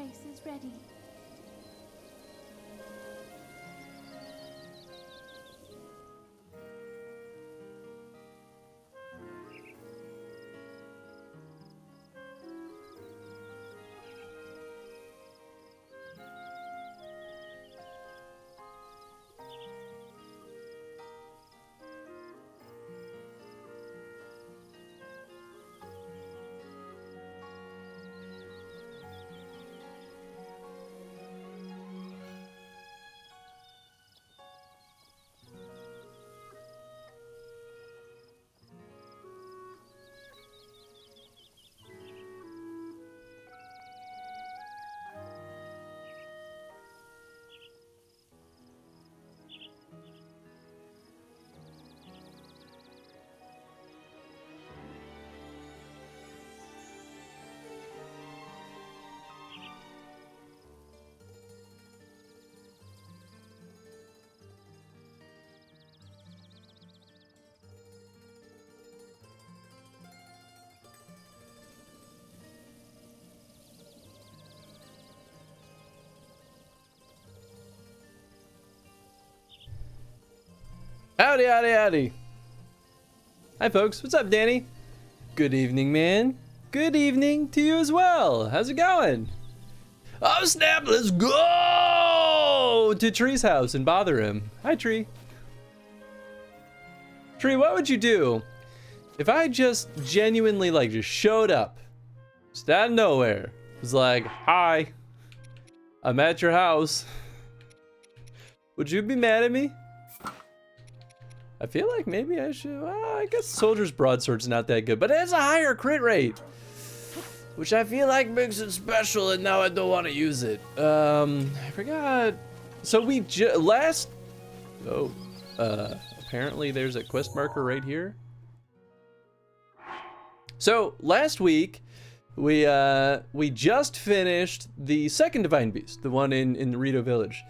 place is ready. Howdy, howdy, howdy. Hi, folks. What's up, Danny? Good evening, man. Good evening to you as well. How's it going? Oh, snap. Let's go to Tree's house and bother him. Hi, Tree. Tree, what would you do if I just genuinely, like, just showed up, just out of nowhere, was like, hi, I'm at your house. Would you be mad at me? I feel like maybe I should, well, I guess Soldier's Broadsword's not that good, but it has a higher crit rate, which I feel like makes it special, and now I don't want to use it. I forgot. So we apparently there's a quest marker right here. So last week, we just finished the second Divine Beast, the one in the Rito Village.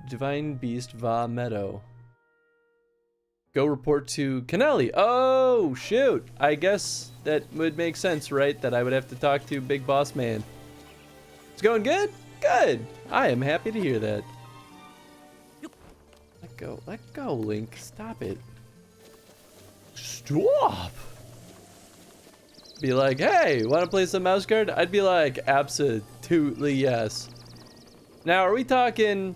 Divine Beast Va Meadow. Go report to Kennelly. Oh, shoot. I guess that would make sense, right? That I would have to talk to Big Boss Man. It's going good? Good. I am happy to hear that. Let go, Link. Stop it. Stop. Be like, hey, want to play some mouse guard? I'd be like, absolutely yes. Now, are we talking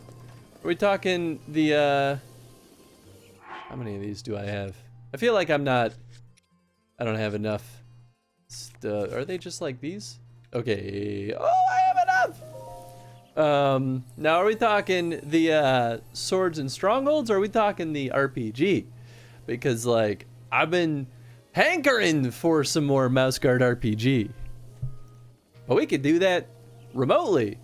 the, how many of these do I have? I feel like I don't have enough. Are they just like these? Okay. Oh, I have enough! Now are we talking the swords and strongholds, or are we talking the RPG? Because, like, I've been hankering for some more mouse guard RPG. But we could do that remotely.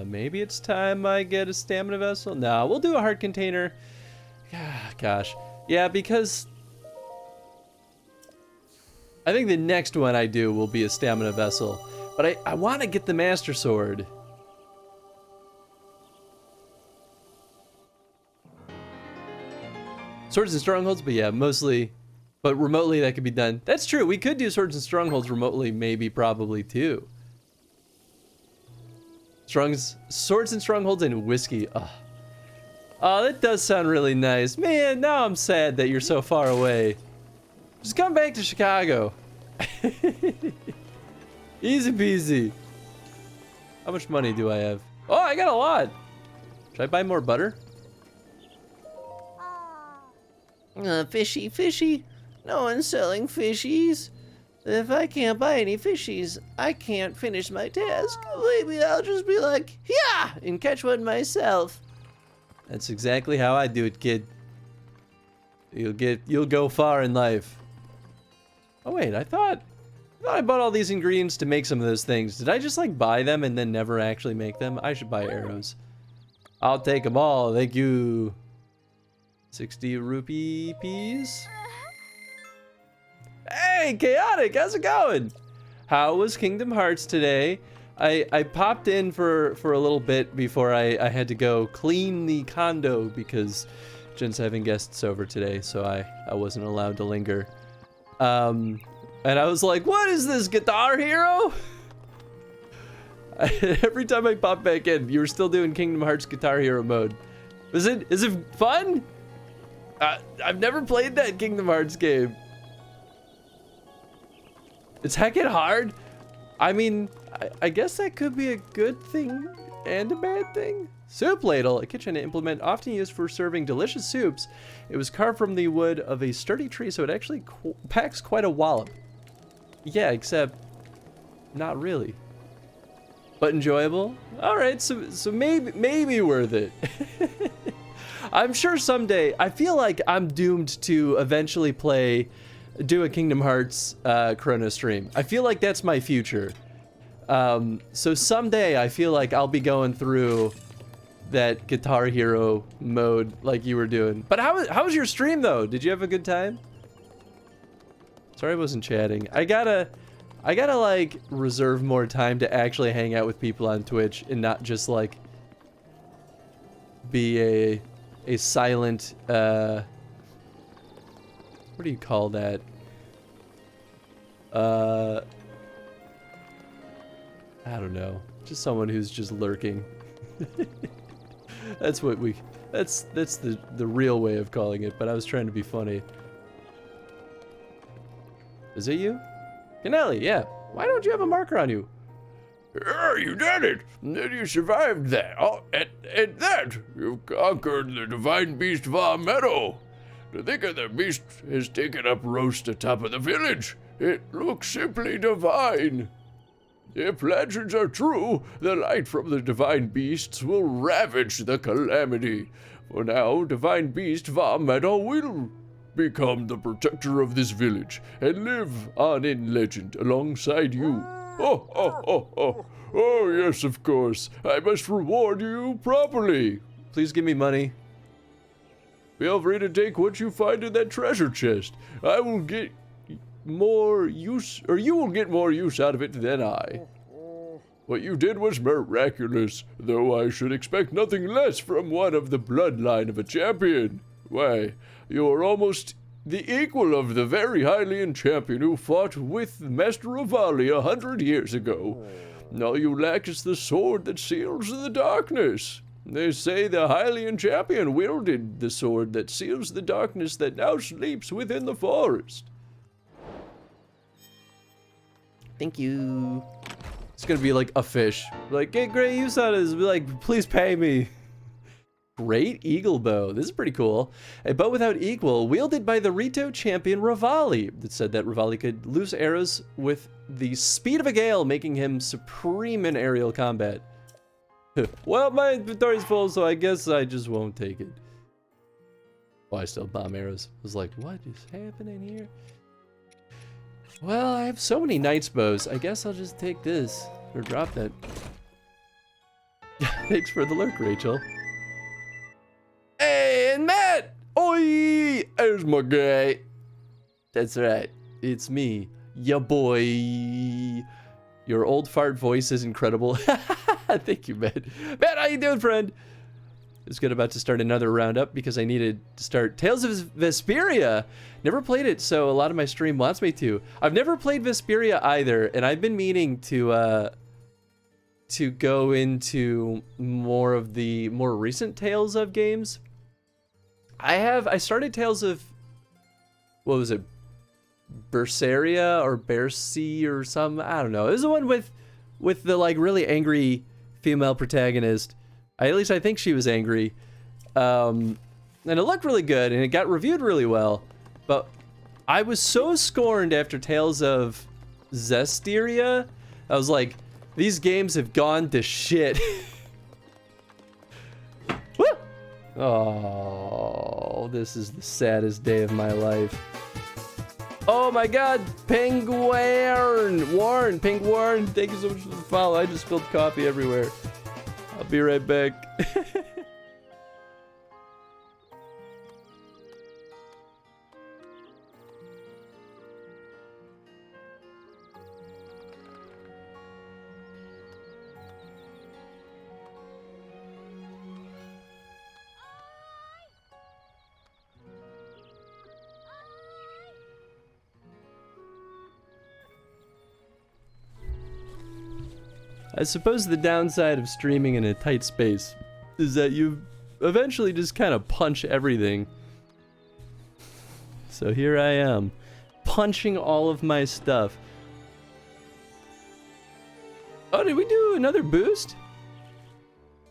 Maybe it's time I get a stamina vessel. No, we'll do a heart container. Gosh, yeah, because I think the next one I do will be a stamina vessel, but I want to get the Master Sword. Swords and strongholds, but yeah, mostly, but remotely that could be done. That's true. We could do swords and strongholds remotely, maybe, probably too. Swords and strongholds and whiskey. Oh, that does sound really nice. Man, now I'm sad that you're so far away. Just come back to Chicago. Easy peasy. How much money do I have? Oh, I got a lot. Should I buy more butter? Fishy, fishy. No one's selling fishies. If I can't buy any fishies, I can't finish my task. Maybe I'll just be like, yeah, and catch one myself. That's exactly how I do it, kid. You'll go far in life. Oh wait, I thought I bought all these ingredients to make some of those things. Did I just like buy them and then never actually make them? I should buy arrows. I'll take them all, thank you. 60 rupee piece. Hey, Chaotic, how's it going? How was Kingdom Hearts today? I popped in for a little bit before I had to go clean the condo because Jen's having guests over today, so I wasn't allowed to linger. And I was like, what is this, Guitar Hero? Every time I pop back in, you were still doing Kingdom Hearts Guitar Hero mode. Is it fun? I've never played that Kingdom Hearts game. It's heckin' hard. I mean, I guess that could be a good thing and a bad thing. Soup ladle, a kitchen implement often used for serving delicious soups. It was carved from the wood of a sturdy tree, so it actually packs quite a wallop. Yeah, except not really. But enjoyable. All right, so maybe worth it. I'm sure someday. I feel like I'm doomed to eventually do a Kingdom Hearts Chrono stream. I feel like that's my future. So someday I feel like I'll be going through that Guitar Hero mode like you were doing. But how was your stream though? Did you have a good time? Sorry I wasn't chatting. I gotta like reserve more time to actually hang out with people on Twitch and not just like be a silent what do you call that? I don't know. Just someone who's just lurking. That's the real way of calling it, but I was trying to be funny. Is it you? Canelli, yeah. Why don't you have a marker on you? Yeah, you did it! You survived that. Oh, and that! You conquered the divine beast Var Meadow. To think of the beast has taken up roast atop of the village. It looks simply divine. If legends are true, the light from the divine beasts will ravage the calamity. For now, divine beast Var Meadow will become the protector of this village and live on in legend alongside you. Oh, yes, of course. I must reward you properly. Please give me money. Feel free to take what you find in that treasure chest. I will get more use, or you will get more use out of it than I. What you did was miraculous, though I should expect nothing less from one of the bloodline of a champion. Why, you are almost the equal of the very Hylian champion who fought with Master Rivali 100 years ago. All you lack is the sword that seals the darkness. They say the Hylian champion wielded the sword that seals the darkness that now sleeps within the forest. Thank you. It's gonna be like a fish. Like, get great use out of this. Be like, please pay me. Great eagle bow. This is pretty cool. A bow without equal, wielded by the Rito champion Rivali. It said that Rivali could loose arrows with the speed of a gale, making him supreme in aerial combat. Well, my inventory's full, so I guess I just won't take it. Oh, I still have bomb arrows. I was like, what is happening here? Well, I have so many knight's bows. I guess I'll just take this. Or drop that. Thanks for the lurk, Rachel. Hey, and Matt! Oi! There's my guy. That's right. It's me. Ya boy. Your old fart voice is incredible. Thank you, Matt. Matt, how you doing, friend? It's good about to start another roundup because I needed to start Tales of Vesperia. Never played it, so a lot of my stream wants me to. I've never played Vesperia either, and I've been meaning to go into more of the more recent Tales of games. I started Tales of, what was it? Berseria or Bercy or something. I don't know. It was the one with the like really angry female protagonist. At least I think she was angry. And it looked really good and it got reviewed really well. But I was so scorned after Tales of Zestiria. I was like, these games have gone to shit. Woo! Oh, this is the saddest day of my life. Oh my god, Penguin Warren, Pink Warren, thank you so much for the follow. I just spilled coffee everywhere. I'll be right back. I suppose the downside of streaming in a tight space is that you eventually just kind of punch everything. So here I am, punching all of my stuff. Oh, did we do another boost?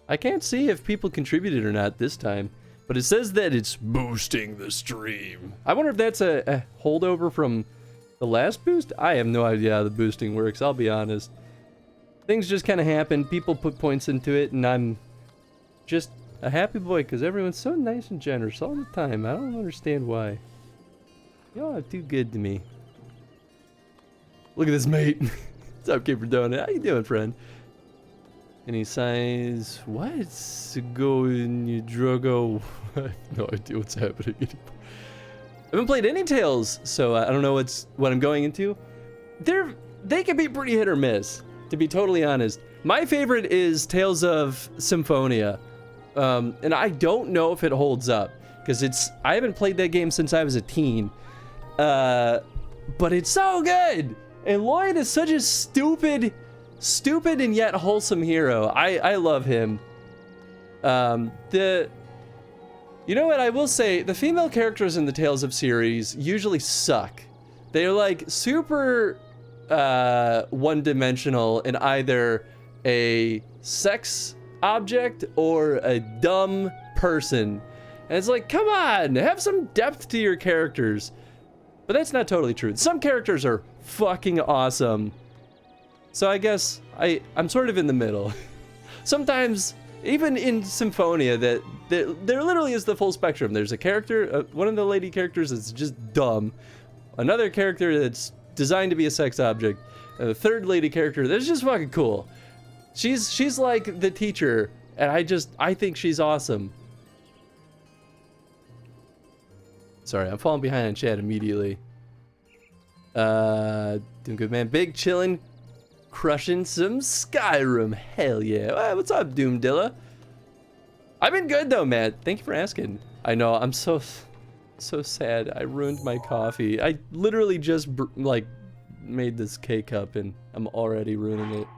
I can't see if people contributed or not this time, but it says that it's boosting the stream. I wonder if that's a holdover from the last boost? I have no idea how the boosting works, I'll be honest. Things just kind of happen, people put points into it, and I'm just a happy boy because everyone's so nice and generous all the time. I don't understand why. Y'all are too good to me. Look at this mate. What's up, Keeper Donut? How you doing, friend? Any signs? What's going, you druggo? I have no idea what's happening anymore. I haven't played any Tales, so I don't know what I'm going into. They can be pretty hit or miss, to be totally honest. My favorite is Tales of Symphonia, and I don't know if it holds up because I haven't played that game since I was a teen, but it's so good. And Lloyd is such a stupid and yet wholesome hero. I love him. You know what I will say, the female characters in the Tales of series usually suck. They're like super one-dimensional in either a sex object or a dumb person. And it's like, come on, have some depth to your characters. But that's not totally true. Some characters are fucking awesome. So I guess I'm sort of in the middle. Sometimes, even in Symphonia, there literally is the full spectrum. There's a character, one of the lady characters that's just dumb. Another character that's designed to be a sex object. And the third lady character that's just fucking cool. She's like the teacher, and I think she's awesome. Sorry, I'm falling behind on chat immediately. Doing good, man. Big chillin', crushing some Skyrim. Hell yeah. Hey, what's up, Doomdilla? I've been good though, man. Thank you for asking. I know, I'm so sad. I ruined my coffee. I literally just made this K-cup and I'm already ruining it.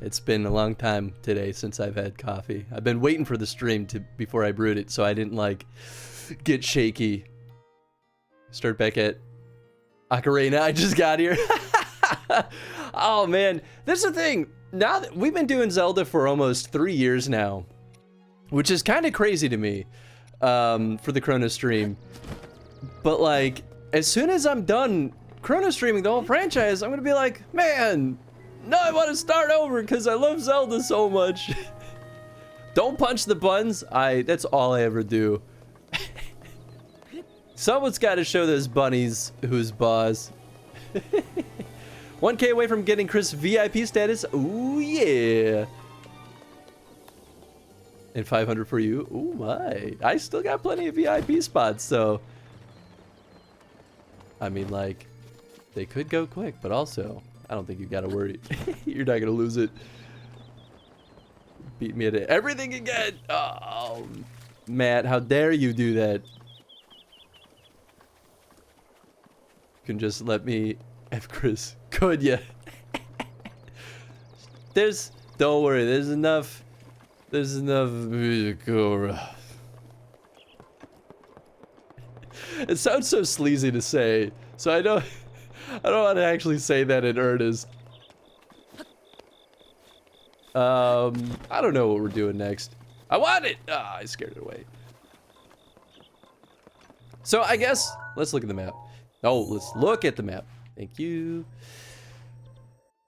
It's been a long time today since I've had coffee. I've been waiting for the stream before I brewed it, so I didn't get shaky. Start back at Ocarina. I just got here. Oh man, this is the thing. Now that we've been doing Zelda for almost 3 years now, which is kind of crazy to me, for the Chrono stream. But like, as soon as I'm done Chrono streaming the whole franchise, I'm gonna be like, man, no, I want to start over because I love Zelda so much. Don't punch the buttons. That's all I ever do. Someone's got to show those bunnies who's boss. 1K away from getting Chris VIP status. Ooh, yeah. And 500 for you. Ooh, my. I still got plenty of VIP spots, so. I mean, like, they could go quick, but also, I don't think you gotta worry. You're not gonna lose it. Beat me at it. Everything again! Oh, Matt, how dare you do that? You can just let me F Chris. Could ya? Don't worry, there's enough music around. It sounds so sleazy to say, so I don't want to actually say that in earnest. I don't know what we're doing next. I want it! Ah, I scared it away. So I guess, let's look at the map. Oh, let's look at the map. Thank you.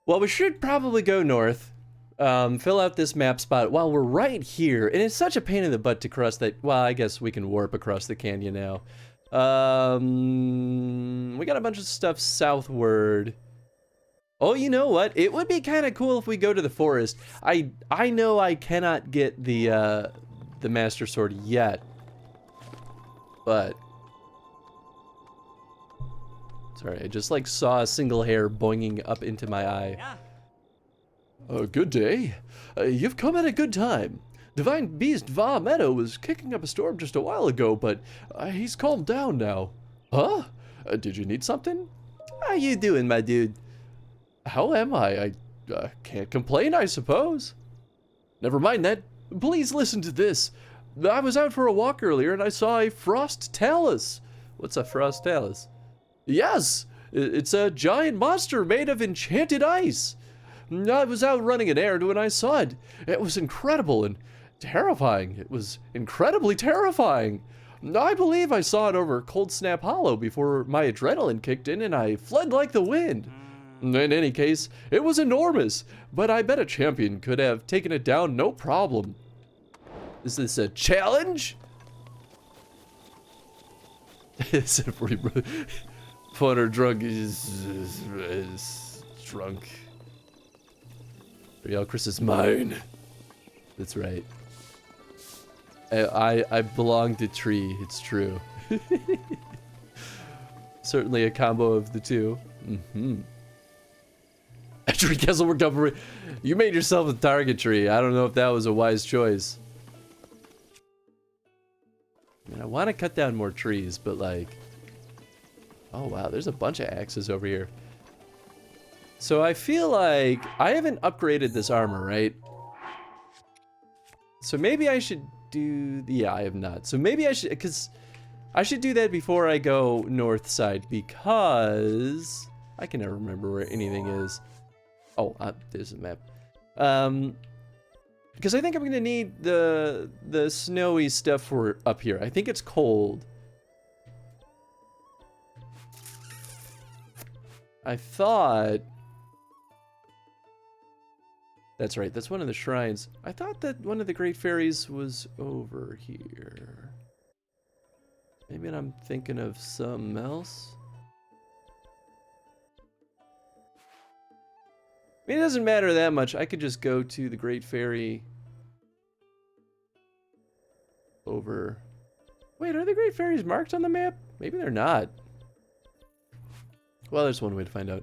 Well, we should probably go north. Fill out this map spot while we're right here. And it's such a pain in the butt to cross that. Well, I guess we can warp across the canyon now. We got a bunch of stuff southward. Oh, you know what? It would be kind of cool if we go to the forest. I know I cannot get the Master Sword yet, but sorry, I just like saw a single hair boinging up into my eye. Good day. You've come at a good time. Divine Beast Va Meadow was kicking up a storm just a while ago, but he's calmed down now. Huh? Did you need something? How you doing, my dude? How am I? I can't complain, I suppose. Never mind that. Please listen to this. I was out for a walk earlier and I saw a frost talus. What's a frost talus? Yes, it's a giant monster made of enchanted ice. I was out running an errand when I saw it. It was incredible and terrifying. It was incredibly terrifying. I believe I saw it over Cold Snap Hollow before my adrenaline kicked in and I fled like the wind. In any case, it was enormous, but I bet a champion could have taken it down no problem. Is this a challenge? Is it fun or drunk is drunk. Real Chris is mine. That's right. I belong to Tree, it's true. Certainly a combo of the two. Tree Castle recovery. You made yourself a target, Tree. I don't know if that was a wise choice. I mean, I want to cut down more trees, but like... Oh wow, there's a bunch of axes over here. So I feel like I haven't upgraded this armor, right? So maybe I should do... Yeah, I have not. So maybe I should... Because I should do that before I go north side, because... I can never remember where anything is. Oh, there's a map. Because I think I'm gonna need the snowy stuff for up here. I think it's cold. I thought... That's right, that's one of the shrines. I thought that one of the great fairies was over here. Maybe I'm thinking of something else. I mean, it doesn't matter that much. I could just go to the Great Fairy over... Wait, are the Great Fairies marked on the map? Maybe they're not. Well, there's one way to find out.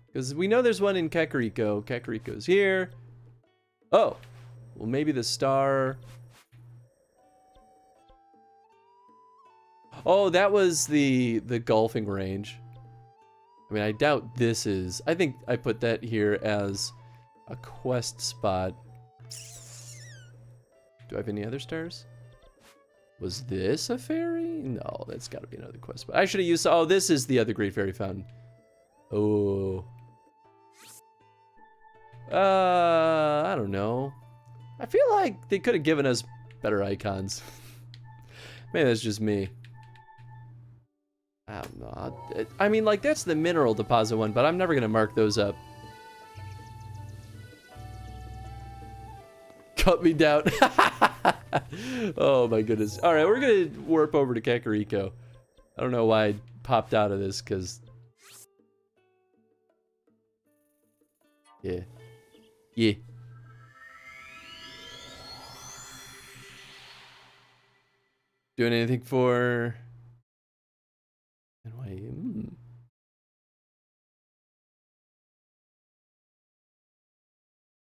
Because we know there's one in Kakariko. Kakariko's here. Oh! Well, maybe the star... Oh, that was the golfing range. I mean, I doubt this is... I think I put that here as a quest spot. Do I have any other stars? Was this a fairy? No, that's got to be another quest spot. I should have used... Oh, this is the other Great Fairy Fountain. Oh. I don't know. I feel like they could have given us better icons. Maybe that's just me. I don't know. I mean, like, that's the mineral deposit one, but I'm never going to mark those up. Cut me down. Oh, my goodness. All right, we're going to warp over to Kakariko. I don't know why I popped out of this, because... Yeah. Yeah. Doing anything for... NYU.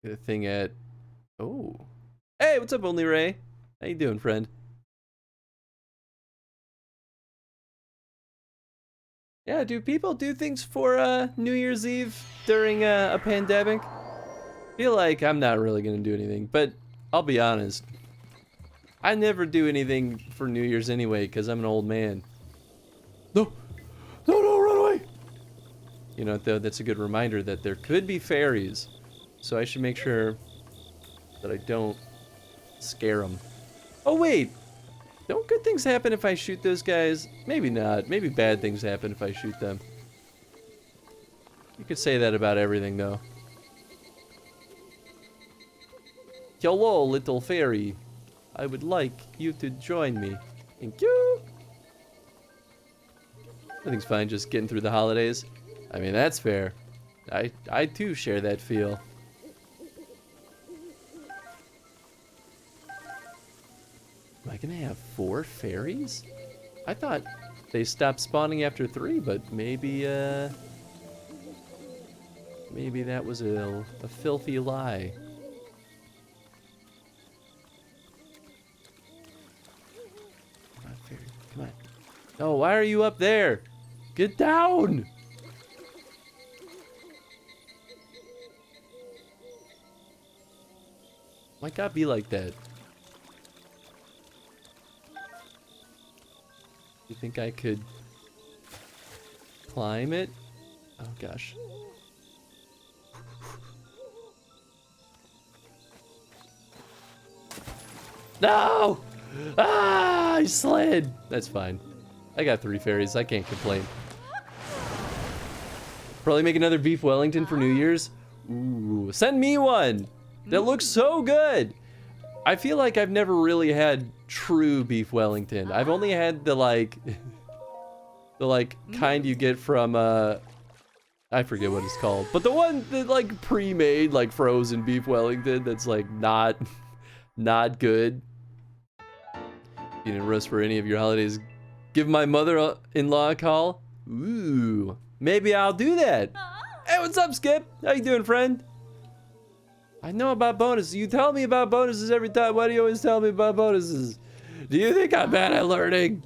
The thing at... Oh. Hey, what's up, Only Ray? How you doing, friend? Yeah, do people do things for New Year's Eve during a pandemic? I feel like I'm not really gonna do anything, but I'll be honest. I never do anything for New Year's anyway, because I'm an old man. No! No, run away! You know, though, that's a good reminder that there could be fairies. So I should make sure that I don't scare them. Oh, wait! Don't good things happen if I shoot those guys? Maybe not. Maybe bad things happen if I shoot them. You could say that about everything, though. Hello, little fairy. I would like you to join me. Thank you! Everything's fine, just getting through the holidays. I mean, that's fair. I too share that feel. Am I gonna have 4 fairies? I thought they stopped spawning after 3, but maybe, maybe that was a filthy lie. Come on, fairy, come on. Oh, why are you up there? Get down! Might not be like that. You think I could climb it? Oh gosh. No! Ah, I slid. That's fine. I got 3 fairies. I can't complain. Probably make another beef Wellington for New Year's. Ooh, send me one. That looks so good. I feel like I've never really had true beef Wellington. I've only had the like, kind you get from I forget what it's called, but the one that like pre-made like frozen beef Wellington that's like not good. If you didn't roast for any of your holidays, give my mother-in-law a call. Ooh, maybe I'll do that. Hey, what's up, Skip? How you doing, friend? I know about bonuses. You tell me about bonuses every time. Why do you always tell me about bonuses? Do you think I'm bad at learning?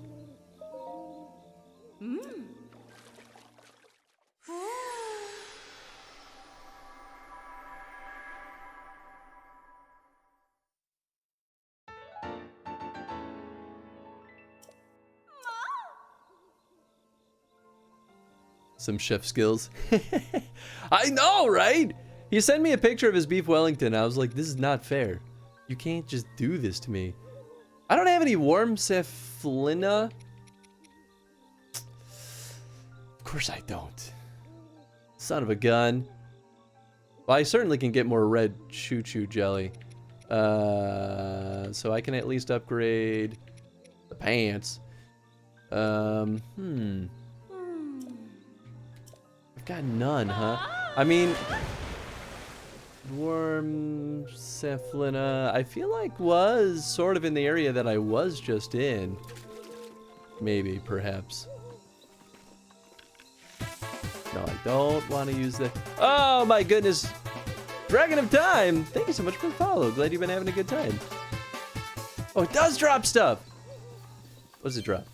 Some chef skills. I know, right? He sent me a picture of his beef Wellington. I was like, this is not fair. You can't just do this to me. I don't have any warm cephalina. Of course I don't. Son of a gun. Well, I certainly can get more red choo-choo jelly. So I can at least upgrade the pants. I've got none, huh? I mean, warm cephalina, I feel like was sort of in the area that I was just in. Maybe, perhaps. No, I don't want to use the... Oh my goodness! Dragon of Time! Thank you so much for the follow. Glad you've been having a good time. Oh, it does drop stuff! What does it drop?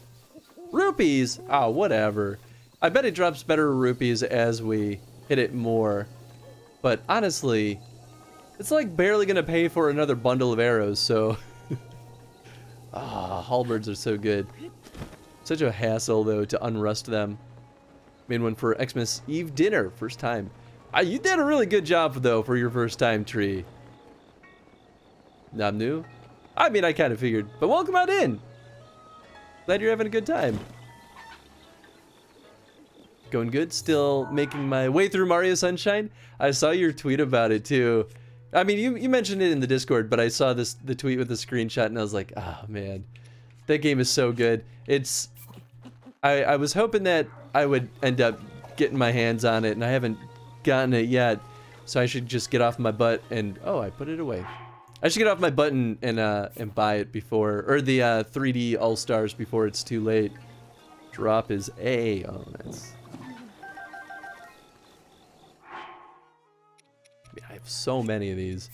Rupees! Oh, whatever. I bet it drops better rupees as we hit it more. But honestly, it's like barely gonna pay for another bundle of arrows, so... halberds are so good. Such a hassle, though, to unrust them. Made one for Xmas Eve dinner, first time. You did a really good job, though, for your first time, Tree. Not new? I mean, I kind of figured, but welcome on in. Glad you're having a good time. Going good? Still making my way through Mario Sunshine? I saw your tweet about it, too. I mean, you mentioned it in the Discord, but I saw the tweet with the screenshot, and I was like, oh, man. That game is so good. It's... I was hoping that I would end up getting my hands on it, and I haven't gotten it yet. So I should just get off my butt and... Oh, I put it away. I should get off my butt and buy it before... Or the 3D All-Stars before it's too late. Drop is A. Oh, that's... I have so many of these.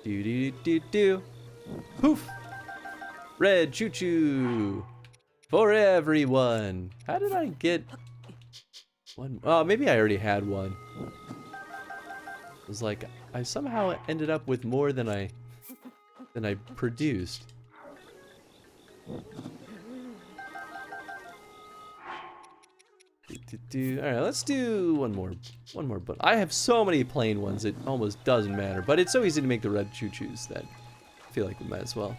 Do do do do. Poof. Red choo choo for everyone. How did I get one? Oh, maybe I already had one. It was like I somehow ended up with more than I produced. Alright, let's do one more, but I have so many plain ones it almost doesn't matter, but it's so easy to make the red choo-choos that I feel like we might as well.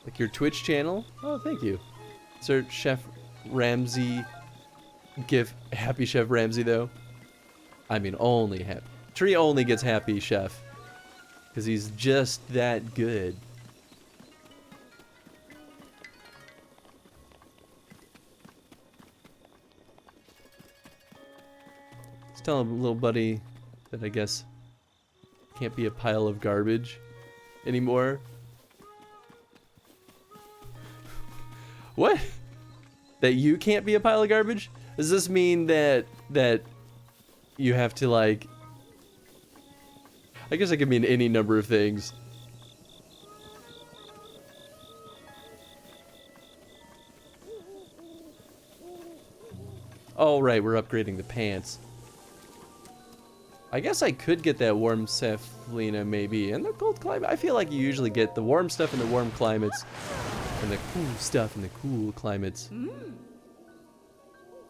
Like your Twitch channel? Oh, thank you. Search Chef Ramsay GIF Happy Chef Ramsay though. I mean only happy. Tree only gets happy chef. Because he's just that good. Tell him, little buddy, that I guess can't be a pile of garbage anymore. What? That you can't be a pile of garbage? Does this mean that you have to like... I guess it could mean any number of things. Oh, right, we're upgrading the pants. I guess I could get that warm Cephalina maybe in the cold climate. I feel like you usually get the warm stuff in the warm climates and the cool stuff in the cool climates.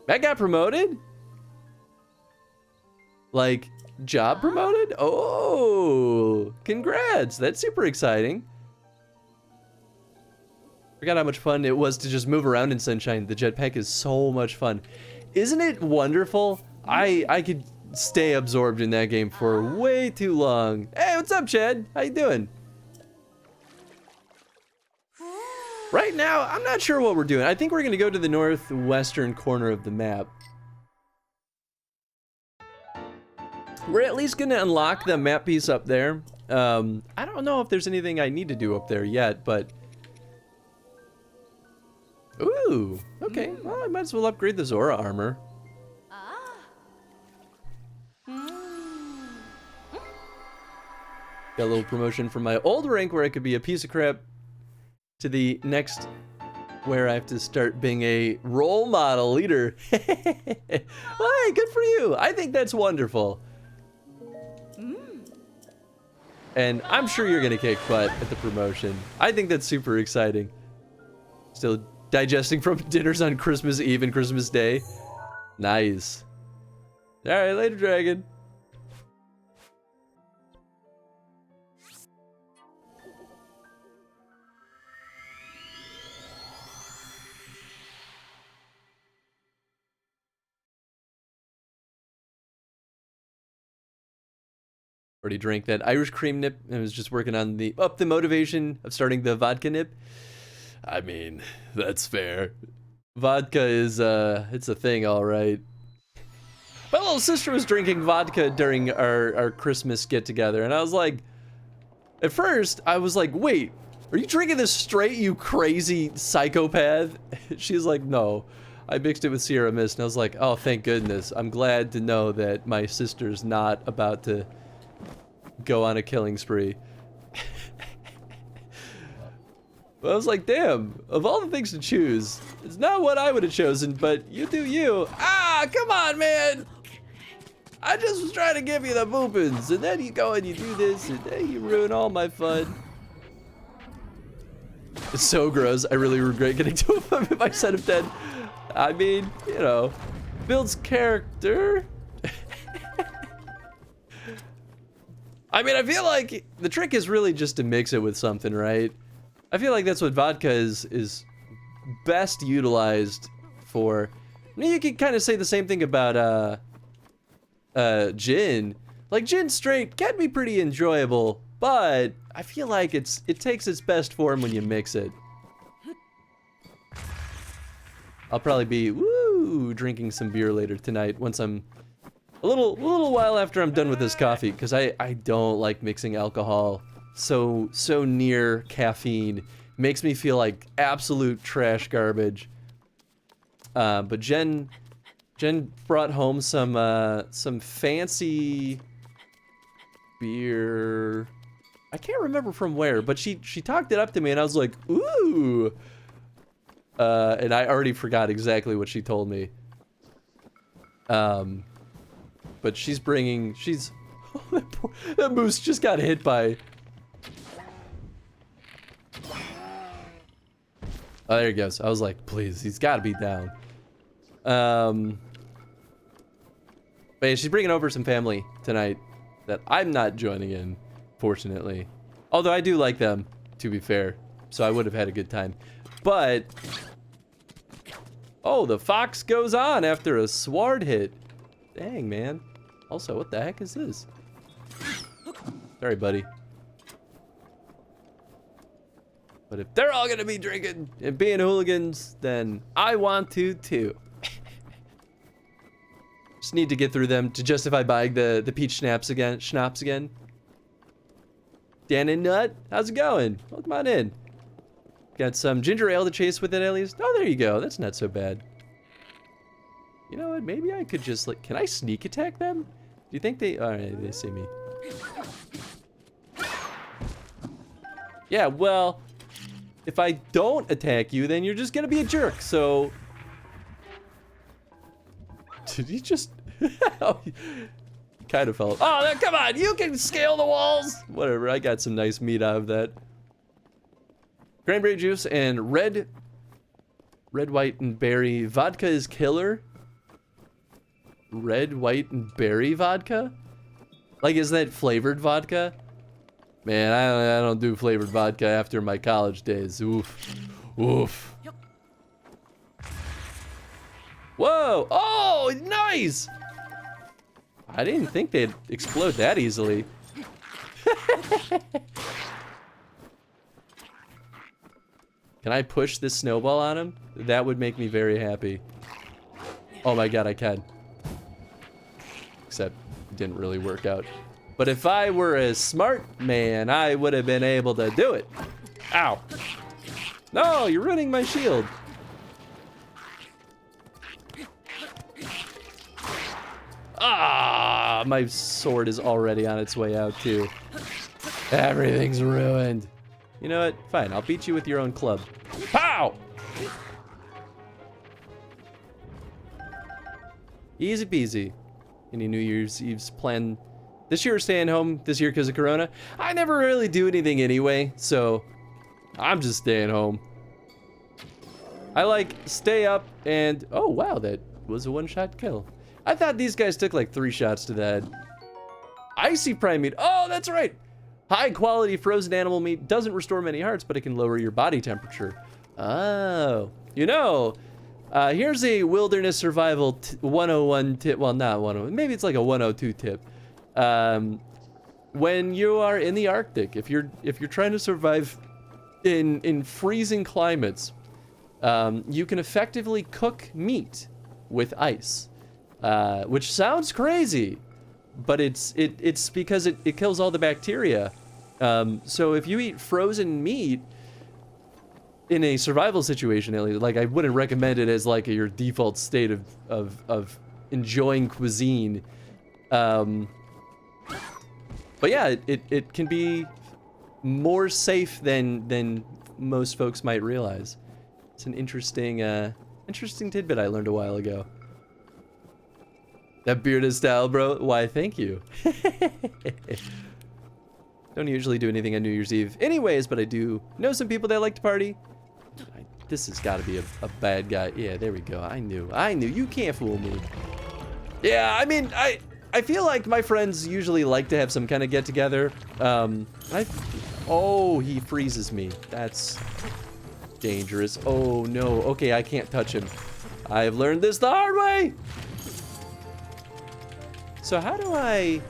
That got promoted? Like, job promoted? Oh, congrats. That's super exciting. Forgot how much fun it was to just move around in Sunshine. The jetpack is so much fun. Isn't it wonderful? I could stay absorbed in that game for way too long. Hey, what's up, Chad? How you doing? Right now, I'm not sure what we're doing. I think we're gonna go to the northwestern corner of the map. We're at least gonna unlock the map piece up there. I don't know if there's anything I need to do up there yet, but... Ooh, okay. Well, I might as well upgrade the Zora armor. Got a little promotion from my old rank where I could be a piece of crap to the next where I have to start being a role model leader. Well, hey, good for you. I think that's wonderful. And I'm sure you're gonna kick butt at the promotion. I think that's super exciting. Still digesting from dinners on Christmas Eve and Christmas Day. Nice. All right, later, dragon. Already drank that Irish cream nip and was just working on the motivation of starting the vodka nip. I mean, that's fair. Vodka is it's a thing, all right. My little sister was drinking vodka during our Christmas get together, and I was like, at first I was like, wait, are you drinking this straight, you crazy psychopath? She's like, no, I mixed it with Sierra Mist, and I was like, oh, thank goodness. I'm glad to know that my sister's not about to go on a killing spree. But I was like, damn, of all the things to choose, it's not what I would have chosen, but you do you. Ah, come on, man. I just was trying to give you the boopins, and then you go and you do this, and then you ruin all my fun. It's so gross. I really regret getting to my set of 10. I mean, you know, builds character. I mean, I feel like the trick is really just to mix it with something, right? I feel like that's what vodka is best utilized for. I mean, you could kind of say the same thing about gin. Like, gin straight can be pretty enjoyable, but I feel like it takes its best form when you mix it. I'll probably be drinking some beer later tonight once I'm a little while after I'm done with this coffee, because I don't like mixing alcohol so near caffeine. Makes me feel like absolute trash garbage. But Jen brought home some fancy beer. I can't remember from where, but she talked it up to me, and I was like, ooh. And I already forgot exactly what she told me. But that moose just got hit by. Oh, there he goes. I was like, please, he's got to be down. But yeah, she's bringing over some family tonight that I'm not joining in, fortunately. Although I do like them, to be fair. So I would have had a good time. But, oh, the fox goes on after a sword hit. Dang, man. Also, what the heck is this? Sorry, buddy. But if they're all gonna be drinking and being hooligans, then I want to too. Just need to get through them to justify buying the peach schnapps again. Dan and Nut, how's it going? Welcome on in. Got some ginger ale to chase with it at least. Oh, there you go. That's not so bad. You know what? Maybe I could just, like, can I sneak attack them? Do you think they... Alright, they see me. Yeah, well, if I don't attack you, then you're just gonna be a jerk, so... Did he just... Oh, he kind of fell. Oh, come on, you can scale the walls! Whatever, I got some nice meat out of that. Cranberry juice and red, white, and berry. Vodka is killer. Red, white, and berry vodka? Like, is that flavored vodka? Man, I don't do flavored vodka after my college days. Oof. Oof. Yep. Whoa! Oh, nice! I didn't think they'd explode that easily. Can I push this snowball on him? That would make me very happy. Oh my god, I can. Except it didn't really work out. But if I were a smart man, I would have been able to do it. Ow. No, you're ruining my shield. Ah, my sword is already on its way out too. Everything's ruined. You know what? Fine, I'll beat you with your own club. Pow! Easy peasy. Any New Year's Eve's plan? This year we're staying home this year because of Corona. I never really do anything anyway, so I'm just staying home. I like stay up and oh wow, that was a one-shot kill. I thought these guys took like 3 shots to the head. Icy prime meat. Oh, that's right. High quality frozen animal meat doesn't restore many hearts, but it can lower your body temperature. Oh, you know, here's a wilderness survival 101 tip. Well, not 101. Maybe it's like a 102 tip. When you are in the Arctic, if you're trying to survive in freezing climates, you can effectively cook meat with ice, which sounds crazy, but it's because it kills all the bacteria. So if you eat frozen meat in a survival situation, at least, like I wouldn't recommend it as like your default state of enjoying cuisine. But yeah, it can be more safe than most folks might realize. It's an interesting tidbit I learned a while ago. That bearded style, bro. Why, thank you. Don't usually do anything on New Year's Eve anyways, but I do know some people that like to party. This has got to be a bad guy. Yeah, there we go. I knew. You can't fool me. Yeah, I mean, I feel like my friends usually like to have some kind of get-together. Oh, he freezes me. That's dangerous. Oh, no. Okay, I can't touch him. I've learned this the hard way. So how do I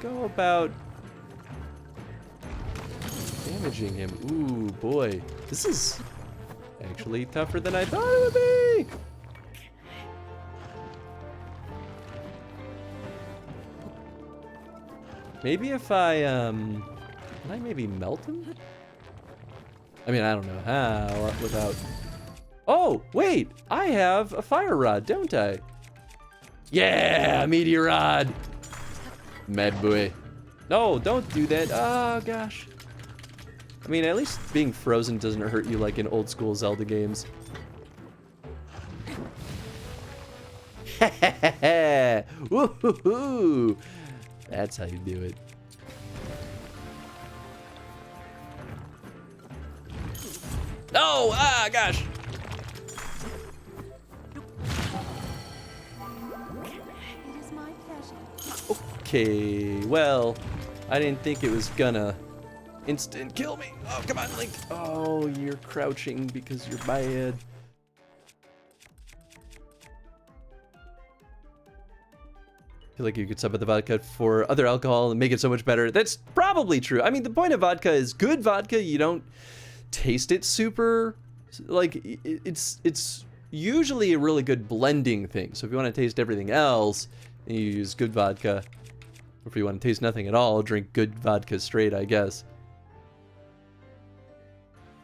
go about damaging him? Ooh, boy. This is actually tougher than I thought it would be. Maybe if can I maybe melt him? I mean, I don't know how without... Oh, wait, I have a fire rod, don't I? Yeah, meteor rod. Mad boy. No, don't do that. Oh, gosh. I mean, at least being frozen doesn't hurt you like in old school Zelda games. Woohoo! That's how you do it. Oh, gosh. It is my pleasure. Okay, well, I didn't think it was gonna instant kill me. Oh, come on, Link. Oh, you're crouching because you're bad. I feel like you could sub out the vodka for other alcohol and make it so much better. That's probably true. I mean, the point of vodka is good vodka. You don't taste it super, like, it's usually a really good blending thing. So if you want to taste everything else, then you use good vodka. Or if you want to taste nothing at all, drink good vodka straight, I guess.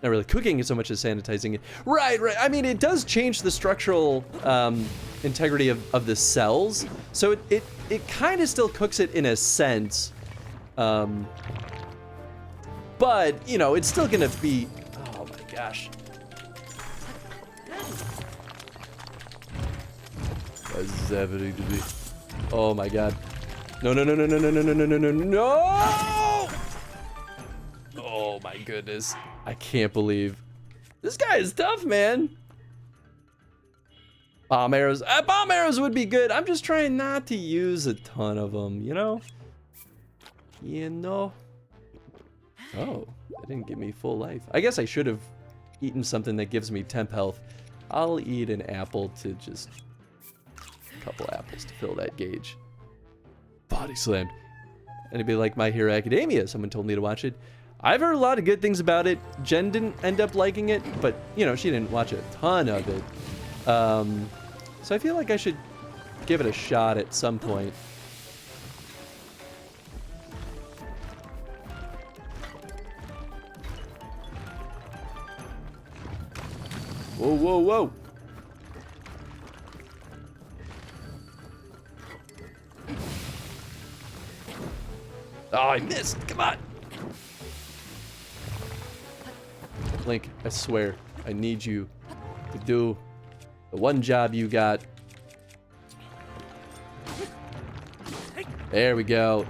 Not really cooking it so much as sanitizing it. Right. I mean, it does change the structural integrity of the cells. So it kind of still cooks it in a sense. But, you know, it's still gonna be, oh my gosh. What is happening to me? Oh my god. No, no, no, no, no, no, no, no, no, no, no, no! Oh my goodness. I can't believe. This guy is tough, man. Bomb arrows. Bomb arrows would be good. I'm just trying not to use a ton of them, you know? You know? Oh, that didn't give me full life. I guess I should have eaten something that gives me temp health. I'll eat an apple to just... a couple apples to fill that gauge. Body slammed. Anybody like My Hero Academia? Someone told me to watch it. I've heard a lot of good things about it. Jen didn't end up liking it, but, you know, she didn't watch a ton of it. So I feel like I should give it a shot at some point. Whoa, whoa, whoa. Oh, I missed. Come on. Link, I swear, I need you to do the one job you got. There we go.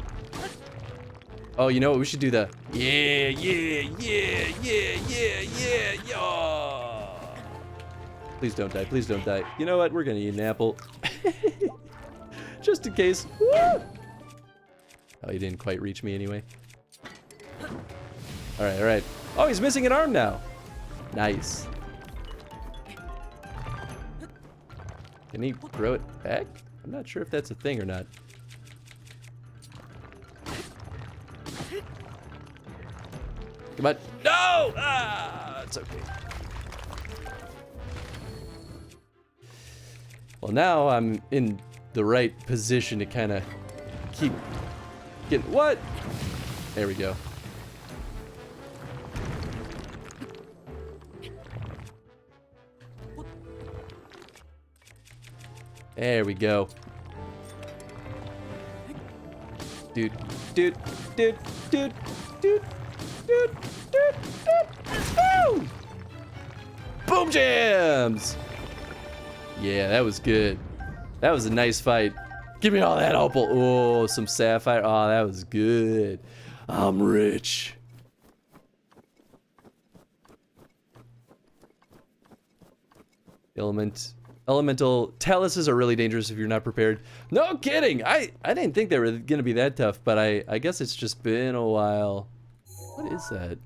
Oh, you know what? We should do the yeah, yeah, yeah, yeah, yeah, yeah, yeah. Please don't die. Please don't die. You know what? We're gonna eat an apple. Just in case. Woo! Oh, he didn't quite reach me anyway. Alright, alright. Oh, he's missing an arm now. Nice. Can he throw it back? I'm not sure if that's a thing or not. Come on. No! Ah, it's okay. Well, now I'm in the right position to kind of keep getting... What? There we go. There we go. Dude, dude, dude, dude, dude, dude, dude, dude. Boom jams! Yeah, that was good. That was a nice fight. Give me all that opal. Oh, some sapphire. Oh, that was good. I'm rich. Elemental taluses are really dangerous if you're not prepared. No kidding. I didn't think they were gonna be that tough, but I guess it's just been a while. What is that?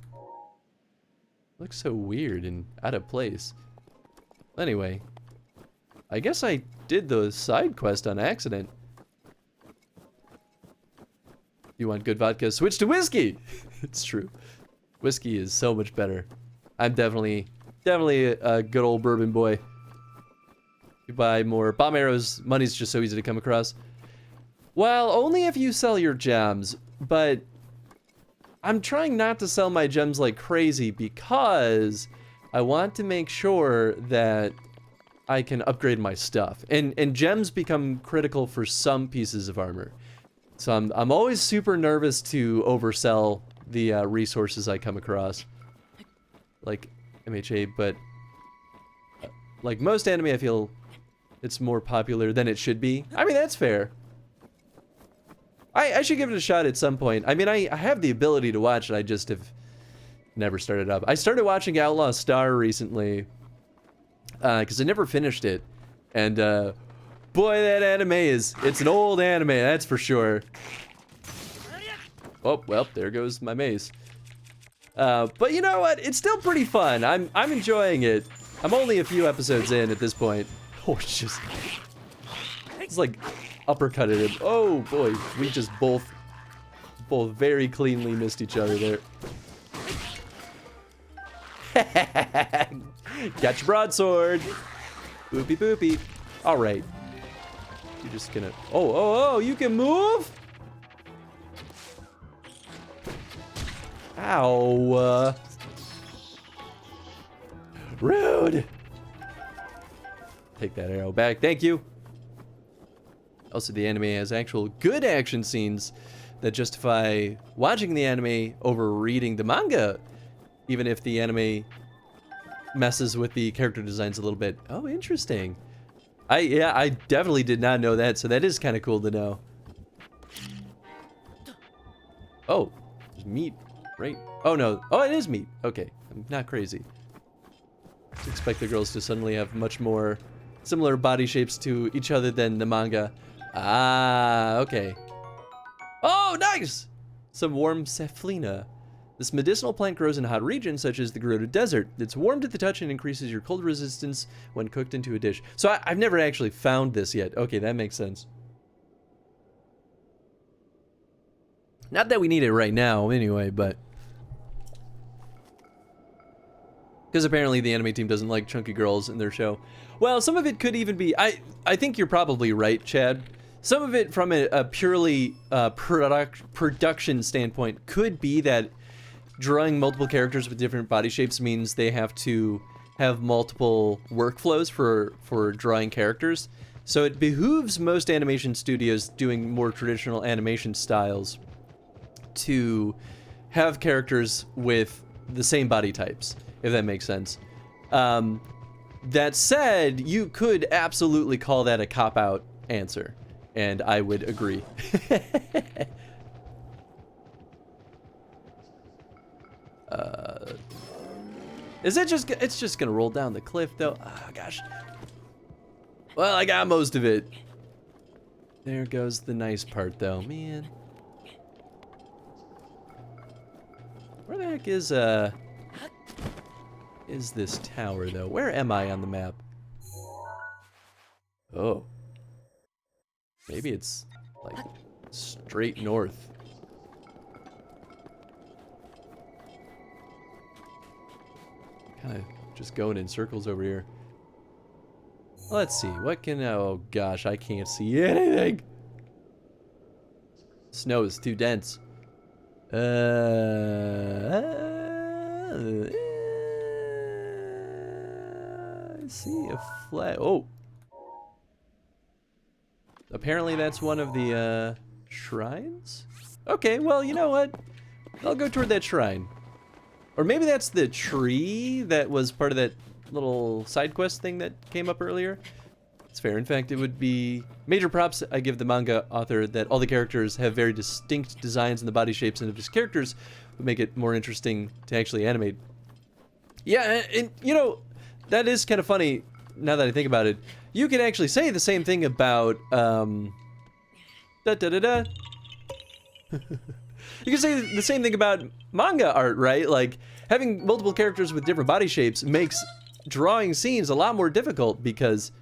Looks so weird and out of place. Anyway, I guess I did the side quest on accident. You want good vodka? Switch to whiskey. It's true. Whiskey is so much better. I'm definitely a good old bourbon boy. You buy more bomb arrows. Money's just so easy to come across. Well, only if you sell your gems, but I'm trying not to sell my gems like crazy because I want to make sure that I can upgrade my stuff. And gems become critical for some pieces of armor. So I'm always super nervous to oversell the resources I come across. Like MHA, but like most anime, I feel it's more popular than it should be. I mean, that's fair. I should give it a shot at some point. I mean, I have the ability to watch it, I just have never started up. I started watching Outlaw Star recently, because I never finished it. And, boy, that anime it's an old anime, that's for sure. Oh, well, there goes my mace. But you know what? It's still pretty fun. I'm enjoying it. I'm only a few episodes in at this point. Oh, it's like uppercutted him. Oh boy, we just both very cleanly missed each other there. Got your broadsword. Boopy boopy. All right. You're just gonna. Oh, you can move. Ow. Rude. Take that arrow back. Thank you. Also, the anime has actual good action scenes, that justify watching the anime over reading the manga, even if the anime messes with the character designs a little bit. Oh, interesting. I definitely did not know that, so that is kind of cool to know. Oh, there's meat, right? Oh no, oh it is meat. Okay, I'm not crazy. Just expect the girls to suddenly have much more similar body shapes to each other than the manga. Ah, okay. Oh, nice! Some warm safflina. This medicinal plant grows in hot regions such as the Gerudo Desert. It's warm to the touch and increases your cold resistance when cooked into a dish. So I've never actually found this yet. Okay, that makes sense. Not that we need it right now, anyway, but... because apparently the anime team doesn't like chunky girls in their show. Well, some of it could even be... I think you're probably right, Chad. Some of it from a purely production standpoint could be that drawing multiple characters with different body shapes means they have to have multiple workflows for drawing characters. So it behooves most animation studios doing more traditional animation styles to have characters with the same body types, if that makes sense. That said, you could absolutely call that a cop-out answer, and I would agree. Is it just, it's just gonna roll down the cliff though? Oh gosh. Well, I got most of it. There goes the nice part though, man. Where the heck is this tower though? Where am I on the map? Oh. Maybe it's like straight north. Kind of just going in circles over here. Let's see, what can, oh gosh, I can't see anything. Snow is too dense. I see a flag. Oh. Apparently that's one of the shrines? Okay, well, you know what? I'll go toward that shrine. Or maybe that's the tree that was part of that little side quest thing that came up earlier. It's fair. In fact, it would be major props I give the manga author that all the characters have very distinct designs in the body shapes, and if his characters would make it more interesting to actually animate. Yeah, and you know, that is kind of funny now that I think about it. You can actually say the same thing about you can say the same thing about manga art, right? Like, having multiple characters with different body shapes makes drawing scenes a lot more difficult because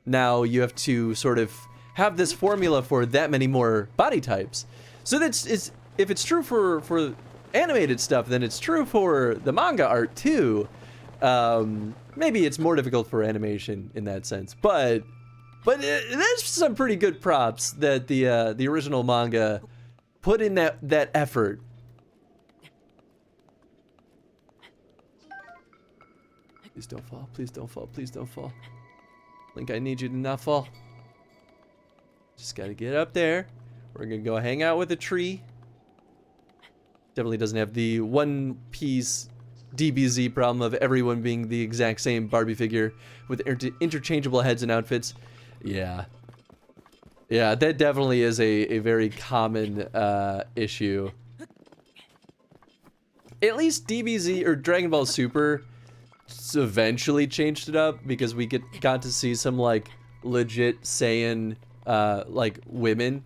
now you have to sort of have this formula for that many more body types. So if it's true for animated stuff, then it's true for the manga art too. Maybe it's more difficult for animation in that sense, but there's some pretty good props that the original manga put in that effort. Please don't fall, please don't fall, please don't fall. Link, I need you to not fall. Just gotta get up there. We're gonna go hang out with a tree. Definitely doesn't have the One Piece DBZ problem of everyone being the exact same Barbie figure with interchangeable heads and outfits. Yeah. Yeah, that definitely is a very common issue. At least DBZ or Dragon Ball Super eventually changed it up because we got to see some like legit Saiyan like women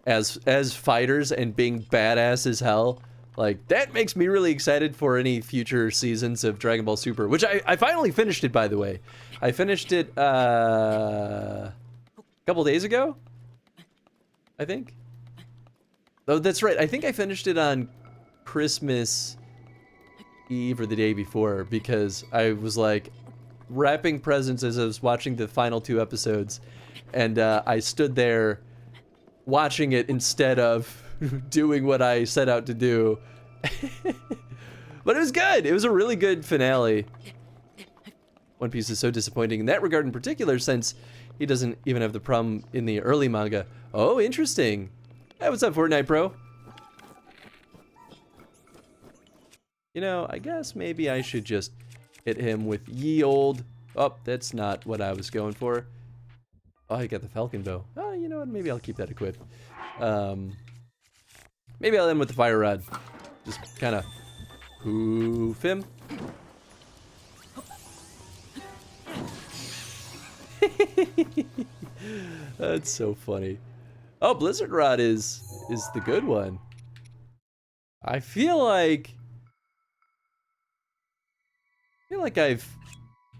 as fighters and being badass as hell. Like, that makes me really excited for any future seasons of Dragon Ball Super, which I finally finished it, by the way. I finished it a couple days ago, I think. Oh, that's right. I think I finished it on Christmas Eve or the day before because I was like wrapping presents as I was watching the final 2 episodes, and I stood there watching it instead of doing what I set out to do. But it was good. It was a really good finale. One Piece is so disappointing in that regard in particular, since he doesn't even have the problem in the early manga. Oh, interesting. Hey, what's up, Fortnite Pro? You know, I guess maybe I should just hit him with ye old... Oh, that's not what I was going for. Oh, I got the Falcon Bow. Oh, you know what? Maybe I'll keep that equipped. Maybe I'll end with the Fire Rod. Just kind of poof him. That's so funny. Oh, Blizzard Rod is the good one. I feel like I've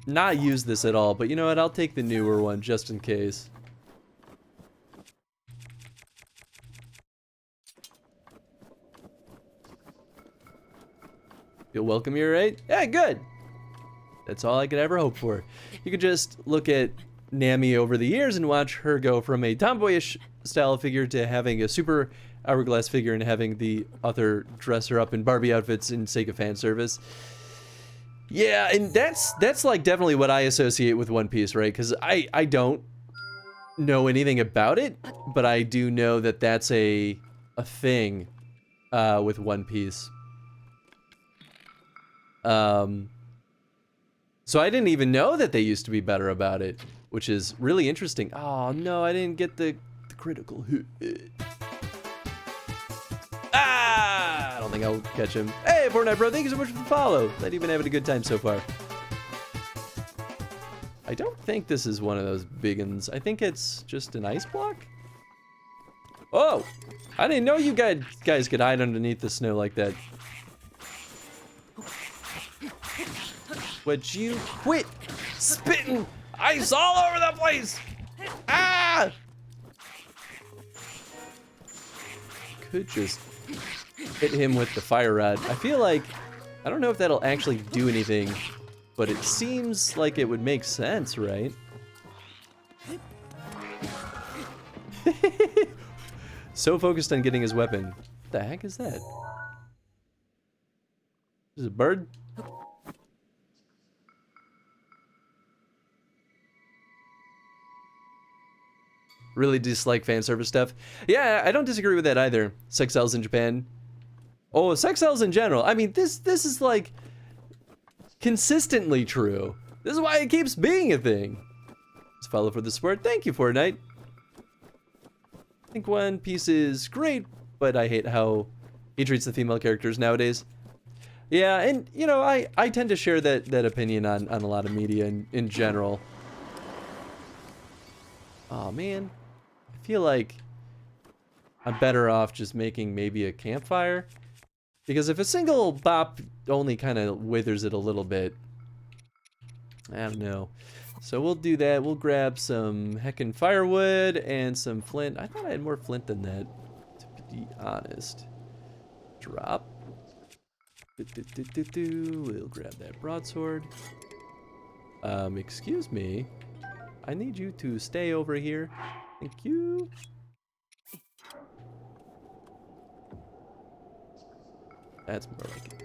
not used this at all, but you know what? I'll take the newer one just in case. Feel welcome here, right? Yeah, good. That's all I could ever hope for. You could just look at Nami over the years and watch her go from a tomboyish style figure to having a super hourglass figure and having the author dress her up in Barbie outfits in sake of fan service. Yeah, and that's like definitely what I associate with One Piece, right? Because I don't know anything about it, but I do know that that's a thing with One Piece. So I didn't even know that they used to be better about it, which is really interesting. Oh no, I didn't get the critical hit. Ah! I don't think I'll catch him. Hey, Fortnite Bro, thank you so much for the follow. Glad you've been having a good time so far. I don't think this is one of those big ones. I think it's just an ice block. Oh, I didn't know you guys could hide underneath the snow like that. Would you quit spitting ice all over the place? Ah! Could just hit him with the fire rod. I feel like, I don't know if that'll actually do anything, but it seems like it would make sense, right? So focused on getting his weapon. What the heck is that? Is it a bird? Really dislike fan service stuff. Yeah, I don't disagree with that either. Sex sells in Japan. Oh, sex sells in general. I mean, this is like consistently true. This is why it keeps being a thing. Let's follow for the support. Thank you, Fortnite. I think One Piece is great, but I hate how he treats the female characters nowadays. Yeah, and you know, I tend to share that opinion on a lot of media in general. Oh man. I feel like I'm better off just making maybe a campfire. Because if a single bop only kind of withers it a little bit, I don't know. So we'll do that. We'll grab some heckin' firewood and some flint. I thought I had more flint than that, to be honest. Drop. We'll grab that broadsword. Excuse me. I need you to stay over here. Thank you. That's more like it.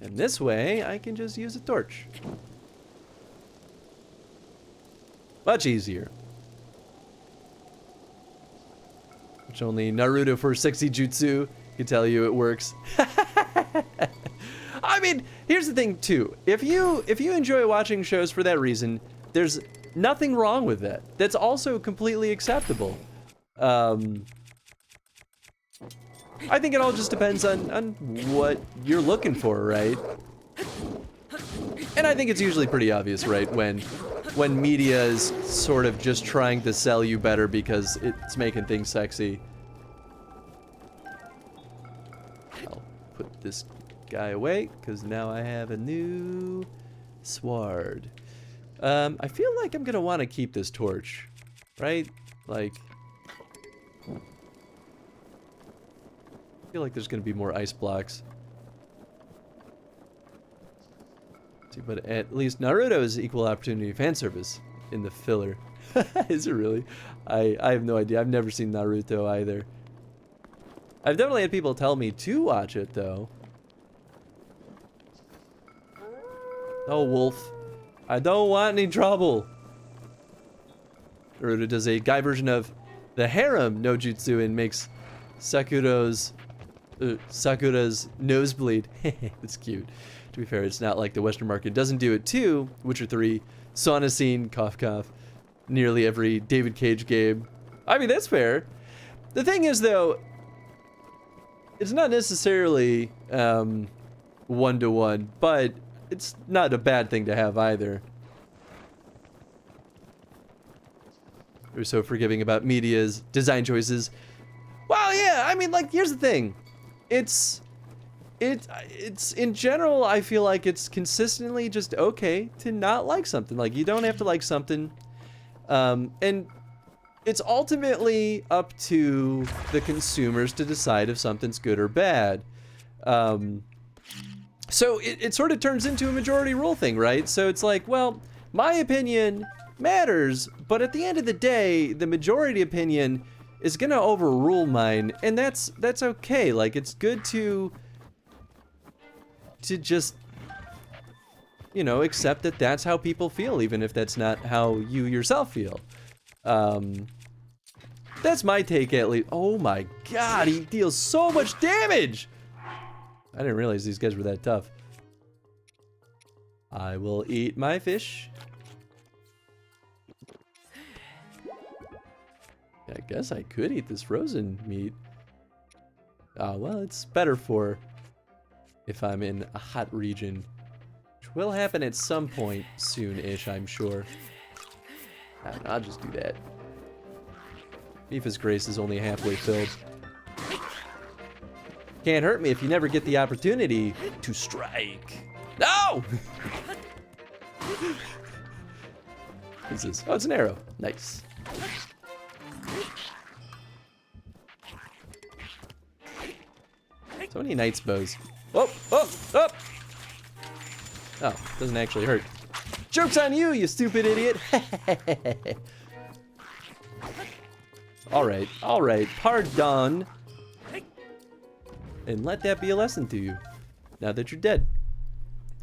And this way, I can just use a torch. Much easier. Which only Naruto for sexy jutsu can tell you it works. I mean, here's the thing too. If you enjoy watching shows for that reason, there's nothing wrong with that. That's also completely acceptable. I think it all just depends on what you're looking for, right? And I think it's usually pretty obvious, right? When media is sort of just trying to sell you better because it's making things sexy. I'll put this guy away because now I have a new sword. I feel like I'm gonna want to keep this torch, right? Like, I feel like there's gonna be more ice blocks. See, but at least Naruto is equal opportunity fan service in the filler. Is it really? I have no idea. I've never seen Naruto either. I've definitely had people tell me to watch it though. Oh, wolf. I don't want any trouble. or it does a guy version of the harem no jutsu and makes Sakura's nosebleed. It's cute. To be fair, it's not like the Western market doesn't do it too. Witcher 3, sauna scene, cough cough. Nearly every David Cage game. I mean, that's fair. The thing is, though, it's not necessarily one-to-one, but it's not a bad thing to have either. We're so forgiving about media's design choices. Well, yeah, I mean, like, here's the thing. It's in general, I feel like it's consistently just okay to not like something. Like, you don't have to like something. And it's ultimately up to the consumers to decide if something's good or bad. So it sort of turns into a majority rule thing, right? So it's like, well, my opinion matters, but at the end of the day, the majority opinion is gonna overrule mine, and that's okay. Like, it's good to just, you know, accept that that's how people feel, even if that's not how you yourself feel. That's my take at least. Oh my god, he deals so much damage! I didn't realize these guys were that tough. I will eat my fish. I guess I could eat this frozen meat. Well, it's better for if I'm in a hot region, which will happen at some point soon-ish, I'm sure. I'll just do that. Beef's Grace is only halfway filled. Can't hurt me if you never get the opportunity to strike. No! What's this? Oh, it's an arrow. Nice. So many knight's bows. Oh, oh, oh! Oh, doesn't actually hurt. Joke's on you, you stupid idiot! Alright, pardon. And let that be a lesson to you, now that you're dead.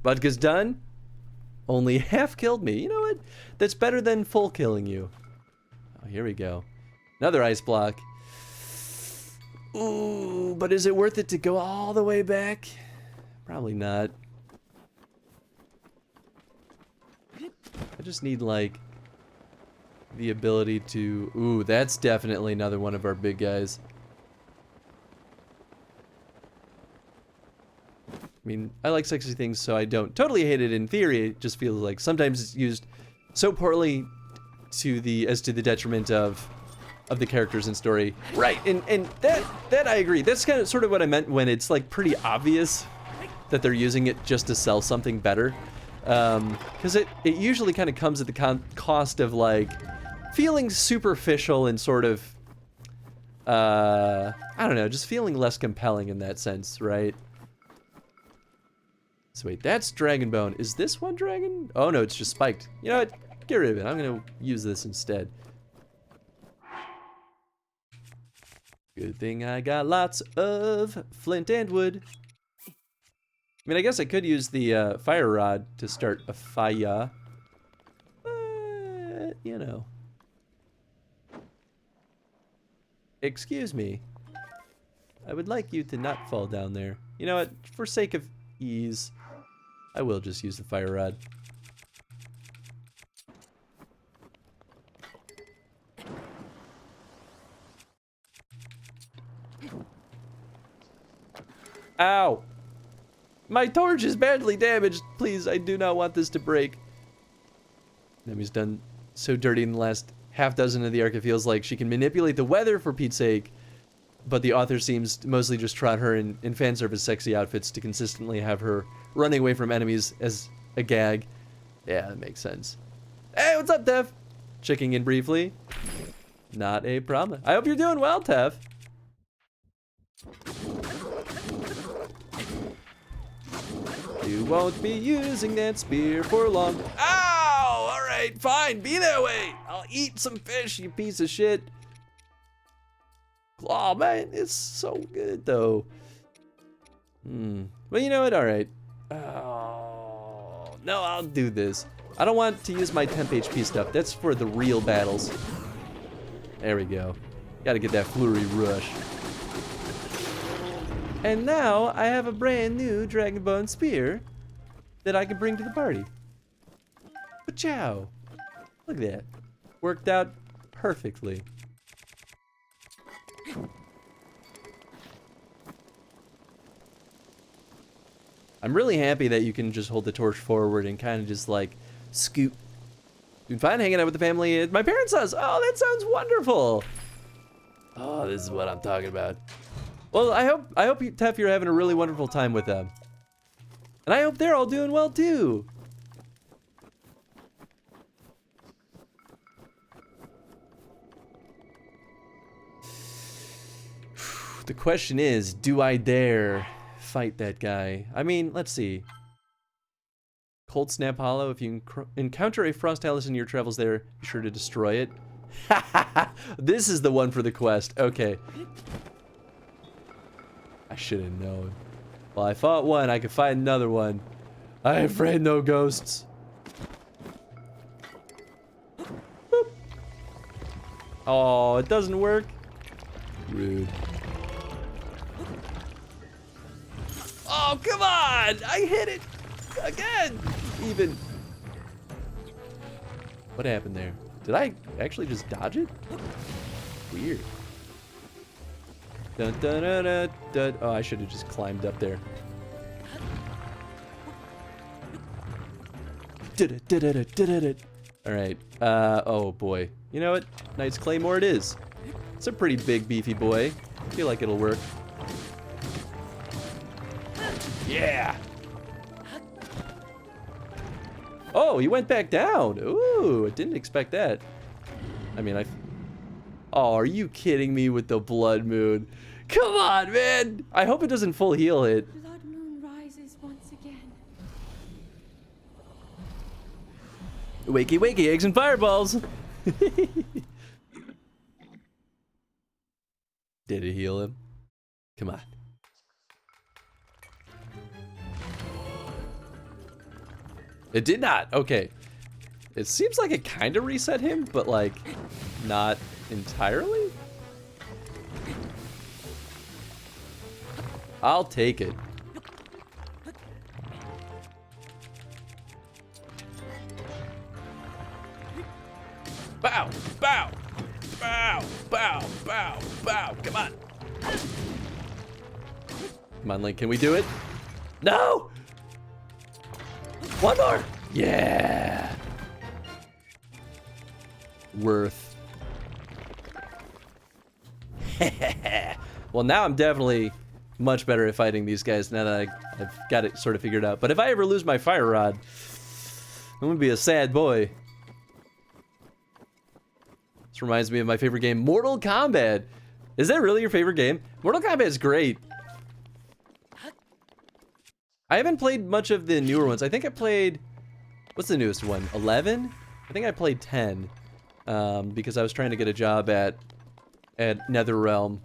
Vodka's done. Only half killed me. You know what? That's better than full killing you. Oh, here we go. Another ice block. Ooh, but is it worth it to go all the way back? Probably not. I just need, like, the ability to... Ooh, that's definitely another one of our big guys. I mean, I like sexy things, so I don't totally hate it in theory. It just feels like sometimes it's used so poorly to the detriment of the characters and story. Right, and that I agree. That's kind of sort of what I meant when it's like pretty obvious that they're using it just to sell something better. Because it usually kind of comes at the cost of like feeling superficial and sort of I don't know, just feeling less compelling in that sense, right? So wait, that's Dragon Bone. Is this one dragon? Oh no, it's just spiked. You know what? Get rid of it. I'm gonna use this instead. Good thing I got lots of flint and wood. I mean, I guess I could use the fire rod to start a fire. But, you know. Excuse me. I would like you to not fall down there. You know what? For sake of ease, I will just use the fire rod. Ow! My torch is badly damaged. Please, I do not want this to break. Nemi's done so dirty in the last half dozen of the arc, it feels like she can manipulate the weather for Pete's sake, but the author seems to mostly just trot her in fan service sexy outfits to consistently have her running away from enemies as a gag. Yeah, that makes sense. Hey, what's up, Tef? Checking in briefly. Not a problem. I hope you're doing well, Tef. You won't be using that spear for long. Ow! Alright, fine, be that way. I'll eat some fish, you piece of shit. Oh man, it's so good though. Well, you know what? Alright. Oh, no, I'll do this. I don't want to use my temp HP stuff. That's for the real battles. There we go. Gotta get that flurry rush. And now I have a brand new Dragon Bone Spear that I can bring to the party. Pachow! Look at that. Worked out perfectly. I'm really happy that you can just hold the torch forward and kind of just like scoot. Doing fine hanging out with the family at my parents' house. Oh, that sounds wonderful. Oh, this is what I'm talking about. Well, I hope you, Tef, you're having a really wonderful time with them. And I hope they're all doing well too. The question is, do I dare fight that guy? I mean, let's see. Cold Snap Hollow, if you encounter a frost talus in your travels there, be sure to destroy it. This is the one for the quest. Okay. I should have known. Well, I fought one, I could fight another one. I ain't afraid no ghosts. Boop. Oh, it doesn't work. Rude. Oh, come on! I hit it! Again! Even. What happened there? Did I actually just dodge it? Weird. Dun, dun, dun, dun, dun. Oh, I should have just climbed up there. Alright. Oh boy. You know what? Knight's Claymore it is. It's a pretty big, beefy boy. I feel like it'll work. Yeah! Oh, he went back down. Ooh, I didn't expect that. I mean, Oh, are you kidding me with the blood moon? Come on, man! I hope it doesn't full heal it. Blood moon rises once again. Wakey, wakey, eggs and fireballs! Did it heal him? Come on. It did not. Okay. It seems like it kind of reset him, but like not entirely. I'll take it. Bow, bow, bow, bow, bow, bow. Come on. Come on, Link. Can we do it? No! One more! Yeah! Worth. Well, now I'm definitely much better at fighting these guys now that I've got it sort of figured out. But if I ever lose my fire rod, I'm gonna be a sad boy. This reminds me of my favorite game, Mortal Kombat. Is that really your favorite game? Mortal Kombat is great. I haven't played much of the newer ones. I think I played, what's the newest one? 11? I think I played 10 because I was trying to get a job at NetherRealm.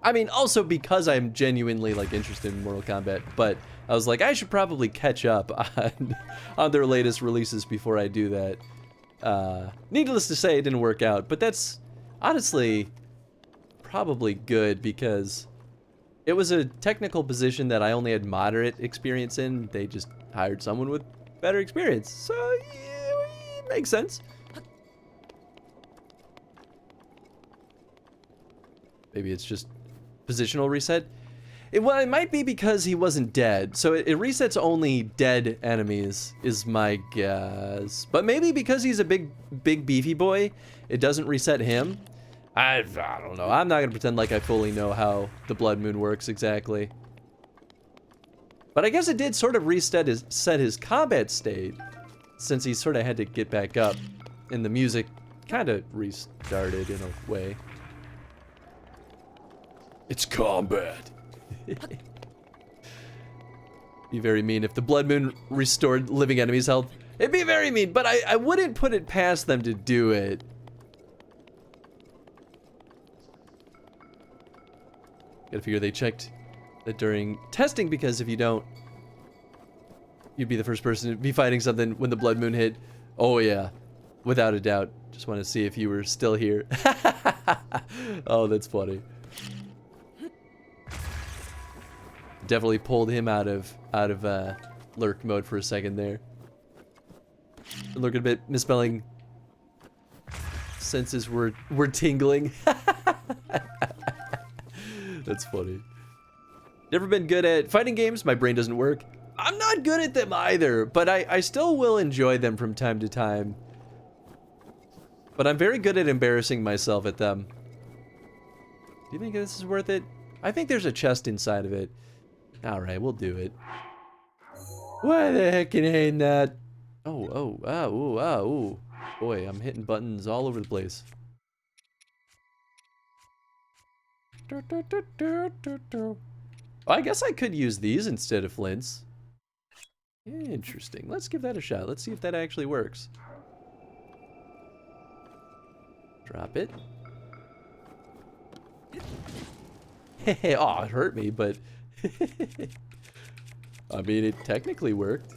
I mean, also because I'm genuinely like interested in Mortal Kombat, but I was like, I should probably catch up on their latest releases before I do that. Needless to say, it didn't work out, but that's honestly probably good because it was a technical position that I only had moderate experience in. They just hired someone with better experience. So, yeah, it makes sense. Maybe it's just positional reset. Well, it might be because he wasn't dead. So it resets only dead enemies, is my guess. But maybe because he's a big beefy boy, it doesn't reset him. I don't know. I'm not going to pretend like I fully know how the blood moon works exactly. But I guess it did sort of set his combat state, since he sort of had to get back up. And the music kind of restarted in a way. It's combat. Be very mean if the blood moon restored living enemies' health. It'd be very mean, but I wouldn't put it past them to do it. Gotta figure they checked that during testing, because if you don't, you'd be the first person to be fighting something when the blood moon hit. Oh yeah, without a doubt. Just want to see if you were still here. Oh, that's funny. Definitely pulled him out of lurk mode for a second there. Looking a bit misspelling. Senses were tingling. That's funny. Never been good at fighting games. My brain doesn't work. I'm not good at them either, but I still will enjoy them from time to time. But I'm very good at embarrassing myself at them. Do you think this is worth it? I think there's a chest inside of it. Alright, we'll do it. Why the heck ain't that? Oh. Boy, I'm hitting buttons all over the place. I guess I could use these instead of flints. Interesting. Let's give that a shot. Let's see if that actually works. Drop it. Oh, it hurt me, but... I mean, it technically worked.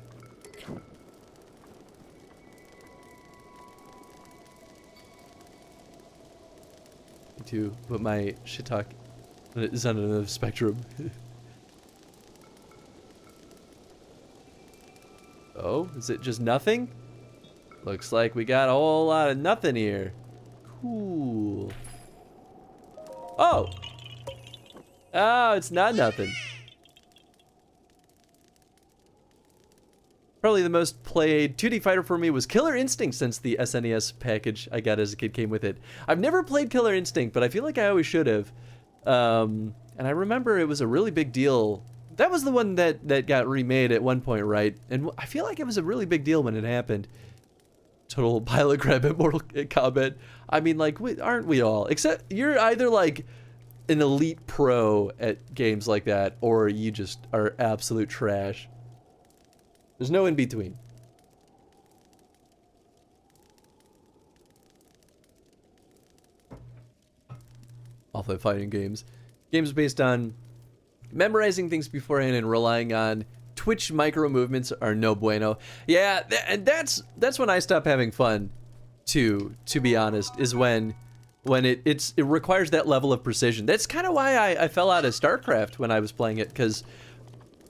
To put my shit talk is on another spectrum. Oh, is it just nothing? Looks like we got a whole lot of nothing here. Cool. Oh! Oh, it's not nothing. Probably the most played 2D fighter for me was Killer Instinct since the SNES package I got as a kid came with it. I've never played Killer Instinct, but I feel like I always should have. And I remember it was a really big deal. That was the one that got remade at one point, right? And I feel like it was a really big deal when it happened. Total pile of crap at Mortal Kombat. I mean, like, aren't we all? Except you're either like an elite pro at games like that, or you just are absolute trash. There's no in between. Awful at fighting games. Games based on memorizing things beforehand and relying on Twitch micro movements are no bueno. Yeah, and that's when I stop having fun. To be honest, is when it requires that level of precision. That's kind of why I fell out of StarCraft when I was playing it, because,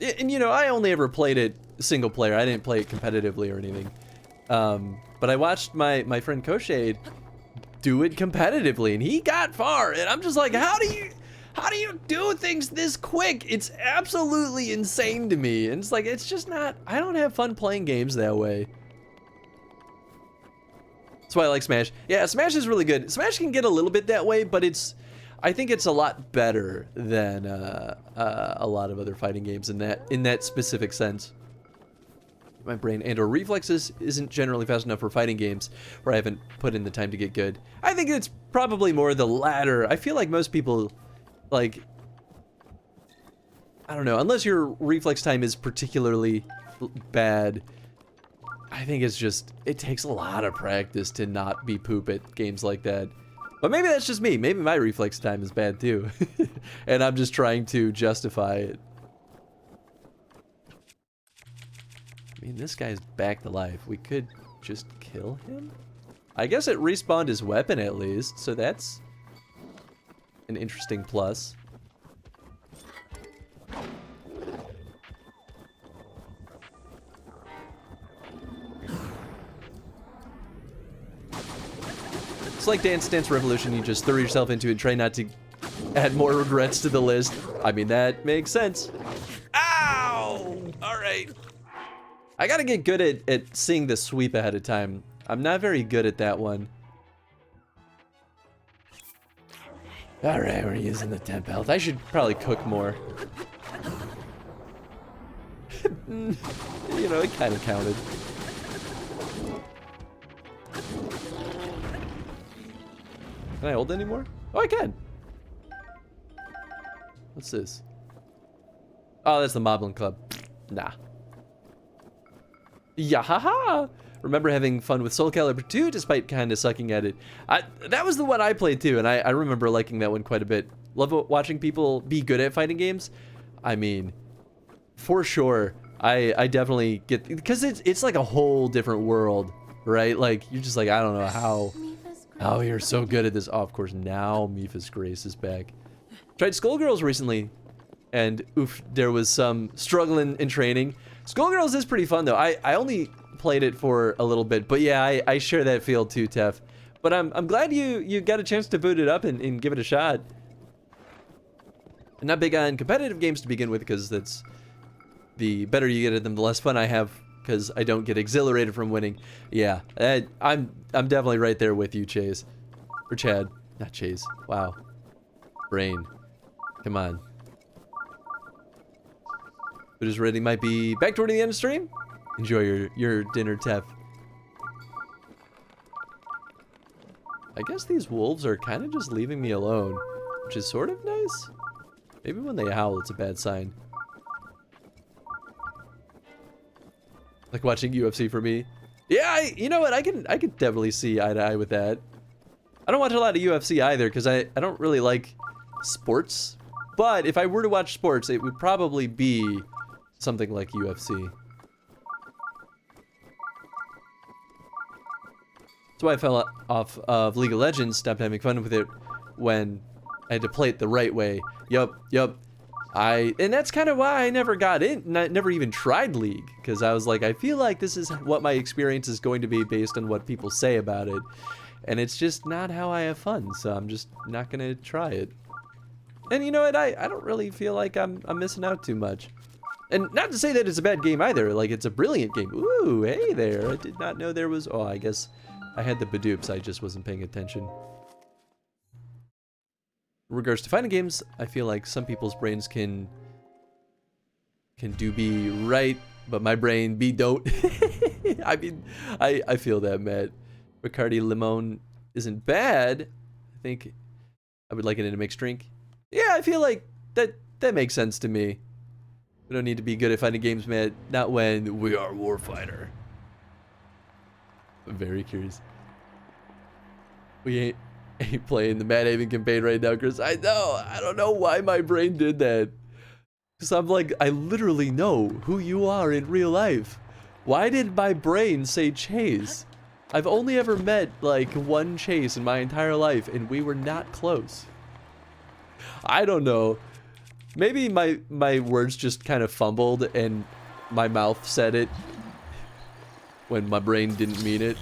and you know, I only ever played it single player. I didn't play it competitively or anything. But I watched my friend Koshade do it competitively, and he got far. And I'm just like, how do you do things this quick? It's absolutely insane to me. And it's like, it's just not. I don't have fun playing games that way. That's why I like Smash. Yeah, Smash is really good. Smash can get a little bit that way, but I think it's a lot better than a lot of other fighting games in that specific sense. My brain and/or reflexes isn't generally fast enough for fighting games where I haven't put in the time to get good. I think it's probably more the latter. I feel like most people, like, I don't know, unless your reflex time is particularly bad, I think it's just, it takes a lot of practice to not be poop at games like that. But maybe that's just me. Maybe my reflex time is bad too. And I'm just trying to justify it. I mean, this guy's back to life. We could just kill him? I guess it respawned his weapon at least, so that's an interesting plus. It's like Dance Dance Revolution, you just throw yourself into it and try not to add more regrets to the list. I mean, that makes sense. Ow! Alright. I gotta get good at seeing the sweep ahead of time. I'm not very good at that one. Alright, we're using the temp health. I should probably cook more. You know, it kind of counted. Can I hold anymore? Oh, I can. What's this? Oh, that's the Moblin Club. Nah. Yahaha! Remember having fun with Soul Calibur 2 despite kind of sucking at it. That was the one I played too, and I remember liking that one quite a bit. Love watching people be good at fighting games. I mean, for sure, I definitely get, because it's like a whole different world, right? Like, you're just like, I don't know how Oh, you're so good at this. Oh, of course, now Mipha's Grace is back. Tried Skullgirls recently, and oof, there was some struggling in training. Skullgirls is pretty fun, though. I only played it for a little bit, but yeah, I share that feel too, Tef. But I'm glad you got a chance to boot it up and give it a shot. I'm not big on competitive games to begin with, because that's the better you get at them, the less fun I have, because I don't get exhilarated from winning. Yeah, I'm definitely right there with you, Chase. Or Chad. Not Chase. Wow. Brain. Come on. Food is ready. Might be back toward the end of stream. Enjoy your dinner, Tef. I guess these wolves are kind of just leaving me alone, which is sort of nice. Maybe when they howl, it's a bad sign. Like watching UFC for me. Yeah, you know what? I can definitely see eye to eye with that. I don't watch a lot of UFC either, because I don't really like sports. But if I were to watch sports, it would probably be something like UFC. That's why I fell off of League of Legends, stopped having fun with it when I had to play it the right way. Yup. And that's kind of why I never got in, never even tried League, because I was like, I feel like this is what my experience is going to be based on what people say about it. And it's just not how I have fun, so I'm just not gonna try it. And you know what, I don't really feel like I'm missing out too much. And not to say that it's a bad game either, like it's a brilliant game. Ooh, hey there, I did not know there was, oh, I guess I had the badoops, I just wasn't paying attention. In regards to fighting games, I feel like some people's brains can do be right, but my brain be don't. I mean, I feel that, Matt. Bacardi Limon isn't bad. I think I would like it in a mixed drink. Yeah, I feel like that makes sense to me. We don't need to be good at fighting games, Matt. Not when we are Warfighter. I'm very curious. We ain't playing the Mad Haven campaign right now, Chris. I know. I don't know why my brain did that. Because I'm like, I literally know who you are in real life. Why did my brain say Chase? I've only ever met like one Chase in my entire life, and we were not close. I don't know. Maybe my words just kind of fumbled and my mouth said it when my brain didn't mean it.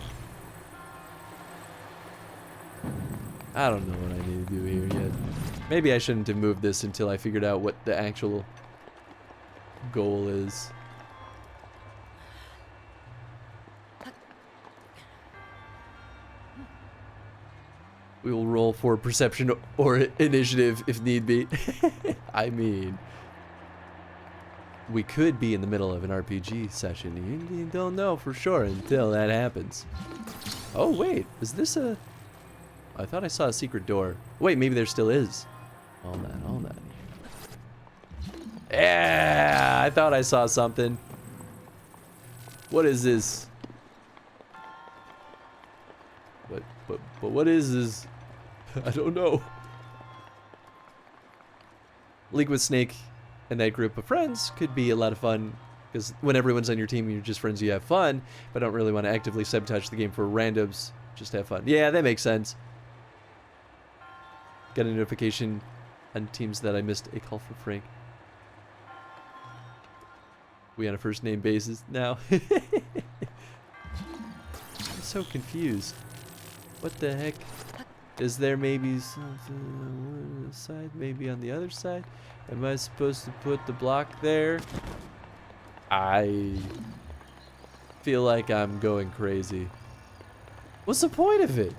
I don't know what I need to do here yet. Maybe I shouldn't have moved this until I figured out what the actual goal is. We will roll for perception or initiative if need be. I mean, we could be in the middle of an RPG session. You don't know for sure until that happens. Oh wait, is this a... I thought I saw a secret door. Wait, maybe there still is. Hold on. Yeah, I thought I saw something. What is this? But what is this? I don't know. League with Snake and that group of friends could be a lot of fun, because when everyone's on your team, you're just friends, you have fun, but don't really want to actively sabotage the game for randoms. Just have fun. Yeah, that makes sense. Got a notification on teams that I missed a call from Frank. We on a first name basis now. I'm so confused. What the heck? Is there maybe something on one side, maybe on the other side? Am I supposed to put the block there? I feel like I'm going crazy. What's the point of it?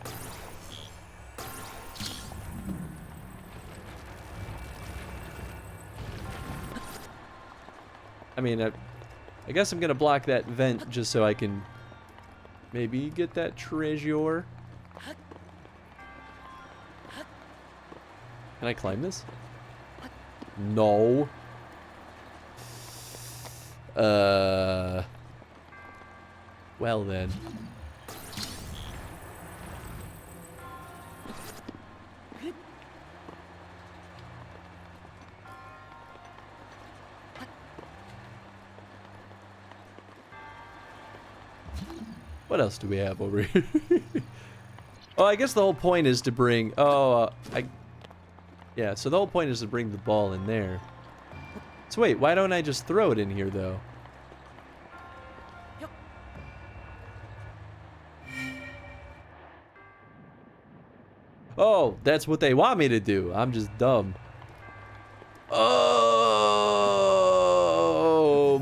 I mean, I guess I'm gonna block that vent just so I can maybe get that treasure. Can I climb this? No. Well then. What else do we have over here? Oh, I guess the whole point is to bring... Oh, yeah, so the whole point is to bring the ball in there. So wait, why don't I just throw it in here, though? Oh, that's what they want me to do. I'm just dumb. Oh,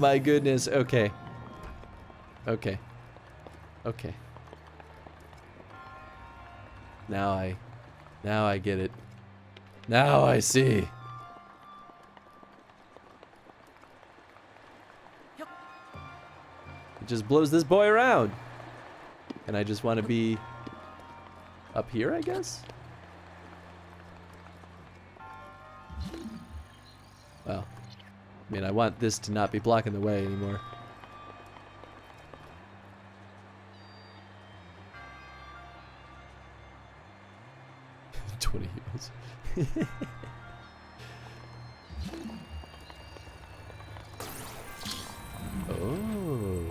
my goodness. Okay. Okay. Okay. Now I get it. Now I see. It just blows this boy around. And I just want to be up here, I guess? Well, I mean, I want this to not be blocking the way anymore. Heals. Oh.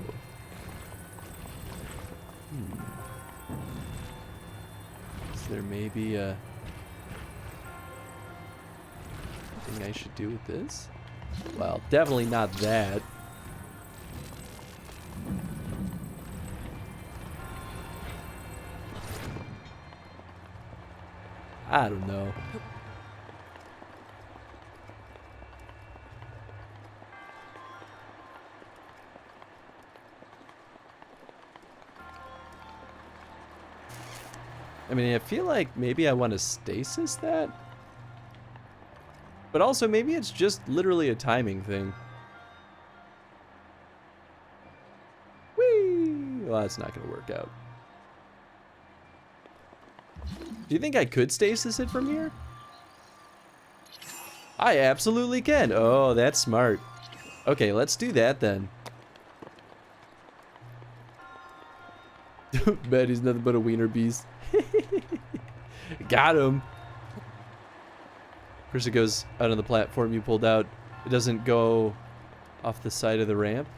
Is there maybe a thing I should do with this? Well, definitely not that. I don't know. I mean, I feel like maybe I want to stasis that. But also, maybe it's just literally a timing thing. Whee! Well, that's not going to work out. Do you think I could stasis it from here? I absolutely can. Oh, that's smart. Okay, let's do that then. Bet he's nothing but a wiener beast. Got him. First it goes out on the platform you pulled out. It doesn't go off the side of the ramp.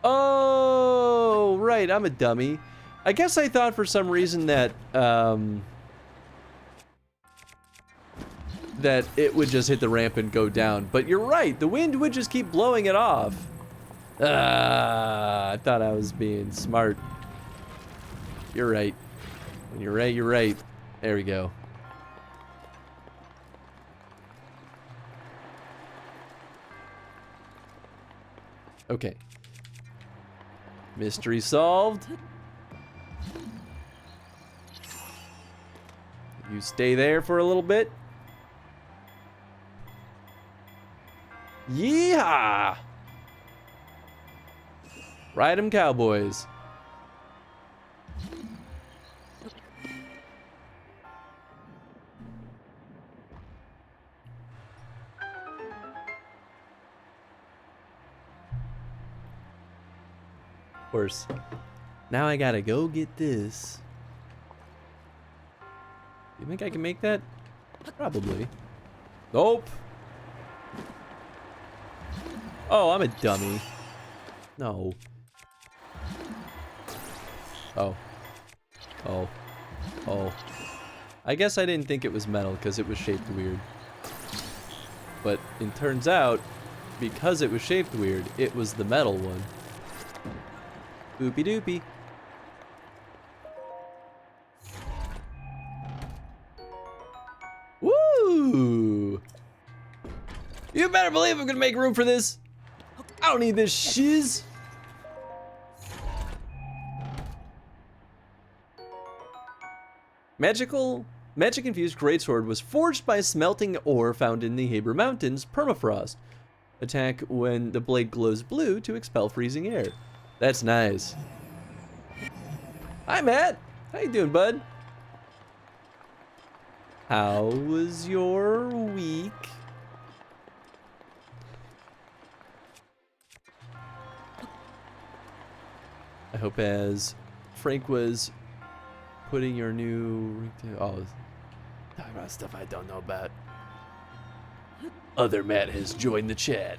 Oh, right, I'm a dummy. I guess I thought for some reason that that it would just hit the ramp and go down. But you're right, the wind would just keep blowing it off. I thought I was being smart. You're right. When you're right, you're right. There we go. Okay. Mystery solved. You stay there for a little bit. Yeehaw! Ride 'em, cowboys. Of course. Now I gotta go get this. You think I can make that? Probably. Nope. Oh, I'm a dummy. No. Oh. Oh. Oh. I guess I didn't think it was metal because it was shaped weird. But it turns out, because it was shaped weird, it was the metal one. Boopy doopy. Woo! You better believe I'm gonna make room for this. I don't need this shiz. Magic-infused greatsword was forged by smelting ore found in the Haber Mountains permafrost. Attack when the blade glows blue to expel freezing air. That's nice. Hi, Matt. How you doing, bud? How was your week? I hope as Frank was putting your new... Oh, talking about stuff I don't know about. Other Matt has joined the chat.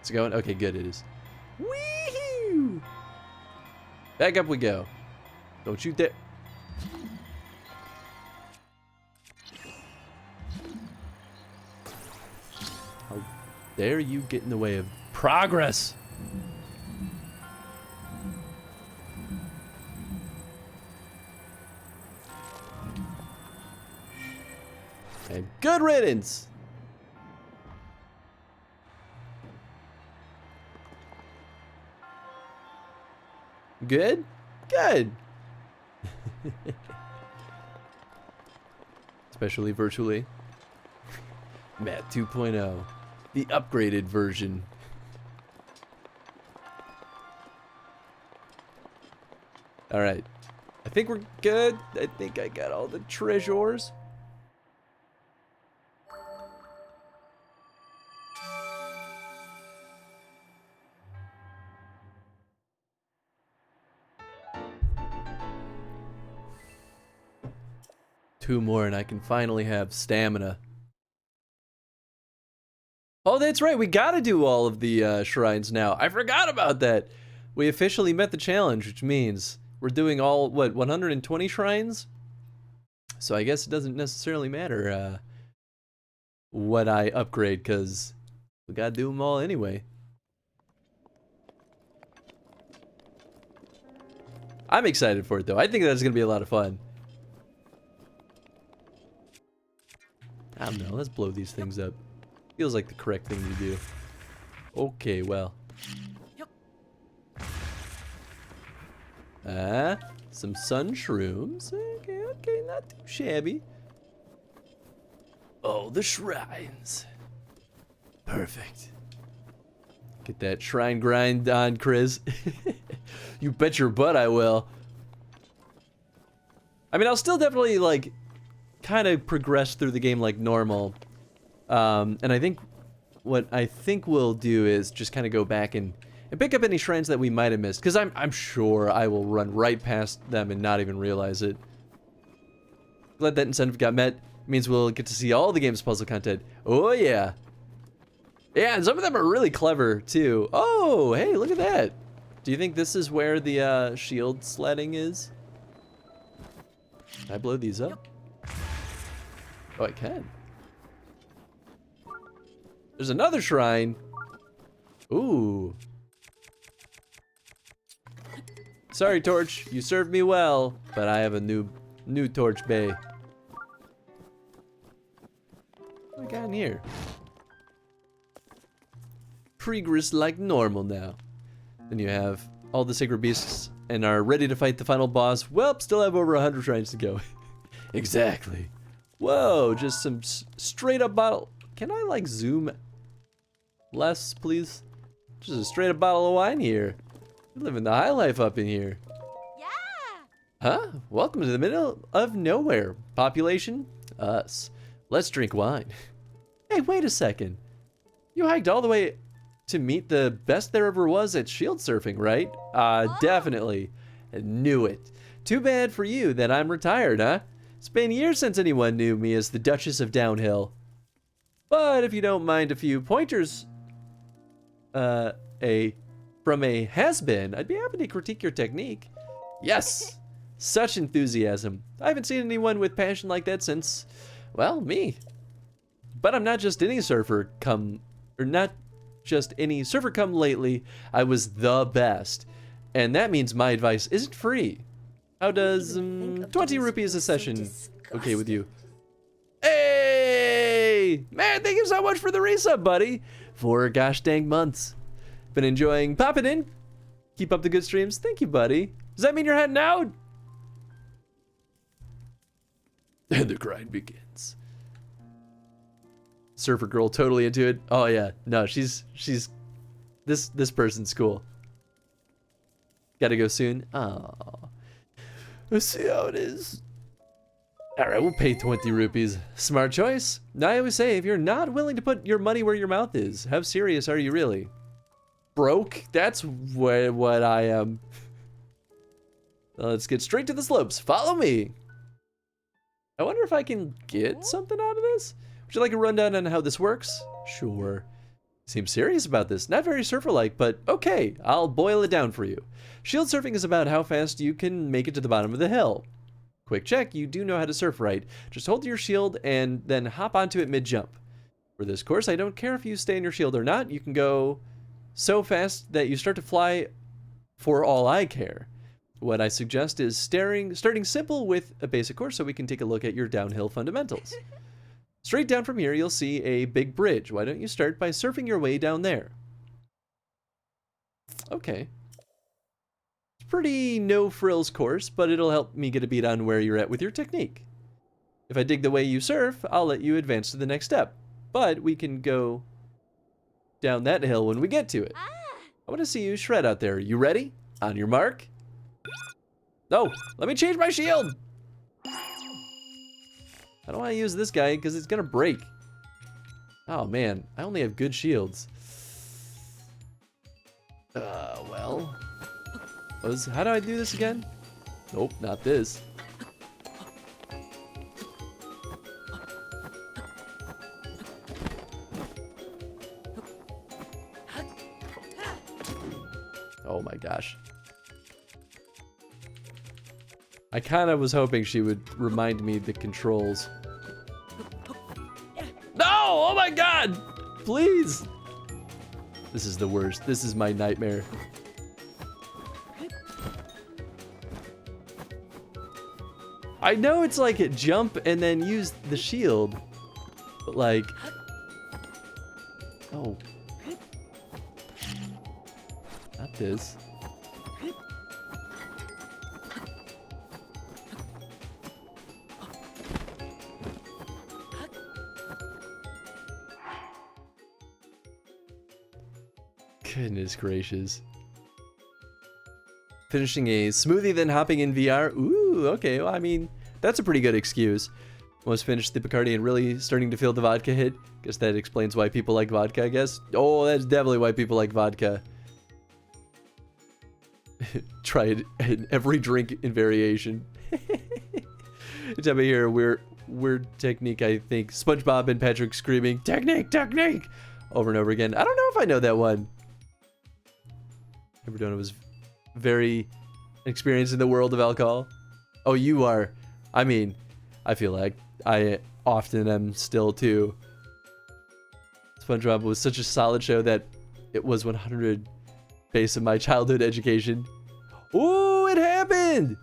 Is it going? Okay, good, it is. Wee-hoo! Back up we go. Don't you dare. How dare you get in the way of progress? And good riddance. Good? Good. Especially virtually. Matt 2.0. The upgraded version. Alright. I think we're good. I think I got all the treasures. Two more and I can finally have stamina. Oh, that's right. We gotta do all of the shrines now. I forgot about that. We officially met the challenge, which means we're doing all, what, 120 shrines? So I guess it doesn't necessarily matter what I upgrade, because we gotta do them all anyway. I'm excited for it, though. I think that's gonna be a lot of fun. I don't know, let's blow these things up. Feels like the correct thing to do. Okay, well. Some sun shrooms. Okay, not too shabby. Oh, the shrines. Perfect. Get that shrine grind on, Chris. You bet your butt I will. I mean, I'll still definitely, like, kind of progress through the game like normal. And I think what I think we'll do is just kind of go back and pick up any shrines that we might have missed, because I'm sure I will run right past them and not even realize it. Glad that incentive got met. It means we'll get to see all the game's puzzle content. Oh yeah. Yeah, and some of them are really clever too. Oh, hey, look at that. Do you think this is where the shield sledding is? Can I blow these up? Oh, I can. There's another shrine. Ooh. Sorry, Torch. You served me well, but I have a new Torch Bay. What do I got in here? Progress like normal now. Then you have all the sacred beasts and are ready to fight the final boss. Well, still have over 100 shrines to go. Exactly. Whoa, just some straight up bottle. Can I like zoom less, please? Just a straight up bottle of wine here. You're living the high life up in here. Yeah. Huh? Welcome to the middle of nowhere. Population? Us. Let's drink wine. Hey, wait a second. You hiked all the way to meet the best there ever was at shield surfing, right? Definitely. I knew it. Too bad for you that I'm retired, huh? It's been years since anyone knew me as the Duchess of Downhill. But if you don't mind a few pointers, from a has-been, I'd be happy to critique your technique. Yes! Such enthusiasm. I haven't seen anyone with passion like that since, well, me. But I'm not just any surfer come lately. I was the best. And that means my advice isn't free. How does 20 rupees a session okay with you? Hey! Man, thank you so much for the resub, buddy. 4 gosh dang months. Been enjoying popping in. Keep up the good streams. Thank you, buddy. Does that mean you're heading out? And the grind begins. Surfer girl totally into it. Oh yeah. No, she's this person's cool. Gotta go soon. Oh. Let's see how it is. Alright, we'll pay 20 rupees. Smart choice. Now I always say, if you're not willing to put your money where your mouth is, how serious are you really? Broke? That's what I am. Let's get straight to the slopes. Follow me. I wonder if I can get something out of this? Would you like a rundown on how this works? Sure. Seems serious about this. Not very surfer-like, but okay, I'll boil it down for you. Shield surfing is about how fast you can make it to the bottom of the hill. Quick check, you do know how to surf right. Just hold your shield and then hop onto it mid-jump. For this course, I don't care if you stay in your shield or not. You can go so fast that you start to fly for all I care. What I suggest is starting simple with a basic course so we can take a look at your downhill fundamentals. Straight down from here, you'll see a big bridge. Why don't you start by surfing your way down there? Okay. It's a pretty no-frills course, but it'll help me get a beat on where you're at with your technique. If I dig the way you surf, I'll let you advance to the next step. But we can go down that hill when we get to it. I want to see you shred out there. You ready? On your mark? No, let me change my shield. I don't want to use this guy because it's going to break. Oh man, I only have good shields. Well. How do I do this again? Nope, not this. Oh my gosh. I kind of was hoping she would remind me the controls. No! Oh my god! Please! This is the worst. This is my nightmare. I know it's like jump and then use the shield, but like... Oh. Not this. Goodness gracious. Finishing a smoothie, then hopping in VR. Ooh, okay. Well, I mean, that's a pretty good excuse. Almost finished the Bacardi and really starting to feel the vodka hit. Guess that explains why people like vodka, I guess. Oh, that's definitely why people like vodka. Try it in every drink in variation. Each time I hear a weird technique, I think SpongeBob and Patrick screaming, "Technique, technique!" over and over again. I don't know if I know that one. Everdona was very experienced in the world of alcohol. Oh, you are. I mean, I feel like I often am still too. SpongeBob was such a solid show that it was 100 base of my childhood education. Ooh, it happened!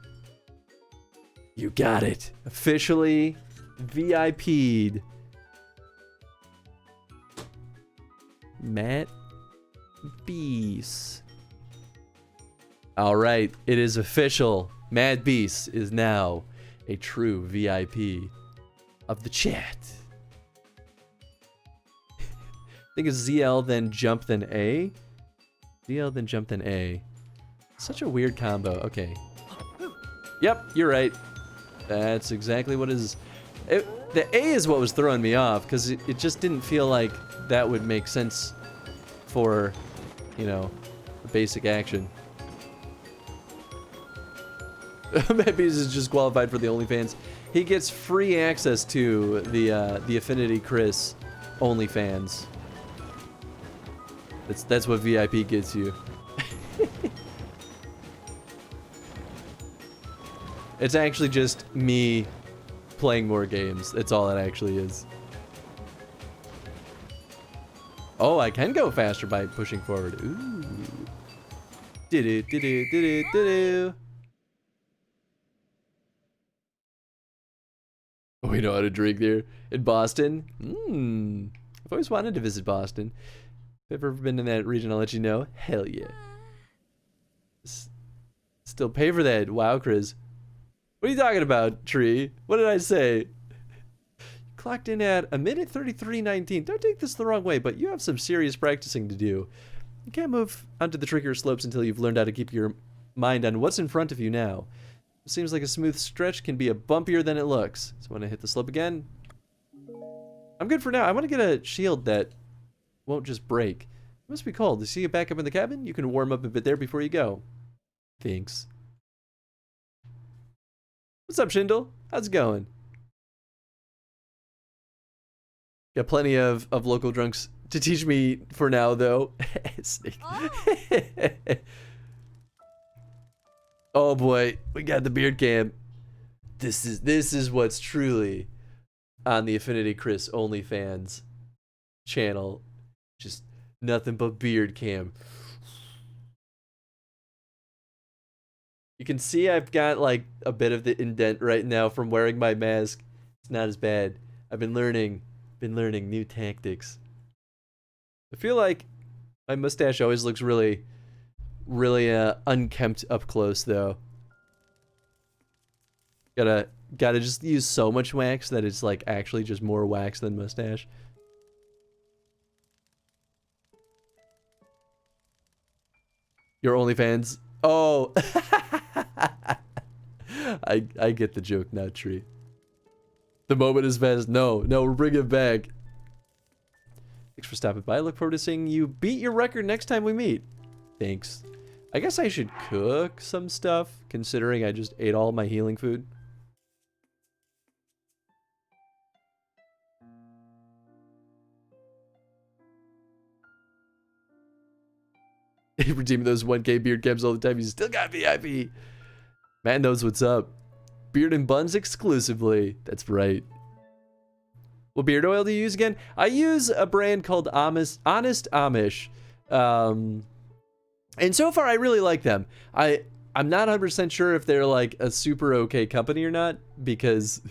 You got it. Officially VIP'd. Matt Beast. All right, it is official. Mad Beast is now a true VIP of the chat. I think it's ZL, then jump, then A. ZL, then jump, then A. Such a weird combo. Okay. Yep, you're right. That's exactly what is. The A is what was throwing me off because it just didn't feel like that would make sense for, you know, the basic action. Maybe he's just qualified for the OnlyFans. He gets free access to the Affinity Chris OnlyFans. That's what VIP gets you. It's actually just me playing more games. That's all it actually is. Oh, I can go faster by pushing forward. Ooh. Do-do, do-do, do-do, do-do. We know how to drink there. In Boston? I've always wanted to visit Boston. If I've ever been in that region, I'll let you know. Hell yeah. Still pay for that. Wow, Chris. What are you talking about, Tree? What did I say? Clocked in at 1:33:19. Don't take this the wrong way, but you have some serious practicing to do. You can't move onto the trickier slopes until you've learned how to keep your mind on what's in front of you now. It seems like a smooth stretch can be a bumpier than it looks. So when I hit the slope again, I'm good for now. I want to get a shield that won't just break. It must be cold. To see you back up in the cabin, you can warm up a bit there before you go. Thanks. What's up, Shindle? How's it going? Got plenty of local drunks to teach me for now, though. Snake. Oh boy, we got the beard cam. This is what's truly on the Affinity Chris OnlyFans channel. Just nothing but beard cam. You can see I've got like a bit of the indent right now from wearing my mask. It's not as bad. I've been learning new tactics. I feel like my mustache always looks really unkempt up close though. Gotta just use so much wax that it's like actually just more wax than mustache. Your OnlyFans? Oh, I get the joke now, Tree. The moment is best. No, we're bringing it back. Thanks for stopping by. I look forward to seeing you beat your record next time we meet. Thanks. I guess I should cook some stuff, considering I just ate all my healing food. Redeeming those 1K beard cams all the time. You still got VIP. Man knows what's up. Beard and buns exclusively. That's right. What beard oil do you use again? I use a brand called Honest Amish. And so far I really like them. I'm not 100% sure if they're like a super okay company or not, because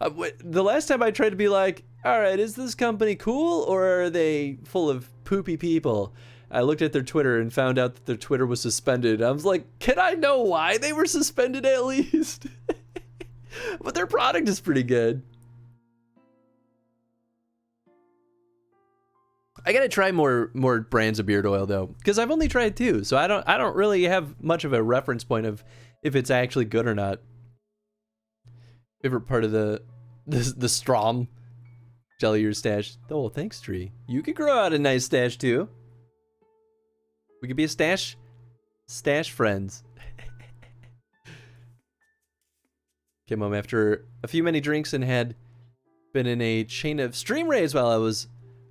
the last time I tried to be like, all right, is this company cool or are they full of poopy people? I looked at their Twitter and found out that their Twitter was suspended. I was like, can I know why they were suspended at least? But their product is pretty good. I gotta try more brands of beard oil though, because I've only tried 2, so I don't really have much of a reference point of if it's actually good or not. Favorite part of the Strom jelly your stash. Oh, thanks, Tree. You could grow out a nice stash too. We could be a stash friends. Came home after a few many drinks and had been in a chain of stream raids while I was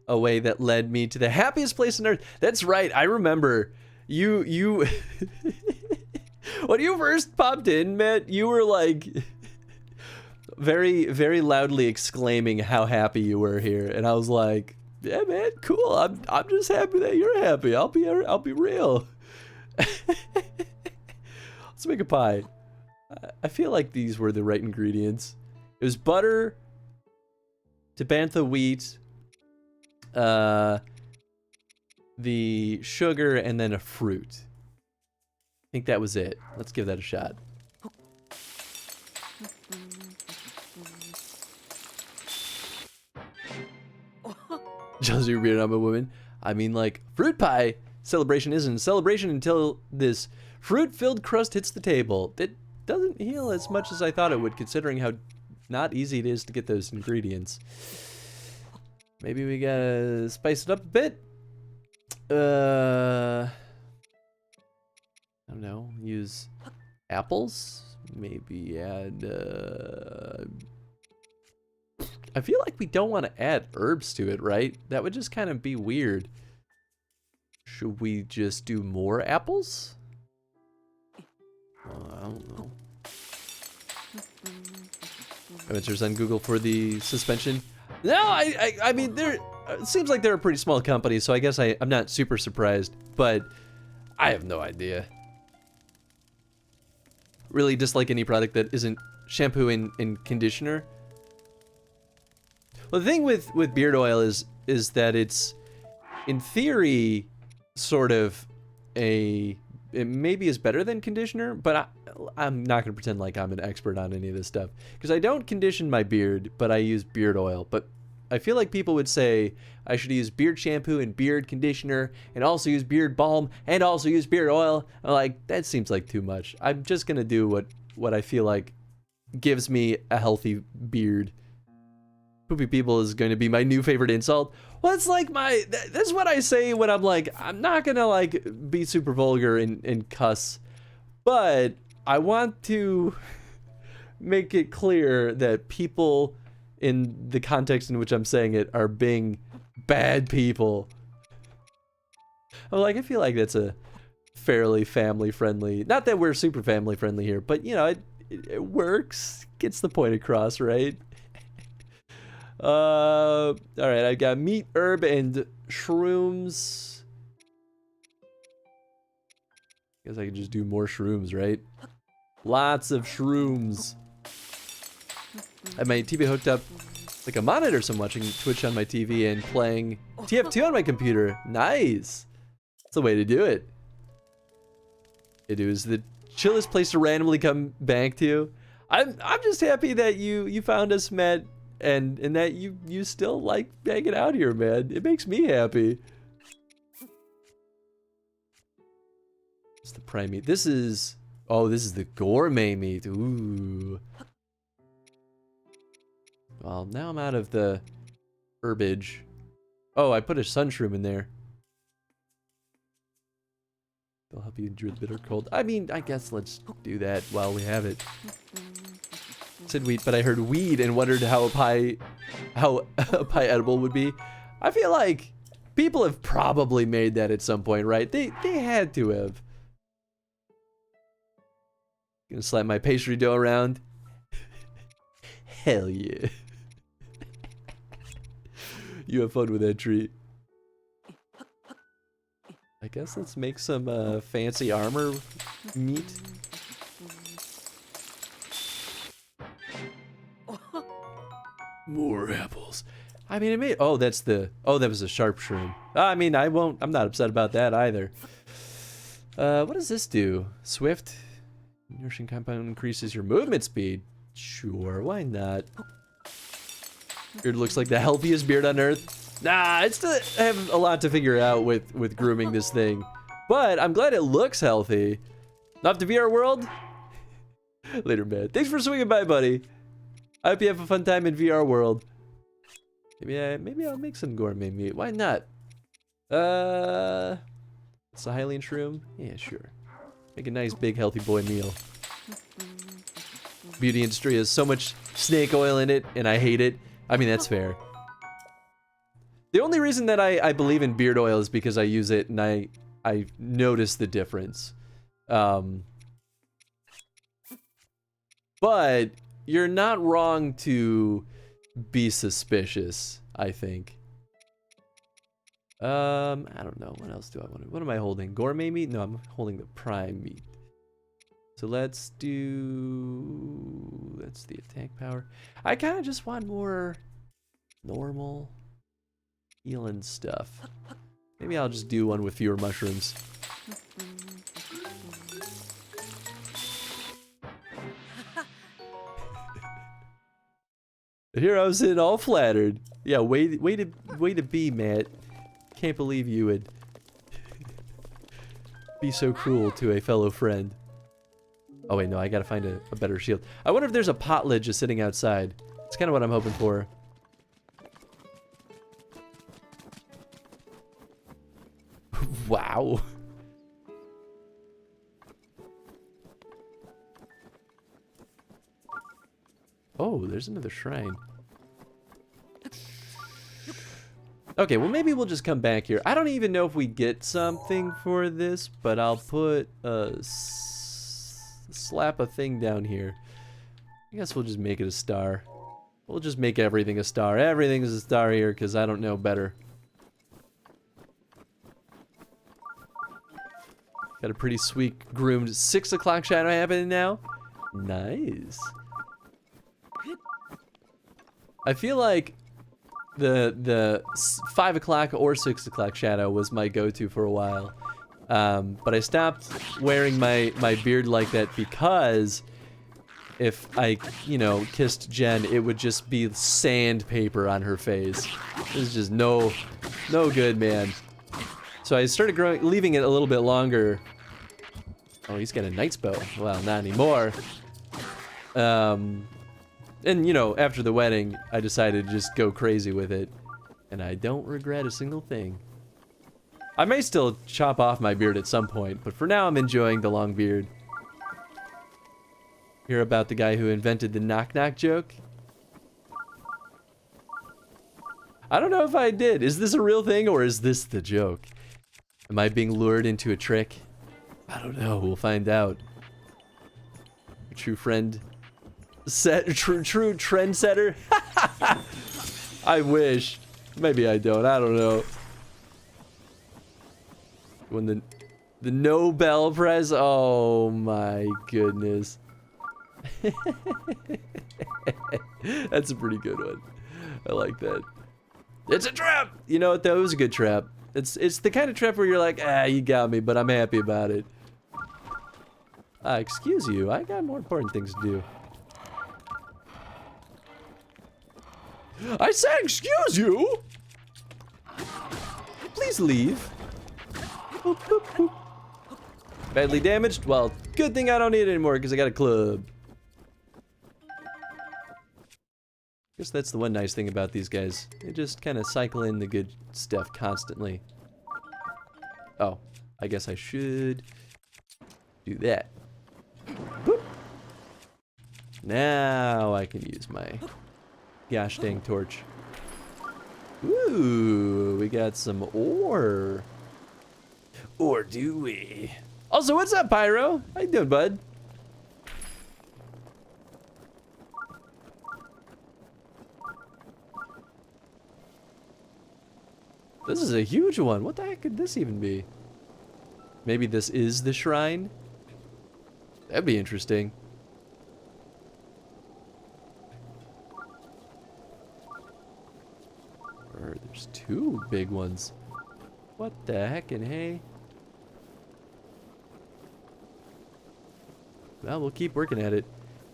away that led me to the happiest place on earth. That's right. I remember you when you first popped in, Matt, you were like very, very loudly exclaiming how happy you were here. And I was like, yeah, man, cool. I'm just happy that you're happy. I'll be real. Let's make a pie. I feel like these were the right ingredients. It was butter, Tabantha wheat, the sugar, and then a fruit. I think that was it. Let's give that a shot. Just you being I'm a woman. I mean, like, fruit pie celebration isn't a celebration until this fruit-filled crust hits the table. It doesn't heal as much as I thought it would, considering how not easy it is to get those ingredients. Maybe we gotta spice it up a bit. I don't know. Use apples. Maybe add. I feel like we don't want to add herbs to it, right? That would just kind of be weird. Should we just do more apples? I don't know. Answers on Google for the suspension. No, I mean, it seems like they're a pretty small company, so I guess I'm not super surprised, but I have no idea. Really dislike any product that isn't shampoo and conditioner. Well, the thing with beard oil is that it's, in theory, sort of it maybe is better than conditioner, but I'm not going to pretend like I'm an expert on any of this stuff. Because I don't condition my beard, but I use beard oil. But I feel like people would say I should use beard shampoo and beard conditioner, and also use beard balm, and also use beard oil. I'm like, that seems like too much. I'm just going to do what I feel like gives me a healthy beard. Poopy people is going to be my new favorite insult. Well, it's like that's what I say when I'm like, I'm not going to like be super vulgar and cuss, but I want to make it clear that people in the context in which I'm saying it, are being bad people. I'm like, I feel like that's a fairly family-friendly... Not that we're super family-friendly here, but, you know, it works. Gets the point across, right? Alright, I got meat, herb, and shrooms. Guess I could just do more shrooms, right? Lots of shrooms. I have my TV hooked up like a monitor, so I'm watching Twitch on my TV and playing TF2 on my computer. Nice. That's the way to do it. It is the chillest place to randomly come back to. I'm just happy that you found us, Matt, and that you still like hanging out here, man. It makes me happy. It's the prime meat. This is the gourmet meat. Ooh. Well, now I'm out of the herbage. Oh, I put a sun shroom in there. They'll help you endure the bitter cold. I mean, I guess let's do that while we have it. Said wheat, but I heard weed and wondered how a pie edible would be. I feel like people have probably made that at some point, right? They had to have. Gonna slap my pastry dough around. Hell yeah. You have fun with that treat. I guess let's make some fancy armor meat. More apples. I mean, it made... Oh, that's the... Oh, that was a sharp shroom. I mean, I'm not upset about that either. What does this do? Swift. Nourishing compound increases your movement speed. Sure, why not? Beard looks like the healthiest beard on earth. Nah, I still have a lot to figure out with grooming this thing. But I'm glad it looks healthy. Off to VR World? Later, man. Thanks for swinging by, buddy. I hope you have a fun time in VR World. Maybe I'll make some gourmet meat. Why not? It's a Hylian shroom? Yeah, sure. Make a nice big healthy boy meal. Beauty industry has so much snake oil in it, and I hate it. I mean, that's fair. The only reason that I believe in beard oil is because I use it and I notice the difference. But you're not wrong to be suspicious, I think. I don't know. What else do I want? What am I holding? Gourmet meat? No, I'm holding the prime meat. So let's do... That's the attack power. I kind of just want more normal healing stuff. Maybe I'll just do one with fewer mushrooms. Here I was sitting all flattered. Yeah, way to be, Matt. Can't believe you would be so cruel to a fellow friend. Oh wait, no, I gotta find a better shield. I wonder if there's a pot lid just sitting outside. That's kind of what I'm hoping for. Wow. Oh, there's another shrine. Okay, well maybe we'll just come back here. I don't even know if we get something for this, but I'll put slap a thing down here. I guess we'll just make it a star. We'll just make everything a star. Everything is a star here because I don't know better. Got a pretty sweet groomed 6 o'clock shadow happening now. Nice. I feel like the 5 o'clock or 6 o'clock shadow was my go-to for a while. But I stopped wearing my beard like that because if I, you know, kissed Jen, it would just be sandpaper on her face. It was just no good, man. So I started leaving it a little bit longer. Oh, he's got a knight's bow. Well, not anymore. And, you know, after the wedding, I decided to just go crazy with it. And I don't regret a single thing. I may still chop off my beard at some point, but for now I'm enjoying the long beard. Hear about the guy who invented the knock-knock joke? I don't know if I did. Is this a real thing or is this the joke? Am I being lured into a trick? I don't know. We'll find out. True friend. True trendsetter. I wish. Maybe I don't. I don't know. When the Nobel Prize. Oh my goodness. That's a pretty good one. I like that. It's a trap. You know what though? It was a good trap. It's the kind of trap where you're like, ah, you got me, but I'm happy about it. Excuse you. I got more important things to do. I said, excuse you. Please leave. Boop, boop, boop. Badly damaged? Well, good thing I don't need it anymore because I got a club. Guess that's the one nice thing about these guys. They just kind of cycle in the good stuff constantly. Oh, I guess I should do that. Boop. Now I can use my gosh dang torch. Ooh, we got some ore. Or do we? Also, what's up, Pyro? How you doing, bud? This is a huge one. What the heck could this even be? Maybe this is the shrine? That'd be interesting. There's two big ones. What the heck and hey? Well, we'll keep working at it.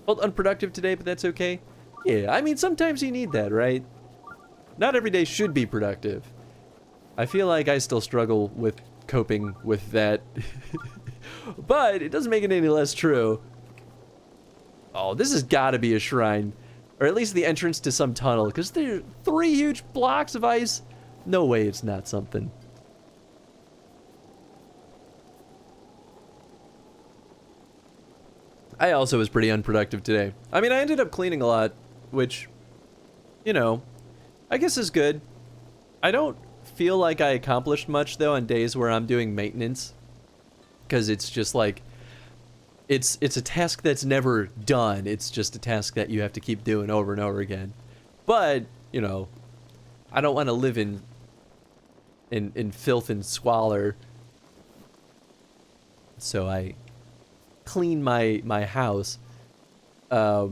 Felt unproductive today, but that's okay. Yeah, I mean, sometimes you need that, right? Not every day should be productive. I feel like I still struggle with coping with that. But it doesn't make it any less true. Oh, this has got to be a shrine. Or at least the entrance to some tunnel. Because there are 3 huge blocks of ice. No way it's not something. I also was pretty unproductive today. I mean, I ended up cleaning a lot. Which, you know, I guess is good. I don't feel like I accomplished much, though, on days where I'm doing maintenance. Because it's just like... It's a task that's never done. It's just a task that you have to keep doing over and over again. But, you know, I don't want to live in filth and squalor. So I clean my house. But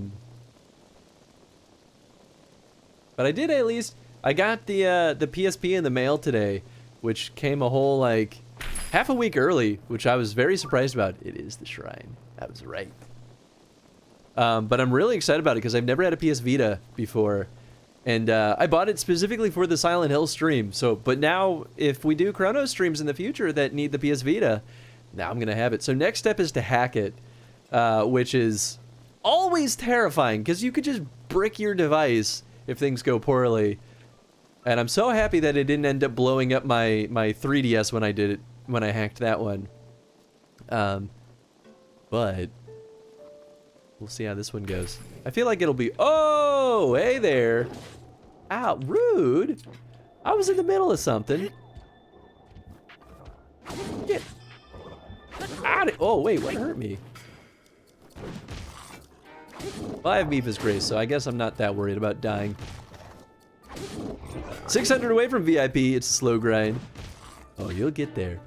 I did at least... I got the PSP in the mail today, which came a whole, like, half a week early, which I was very surprised about. It is the shrine. I was right. But I'm really excited about it because I've never had a PS Vita before. And I bought it specifically for the Silent Hill stream. So, but now, if we do Chrono streams in the future that need the PS Vita, now I'm going to have it. So next step is to hack it, which is always terrifying because you could just brick your device if things go poorly. And I'm so happy that it didn't end up blowing up my 3DS when I did it, when I hacked that one. But we'll see how this one goes. I feel like it'll be... Oh, hey there. Ow, rude. I was in the middle of something. Get out of... Oh, wait, what hurt me? Well, I have Mifa's Grace, so I guess I'm not that worried about dying. 600 away from VIP. It's a slow grind. Oh, you'll get there.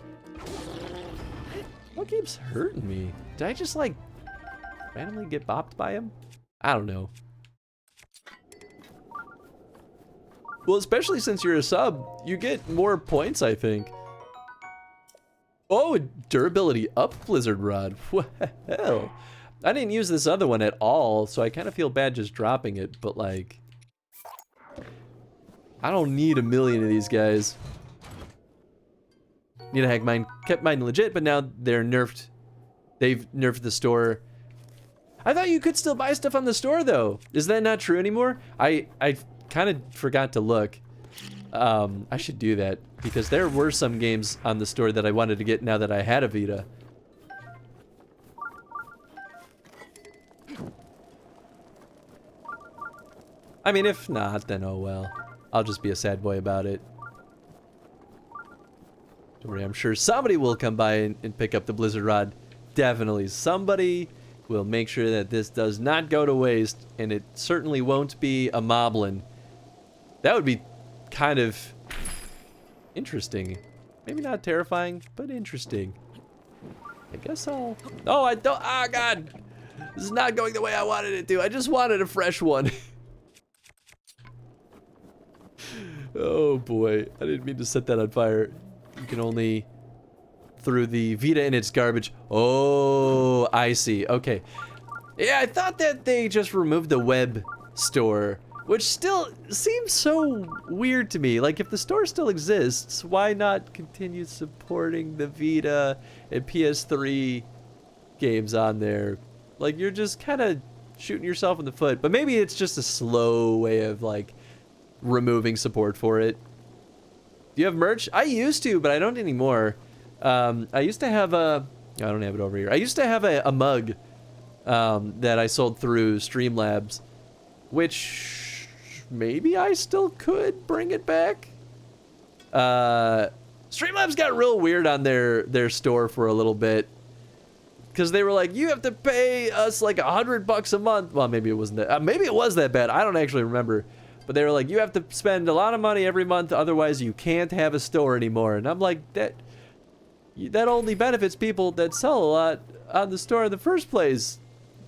What keeps hurting me? Did I just, like, randomly get bopped by him? I don't know. Well, especially since you're a sub, you get more points, I think. Oh, durability up, Blizzard Rod. Well, I didn't use this other one at all, so I kind of feel bad just dropping it, but, like... I don't need a million of these guys. Need to hack mine. Kept mine legit, but now they're nerfed. They've nerfed the store. I thought you could still buy stuff on the store, though. Is that not true anymore? I kind of forgot to look. I should do that, because there were some games on the store that I wanted to get now that I had a Vita. I mean, if not, then oh well. I'll just be a sad boy about it. Don't worry, I'm sure somebody will come by and pick up the Blizzard Rod. Definitely. Somebody will make sure that this does not go to waste, and it certainly won't be a moblin. That would be kind of interesting. Maybe not terrifying, but interesting. I guess I'll... Oh, I don't... Oh, God! This is not going the way I wanted it to. I just wanted a fresh one. Oh, boy. I didn't mean to set that on fire. You can only... through the Vita in its garbage. Oh, I see. Okay. Yeah, I thought that they just removed the web store, which still seems so weird to me. Like, if the store still exists, why not continue supporting the Vita and PS3 games on there? Like, you're just kind of shooting yourself in the foot. But maybe it's just a slow way of, like, removing support for it. Do you have merch? I used to, but I don't anymore. I used to have a... I don't have it over here. I used to have a mug that I sold through Streamlabs, which maybe I still could bring it back. Streamlabs got real weird on their store for a little bit, because they were like, you have to pay us like $100 a month. Well, maybe it wasn't that. Maybe it was that bad. I don't actually remember. But they were like, you have to spend a lot of money every month, otherwise you can't have a store anymore. And I'm like, that only benefits people that sell a lot on the store in the first place.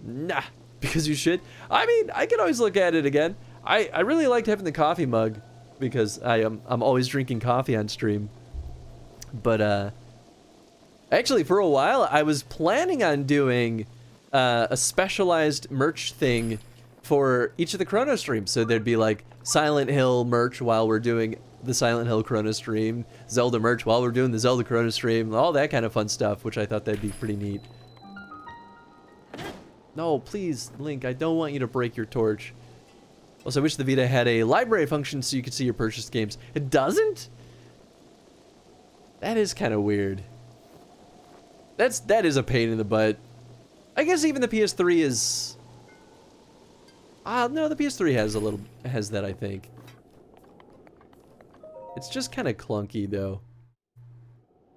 Nah, because you should. I mean, I can always look at it again. I really liked having the coffee mug, because I'm always drinking coffee on stream. But actually, for a while, I was planning on doing a specialized merch thing for each of the Chrono streams. So there'd be like Silent Hill merch while we're doing the Silent Hill Chrono stream, Zelda merch while we're doing the Zelda Chrono stream, all that kind of fun stuff, which I thought that'd be pretty neat. No, please, Link, I don't want you to break your torch. Also, I wish the Vita had a library function so you could see your purchased games. It doesn't? That is kind of weird. That is a pain in the butt. I guess even the PS3 is... no, the PS3 has that, I think. It's just kind of clunky, though.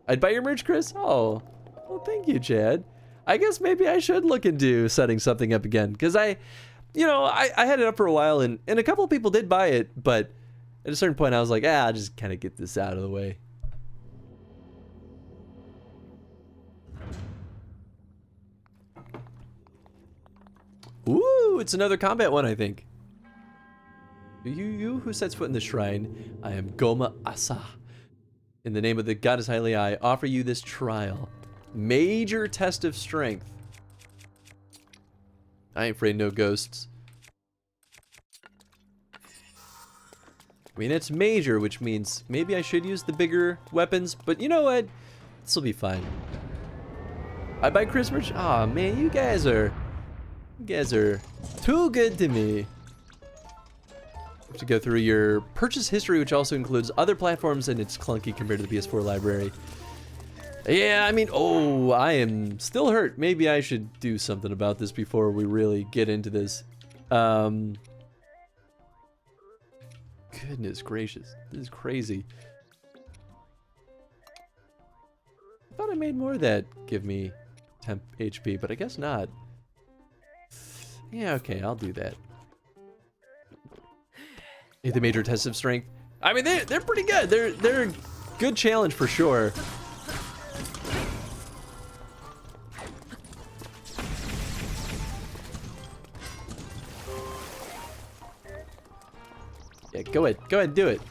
I'd buy your merch, Chris? Oh, well, thank you, Chad. I guess maybe I should look into setting something up again, because I had it up for a while, and a couple of people did buy it, but at a certain point I was like, I'll just kind of get this out of the way. Ooh, it's another combat one, I think. You who sets foot in the shrine, I am Goma Asa. In the name of the goddess highly, I offer you this trial. Major test of strength. I ain't afraid of no ghosts. I mean, it's major, which means maybe I should use the bigger weapons, but you know what? This'll be fine. I buy Chris merch? Aw, man, you guys are too good to me. To go through your purchase history, which also includes other platforms, and it's clunky compared to the PS4 library. Yeah, I mean, oh, I am still hurt. Maybe I should do something about this before we really get into this. Goodness gracious, this is crazy. I thought I made more of that give me temp HP, but I guess not. Yeah, okay, I'll do that. The major test of strength. I mean, they're pretty good. They're a good challenge for sure. Yeah, go ahead, do it.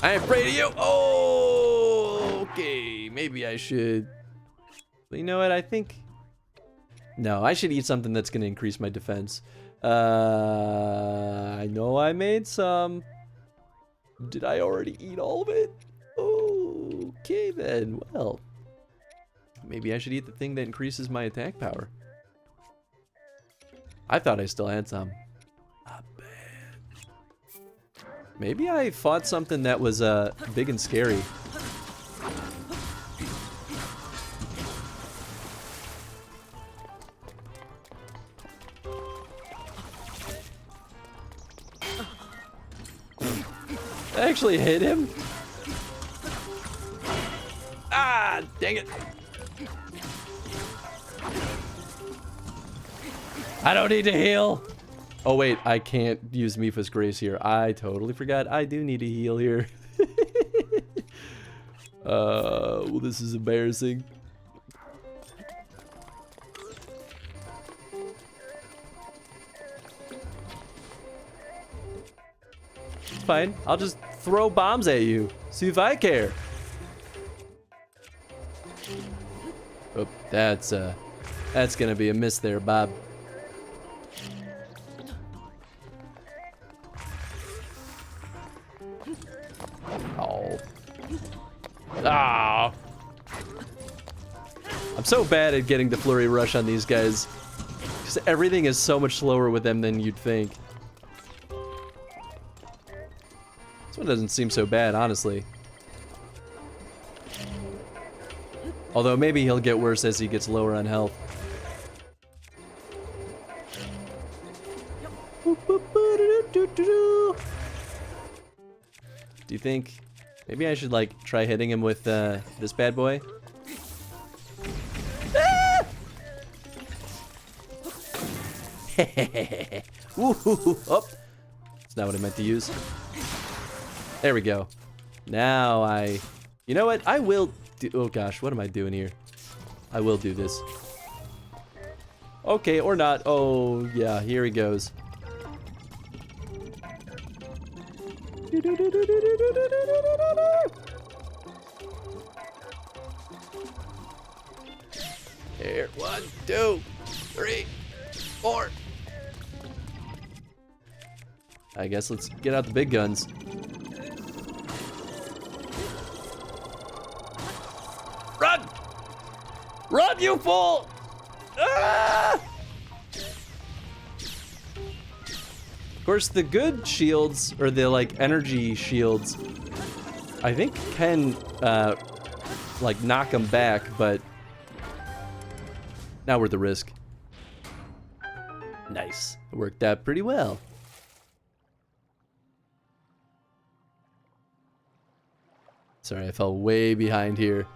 I ain't afraid of you. Oh, okay. Maybe I should. But you know what? I think... No, I should eat something that's going to increase my defense. I know I made some. Did I already eat all of it? Okay, then. Well, maybe I should eat the thing that increases my attack power. I thought I still had some. Not bad. Maybe I fought something that was big and scary. I actually hit him? Ah, dang it. I don't need to heal. Oh wait, I can't use Mipha's Grace here. I totally forgot I do need to heal here. Well, this is embarrassing. Fine, I'll just throw bombs at you. See if I care. Oh, that's gonna be a miss there, Bob. Oh. Ah. I'm so bad at getting the flurry rush on these guys. Because everything is so much slower with them than you'd think. This one doesn't seem so bad, honestly. Although maybe he'll get worse as he gets lower on health. Do you think maybe I should like try hitting him with this bad boy? Ah! Oh, that's not what I meant to use. There we go. Now you know what? I will do, oh gosh, what am I doing here? I will do this. Okay, or not. Oh yeah, here he goes. Here, 1, 2, 3, 4. I guess let's get out the big guns. Run! Run, you fool! Ah! Of course, the good shields, or the like energy shields, I think can like knock them back, but not worth the risk. Nice, it worked out pretty well. Sorry, I fell way behind here.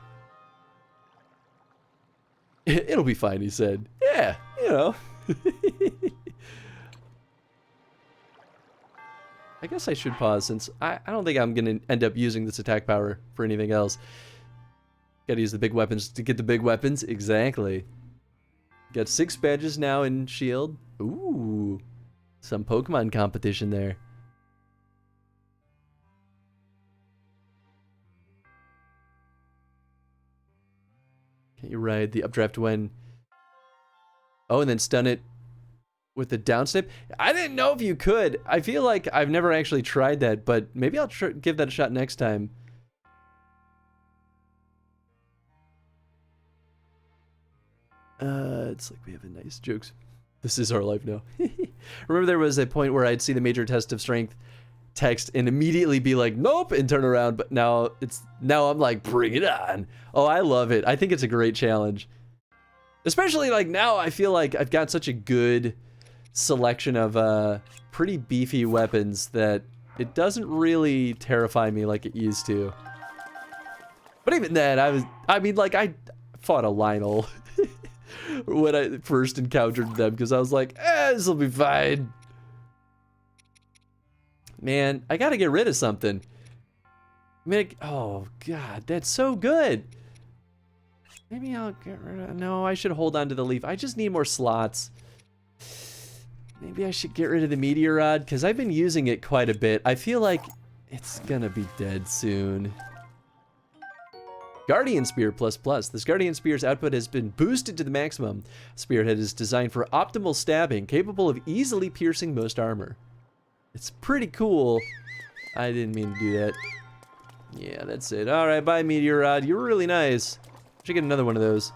It'll be fine, he said. Yeah, you know. I guess I should pause since I don't think I'm going to end up using this attack power for anything else. Gotta use the big weapons to get the big weapons. Exactly. Got 6 badges now in Shield. Ooh. Some Pokemon competition there. Can you ride the updraft when... Oh, and then stun it with the down snip? I didn't know if you could. I feel like I've never actually tried that, but maybe I'll give that a shot next time. It's like we have a nice jokes. This is our life now. Remember there was a point where I'd see the major test of strength text and immediately be like, nope, and turn around, but now I'm like, bring it on. Oh, I love it. I think it's a great challenge. Especially like now I feel like I've got such a good selection of pretty beefy weapons that it doesn't really terrify me like it used to. But even then, I mean, like I fought a Lionel when I first encountered them because I was like, this will be fine. Man, I gotta get rid of something. Oh god, that's so good. Maybe I'll get rid of... No, I should hold on to the leaf. I just need more slots. Maybe I should get rid of the meteor rod because I've been using it quite a bit. I feel like it's gonna be dead soon. Guardian Spear ++. This Guardian Spear's output has been boosted to the maximum. Spearhead is designed for optimal stabbing, capable of easily piercing most armor. It's pretty cool. I didn't mean to do that. Yeah, that's it. Alright, bye Meteor Rod. You were really nice. Should get another one of those.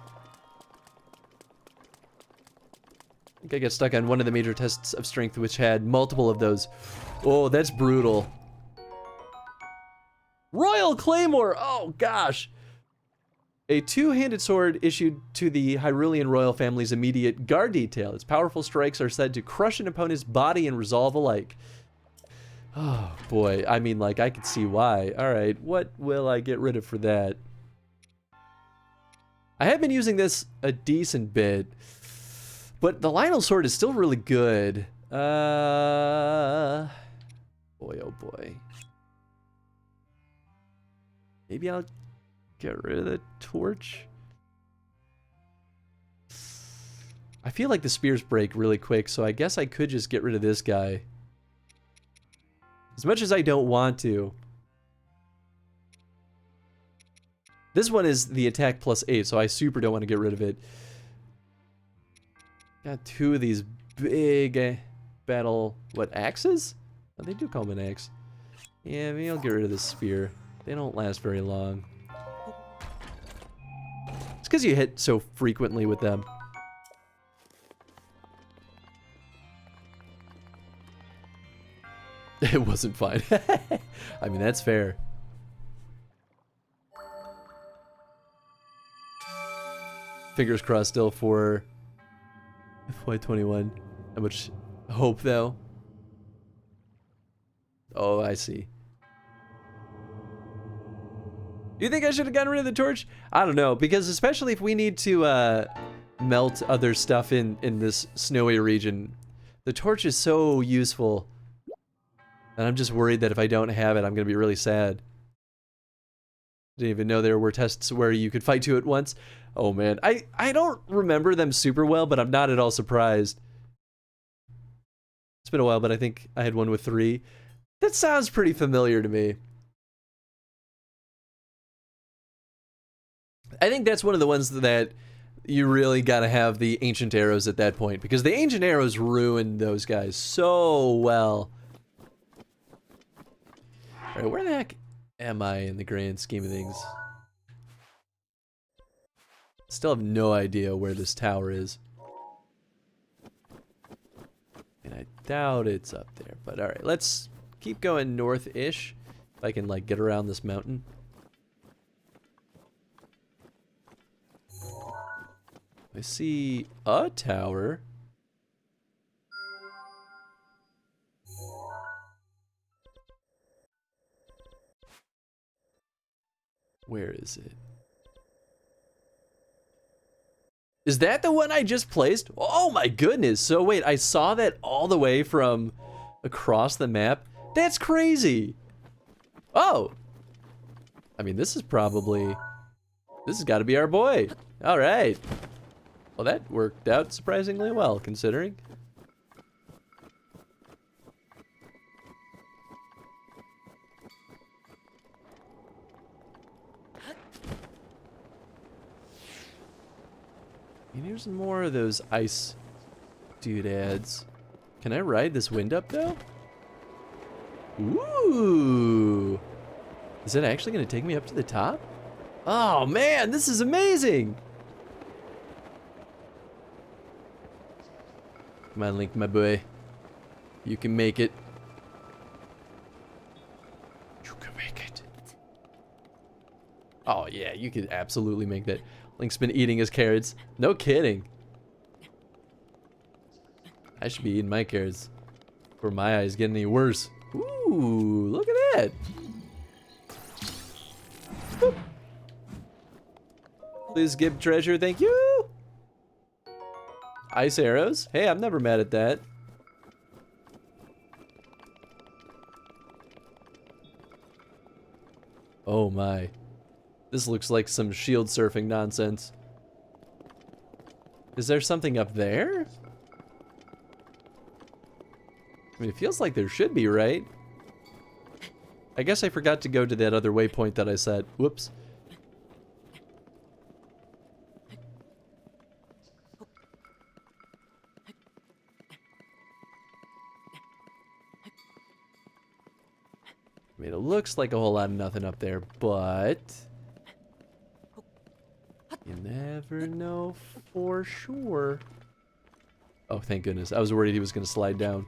I think I got stuck on one of the major tests of strength which had multiple of those. Oh, that's brutal. Royal Claymore! Oh, gosh. A two-handed sword issued to the Hyrulean royal family's immediate guard detail. Its powerful strikes are said to crush an opponent's body and resolve alike. Oh, boy. I mean, like, I could see why. Alright, what will I get rid of for that? I have been using this a decent bit, but the Lionel Sword is still really good. Boy, oh boy. Maybe I'll get rid of the torch? I feel like the spears break really quick, so I guess I could just get rid of this guy. As much as I don't want to. This one is the attack +8, so I super don't want to get rid of it. Got two of these big battle... What, axes? Oh, they do call them an axe. Yeah, maybe I'll get rid of this spear. They don't last very long. It's because you hit so frequently with them. It wasn't fine. I mean, that's fair. Fingers crossed still for FY21. How much hope, though? Oh, I see. You think I should have gotten rid of the torch? I don't know, because especially if we need to melt other stuff in this snowy region, the torch is so useful. And I'm just worried that if I don't have it, I'm going to be really sad. Didn't even know there were tests where you could fight two at once. Oh man, I don't remember them super well, but I'm not at all surprised. It's been a while, but I think I had one with 3. That sounds pretty familiar to me. I think that's one of the ones that you really gotta have the ancient arrows at that point, because the ancient arrows ruined those guys so well. Alright, where the heck am I in the grand scheme of things? Still have no idea where this tower is. And I doubt it's up there, but alright, let's keep going north-ish. If I can, like, get around this mountain. I see a tower. Where is it? Is that the one I just placed? Oh my goodness. So wait, I saw that all the way from across the map? That's crazy. Oh. I mean, this has got to be our boy. All right. Well, that worked out surprisingly well, considering. And here's more of those ice doodads. Can I ride this wind up, though? Ooh. Is it actually going to take me up to the top? Oh, man, this is amazing. Come on, Link, my boy. You can make it. You can make it. Oh, yeah, you could absolutely make that. Link's been eating his carrots. No kidding. I should be eating my carrots before my eyes get any worse. Ooh, look at that. Boop. Please give treasure, thank you. Ice arrows. Hey, I'm never mad at that. Oh my. This looks like some shield surfing nonsense. Is there something up there? I mean, it feels like there should be, right? I guess I forgot to go to that other waypoint that I set. Whoops. I mean, it looks like a whole lot of nothing up there, but you never know for sure. Oh, thank goodness. I was worried he was going to slide down.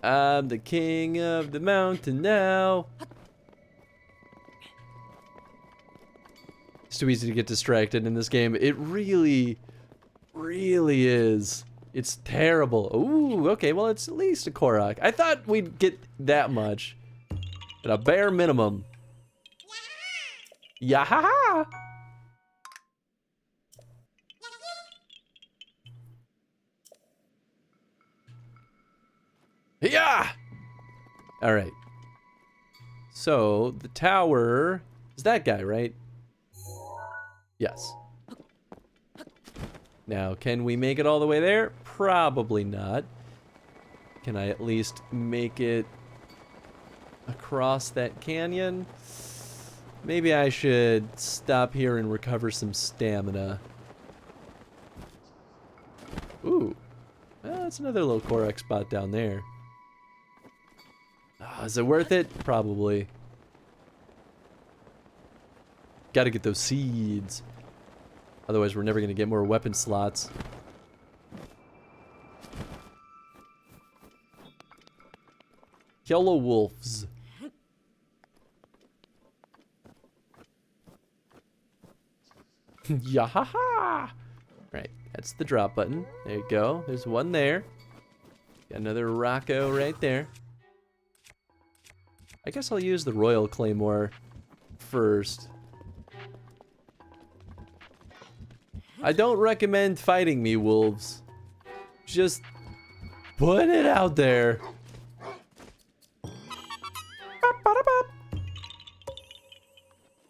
I'm the king of the mountain now. It's too easy to get distracted in this game. It really, really is. It's terrible. Ooh, okay, well, it's at least a Korok. I thought we'd get that much. At a bare minimum. Yahaha! Yeah! Alright. So, the tower is that guy, right? Yes. Now, can we make it all the way there? Probably not. Can I at least make it across that canyon? Maybe I should stop here and recover some stamina. Ooh. That's another little Korok spot down there. Oh, is it worth it? Probably. Gotta get those seeds. Otherwise, we're never gonna get more weapon slots. Yellow wolves. Yahaha! Right, that's the drop button. There you go. There's one there. Got another Rocco right there. I guess I'll use the Royal Claymore first. I don't recommend fighting me, wolves. Just put it out there.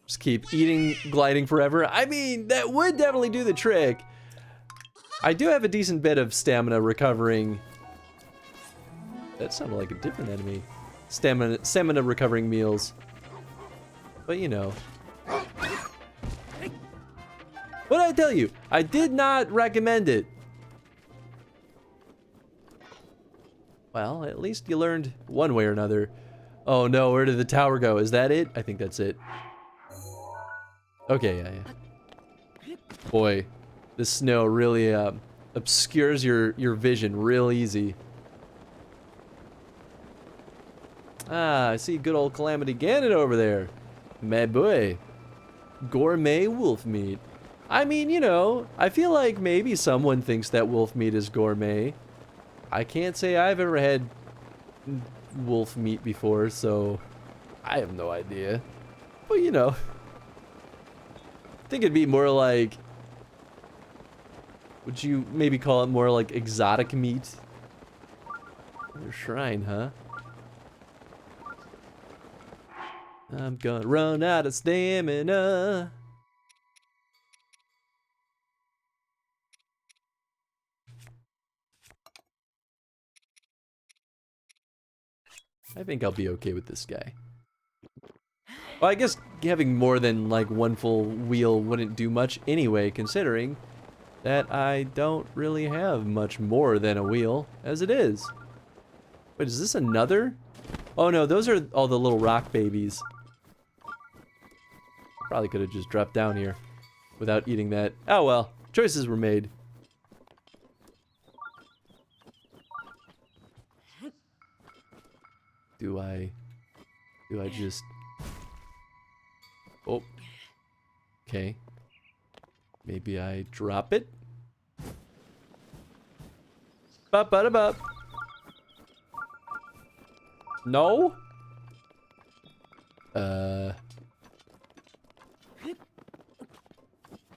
Just keep eating, gliding forever. I mean, that would definitely do the trick. I do have a decent bit of stamina recovering. That sounded like a different enemy. Stamina recovering meals. But you know. What did I tell you? I did not recommend it. Well, at least you learned one way or another. Oh no, where did the tower go? Is that it? I think that's it. Okay, yeah. Boy, this snow really obscures your vision real easy. Ah, I see good old Calamity Ganon over there. My boy. Gourmet wolf meat. I mean, you know, I feel like maybe someone thinks that wolf meat is gourmet. I can't say I've ever had wolf meat before, so I have no idea. But you know, I think it'd be more like, would you maybe call it more like exotic meat? Your shrine, huh? I'm gonna run out of stamina. I think I'll be okay with this guy. Well, I guess having more than like one full wheel wouldn't do much anyway, considering that I don't really have much more than a wheel as it is. Wait, is this another? Oh no, those are all the little rock babies. Probably could have just dropped down here without eating that. Oh well, choices were made. Do I just... Oh. Okay. Maybe I drop it? Ba-ba-da-ba. No?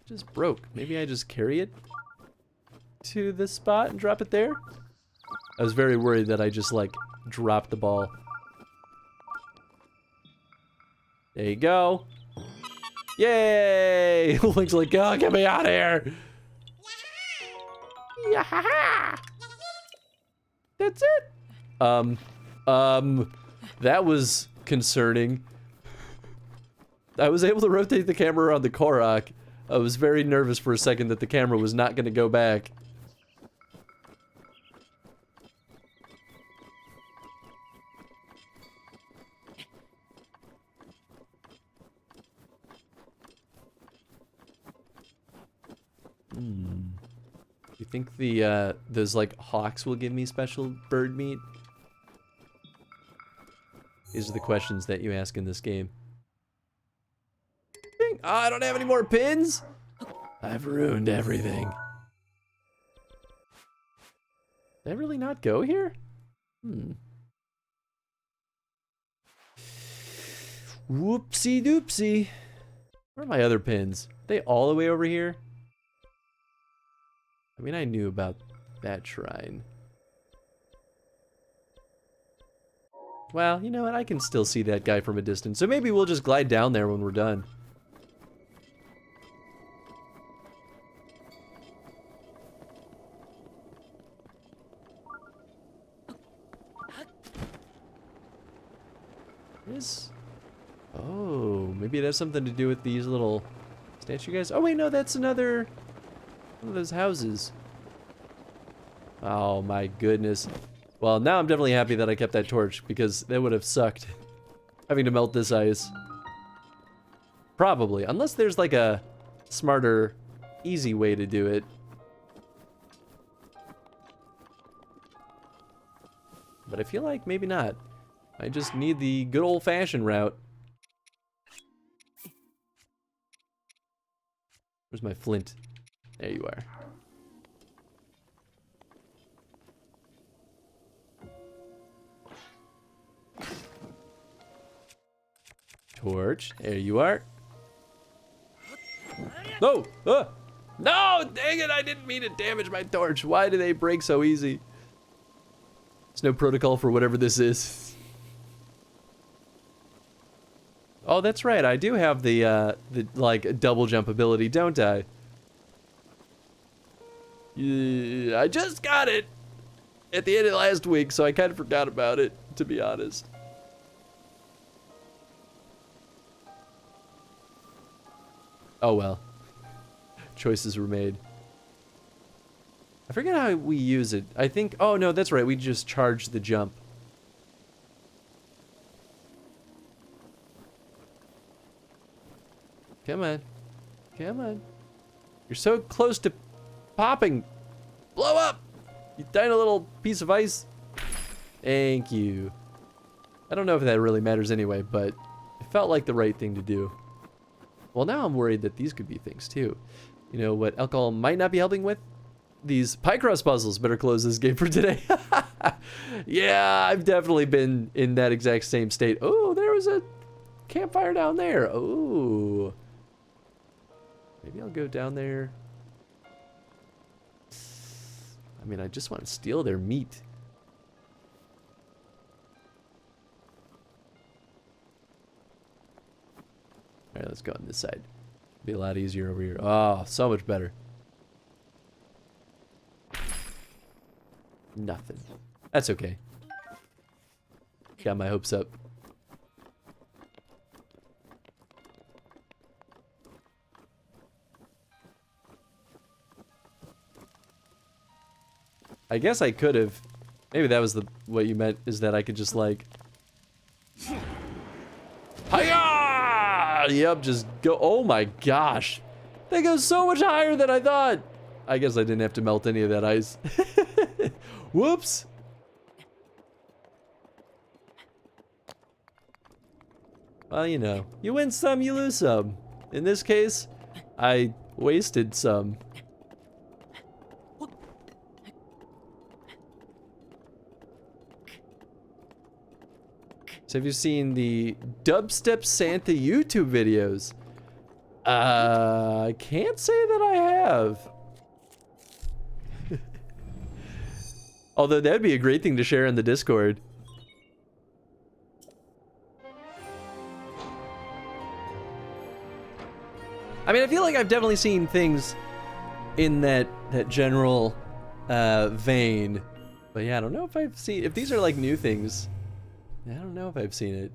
Just broke. Maybe I just carry it to this spot and drop it there? I was very worried that I just, like, dropped the ball. There you go. Yay! Link's like, oh, get me out of here! Yeah! That's it! That was concerning. I was able to rotate the camera around the Korok. I was very nervous for a second that the camera was not going to go back. You think the those like hawks will give me special bird meat? These are the questions that you ask in this game. Ding. Ah, I don't have any more pins. I've ruined everything. Did I really not go here? Whoopsie doopsie. Where are my other pins? Are they all the way over here? I mean, I knew about that shrine. Well, you know what? I can still see that guy from a distance. So maybe we'll just glide down there when we're done. Oh, maybe it has something to do with these little statue guys. Oh wait, no, that's another one of those houses. Oh my goodness. Well, now I'm definitely happy that I kept that torch because that would have sucked having to melt this ice. Probably, unless there's like a smarter, easy way to do it. But I feel like maybe not. I just need the good old-fashioned route. Where's my flint? There you are. Torch. There you are. No! No! Dang it! I didn't mean to damage my torch. Why do they break so easy? There's no protocol for whatever this is. Oh, that's right. I do have the like double jump ability, don't I? Yeah, I just got it at the end of last week, so I kind of forgot about it, to be honest. Oh well. Choices were made. I forget how we use it. I think, oh no, that's right. We just charge the jump. Come on. Come on. You're so close to popping. Blow up! You tiny little piece of ice. Thank you. I don't know if that really matters anyway, but it felt like the right thing to do. Well, now I'm worried that these could be things too. You know what alcohol might not be helping with? These pie crust puzzles. Better close this game for today. Yeah, I've definitely been in that exact same state. Oh, there was a campfire down there. Oh. Maybe I'll go down there. I mean, I just want to steal their meat. All right, let's go on this side. Be a lot easier over here. Oh, so much better. Nothing. That's okay. Got my hopes up. I guess I could have. Maybe that was what you meant, is that I could just like. Hiya! Yep, just go. Oh my gosh. They go so much higher than I thought. I guess I didn't have to melt any of that ice. Whoops. Well, you know, you win some, you lose some. In this case, I wasted some. So have you seen the Dubstep Santa YouTube videos? I can't say that I have. Although that'd be a great thing to share in the Discord. I mean, I feel like I've definitely seen things in that general vein. But yeah, I don't know if I've seen, if these are like new things. I don't know if I've seen it.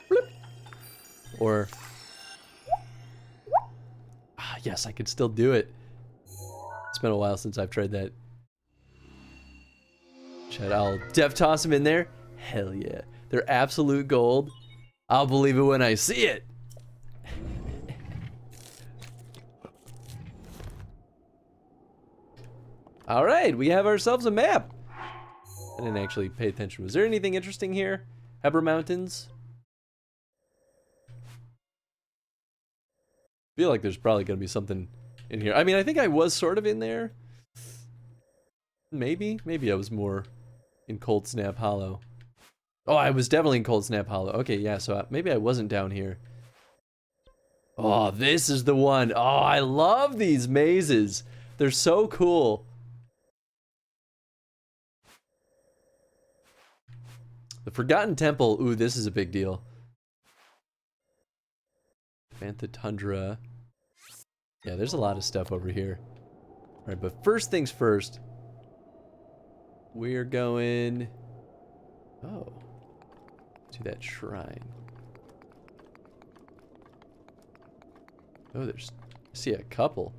Bloop. Or, yes, I can still do it. It's been a while since I've tried that. I'll def toss them in there. Hell yeah. They're absolute gold. I'll believe it when I see it. All right, we have ourselves a map. I didn't actually pay attention. Was there anything interesting here? Heber Mountains? I feel like there's probably gonna be something in here. I mean, I think I was sort of in there. Maybe I was more in Cold Snap Hollow. Oh, I was definitely in Cold Snap Hollow. Okay, yeah, so maybe I wasn't down here. Oh, this is the one. Oh, I love these mazes. They're so cool. The Forgotten Temple. Ooh, this is a big deal. Bantha Tundra. Yeah, there's a lot of stuff over here. All right, but first things first. We're going... Oh. To that shrine. Oh, I see a couple.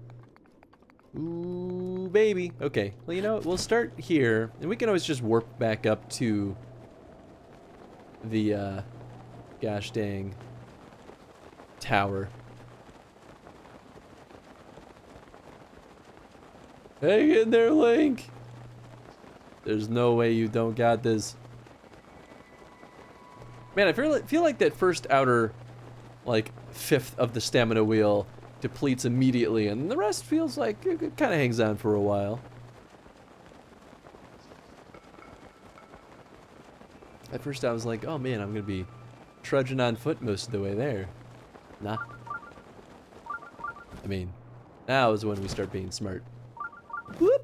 Ooh, baby. Okay, well, you know what? We'll start here, and we can always just warp back up to the, gosh dang tower. Hang in there, Link. There's no way you don't got this. Man, I feel like that first outer, like, fifth of the stamina wheel depletes immediately, and the rest feels like it kind of hangs on for a while. At first I was like, oh man, I'm gonna be trudging on foot most of the way there. Nah. I mean, now is when we start being smart. Whoop!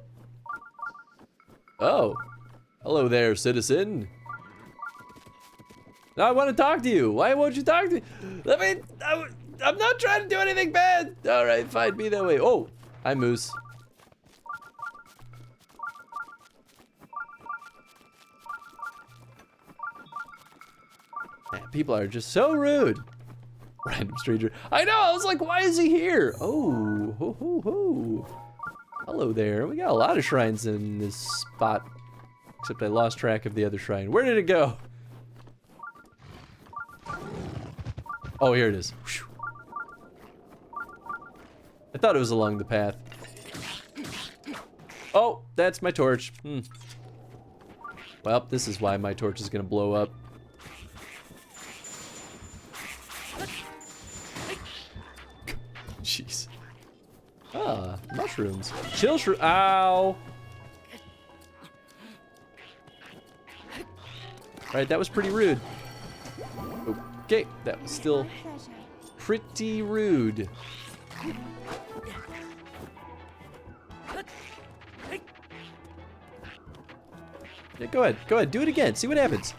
Oh. Hello there, citizen. I want to talk to you. Why won't you talk to me? I'm not trying to do anything bad. All right, fine, be that way. Oh, hi, Moose. Man, people are just so rude. Random stranger. I know, I was like, why is he here? Oh, ho, ho, ho. Hello there. We got a lot of shrines in this spot. Except I lost track of the other shrine. Where did it go? Oh, here it is. Whew. I thought it was along the path. Oh, that's my torch. Well, this is why my torch is gonna blow up. Jeez. Ah, mushrooms. Chill shroom. Ow. Right, that was pretty rude. Okay, that was still pretty rude. Yeah, go ahead, do it again, see what happens.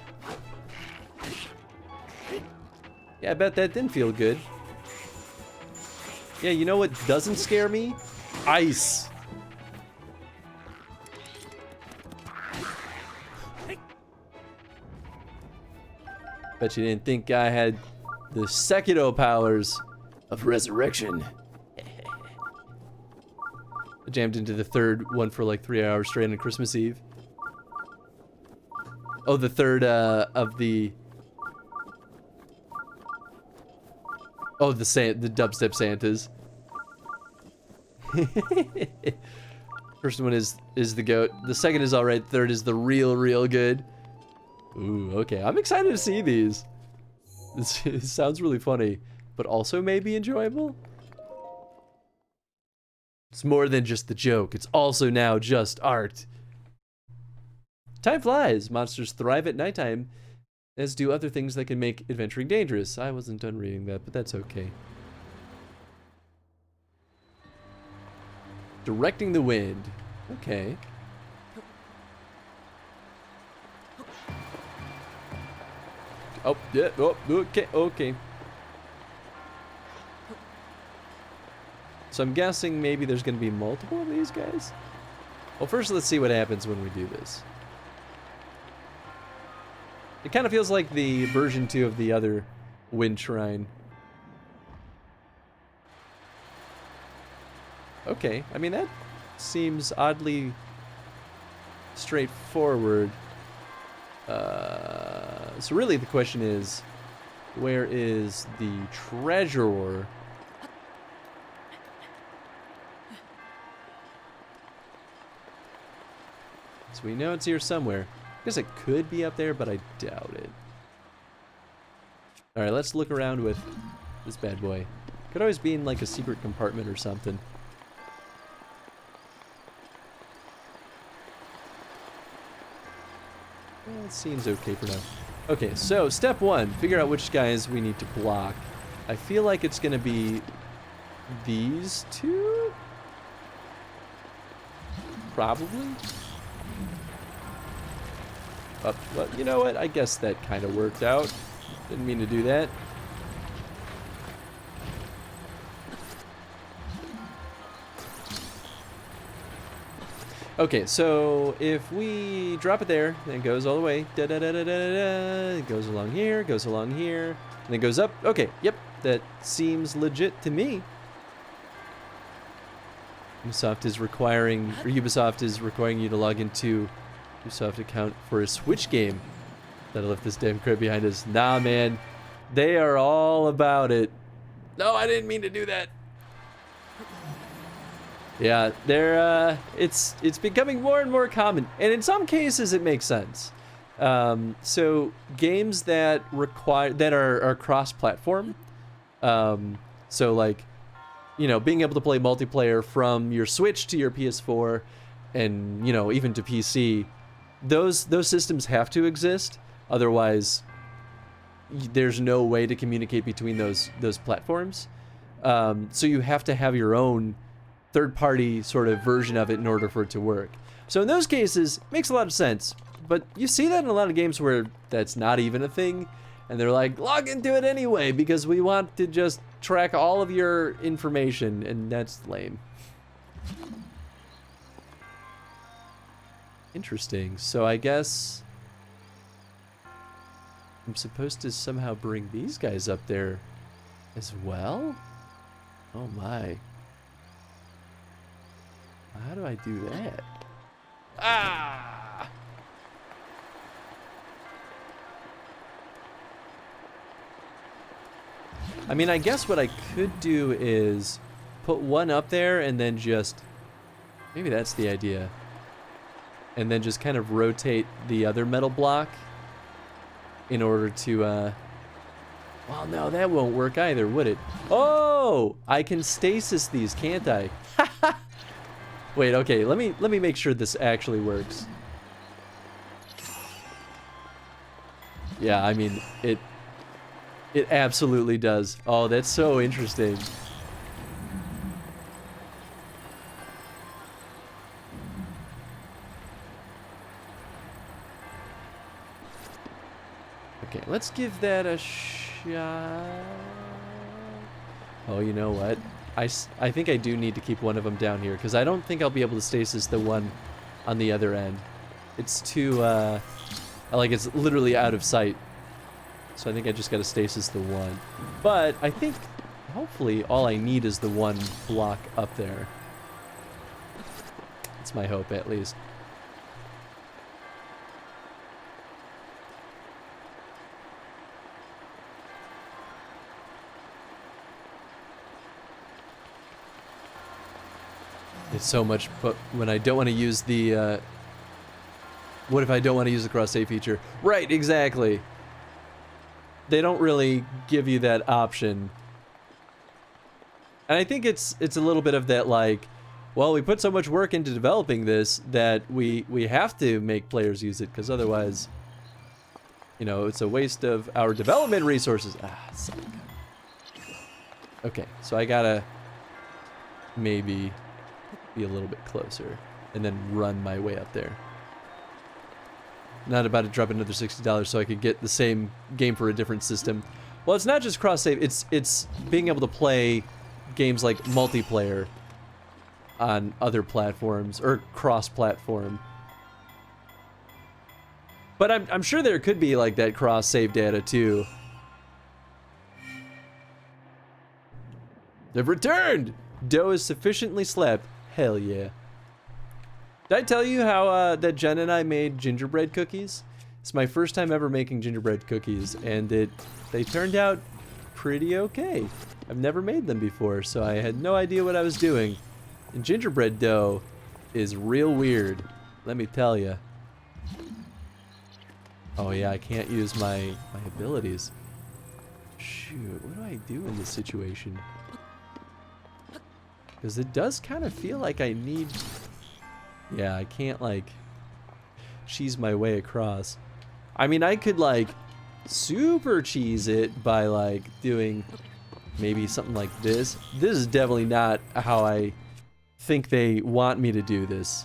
Yeah, I bet that didn't feel good. Yeah, you know what doesn't scare me? Ice. Bet you didn't think I had the Sekiro powers of resurrection. I jammed into the third one for like 3 hours straight on Christmas Eve. Oh, the third of the... Oh, the dubstep Santas. First one is the goat. The second is alright. Third is the real good. Ooh, okay. I'm excited to see these. This sounds really funny, but also maybe enjoyable. It's more than just the joke. It's also now just art. Time flies. Monsters thrive at nighttime, as do other things that can make adventuring dangerous. I wasn't done reading that, but that's okay. Directing the wind. Okay. Oh, yeah, oh, okay. So I'm guessing maybe there's gonna be multiple of these guys? Well, first let's see what happens when we do this. It kind of feels like the version 2 of the other wind shrine. Okay, I mean that seems oddly straightforward. So really the question is, where is the treasure? So we know it's here somewhere. I guess it could be up there, but I doubt it. Alright, let's look around with this bad boy. Could always be in like a secret compartment or something. Well, it seems okay for now. Okay, so step one, figure out which guys we need to block. I feel like it's gonna be these two? Probably? Well, you know what? I guess that kind of worked out. Didn't mean to do that. Okay, so if we drop it there, then it goes all the way. Da da da da da da da. It goes along here, and then goes up. Okay, yep, that seems legit to me. Ubisoft is requiring you to log into Ubisoft account for a Switch game. That'll lift this damn crib behind us. Nah, man, they are all about it. No, I didn't mean to do that. Yeah, it's becoming more and more common, and in some cases it makes sense. So games that are cross-platform, so like, you know, being able to play multiplayer from your Switch to your PS4, and you know, even to PC, those systems have to exist. Otherwise, there's no way to communicate between those platforms. So you have to have your own third-party sort of version of it in order for it to work. So in those cases, it makes a lot of sense. But you see that in a lot of games where that's not even a thing, and they're like, log into it anyway because we want to just track all of your information, and that's lame. Interesting. So I guess I'm supposed to somehow bring these guys up there as well? Oh my. How do I do that? Ah! I mean, I guess what I could do is put one up there and then just... Maybe that's the idea. And then just kind of rotate the other metal block in order to... Well, no, that won't work either, would it? Oh! I can stasis these, can't I? Wait, okay, let me make sure this actually works. Yeah, I mean, it absolutely does. Oh, that's so interesting. Okay, let's give that a shot. Oh, you know what? I think I do need to keep one of them down here, because I don't think I'll be able to stasis the one on the other end. It's too, like, it's literally out of sight. So I think I just gotta stasis the one. But I think, hopefully, all I need is the one block up there. That's my hope, at least. It's so much, but when I don't want to use the, what if I don't want to use the cross-save feature? Right, exactly. They don't really give you that option. And I think it's a little bit of that, like, well, we put so much work into developing this that we have to make players use it, because otherwise, you know, it's a waste of our development resources. Ah, son of a gun. Okay, so I gotta maybe be a little bit closer and then run my way up there. Not about to drop another $60 so I could get the same game for a different system. Well, it's not just cross-save, it's being able to play games like multiplayer on other platforms, or cross-platform. But I'm sure there could be like that cross-save data too. They've returned! Dough is sufficiently slept. Hell yeah. Did I tell you how that Jen and I made gingerbread cookies? It's my first time ever making gingerbread cookies, and they turned out pretty okay. I've never made them before, so I had no idea what I was doing. And gingerbread dough is real weird. let me tell you. Oh yeah, I can't use my abilities. Shoot, what do I do in this situation? Because it does kind of feel like I need... Yeah, I can't, like, cheese my way across. I mean, I could, like, super cheese it by, like, doing maybe something like this. This is definitely not how I think they want me to do this.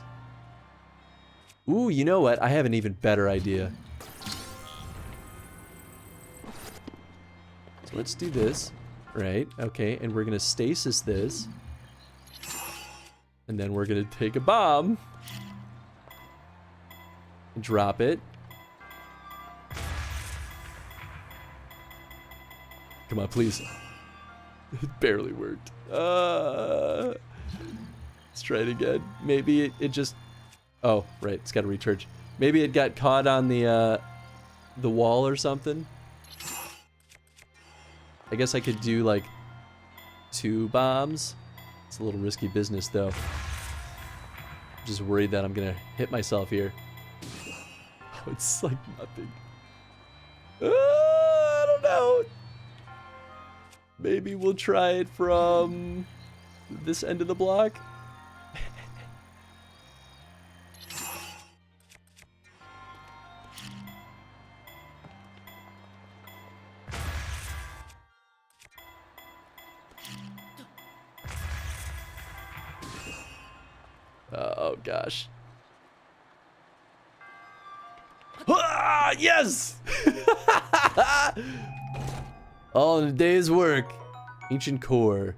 Ooh, you know what? I have an even better idea. So let's do this. Right, okay, and we're gonna stasis this. And then we're gonna take a bomb. And drop it. Come on, please. It barely worked. Let's try it again. Maybe it just... Oh, right, it's gotta recharge. Maybe it got caught on the wall or something. I guess I could do, like, 2 bombs. It's a little risky business, though. I'm just worried that I'm gonna hit myself here. Oh, it's like nothing. I don't know. Maybe we'll try it from this end of the block. Oh gosh. Ah, yes! All in a day's work. Ancient core.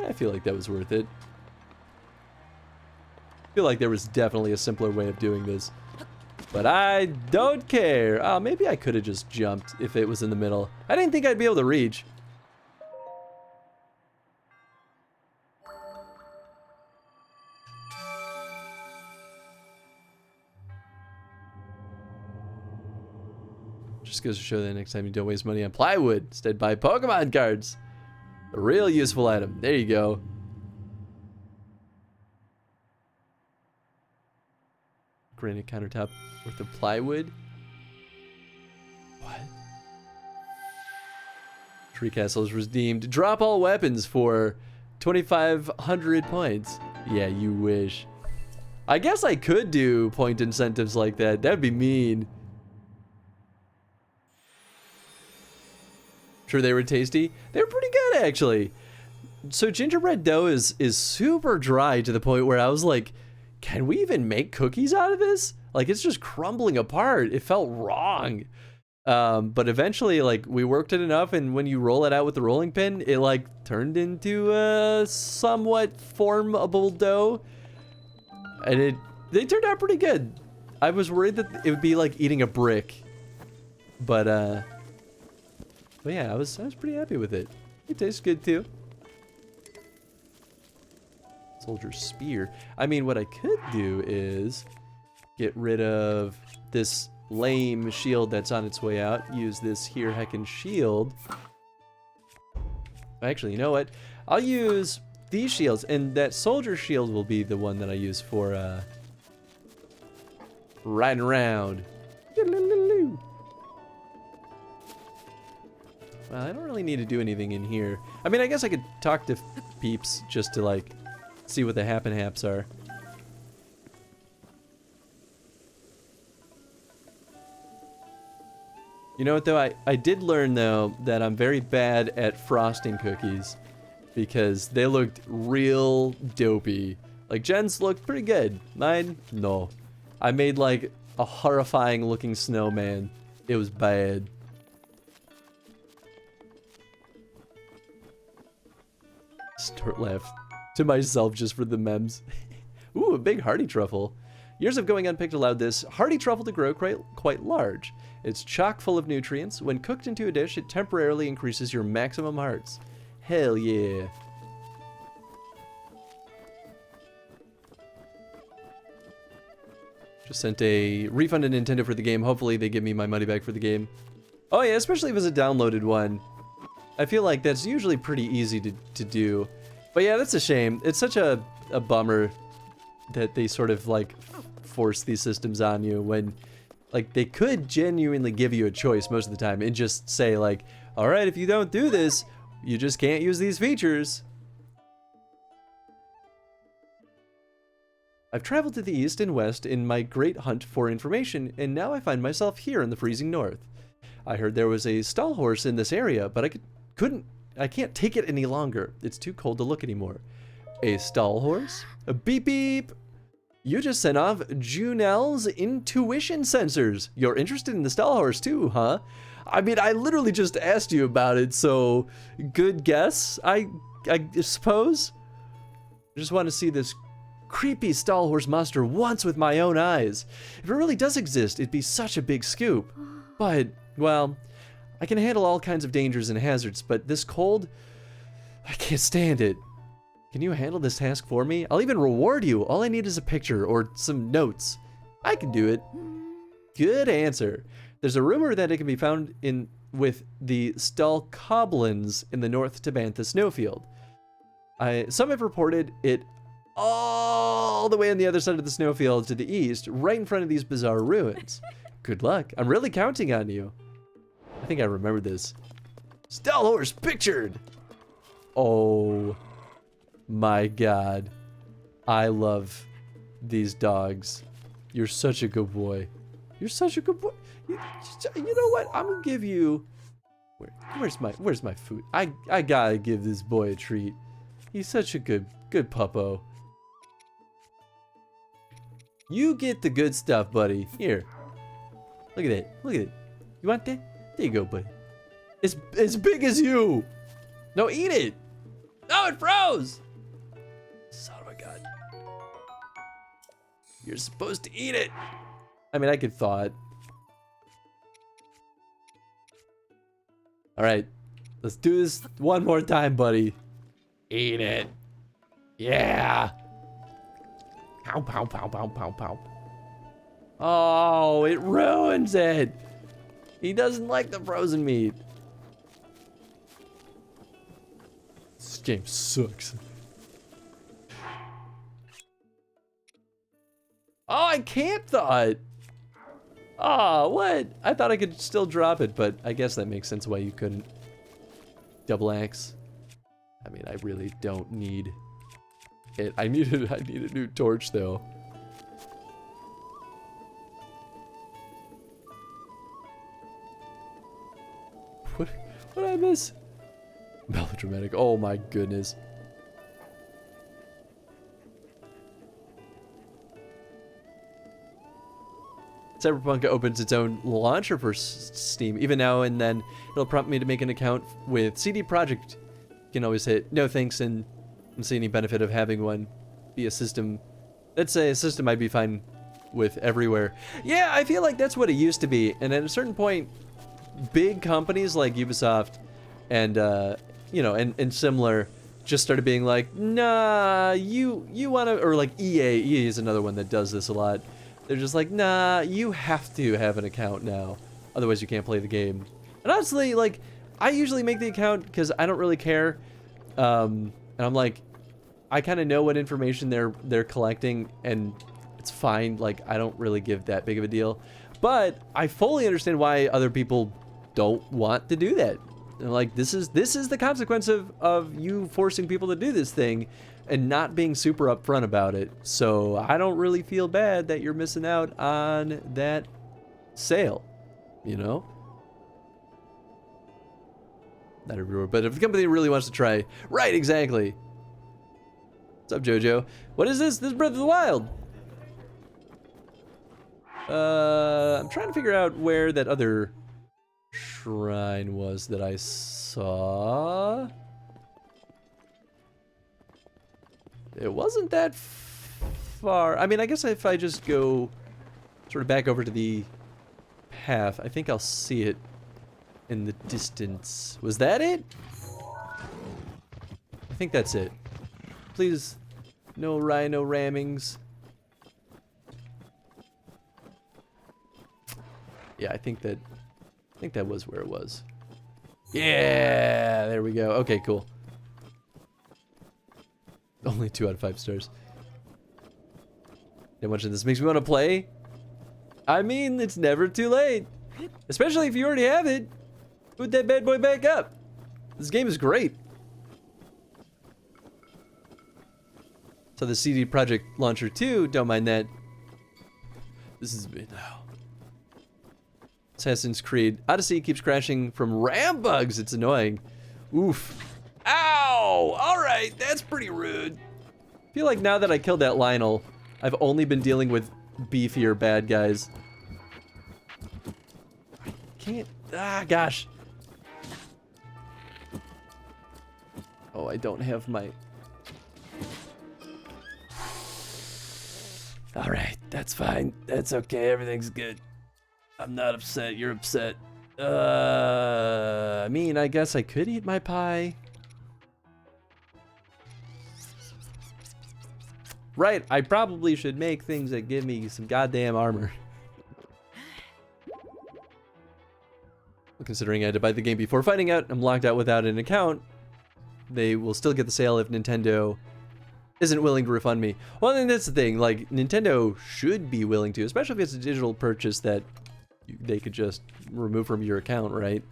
I feel like that was worth it. I feel like there was definitely a simpler way of doing this. But I don't care. Oh, maybe I could have just jumped if it was in the middle. I didn't think I'd be able to reach. Just goes to show that next time you don't waste money on plywood. Instead, buy Pokemon cards. A real useful item. There you go. Granite countertop worth of plywood. What? Tree Castle is redeemed. Drop all weapons for 2,500 points. Yeah, you wish. I guess I could do point incentives like that. That'd be mean. Sure, they were tasty. They were pretty good, actually. So gingerbread dough is super dry to the point where I was like, can we even make cookies out of this? Like, it's just crumbling apart. It felt wrong. But eventually, like, we worked it enough, and when you roll it out with the rolling pin, it, like, turned into a somewhat formable dough. And they turned out pretty good. I was worried that it would be like eating a brick. But yeah, I was pretty happy with it. It tastes good too. Soldier's spear. I mean, what I could do is get rid of this lame shield that's on its way out. Use this here heckin' shield. Actually, you know what? I'll use these shields, and that soldier shield will be the one that I use for riding around. Well, I don't really need to do anything in here. I mean, I guess I could talk to peeps just to, like, see what the haps are. You know what, though? I did learn, though, that I'm very bad at frosting cookies because they looked real dopey. Like, Jen's looked pretty good. Mine, no. I made, like, a horrifying-looking snowman. It was bad. Start laugh to myself just for the memes. Ooh, a big hardy truffle. Years of going unpicked allowed this hardy truffle to grow quite large. It's chock full of nutrients. When cooked into a dish, it temporarily increases your maximum hearts. Hell yeah. Just sent a refund to Nintendo for the game. Hopefully they give me my money back for the game. Oh yeah, especially if it's a downloaded one. I feel like that's usually pretty easy to do. But yeah, that's a shame. It's such a bummer that they sort of like force these systems on you when like they could genuinely give you a choice most of the time and just say like, all right, if you don't do this, you just can't use these features. I've traveled to the east and west in my great hunt for information, and now I find myself here in the freezing north. I heard there was a stall horse in this area, but I can't take it any longer. It's too cold to look anymore. A stall horse? A beep beep! You just sent off Junelle's intuition sensors. You're interested in the stall horse too, huh? I mean, I literally just asked you about it, so good guess, I suppose? I just want to see this creepy stall horse monster once with my own eyes. If it really does exist, it'd be such a big scoop. But, well, I can handle all kinds of dangers and hazards, but this cold, I can't stand it. Can you handle this task for me? I'll even reward you. All I need is a picture or some notes. I can do it. Good answer. There's a rumor that it can be found with the Stalkoblins in the North Tabantha snowfield. Some have reported it all the way on the other side of the snowfield to the east, right in front of these bizarre ruins. Good luck. I'm really counting on you. I think I remember this. Stall horse pictured! Oh my god. I love these dogs. You're such a good boy. You're such a good boy. You know what? I'm gonna give you... Where's my food? I gotta give this boy a treat. He's such a good puppo. You get the good stuff, buddy. Here. Look at it. Look at it. You want that? There you go, buddy. It's as big as you. No, eat it. No, it froze. Son of a gun. You're supposed to eat it. I mean, I could thaw it. All right. Let's do this one more time, buddy. Eat it. Yeah. Pow, pow, pow, pow, pow, pow. Oh, it ruins it. He doesn't like the frozen meat. This game sucks. Oh, I can't thaw it. Oh, what? I thought I could still drop it, but I guess that makes sense why you couldn't. Double axe. I mean, I really don't need it. I need a new torch though. What did I miss? Melodramatic. Oh my goodness. Cyberpunk opens its own launcher for Steam. Even now and then, it'll prompt me to make an account with CD Projekt. You can always hit no thanks and see any benefit of having one be a system. Let's say a system I'd be fine with everywhere. Yeah, I feel like that's what it used to be. And at a certain point, big companies like Ubisoft and you know, and similar just started being like, nah, you wanna, or like EA is another one that does this a lot. They're just like, nah, you have to have an account now, otherwise you can't play the game. And honestly, like, I usually make the account because I don't really care, and I'm like, I kind of know what information they're collecting, and it's fine. Like, I don't really give that big of a deal, but I fully understand why other people don't want to do that. And like, this is the consequence of you forcing people to do this thing and not being super upfront about it. So I don't really feel bad that you're missing out on that sale, you know? Not everywhere, but if the company really wants to try, right, exactly. What's up, Jojo? What is this? This is Breath of the Wild. I'm trying to figure out where that other shrine was that I saw. It wasn't that far. I mean, I guess if I just go sort of back over to the path, I think I'll see it in the distance. Was that it? I think that's it. Please, no rhino rammings. Yeah, I think that was where it was. Yeah, there we go. Okay, cool. Only 2 out of 5 stars. How much of this makes me want to play? I mean, it's never too late. Especially if you already have it. Boot that bad boy back up. This game is great. So the CD Projekt Launcher 2, don't mind that. This is been Assassin's Creed Odyssey keeps crashing from RAM bugs. It's annoying. Oof. Ow! Alright, that's pretty rude. I feel like now that I killed that Lionel, I've only been dealing with beefier bad guys. I can't. Ah, gosh. Oh, I don't have my. Alright, that's fine. That's okay. Everything's good. I'm not upset. You're upset. I mean, I guess I could eat my pie. Right, I probably should make things that give me some goddamn armor. Considering I had to buy the game before finding out I'm locked out without an account, they will still get the sale if Nintendo isn't willing to refund me. Well, then that's the thing, like, Nintendo should be willing to, especially if it's a digital purchase that they could just remove from your account, right?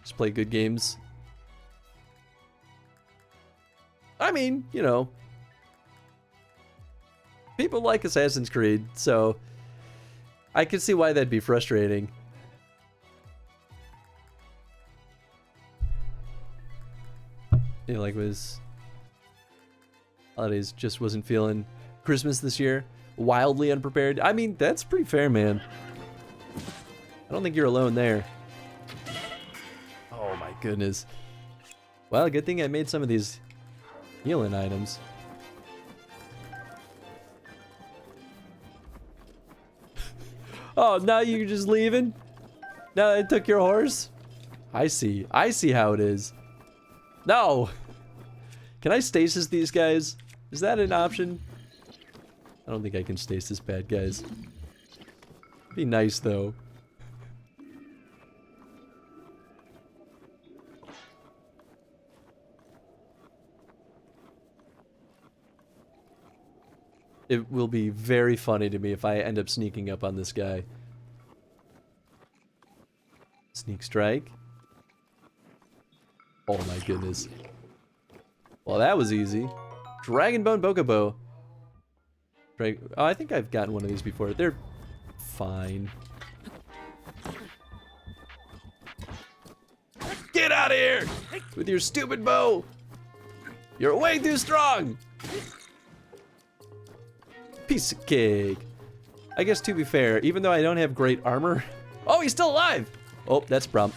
Just play good games. I mean, you know, people like Assassin's Creed, so I can see why that'd be frustrating. You know, like holidays just wasn't feeling Christmas this year. Wildly unprepared. I mean, that's pretty fair, man. I don't think you're alone there. Oh my goodness. Well, good thing I made some of these healing items. Oh, now you're just leaving? Now I took your horse? I see. I see how it is. No! Can I stasis these guys? Is that an option? I don't think I can stasis bad guys. Be nice though. It will be very funny to me if I end up sneaking up on this guy. Sneak strike. Oh my goodness. Well, that was easy. Dragon Bone Bokobo. Oh, I think I've gotten one of these before. They're fine. Get out of here! With your stupid bow! You're way too strong! Piece of cake. I guess to be fair, even though I don't have great armor... Oh, he's still alive! Oh, that's Brump.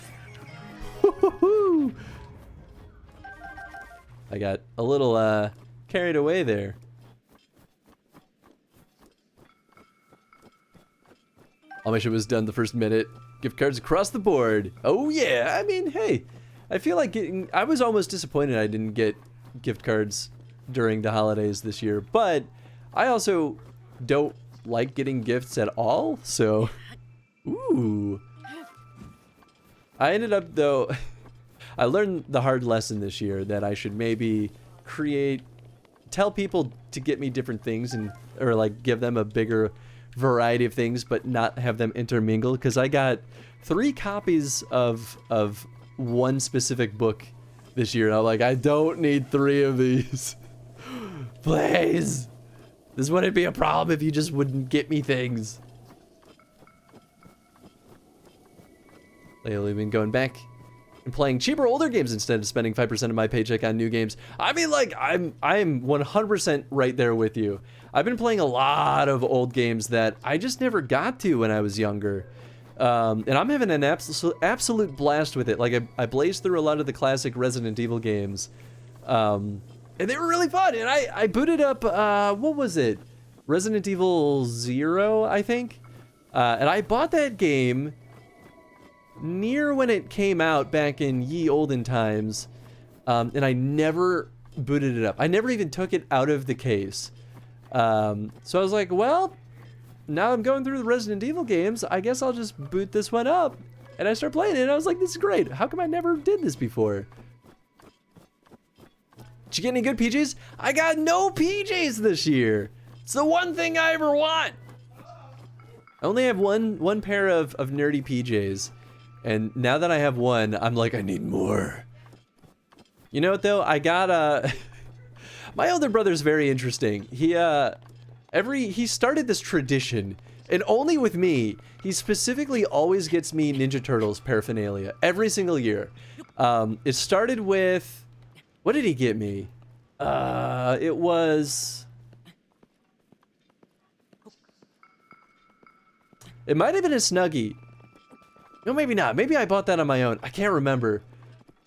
I got a little carried away there. I'll make sure it was done the first minute. Gift cards across the board. Oh yeah, I mean, hey. I feel like I was almost disappointed I didn't get gift cards during the holidays this year, but I also don't like getting gifts at all, so... Ooh. I ended up, though... I learned the hard lesson this year that I should maybe tell people to get me different things or like give them a bigger variety of things, but not have them intermingle. Because I got 3 copies of one specific book this year, and I'm like, I don't need 3 of these. Please. This wouldn't be a problem if you just wouldn't get me things. Lately, I've been going back and playing cheaper older games instead of spending 5% of my paycheck on new games. I mean, like, I'm 100% right there with you. I've been playing a lot of old games that I just never got to when I was younger. And I'm having an absolute blast with it. Like, I blazed through a lot of the classic Resident Evil games. And they were really fun. And I booted up, what was it? Resident Evil 0, I think? And I bought that game near when it came out back in ye olden times, and I never booted it up. I never even took it out of the case. So I was like, well, now I'm going through the Resident Evil games, I guess I'll just boot this one up. And I started playing it, and I was like, this is great. How come I never did this before? Did you get any good PJs? I got no PJs this year. It's the one thing I ever want. I only have one pair of nerdy PJs, and now that I have one, I'm like, I need more. You know what though? I got my older brother's very interesting. He started this tradition, and only with me, he specifically always gets me Ninja Turtles paraphernalia every single year. It started with, what did he get me? It might have been a Snuggie. No, maybe not. Maybe I bought that on my own. I can't remember.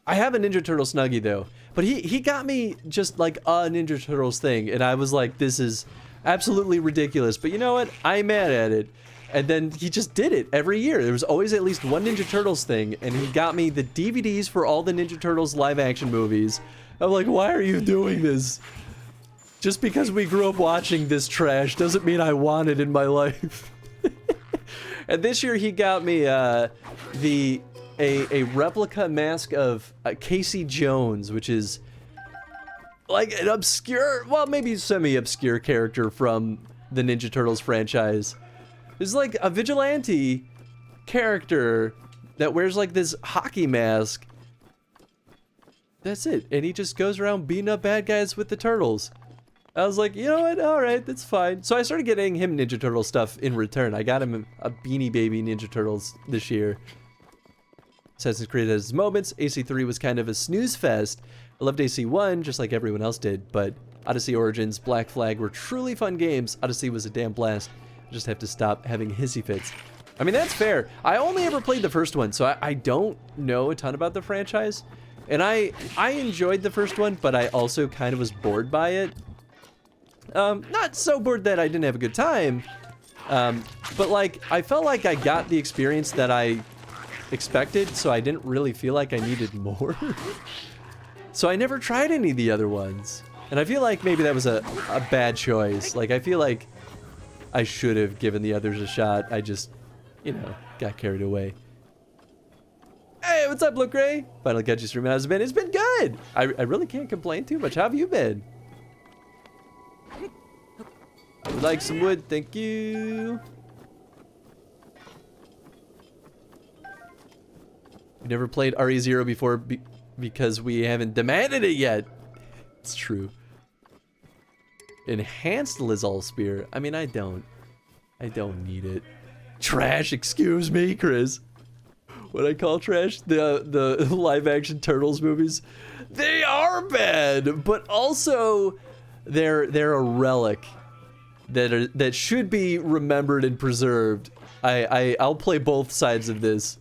I have a Ninja Turtle Snuggie though. But he got me just like a Ninja Turtles thing, and I was like, this is absolutely ridiculous. But you know what? I'm mad at it. And then he just did it every year. There was always at least one Ninja Turtles thing, and he got me the DVDs for all the Ninja Turtles live action movies. I'm like, why are you doing this? Just because we grew up watching this trash doesn't mean I want it in my life. And this year he got me a replica mask of Casey Jones, which is like an obscure, well, maybe semi-obscure character from the Ninja Turtles franchise. It's like a vigilante character that wears like this hockey mask. That's it. And he just goes around beating up bad guys with the turtles. I was like, you know what? All right, that's fine. So I started getting him Ninja Turtle stuff in return. I got him a Beanie Baby Ninja Turtles this year. Assassin's Creed has its moments. AC3 was kind of a snooze fest. I loved AC1 just like everyone else did, but Odyssey Origins, Black Flag were truly fun games. Odyssey was a damn blast. I just have to stop having hissy fits. I mean, that's fair. I only ever played the first one, so I don't know a ton about the franchise. And I enjoyed the first one, but I also kind of was bored by it. Not so bored that I didn't have a good time, but like, I felt like I got the experience that I expected, so I didn't really feel like I needed more. So I never tried any of the other ones. And I feel like maybe that was a bad choice. Like, I feel like I should have given the others a shot. I just, you know, got carried away. Hey, what's up, Luke Ray? Finally got you streaming. How's it been? It's been good. I really can't complain too much. How have you been? I would like some wood, thank you. We never played RE0 before because we haven't demanded it yet. It's true. Enhanced Lizal Spear. I mean, I don't need it. Trash, excuse me, Chris. What I call trash? The live action Turtles movies. They are bad, but also they're a relic that should be remembered and preserved. I'll play both sides of this.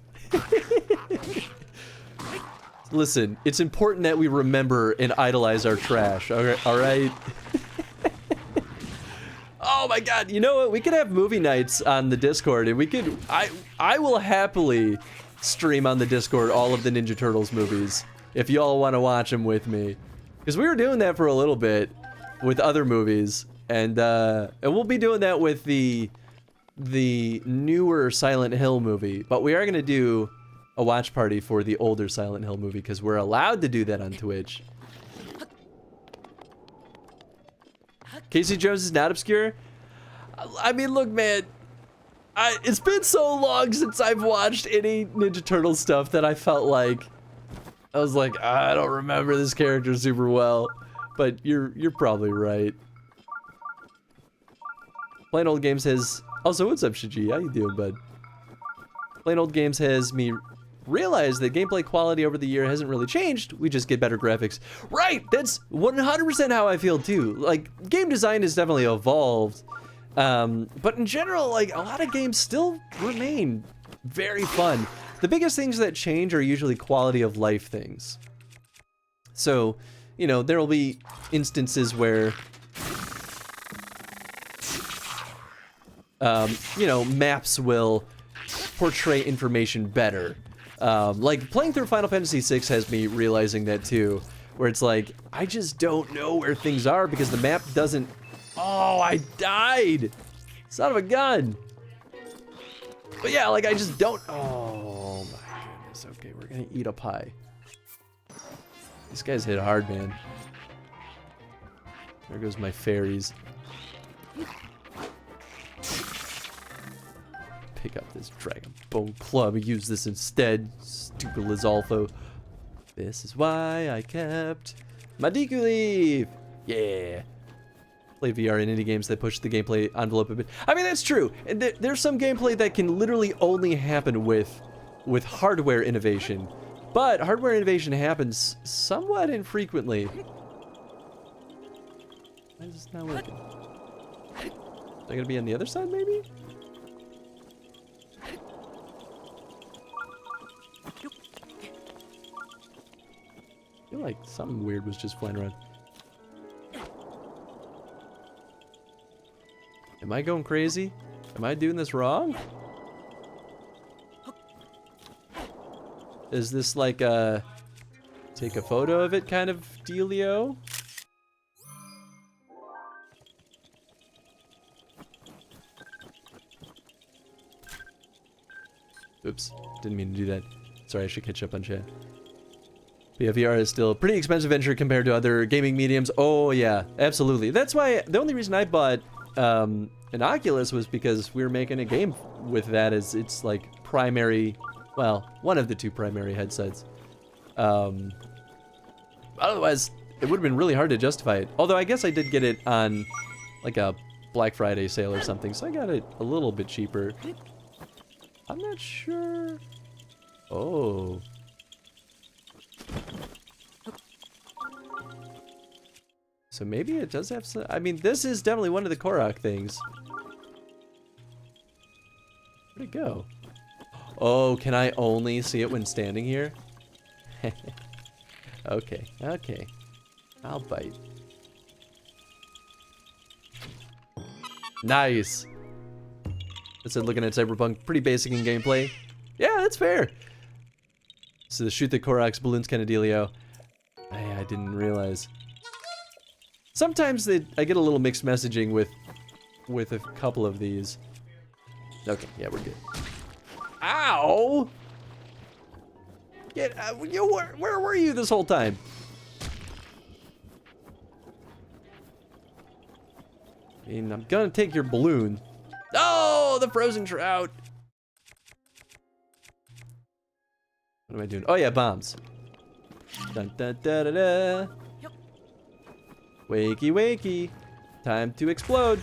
Listen, it's important that we remember and idolize our trash. All right. Oh my God! You know what? We could have movie nights on the Discord, and we could. I will happily stream on the Discord all of the Ninja Turtles movies if y'all want to watch them with me, because we were doing that for a little bit with other movies, and we'll be doing that with the newer Silent Hill movie. But we are gonna do a watch party for the older Silent Hill movie because we're allowed to do that on Twitch. Casey Jones is not obscure. I mean, look, man. It's been so long since I've watched any Ninja Turtle stuff that I felt like I was like, I don't remember this character super well. But you're probably right. Plain Old Games has. Also, what's up, Shiji? How you doing, bud? Plain Old Games has me realize that gameplay quality over the year hasn't really changed. We just get better graphics. Right, that's 100% how I feel too. Like, game design has definitely evolved, but in general, like, a lot of games still remain very fun. The biggest things that change are usually quality of life things. So, you know, there will be instances where you know, maps will portray information better. Like, playing through Final Fantasy VI has me realizing that too, where it's like, I just don't know where things are because the map doesn't... Oh, I died! Son of a gun! But yeah, like, I just don't... Oh my goodness, okay, we're gonna eat a pie. These guys hit hard, man. There goes my fairies. Pick up this Dragon Bone Club. Use this instead. Stupid Lizalfo. This is why I kept my Deku Leaf. Yeah. Play VR in indie games that push the gameplay envelope a bit. I mean, that's true. And there's some gameplay that can literally only happen with hardware innovation. But hardware innovation happens somewhat infrequently. Why is this not working? Am I gonna be on the other side, maybe? I feel like something weird was just flying around. Am I going crazy? Am I doing this wrong? Is this like a take a photo of it kind of dealio? Oops, didn't mean to do that. Sorry, I should catch up on chat. But yeah, VR is still a pretty expensive venture compared to other gaming mediums. Oh yeah, absolutely. That's why the only reason I bought an Oculus was because we were making a game with that as its like primary, well, one of the two primary headsets. Otherwise, it would have been really hard to justify it. Although I guess I did get it on like a Black Friday sale or something, so I got it a little bit cheaper. I'm not sure. Oh. So maybe it does have some, I mean, this is definitely one of the Korok things. Where'd it go? Oh, can I only see it when standing here? Okay, okay. I'll bite. Nice. I said looking at Cyberpunk, pretty basic in gameplay. Yeah, that's fair. So the shoot the Koroks balloons kind of dealio. I didn't realize. Sometimes I get a little mixed messaging with a couple of these. Okay, yeah, we're good. Ow! Get where were you this whole time? I mean, I'm gonna take your balloon. Oh, the frozen trout. What am I doing? Oh yeah, bombs. Dun dun da da da. Wakey wakey. Time to explode.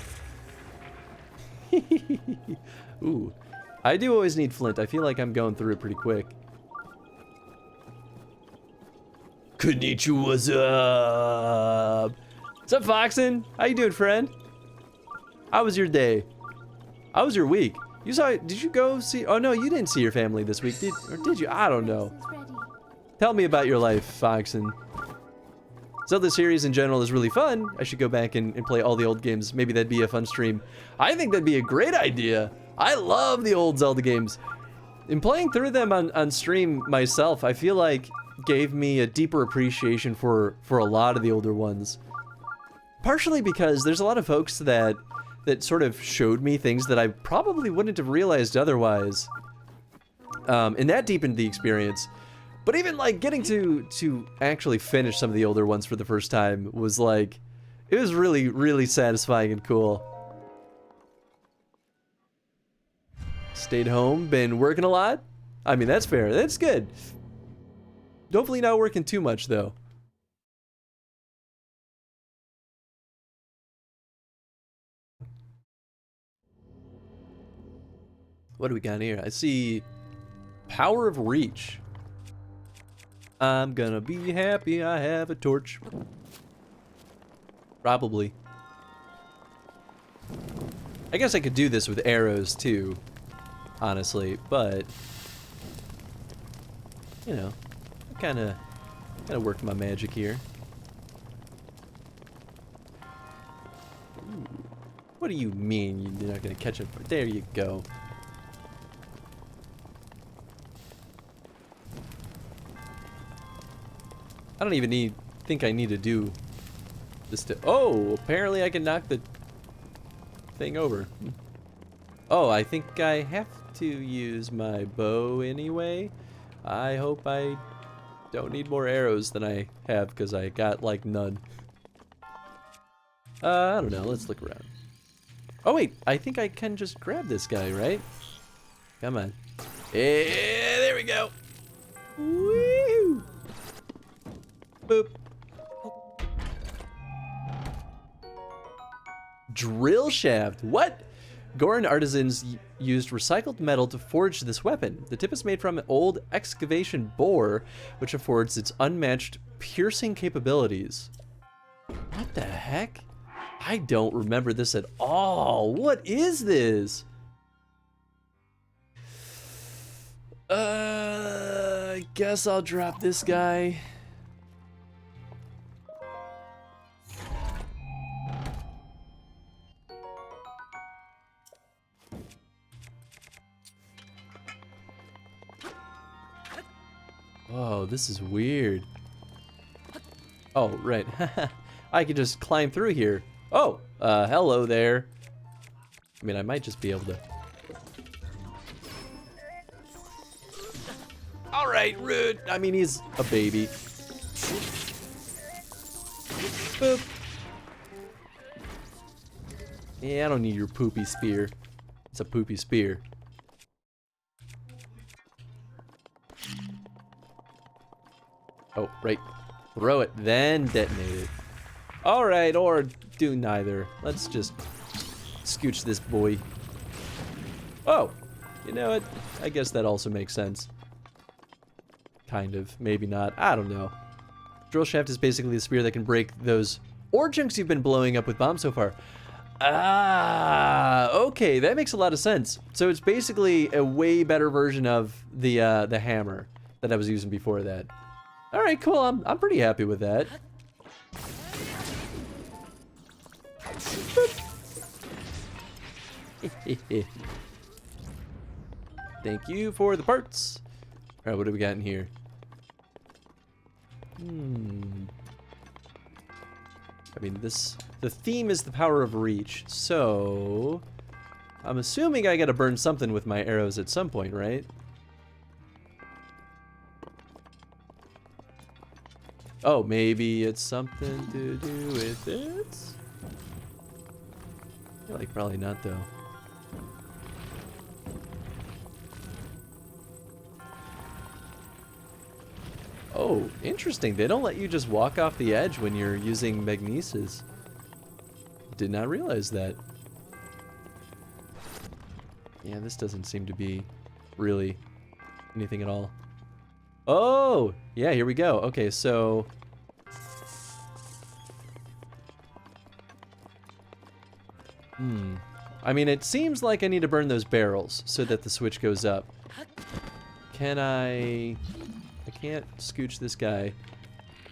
Ooh. I do always need flint. I feel like I'm going through it pretty quick. Konnichiwa, what's up? What's up, Foxen? How you doing, friend? How was your day? How was your week? You saw, did you go see, oh no, you didn't see your family this week, or did you? I don't know. Tell me about your life, Foxen. Zelda series in general is really fun. I should go back and play all the old games. Maybe that'd be a fun stream. I think that'd be a great idea. I love the old Zelda games. In playing through them on stream myself, I feel like gave me a deeper appreciation for a lot of the older ones. Partially because there's a lot of folks that sort of showed me things that I probably wouldn't have realized otherwise. And that deepened the experience. But even like getting to actually finish some of the older ones for the first time was like, it was really, really satisfying and cool. Stayed home, been working a lot. I mean, that's fair, that's good. Hopefully not working too much though. What do we got here? I see Power of Reach. I'm gonna be happy I have a torch. Probably. I guess I could do this with arrows too, honestly, but you know, I kinda work my magic here. Ooh. What do you mean you're not gonna catch it? There you go. I don't even think I need to do this to, oh, apparently I can knock the thing over. Oh, I think I have to use my bow anyway. I hope I don't need more arrows than I have because I got like none. I don't know, let's look around. Oh wait, I think I can just grab this guy, right? Come on. Yeah, there we go. Woo! Boop. Drill shaft. What? Goran artisans used recycled metal to forge this weapon. The tip is made from an old excavation bore, which affords its unmatched piercing capabilities. What the heck? I don't remember this at all. What is this? I guess I'll drop this guy. Oh, this is weird. Oh, right. I can just climb through here. Oh, hello there. I mean, I might just be able to. All right, rude. I mean, he's a baby. Boop. Yeah, I don't need your poopy spear. It's a poopy spear. Oh, right. Throw it, then detonate it. All right, or do neither. Let's just scooch this boy. Oh, you know what? I guess that also makes sense. Kind of, maybe not. I don't know. Drill shaft is basically the spear that can break those ore chunks you've been blowing up with bombs so far. Ah, okay, that makes a lot of sense. So it's basically a way better version of the hammer that I was using before that. All right, cool. I'm pretty happy with that. Thank you for the parts. All right, what do we got in here? I mean, the theme is the power of reach, so I'm assuming I gotta burn something with my arrows at some point, right? Oh, maybe it's something to do with it? I feel like probably not, though. Oh, interesting. They don't let you just walk off the edge when you're using magnesis. Did not realize that. Yeah, this doesn't seem to be really anything at all. Oh, yeah, here we go. Okay, so I mean, it seems like I need to burn those barrels so that the switch goes up. Can I can't scooch this guy.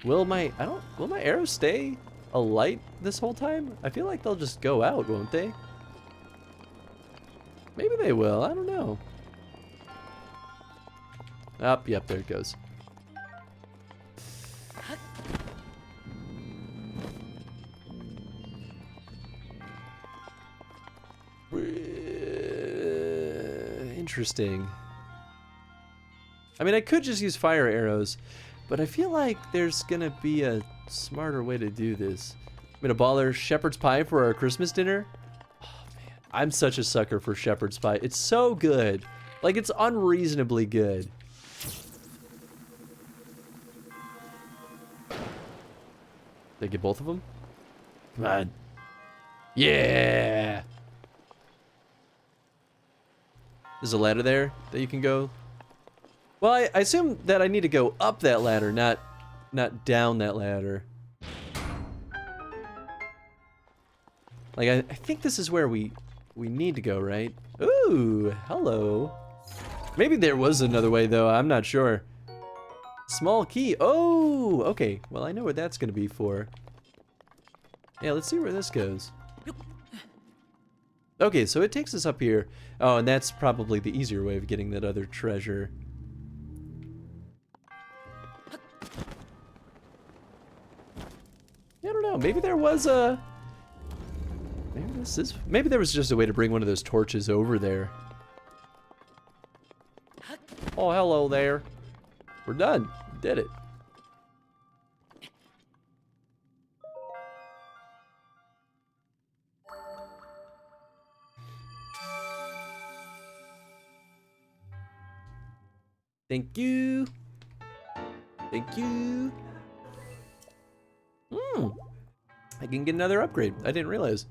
Will my arrows stay alight this whole time? I feel like they'll just go out, won't they? Maybe they will. I don't know. Up, yep, there it goes. Interesting. I mean, I could just use fire arrows, but I feel like there's gonna be a smarter way to do this. I'm gonna baller shepherd's pie for our Christmas dinner. Oh man, I'm such a sucker for shepherd's pie. It's so good. Like, it's unreasonably good. Did I get both of them? Come on. Yeah! There's a ladder there that you can go. Well, I assume that I need to go up that ladder, not down that ladder. Like, I think this is where we need to go, right? Ooh, hello. Maybe there was another way, though. I'm not sure. Small key. Oh, okay. Well, I know what that's going to be for. Yeah, let's see where this goes. Okay, so it takes us up here. Oh, and that's probably the easier way of getting that other treasure. I don't know. Maybe there was a... Maybe there was just a way to bring one of those torches over there. Oh, hello there. We're done. Did it. Thank you. Thank you. I can get another upgrade. I didn't realize.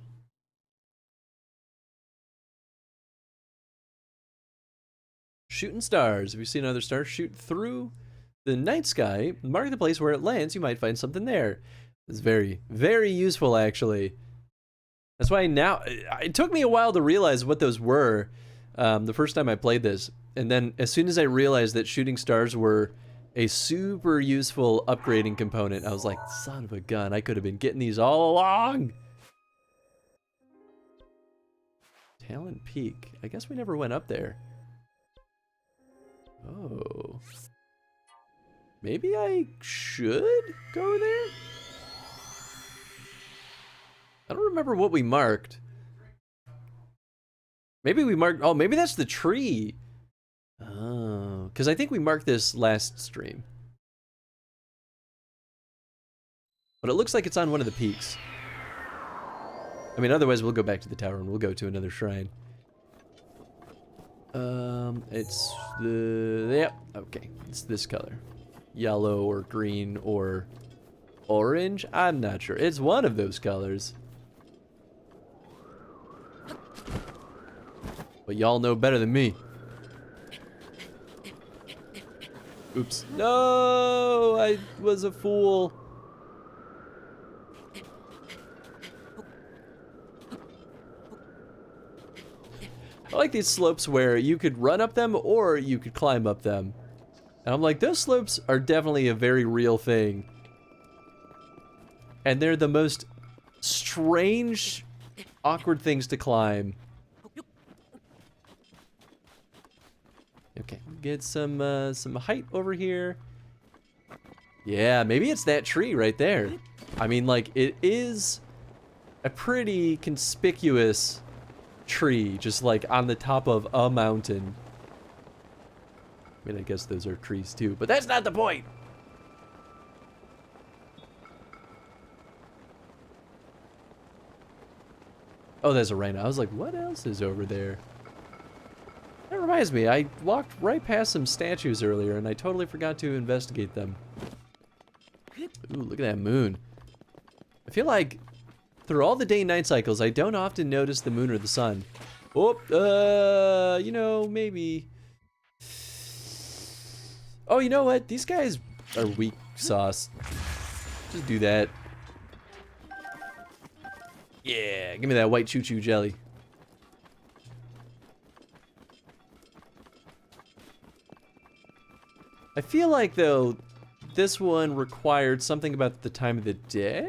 Shooting stars. If you see another star, shoot through the night sky. Mark the place where it lands. You might find something there. It's very, very useful, actually. That's why now, it took me a while to realize what those were the first time I played this. And then as soon as I realized that shooting stars were a super useful upgrading component, I was like, son of a gun, I could have been getting these all along. Talon Peak. I guess we never went up there. Oh. Maybe I should go there? I don't remember what we marked. Maybe we marked, oh, maybe that's the tree. Oh, because I think we marked this last stream. But it looks like it's on one of the peaks. I mean, otherwise we'll go back to the tower and we'll go to another shrine. It's the, yep, okay, it's this color. Yellow or green or orange? I'm not sure. It's one of those colors. But y'all know better than me. Oops. No, I was a fool. I like these slopes where you could run up them or you could climb up them. And I'm like, those slopes are definitely a very real thing. And they're the most strange, awkward things to climb. Okay, get some height over here. Yeah, maybe it's that tree right there. I mean, like, it is a pretty conspicuous tree, just like on the top of a mountain. I mean, I guess those are trees too, but that's not the point. Oh, there's a rhino. I was like, what else is over there? That reminds me, I walked right past some statues earlier and I totally forgot to investigate them. Ooh, look at that moon. I feel like through all the day-night cycles, I don't often notice the moon or the sun. Oh, you know, maybe. Oh, you know what? These guys are weak sauce. Just do that. Yeah, give me that white choo-choo jelly. I feel like, though, this one required something about the time of the day?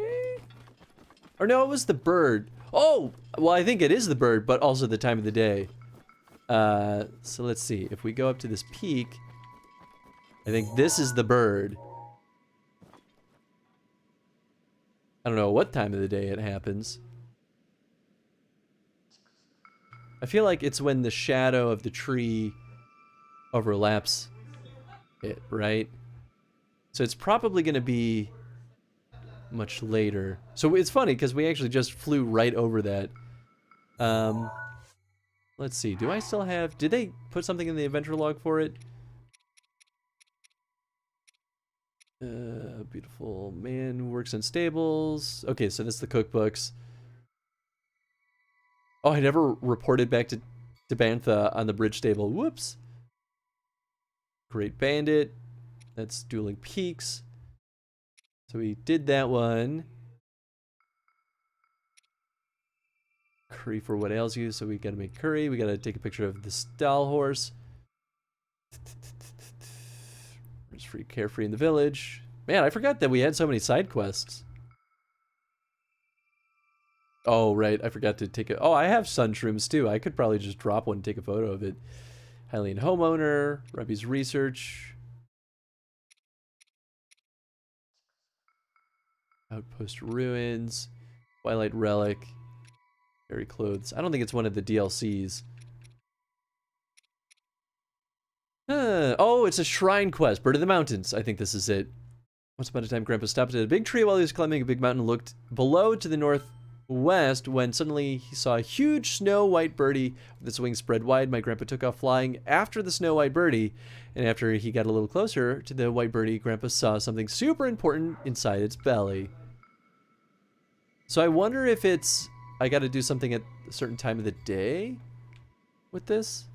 Or no, it was the bird. Oh! Well, I think it is the bird, but also the time of the day. So let's see. If we go up to this peak, I think this is the bird. I don't know what time of the day it happens. I feel like it's when the shadow of the tree overlaps it, right? So it's probably going to be much later. So it's funny because we actually just flew right over that. Let's see. Do I still have... Did they put something in the adventure log for it? Beautiful man who works in stables. Okay, so that's the cookbooks. Oh, I never reported back to Bantha on the bridge stable. Whoops. Great Bandit. That's Dueling Peaks. So we did that one. Curry for what ails you, so we gotta make curry. We gotta take a picture of the stall horse. Just free, carefree in the village. Man, I forgot that we had so many side quests. Oh, right, I forgot to take it. Oh, I have sun shrooms too. I could probably just drop one and take a photo of it. Hylian homeowner, Rebby's research. Outpost ruins, Twilight relic, fairy clothes. I don't think it's one of the DLCs. Oh, it's a shrine quest. Bird of the Mountains. I think this is it. Once upon a time, Grandpa stopped at a big tree while he was climbing a big mountain, looked below to the north west when suddenly he saw a huge snow white birdie with its wings spread wide. My grandpa took off flying after the snow white birdie, and after he got a little closer to the white birdie, Grandpa saw something super important inside its belly. So I wonder if it's, I got to do something at a certain time of the day with this.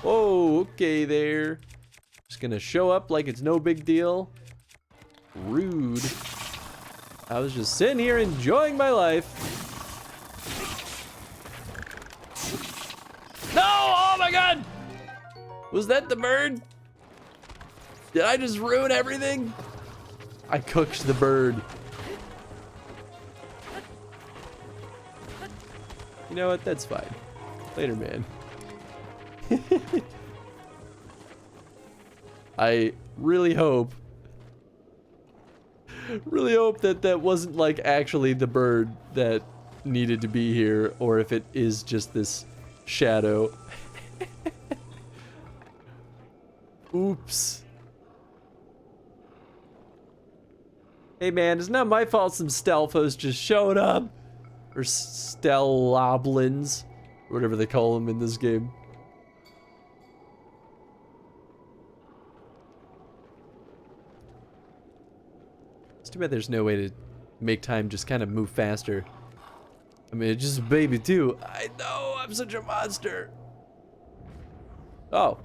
Oh, okay there. Just gonna show up like it's no big deal. Rude. I was just sitting here enjoying my life. No! Oh my god! Was that the bird? Did I just ruin everything? I cooked the bird. You know what? That's fine. Later, man. I really hope that that wasn't like actually the bird that needed to be here, or if it is just this shadow. Oops. Hey man, it's not my fault some Stelfos just showed up. Or Steloblins, whatever they call them in this game. It's too bad there's no way to make time just kind of move faster. I mean, it's just a baby too. I know, I'm such a monster. Oh,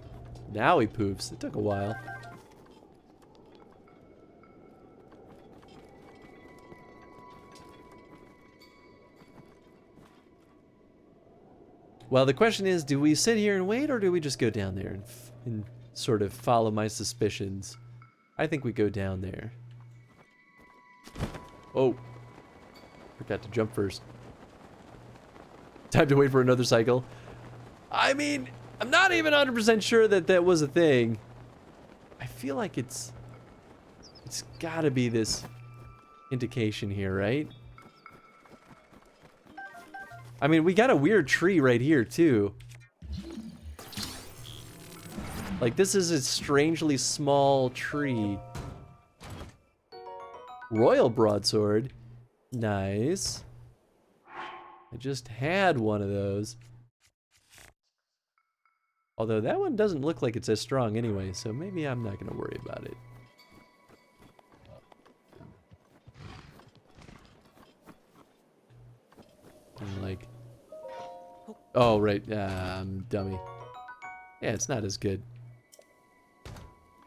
now he poops. It took a while. Well, the question is, do we sit here and wait, or do we just go down there and sort of follow my suspicions? I think we go down there. Oh, forgot to jump first. Time to wait for another cycle. I mean, I'm not even 100% sure that that was a thing. I feel like it's gotta be this indication here, right? I mean, we got a weird tree right here, too. Like, this is a strangely small tree. Royal broadsword. Nice. I just had one of those. Although that one doesn't look like it's as strong anyway, so maybe I'm not gonna worry about it. And like... Oh, right. I'm dummy. Yeah, it's not as good.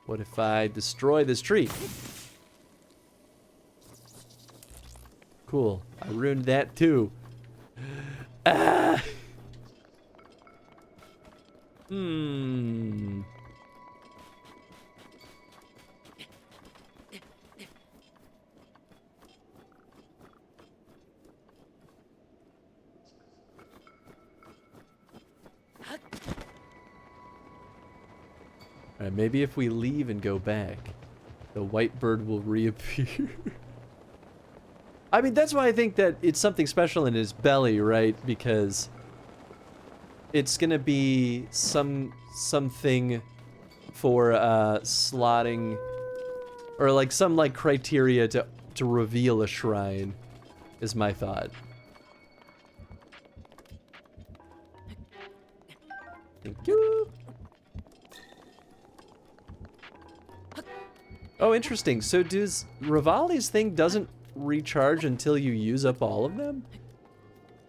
What if I destroy this tree? Cool. I ruined that too. Ah! Hmm. Alright, maybe if we leave and go back, the white bird will reappear. I mean, that's why I think that it's something special in his belly, right? Because it's gonna be something for slotting, or like some like criteria to reveal a shrine, is my thought. Thank you. Oh, interesting. So does Rivali's thing doesn't recharge until you use up all of them?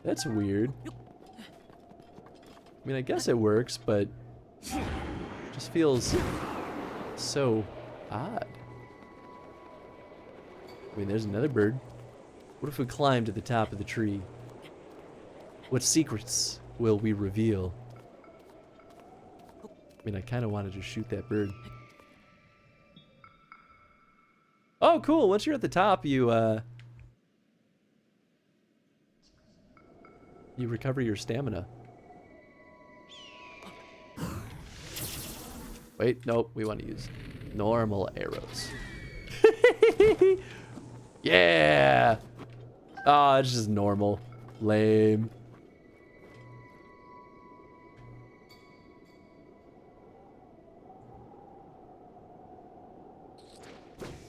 That's weird. I mean, I guess it works, but it just feels so odd. I mean, there's another bird. What if we climb to the top of the tree? What secrets will we reveal? I mean, I kind of wanted to shoot that bird. Oh, cool. Once you're at the top, you recover your stamina. Wait, nope. We want to use normal arrows. Yeah! Oh, it's just normal. Lame.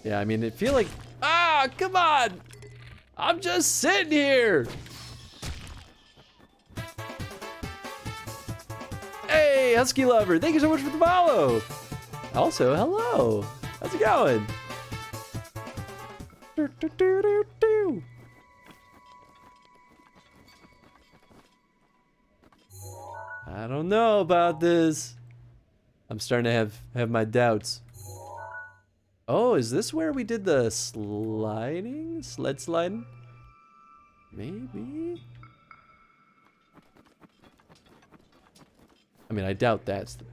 Yeah, I mean, it feel like... Ah, come on! I'm just sitting here. Hey, Husky Lover, thank you so much for the follow. Also, hello. How's it going? I don't know about this. I'm starting to have my doubts. Oh, is this where we did the sliding? Sled sliding? Maybe? I mean, I doubt that's the...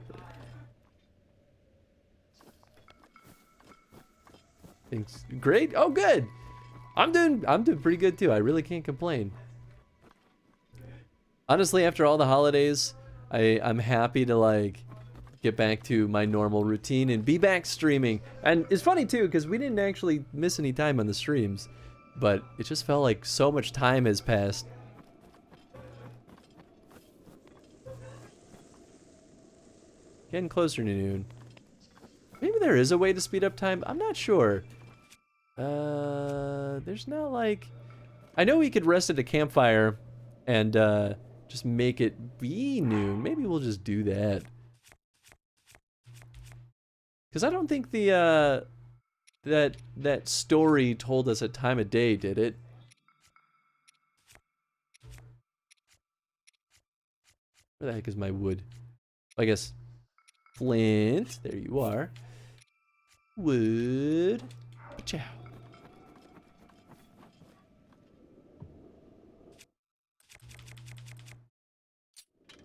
Things great? Oh, good! I'm doing pretty good too. I really can't complain. Honestly, after all the holidays, I'm happy to like get back to my normal routine and be back streaming. And it's funny too, because we didn't actually miss any time on the streams, but it just felt like so much time has passed. Getting closer to noon. Maybe there is a way to speed up time. I'm not sure. There's not like... I know we could rest at a campfire and just make it be noon. Maybe we'll just do that. Because I don't think the that story told us a time of day, did it? Where the heck is my wood? I guess flint. There you are. Wood. Ciao.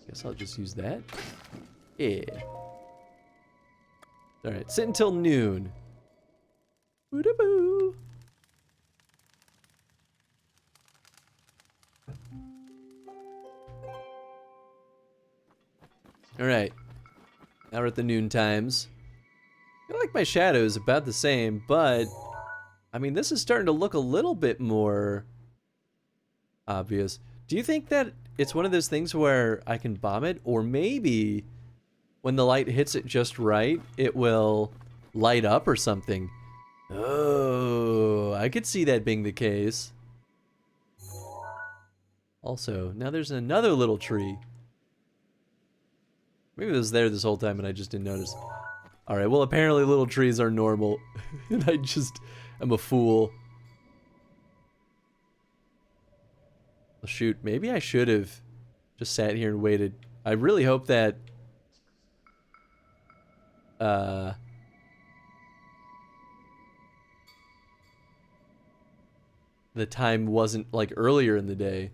Guess I'll just use that. Yeah. Alright, sit until noon. Woo-da-boo. Alright. Now we're at the noon times. I feel like my shadow is about the same, but I mean, this is starting to look a little bit more obvious. Do you think that it's one of those things where I can bomb it, or maybe when the light hits it just right, it will light up or something? Oh, I could see that being the case. Also, now there's another little tree. Maybe it was there this whole time and I just didn't notice. Alright, well apparently little trees are normal. And I just am a fool. Well, shoot, maybe I should have just sat here and waited. I really hope that the time wasn't like earlier in the day.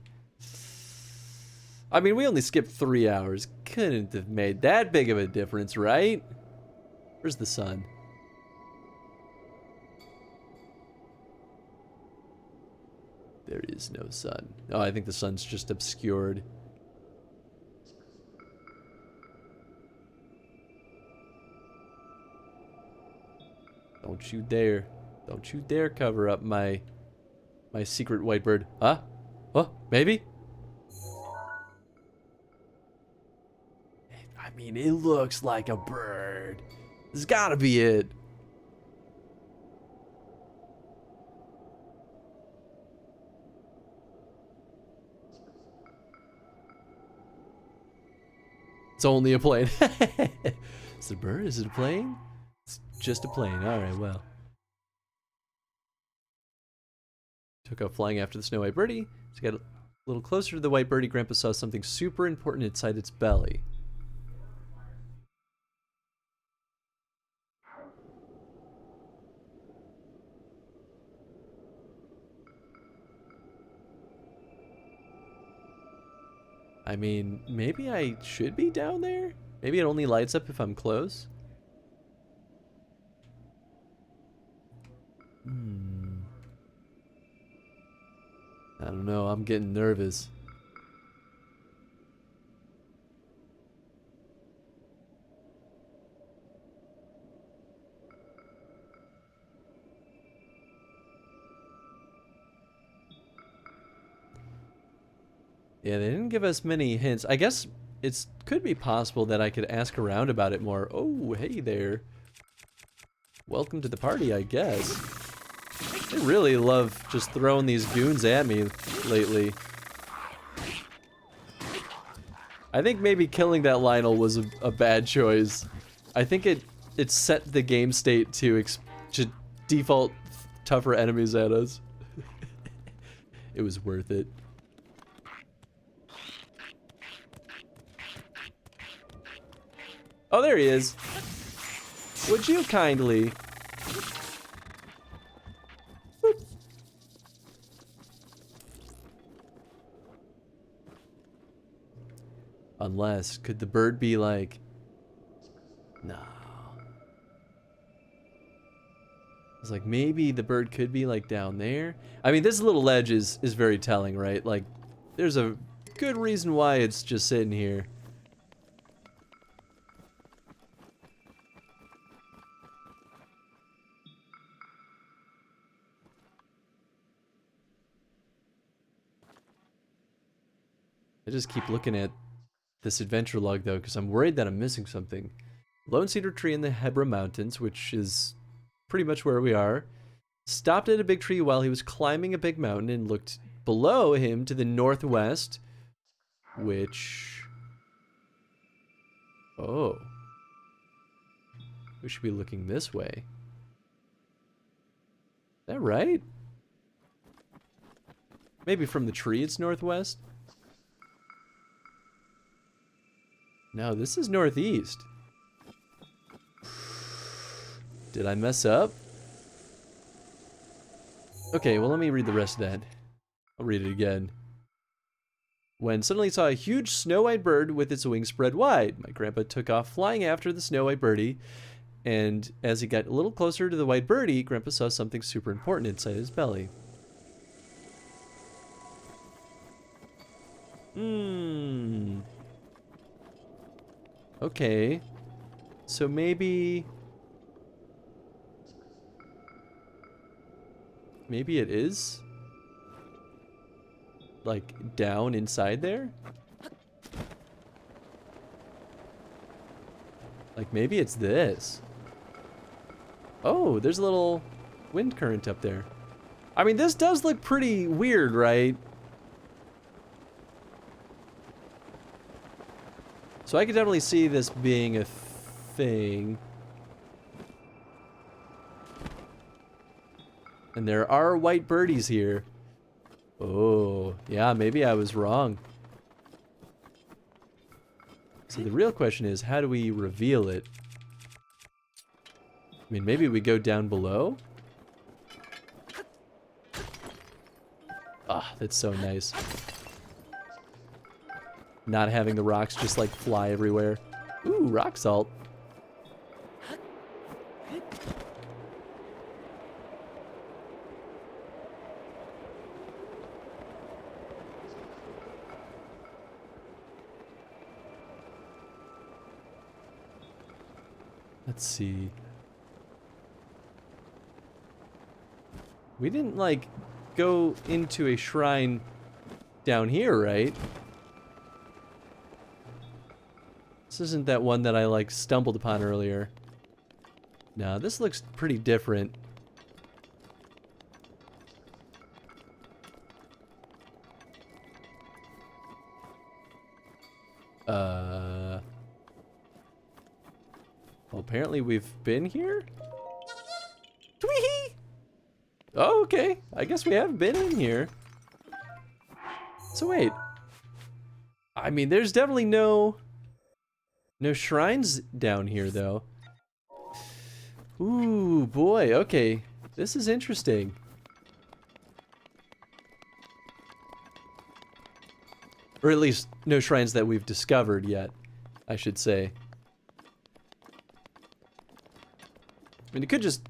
I mean, we only skipped 3 hours. Couldn't have made that big of a difference, right? Where's the sun? There is no sun. Oh, I think the sun's just obscured. Don't you dare. Don't you dare cover up my secret white bird. Huh? Oh, maybe? I mean, it looks like a bird. This has gotta be it. It's only a plane. Is it a bird? Is it a plane? It's just a plane. Alright, well. Took out flying after the snow white birdie. So got a little closer to the white birdie. Grandpa saw something super important inside its belly. I mean, maybe I should be down there? Maybe it only lights up if I'm close? I don't know, I'm getting nervous. Yeah, they didn't give us many hints. I guess it could be possible that I could ask around about it more. Oh, hey there. Welcome to the party, I guess. They really love just throwing these goons at me lately. I think maybe killing that Lionel was a bad choice. I think it set the game state to default tougher enemies at us. It was worth it. Oh, there he is. Would you kindly... Boop. Unless, could the bird be like... No. I was like, maybe the bird could be like down there. I mean, this little ledge is very telling, right? Like, there's a good reason why it's just sitting here. I just keep looking at this adventure log though, because I'm worried that I'm missing something. Lone cedar tree in the Hebra Mountains, which is pretty much where we are. Stopped at a big tree while he was climbing a big mountain and looked below him to the northwest, which... Oh. We should be looking this way. Is that right? Maybe from the tree it's northwest? No, this is northeast. Did I mess up? Okay, well let me read the rest of that. I'll read it again. When suddenly saw a huge snow-white bird with its wings spread wide. My grandpa took off flying after the snow-white birdie, and as he got a little closer to the white birdie, Grandpa saw something super important inside his belly. Okay. So maybe it is like down inside there? Like maybe it's this. Oh, there's a little wind current up there. I mean, this does look pretty weird, right? So I could definitely see this being a thing. And there are white birdies here. Oh, yeah, maybe I was wrong. So the real question is, how do we reveal it? I mean, maybe we go down below? Ah, that's so nice. Not having the rocks just like fly everywhere. Ooh, rock salt. Let's see. We didn't like go into a shrine down here, right? This isn't that one that I like stumbled upon earlier. No, this looks pretty different. Well, apparently we've been here? Tweehee! Oh, okay. I guess we have been in here. So wait. I mean, there's definitely no shrines down here, though. Ooh, boy. Okay. This is interesting. Or at least no shrines that we've discovered yet, I should say. I mean, it could just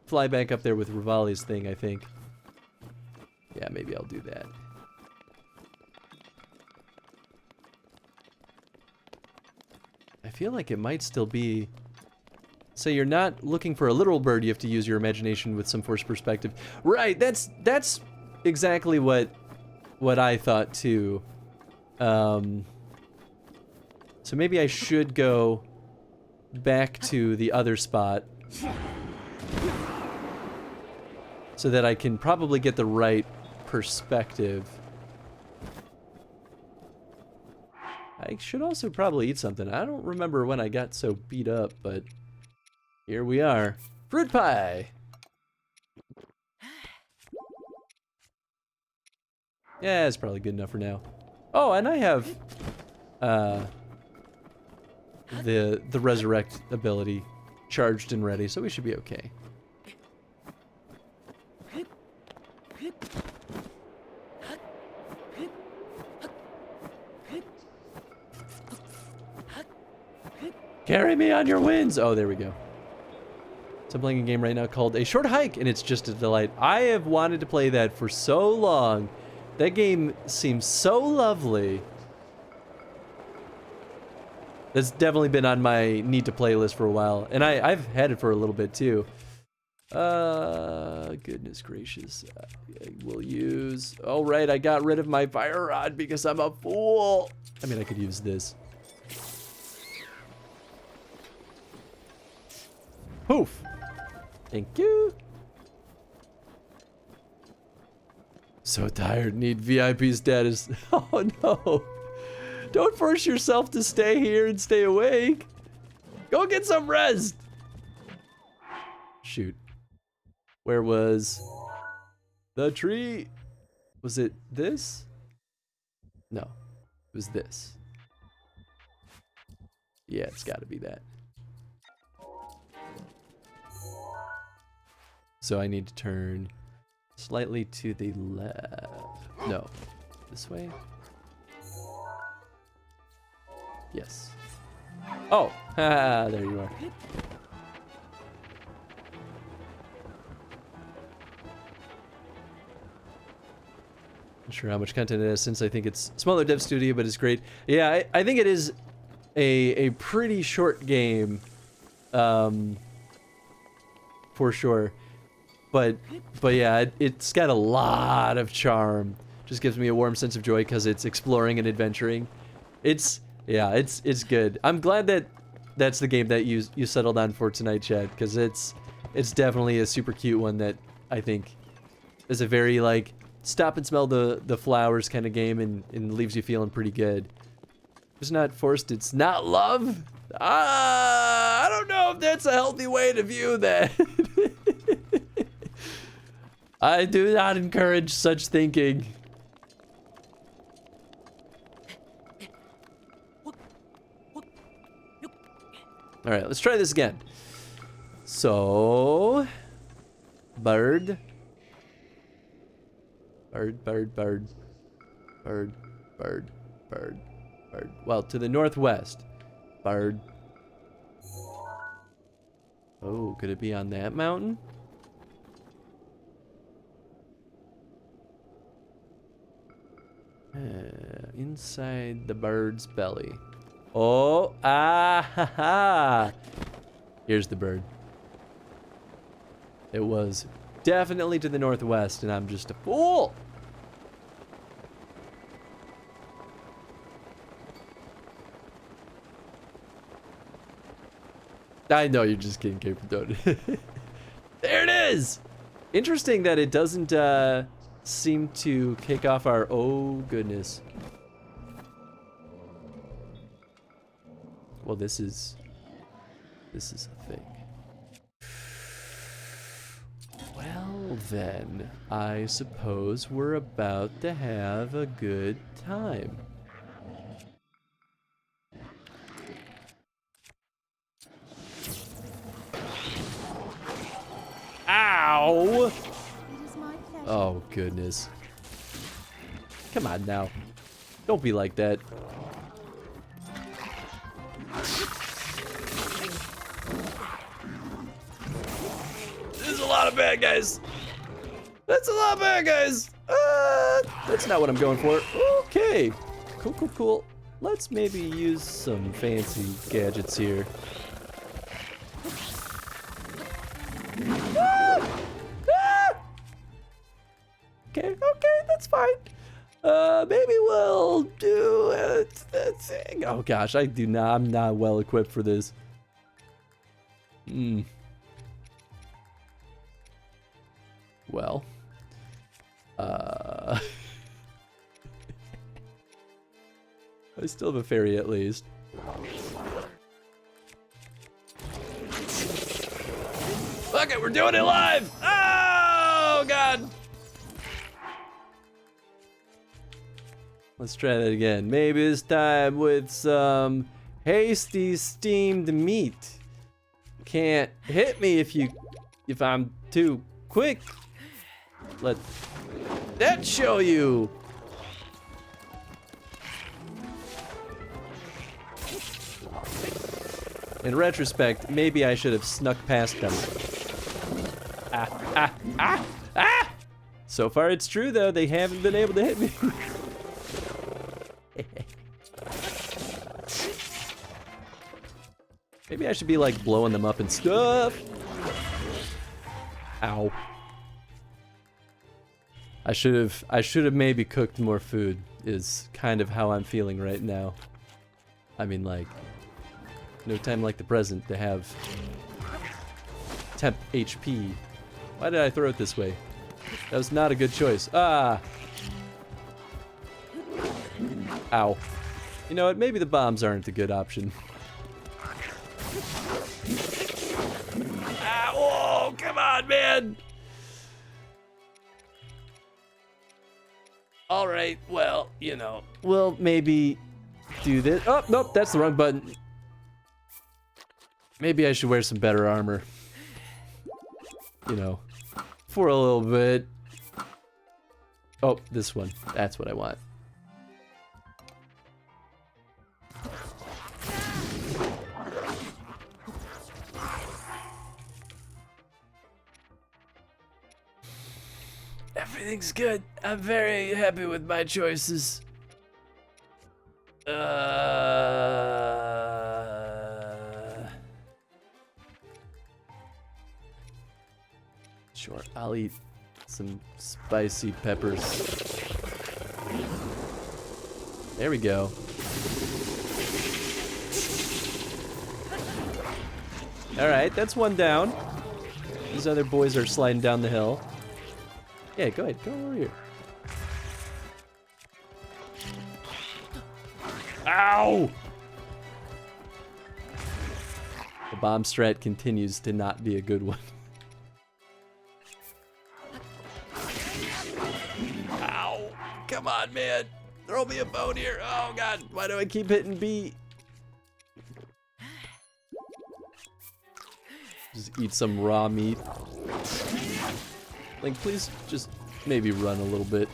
fly back up there with Rivali's thing, I think. Yeah, maybe I'll do that. I feel like it might still be... So you're not looking for a literal bird, you have to use your imagination with some forced perspective. Right, that's exactly what I thought too. So maybe I should go back to the other spot. so that I can probably get the right perspective. I should also probably eat something. I don't remember when I got so beat up, but here we are. Fruit pie! Yeah, it's probably good enough for now. Oh, and I have the resurrect ability charged and ready, so we should be okay. Carry me on your winds! Oh, there we go. So I'm playing a game right now called A Short Hike, and it's just a delight. I have wanted to play that for so long. That game seems so lovely. That's definitely been on my need to play list for a while, and I've had it for a little bit too. Goodness gracious. I will use... Oh, right, I got rid of my fire rod because I'm a fool. I mean, I could use this. Poof. Thank you. So tired, need VIP status. Oh no. Don't force yourself to stay here and stay awake. Go get some rest. Shoot. Where was the tree? Was it this? No, it was this. Yeah, it's gotta be that. So I need to turn slightly to the left. No, this way? Yes. Oh, haha, there you are. Not sure how much content it has since I think it's smaller dev studio, but it's great. Yeah, I think it is a pretty short game, for sure. But yeah, it's got a lot of charm. Just gives me a warm sense of joy because it's exploring and adventuring. It's good. I'm glad that that's the game that you settled on for tonight, Chad, because it's definitely a super cute one that I think is a very like stop and smell the flowers kind of game and leaves you feeling pretty good. It's not forced. It's not love. I don't know if that's a healthy way to view that. I do not encourage such thinking. All right, let's try this again. So, bird. Well, to the northwest. Bird. Oh, could it be on that mountain? Inside the bird's belly. Oh, ah, ha, ha. Here's the bird. It was definitely to the northwest, and I'm just a fool. I know you're just kidding, Cape Toad. There it is. Interesting that it doesn't seem to kick off our. Oh goodness. Well, this is a thing. Well then, I suppose we're about to have a good time. Ow! It is my pleasure. Oh goodness. Come on now. Don't be like that. There's a lot of bad guys. That's a lot of bad guys. That's not what I'm going for. Okay. Cool. Let's maybe use some fancy gadgets here. Okay, that's fine. Maybe we'll do the thing. Oh gosh, I'm not well equipped for this. Well. I still have a fairy at least. Fuck it, we're doing it live! Oh, God! Let's try that again. Maybe this time with some hasty steamed meat. Can't hit me if I'm too quick. Let that show you. In retrospect, maybe I should have snuck past them. Ah! So far it's true though, they haven't been able to hit me. Maybe I should be like blowing them up and stuff. Ow. I should have maybe cooked more food is kind of how I'm feeling right now. I mean, like, no time like the present to have temp HP. Why did I throw it this way? That was not a good choice. Ah! Ow. You know what? Maybe the bombs aren't a good option. Ah, whoa! Come on, man! Alright, well, you know, we'll maybe do this. Oh, nope, that's the wrong button. Maybe I should wear some better armor. You know, for a little bit. Oh, this one. That's what I want. Everything's good. I'm very happy with my choices. Sure, I'll eat some spicy peppers. There we go. Alright, that's one down. These other boys are sliding down the hill. Yeah, go ahead, go over here. Ow! The bomb strat continues to not be a good one. Ow! Come on, man! Throw me a bone here! Oh god, why do I keep hitting B? Just eat some raw meat. Link, please just maybe run a little bit.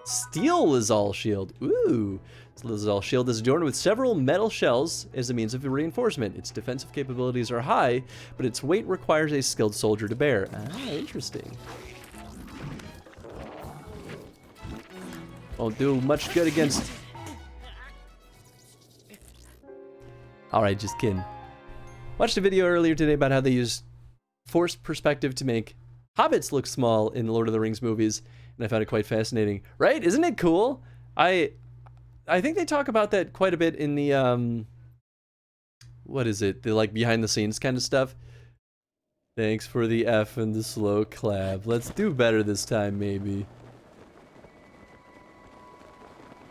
Steel Lazal shield. Ooh. The Lazal shield is adorned with several metal shells as a means of reinforcement. Its defensive capabilities are high, but its weight requires a skilled soldier to bear. Ah, interesting. Won't do much good against... Alright, just kidding. Watched a video earlier today about how they use forced perspective to make hobbits look small in the Lord of the Rings movies, and I found it quite fascinating. Right? Isn't it cool? I think they talk about that quite a bit in the what is it? The like behind the scenes kind of stuff. Thanks for the F and the slow clap. Let's do better this time, maybe.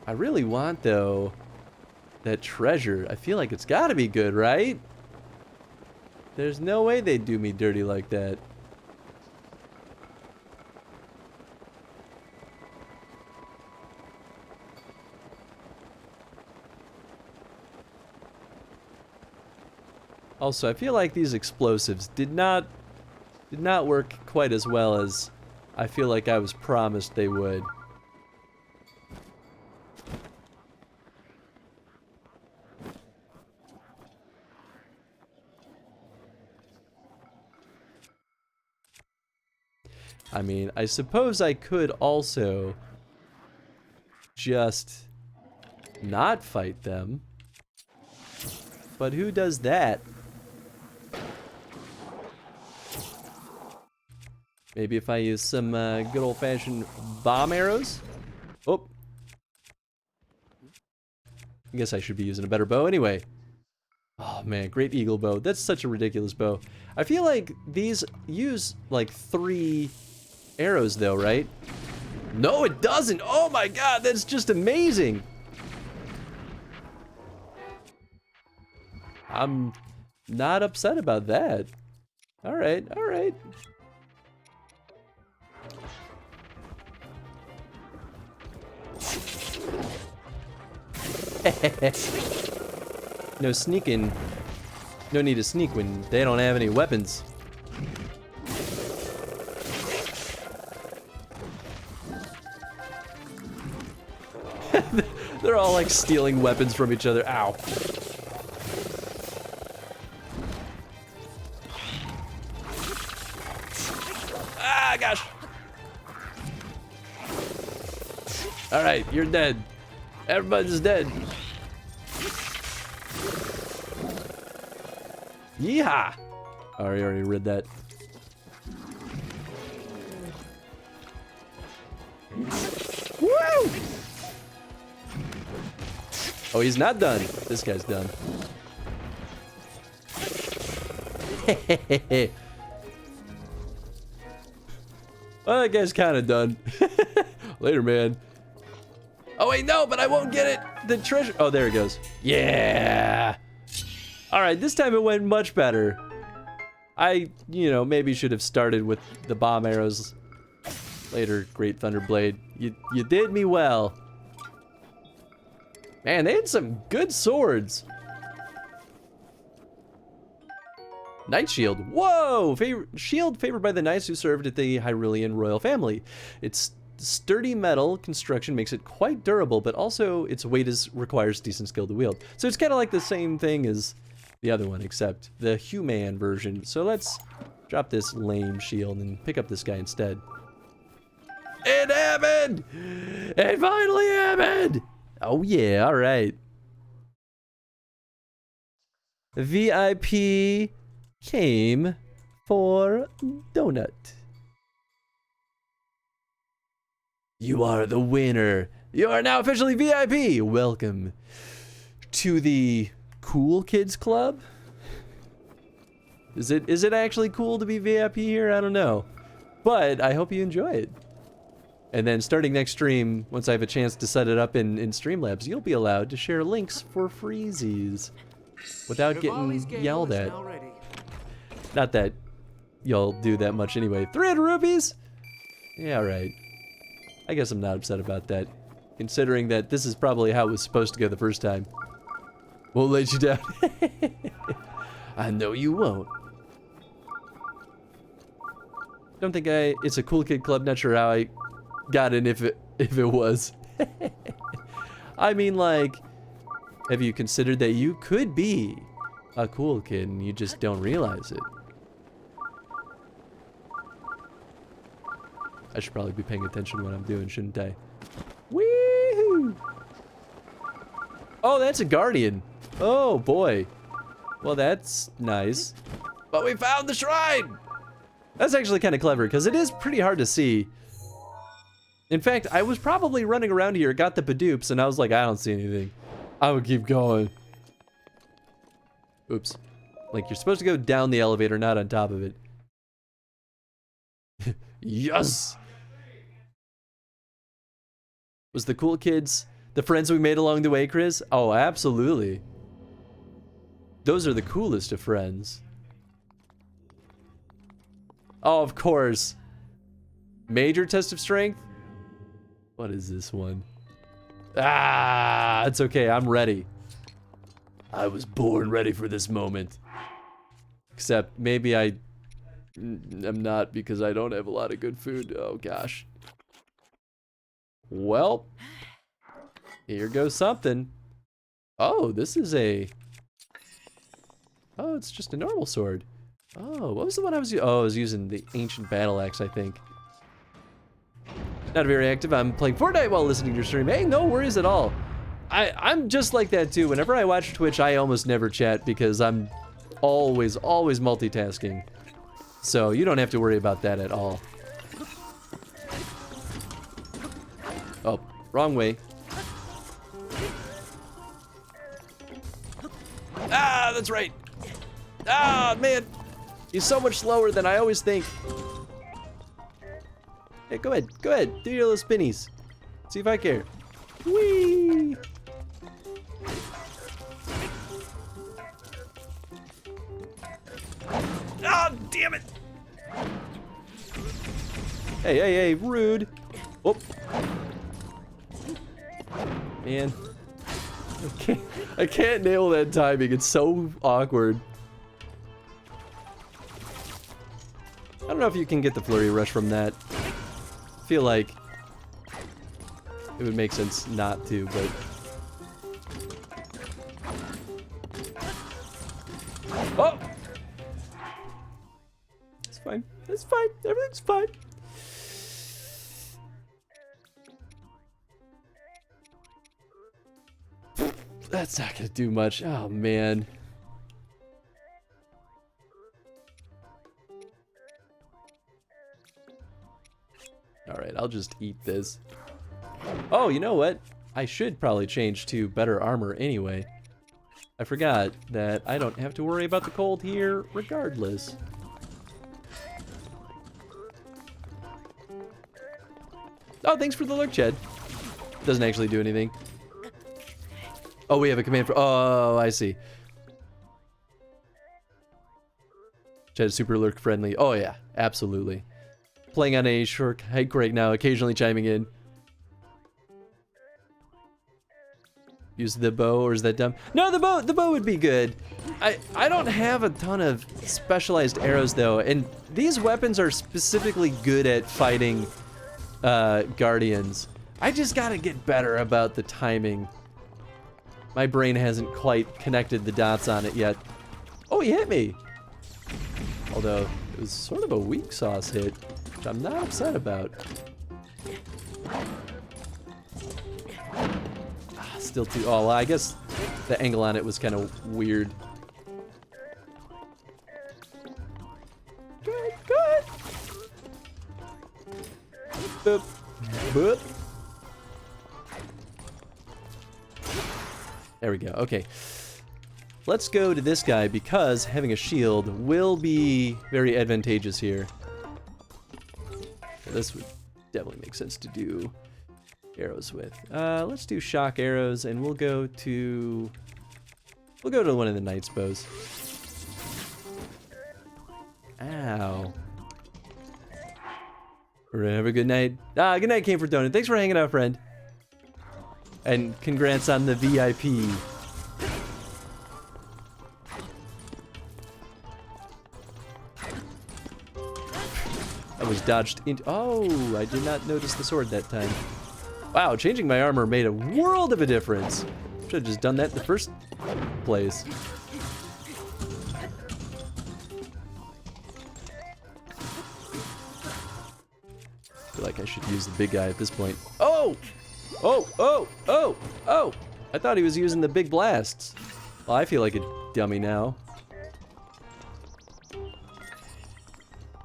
I really want though that treasure. I feel like it's got to be good, right? There's no way they'd do me dirty like that. Also, I feel like these explosives did not work quite as well as I feel like I was promised they would. I mean, I suppose I could also just not fight them. But who does that? Maybe if I use some good old-fashioned bomb arrows? Oh. I guess I should be using a better bow anyway. Oh man, great eagle bow. That's such a ridiculous bow. I feel like these use like 3 arrows though, right? No, it doesn't. Oh my god, that's just amazing. I'm not upset about that. All right, all right. No sneaking. No need to sneak when they don't have any weapons. They're all like stealing weapons from each other. Ow. Ah, gosh. All right, you're dead. Everybody's dead. Yeehaw! Oh, I already read that. Woo! Oh, he's not done. This guy's done. Well, that guy's kind of done. Later, man. Oh, wait, no, but I won't get it. The treasure. Oh, there it goes. Yeah. All right, this time it went much better. I, maybe should have started with the bomb arrows. Later, Great Thunderblade. You did me well. Man, they had some good swords. Knight Shield. Whoa! Shield favored by the knights who served at the Hyrulean royal family. Its sturdy metal construction makes it quite durable, but also its weight requires decent skill to wield. So it's kind of like the same thing as the other one, except the human version. So let's drop this lame shield and pick up this guy instead. It happened! It finally happened! Oh yeah, all right. VIP came for donut. You are the winner. You are now officially VIP. Welcome to the Cool Kids Club. Is it actually cool to be VIP here? I don't know. But I hope you enjoy it. And then starting next stream, once I have a chance to set it up in Streamlabs, you'll be allowed to share links for freezies without getting yelled at. Not that y'all do that much anyway. 300 rupees? Yeah, right. I guess I'm not upset about that, considering that this is probably how it was supposed to go the first time. Won't let you down. I know you won't. Don't think it's a cool kid club. Not sure how I got in if it was. I mean, like, have you considered that you could be a cool kid and you just don't realize it? I should probably be paying attention to what I'm doing, shouldn't I? Woohoo! Oh, that's a guardian. Oh boy. Well, that's nice. But we found the shrine! That's actually kind of clever, because it is pretty hard to see. In fact, I was probably running around here, got the Badoops, and I was like, I don't see anything. I would keep going. Oops. Like, you're supposed to go down the elevator, not on top of it. Yes! Was the cool kids the friends we made along the way, Chris? Oh, absolutely. Those are the coolest of friends. Oh, of course. Major test of strength? What is this one? Ah, it's okay. I'm ready. I was born ready for this moment. Except maybe I'm not, because I don't have a lot of good food. Oh, gosh. Well, here goes something. Oh, this is a... Oh, it's just a normal sword. Oh, what was the one I was using? Oh, I was using the ancient battle axe, I think. Not very active. I'm playing Fortnite while listening to your stream. Hey, no worries at all. I'm just like that too. Whenever I watch Twitch, I almost never chat because I'm always multitasking. So you don't have to worry about that at all. Oh, wrong way. Ah, that's right. Ah, man. He's so much slower than I always think. Hey, go ahead. Go ahead. Do your little spinnies. See if I care. Whee! Ah, damn it. Hey, rude. Oh. Man. I can't nail that timing. It's so awkward. I don't know if you can get the flurry rush from that. I feel like it would make sense not to, but... Oh! It's fine. It's fine. Everything's fine. That's not gonna do much. Oh, man. Alright, I'll just eat this. Oh, you know what? I should probably change to better armor anyway. I forgot that I don't have to worry about the cold here regardless. Oh, thanks for the lurk, Chad. Doesn't actually do anything. Oh, we have a command for... Oh, I see. Chad is super lurk friendly. Oh, yeah. Absolutely. Playing on a short hike right now, occasionally chiming in. Use the bow, or is that dumb? No, the bow would be good. I don't have a ton of specialized arrows, though, and these weapons are specifically good at fighting guardians. I just gotta get better about the timing. My brain hasn't quite connected the dots on it yet. Oh, he hit me! Although, it was sort of a weak sauce hit, which I'm not upset about. Still too... Oh, well, I guess the angle on it was kind of weird. Good, good! Boop. Boop. There we go. Okay. Let's go to this guy because having a shield will be very advantageous here. So this would definitely make sense to do arrows with. Let's do shock arrows and we'll go to one of the knight's bows. Ow. Have a good night. Ah, good night, Came for Donut. Thanks for hanging out, friend. And congrats on the VIP. I was dodged into... Oh, I did not notice the sword that time. Wow, changing my armor made a world of a difference. Should have just done that in the first place. I feel like I should use the big guy at this point. Oh! Oh, oh, oh, oh! I thought he was using the big blasts. Well, I feel like a dummy now.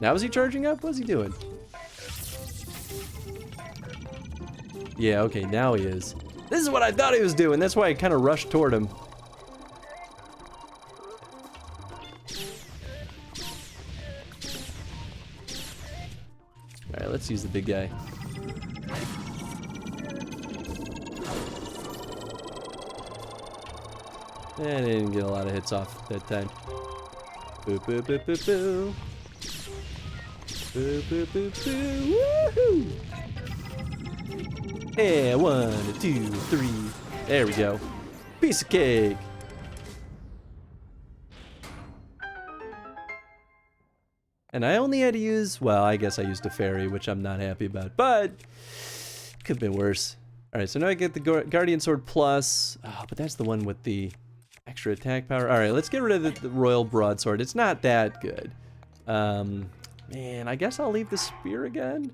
Now is he charging up? What's he doing? Yeah, okay, now he is. This is what I thought he was doing. That's why I kind of rushed toward him. Alright, let's use the big guy. And I didn't get a lot of hits off that time. Boo, boo, boo, boo, boo. Boo, boo, boo, boo. Woohoo! Yeah, 1, 2, 3. There we go. Piece of cake. And I only had to use, well, I guess I used a fairy, which I'm not happy about, but could have been worse. All right, so now I get the Guardian Sword Plus, but that's the one with the extra attack power. All right, let's get rid of the Royal Broadsword. It's not that good. Man, I guess I'll leave the spear again.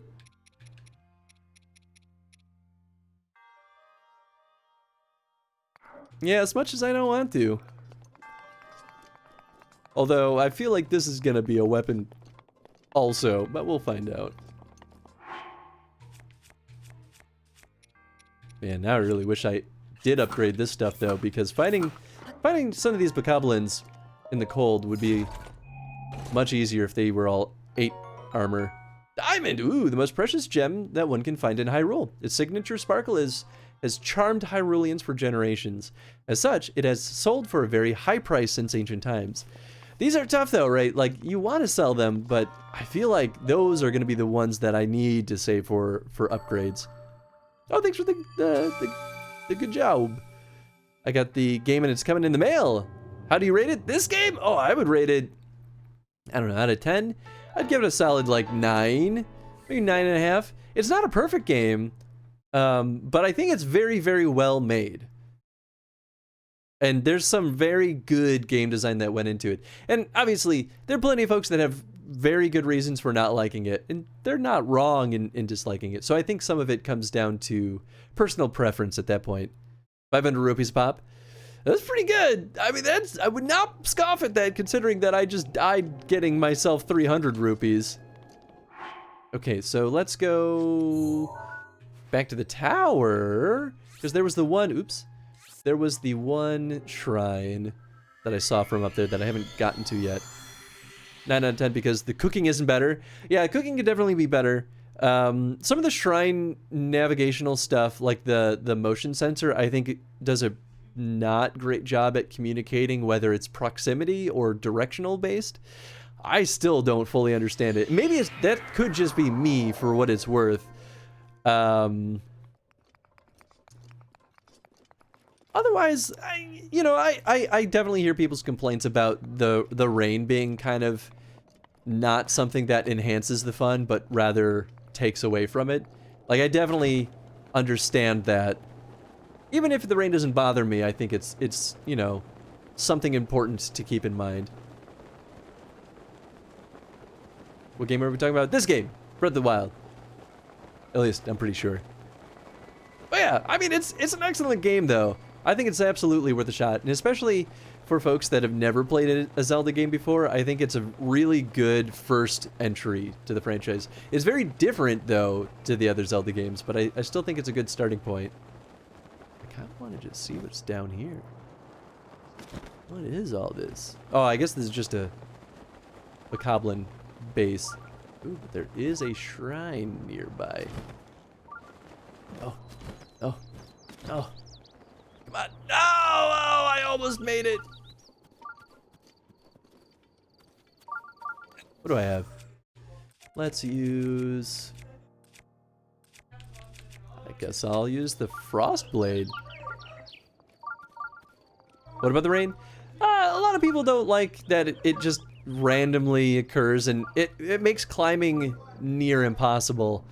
Yeah, as much as I don't want to. Although, I feel like this is gonna be a weapon also, but we'll find out. Man, now I really wish I did upgrade this stuff though, because fighting Fighting some of these bokoblins in the cold would be much easier if they were all 8 armor. Diamond! Ooh, the most precious gem that one can find in Hyrule. Its signature sparkle has charmed Hyruleans for generations. As such, it has sold for a very high price since ancient times. These are tough though, right? Like, you want to sell them, but I feel like those are going to be the ones that I need to save for upgrades. Oh, thanks for the good job. I got the game and it's coming in the mail. How do you rate it? This game? Oh, I would rate it, I don't know, out of 10? I'd give it a solid like 9, maybe 9.5. It's not a perfect game, but I think it's very, very well made. And there's some very good game design that went into it. And obviously, there are plenty of folks that have very good reasons for not liking it, and they're not wrong in disliking it. So I think some of it comes down to personal preference at that point. 500 rupees pop. That's pretty good. I mean, I would not scoff at that considering that I just died getting myself 300 rupees. Okay, so let's go back to the tower, because there was the one, oops. There was the one shrine that I saw from up there that I haven't gotten to yet. 9 out of 10 because the cooking isn't better. Yeah, cooking could definitely be better. Some of the shrine navigational stuff, like the motion sensor, I think it does a not great job at communicating whether it's proximity or directional based. I still don't fully understand it. Maybe that could just be me for what it's worth. Otherwise, I definitely hear people's complaints about the rain being kind of not something that enhances the fun, but rather takes away from it. Like, I definitely understand that. Even if the rain doesn't bother me, I think it's something important to keep in mind. What game are we talking about? This game, Breath of the Wild. At least, I'm pretty sure. But yeah, I mean, it's an excellent game, though. I think it's absolutely worth a shot, and especially for folks that have never played a Zelda game before, I think it's a really good first entry to the franchise. It's very different, though, to the other Zelda games, but I still think it's a good starting point. I kind of want to just see what's down here. What is all this? Oh, I guess this is just a bokoblin base. Ooh, but there is a shrine nearby. Oh, oh, oh. Come on. No! Oh, I almost made it. What do I have? Let's use... I guess I'll use the Frost Blade. What about the rain? A lot of people don't like that it just randomly occurs, and it makes climbing near impossible.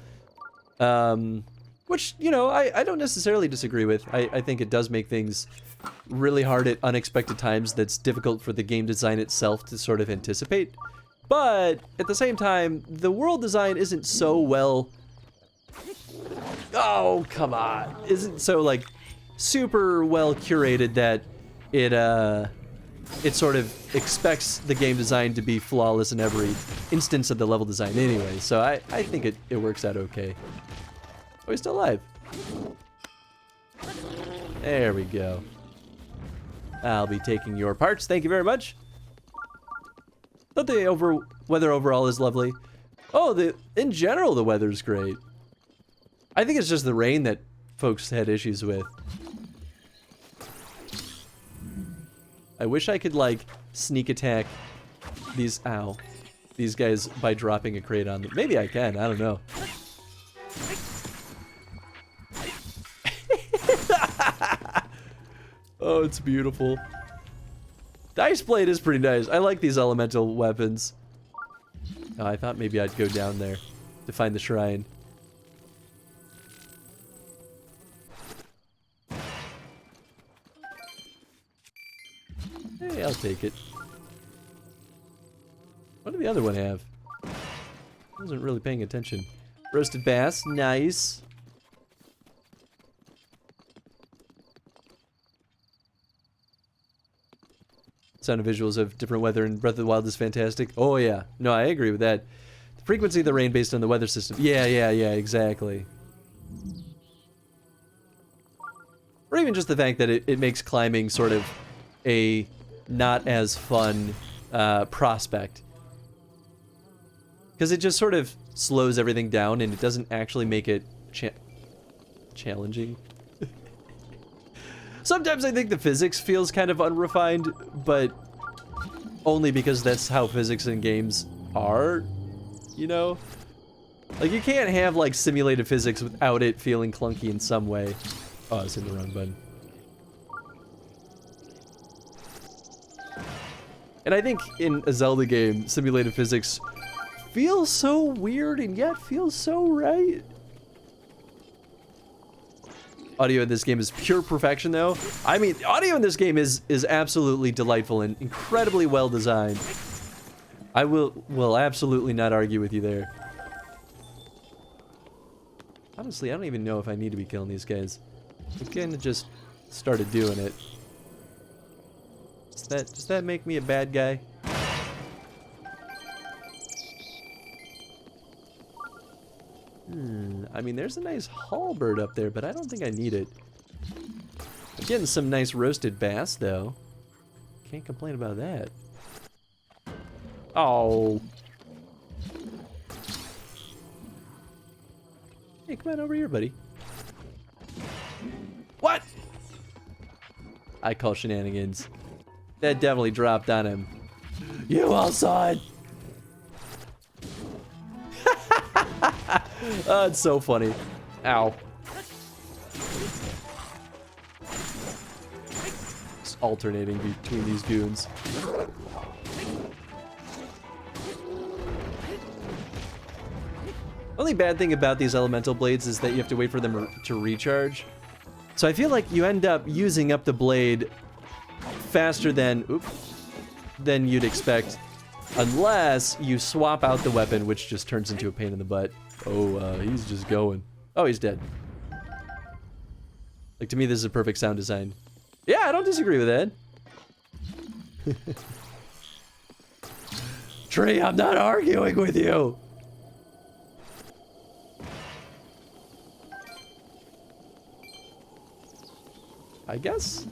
Which, I don't necessarily disagree with. I think it does make things really hard at unexpected times that's difficult for the game design itself to sort of anticipate. But, at the same time, the world design isn't so well... Oh, come on. Isn't so, like, super well curated that it sort of expects the game design to be flawless in every instance of the level design anyway. So I think it works out okay. Oh, he's still alive. There we go. I'll be taking your parts. Thank you very much. Thought the weather overall is lovely. Oh, in general, the weather's great. I think it's just the rain that folks had issues with. I wish I could, like, sneak attack these guys by dropping a crate on them. Maybe I can, I don't know. Oh, it's beautiful. The ice blade is pretty nice. I like these elemental weapons. Oh, I thought maybe I'd go down there to find the shrine. Hey, I'll take it. What did the other one have? I wasn't really paying attention. Roasted bass, nice. Sound and visuals of different weather in Breath of the Wild is fantastic. Oh yeah, no, I agree with that. The frequency of the rain based on the weather system. Yeah, exactly. Or even just the fact that it makes climbing sort of a not as fun prospect. Because it just sort of slows everything down and it doesn't actually make it challenging. Sometimes I think the physics feels kind of unrefined, but only because that's how physics in games are, you know? Like, you can't have, like, simulated physics without it feeling clunky in some way. Oh, I was hitting the wrong button. And I think in a Zelda game, simulated physics feels so weird and yet feels so right. Audio in this game is pure perfection, though. I mean, audio in this game is absolutely delightful and incredibly well designed. I will absolutely not argue with you there. Honestly, I don't even know if I need to be killing these guys. I kind of just started doing it. Does that make me a bad guy? I mean, there's a nice halberd up there, but I don't think I need it. I'm getting some nice roasted bass, though. Can't complain about that. Oh. Hey, come on over here, buddy. What? I call shenanigans. That definitely dropped on him. You all saw it. Oh, it's so funny. Ow. Just alternating between these goons. Only bad thing about these elemental blades is that you have to wait for them to recharge. So I feel like you end up using up the blade faster than you'd expect, unless you swap out the weapon, which just turns into a pain in the butt. Oh, he's just going. Oh, he's dead. Like, to me, this is a perfect sound design. Yeah, I don't disagree with that. Tree, I'm not arguing with you. I guess.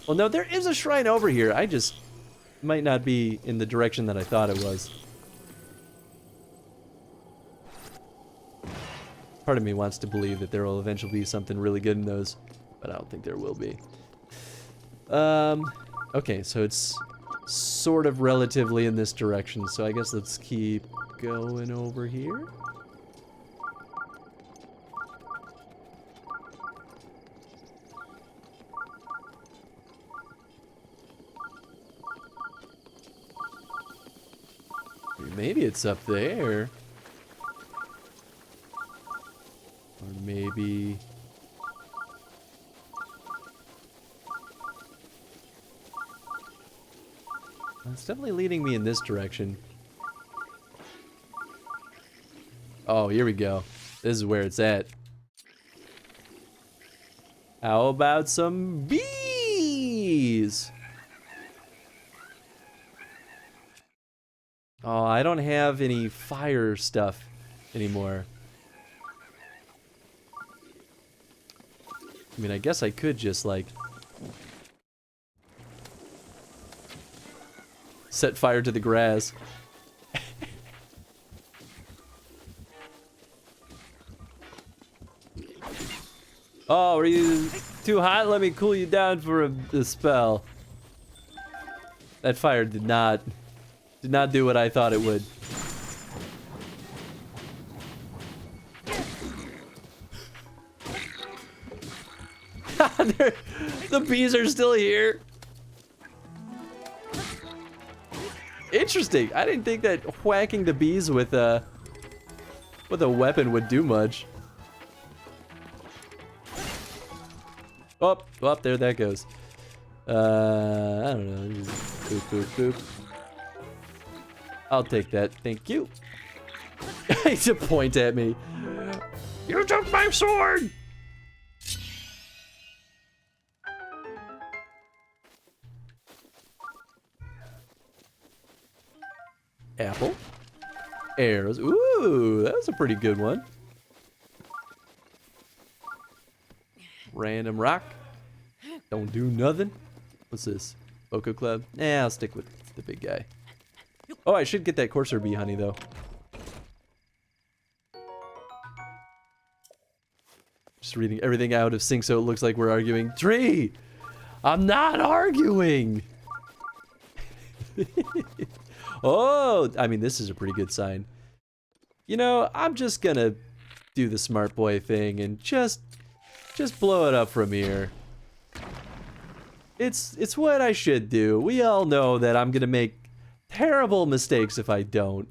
Well, no, there is a shrine over here. I just might not be in the direction that I thought it was. Part of me wants to believe that there will eventually be something really good in those, but I don't think there will be. Okay, so it's sort of relatively in this direction, so I guess let's keep going over here. Maybe it's up there. Or maybe... It's definitely leading me in this direction. Oh, here we go. This is where it's at. How about some bees? Oh, I don't have any fire stuff anymore. I mean, I guess I could just, like, set fire to the grass. Oh, are you too hot? Let me cool you down for a spell. That fire did not do what I thought it would. The bees are still here. Interesting. I didn't think that whacking the bees with a weapon would do much. Oh, there that goes. I don't know. Boop, boop, boop. I'll take that. Thank you. To point at me. You took my sword! Apple. Arrows. Ooh, that was a pretty good one. Random rock. Don't do nothing. What's this? Boko Club? Nah, I'll stick with the big guy. Oh, I should get that Corsair bee honey, though. Just reading everything out of sync so it looks like we're arguing. Tree! I'm not arguing! Oh, I mean, this is a pretty good sign. You know, I'm just gonna do the smart boy thing and just blow it up from here. It's what I should do. We all know that I'm gonna make terrible mistakes if I don't.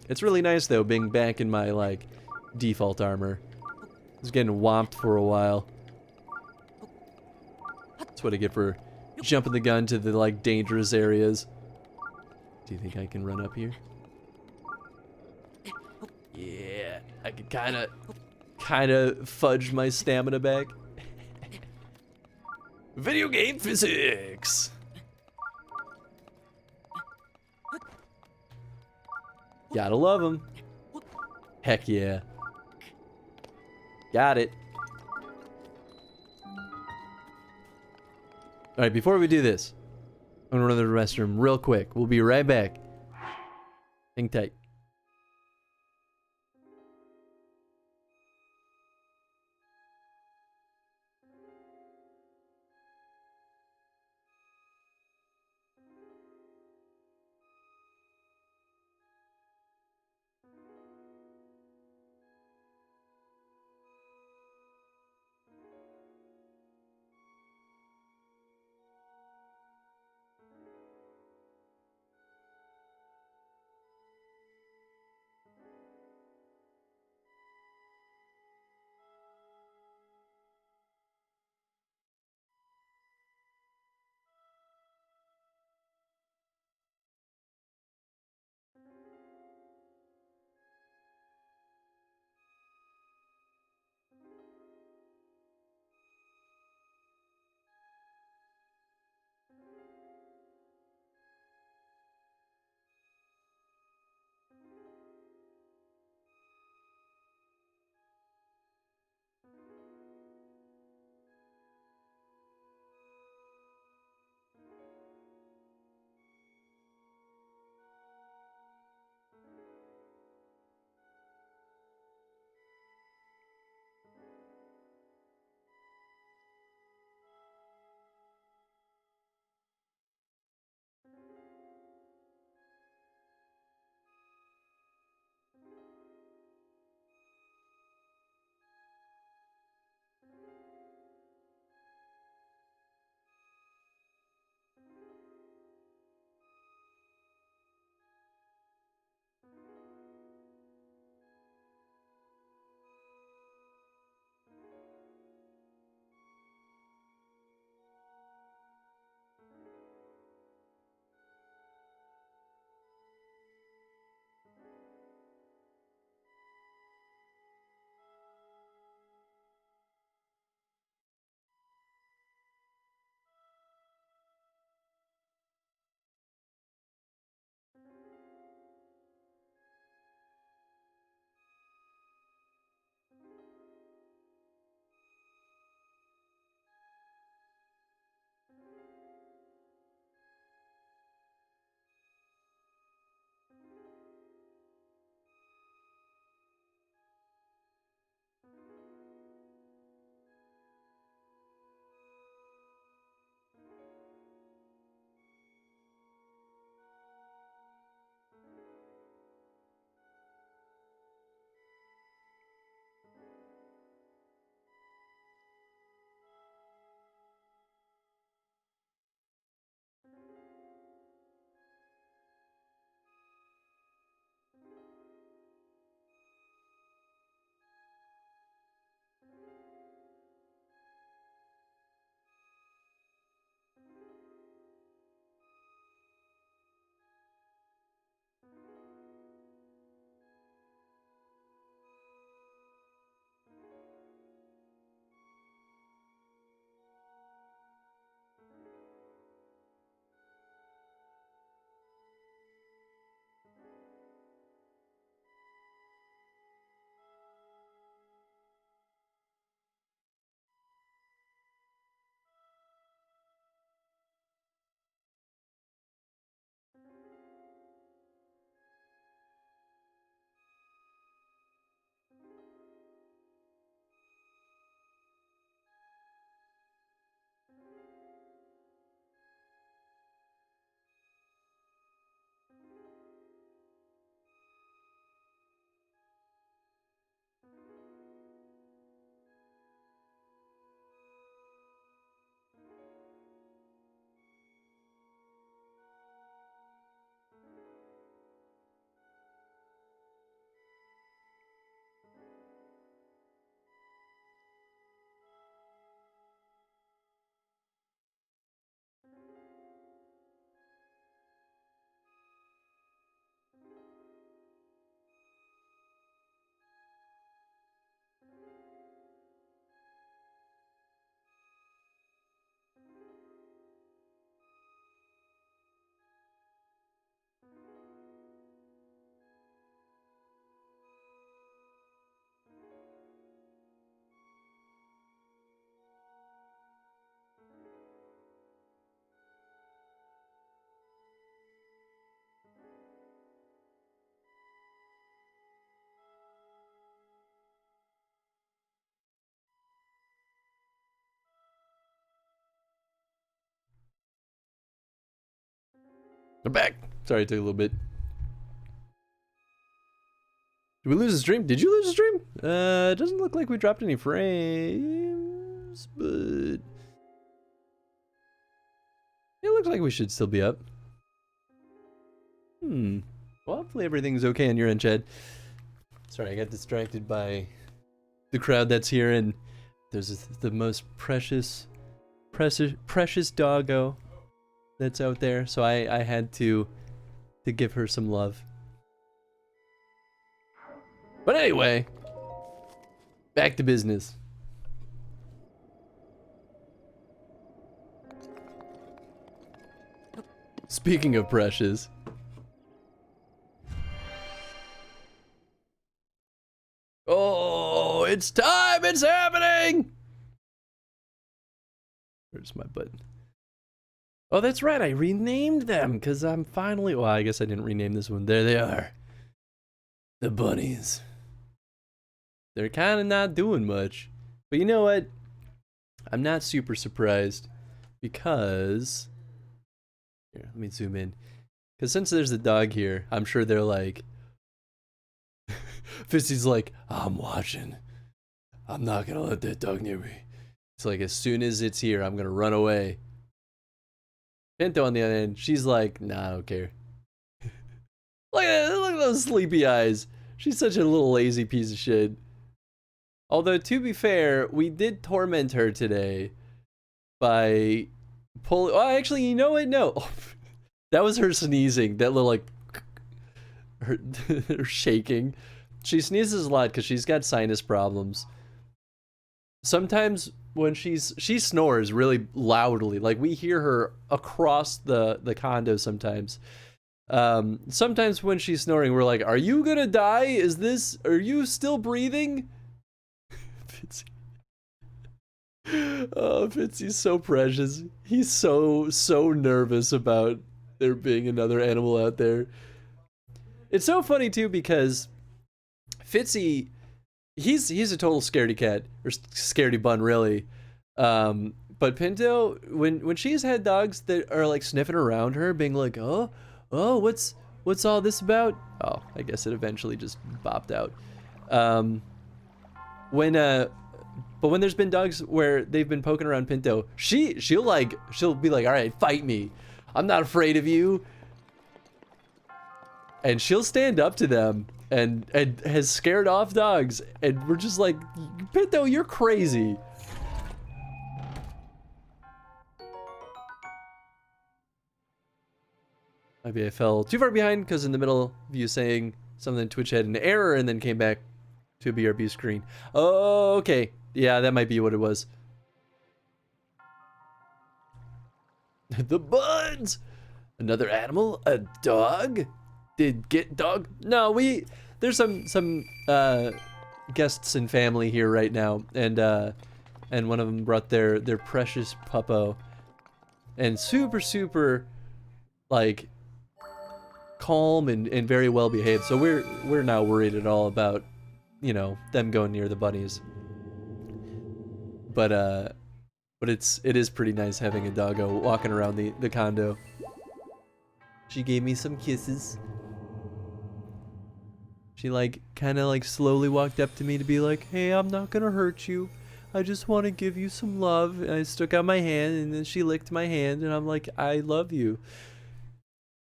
It's really nice though, being back in my like default armor. I was getting whomped for a while. That's what I get for jumping the gun to the like dangerous areas. Do you think I can run up here? Yeah, I could kind of fudge my stamina back. Video game physics. Gotta love them. Heck yeah. Got it. Alright, before we do this, I'm gonna run to the restroom real quick. We'll be right back. Hang tight. I'm back. Sorry, it took a little bit. Did we lose a stream? Did you lose a stream? It doesn't look like we dropped any frames, but it looks like we should still be up. Well, hopefully everything's okay on your end, Chad. Sorry, I got distracted by the crowd that's here, and there's the most precious doggo that's out there, so I had to give her some love. But anyway, back to business. Speaking of precious, oh, it's time! It's happening! Where's my button? Oh, that's right, I renamed them, because I'm finally... Well, I guess I didn't rename this one. There they are. The bunnies. They're kind of not doing much. But you know what? I'm not super surprised, because... Here, let me zoom in. Because since there's a dog here, I'm sure they're like... Fissy's like, I'm watching. I'm not gonna let that dog near me. It's like, as soon as it's here, I'm gonna run away. Pinto on the other end, she's like, nah, I don't care. Look at those sleepy eyes. She's such a little lazy piece of shit. Although, to be fair, we did torment her today by pulling... Oh, actually, you know what? No. That was her sneezing. That little, like... her shaking. She sneezes a lot because she's got sinus problems. Sometimes when she snores really loudly, like we hear her across the condo sometimes. Sometimes when she's snoring, we're like, are you gonna die? Are you still breathing? Fitzy. Oh, Fitzy's so precious. He's so nervous about there being another animal out there. It's so funny too because Fitzy, he's a total scaredy cat, or scaredy bun really. But Pinto, when she's had dogs that are like sniffing around her, being like, oh, what's all this about? Oh, I guess it eventually just bopped out. But when there's been dogs where they've been poking around Pinto, she'll be like, all right, fight me. I'm not afraid of you. And she'll stand up to them and has scared off dogs. And we're just like, Pinto, you're crazy. Maybe I fell too far behind because in the middle of you saying something, Twitch had an error and then came back to a BRB screen. Oh, okay. Yeah, that might be what it was. The buds! Another animal? A dog? Did get dog? No, there's some guests and family here right now, and one of them brought their precious puppo, and super like calm and very well behaved. So we're not worried at all about, you know, them going near the bunnies. But it is pretty nice having a doggo walking around the condo. She gave me some kisses. She like kind of like slowly walked up to me to be like, hey, I'm not gonna hurt you. I just want to give you some love. And I stuck out my hand and then she licked my hand and I'm like, I love you.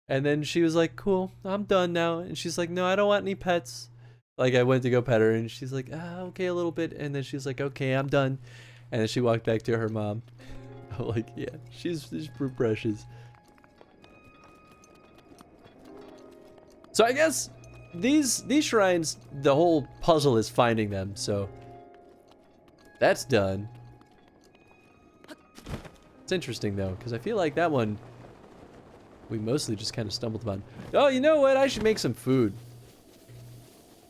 And then she was like, cool, I'm done now. And she's like, no, I don't want any pets. Like I went to go pet her and she's like, okay, a little bit. And then she's like, okay, I'm done. And then she walked back to her mom. I'm like, yeah, she's precious. So I guess these shrines, the whole puzzle is finding them, so that's done. It's interesting though, because I feel like that one we mostly just kind of stumbled upon. Oh, you know what? I should make some food.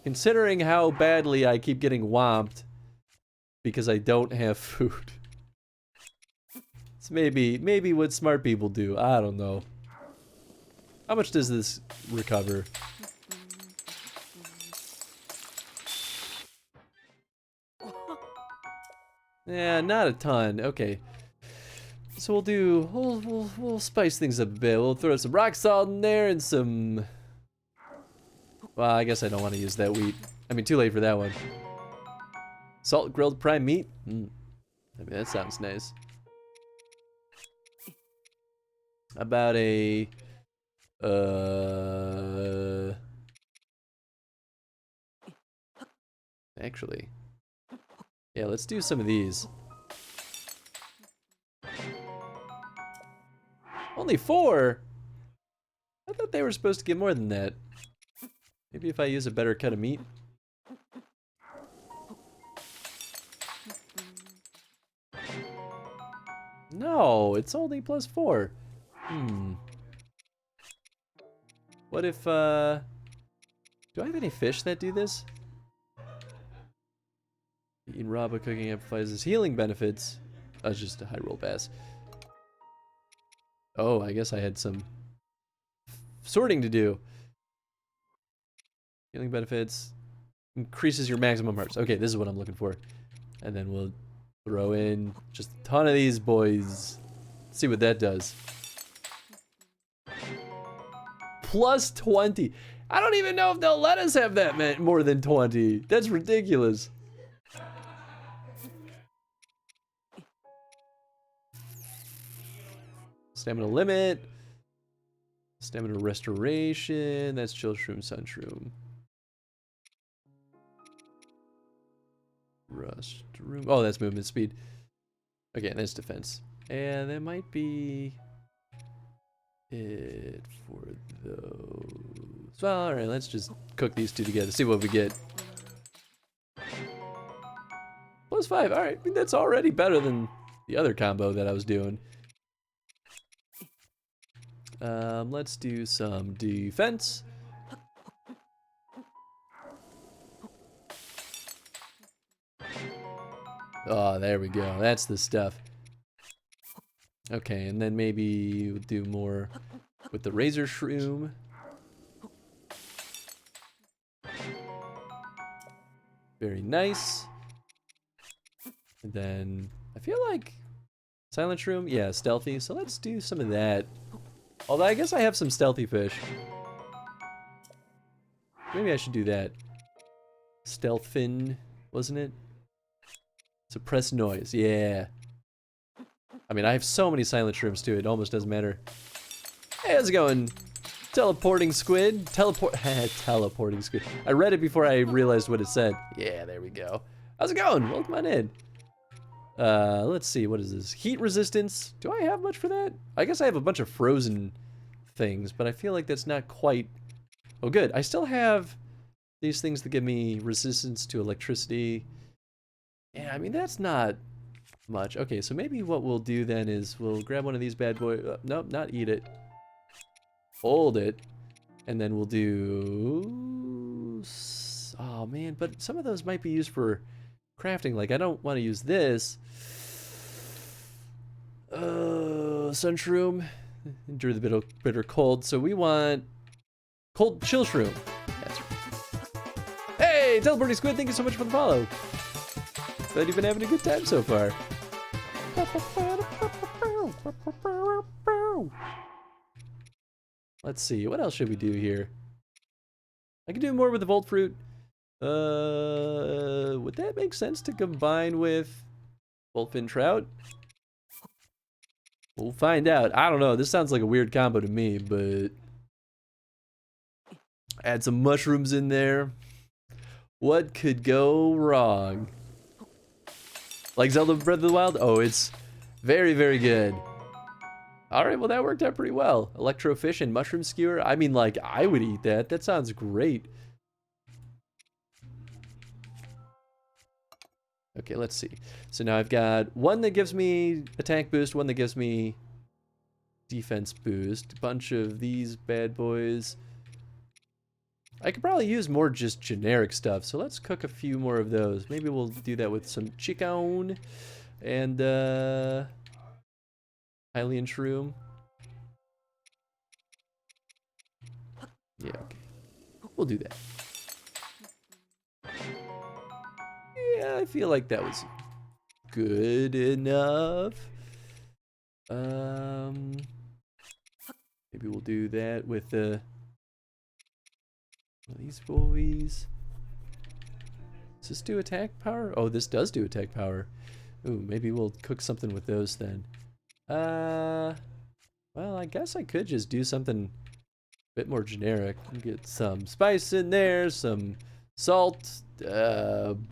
Considering how badly I keep getting whomped because I don't have food. It's maybe what smart people do. I don't know. How much does this recover? Yeah, not a ton. Okay. So we'll spice things up a bit. We'll throw some rock salt in there and some. Well, I guess I don't want to use that wheat. I mean, too late for that one. Salt grilled prime meat. I mean, that sounds nice. About a actually, yeah, let's do some of these. Only 4? I thought they were supposed to get more than that. Maybe if I use a better cut of meat. No, it's only +4. What if, do I have any fish that do this? Eating raw but cooking amplifies his healing benefits. That's just a high roll bass. Oh, I guess I had some sorting to do. Healing benefits. Increases your maximum hearts. Okay, this is what I'm looking for. And then we'll throw in just a ton of these boys. See what that does. +20. I don't even know if they'll let us have that more than 20. That's ridiculous. Stamina limit. Stamina restoration. That's chill shroom, sun shroom. Rust room. Oh, that's movement speed. Okay, that's defense. And that might be it for those. Well, alright, let's just cook these two together, see what we get. +5, alright. I mean, that's already better than the other combo that I was doing. Let's do some defense. Oh, there we go. That's the stuff. Okay, and then maybe we'll do more with the razor shroom. Very nice. And then I feel like silent shroom, yeah, stealthy. So let's do some of that. Although I guess I have some stealthy fish. Maybe I should do that. Stealth fin, wasn't it? Suppress noise, yeah. I mean, I have so many silent shrooms too, it almost doesn't matter. Hey, how's it going? Teleporting squid. Teleporting squid. I read it before I realized what it said. Yeah, there we go. How's it going? Welcome on in. Let's see, what is this? Heat resistance. Do I have much for that? I guess I have a bunch of frozen things, but I feel like that's not quite... Oh, good. I still have these things that give me resistance to electricity. Yeah, I mean, that's not much. Okay, so maybe what we'll do then is we'll grab one of these bad boys. Nope, not eat it. Hold it. And then we'll do... Oh, man, but some of those might be used for crafting. Like, I don't want to use this. Sun shroom. Endure the bitter cold. So we want cold chill shroom. That's right. Hey, teleporting squid, thank you so much for the follow. Glad you've been having a good time so far. Let's see, what else should we do here? I can do more with the Volt Fruit. Would that make sense to combine with Wolfin Trout? We'll find out. I don't know, this sounds like a weird combo to me, but... Add some mushrooms in there. What could go wrong? Like Zelda Breath of the Wild? Oh, it's very, very good. Alright, well that worked out pretty well. Electrofish and mushroom skewer. I mean, like, I would eat that. That sounds great. Okay, let's see. So now I've got one that gives me attack boost, one that gives me defense boost. A bunch of these bad boys. I could probably use more just generic stuff, so let's cook a few more of those. Maybe we'll do that with some chicken and Hylian shroom. Yeah, okay. We'll do that. Yeah, I feel like that was good enough. Maybe we'll do that with the these boys. Does this do attack power? Oh, this does do attack power. Ooh, maybe we'll cook something with those then. Well, I guess I could just do something a bit more generic. Get some spice in there, some salt,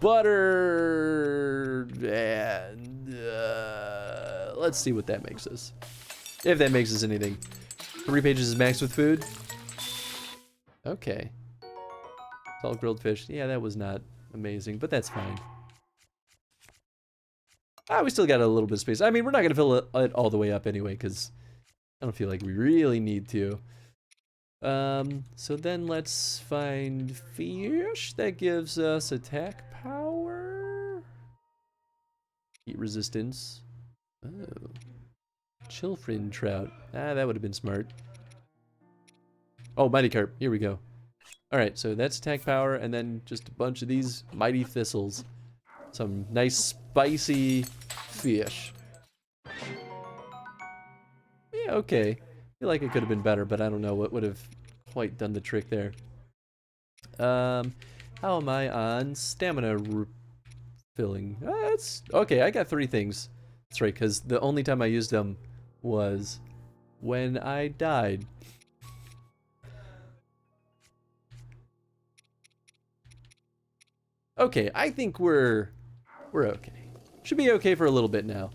butter, and let's see what that makes us. If that makes us anything. 3 pages is maxed with food. Okay. Salt grilled fish. Yeah, that was not amazing, but that's fine. We still got a little bit of space. I mean, we're not going to fill it all the way up anyway, because I don't feel like we really need to. So then let's find fish that gives us attack power. Heat resistance. Oh. Chillfin trout. That would have been smart. Oh, mighty carp. Here we go. Alright, so that's attack power, and then just a bunch of these mighty thistles. Some nice spicy fish. Yeah, okay. I feel like it could have been better, but I don't know what would have quite done the trick there. How am I on stamina refilling? That's okay. I got 3 things. That's right, because the only time I used them was when I died. Okay, I think we're okay. Should be okay for a little bit now.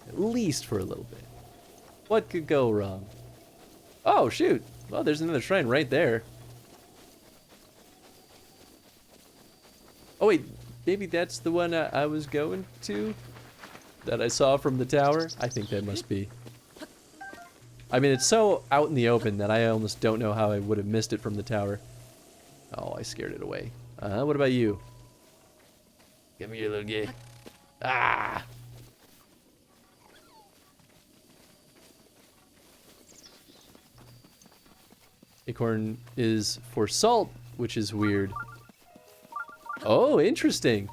At least for a little bit. What could go wrong? Oh, shoot. Well, there's another shrine right there. Oh, wait. Maybe that's the one I was going to? That I saw from the tower? I think that must be. I mean, it's so out in the open that I almost don't know how I would have missed it from the tower. Oh, I scared it away. What about you? Come here, little guy. Ah! Acorn is for salt, which is weird. Oh, interesting.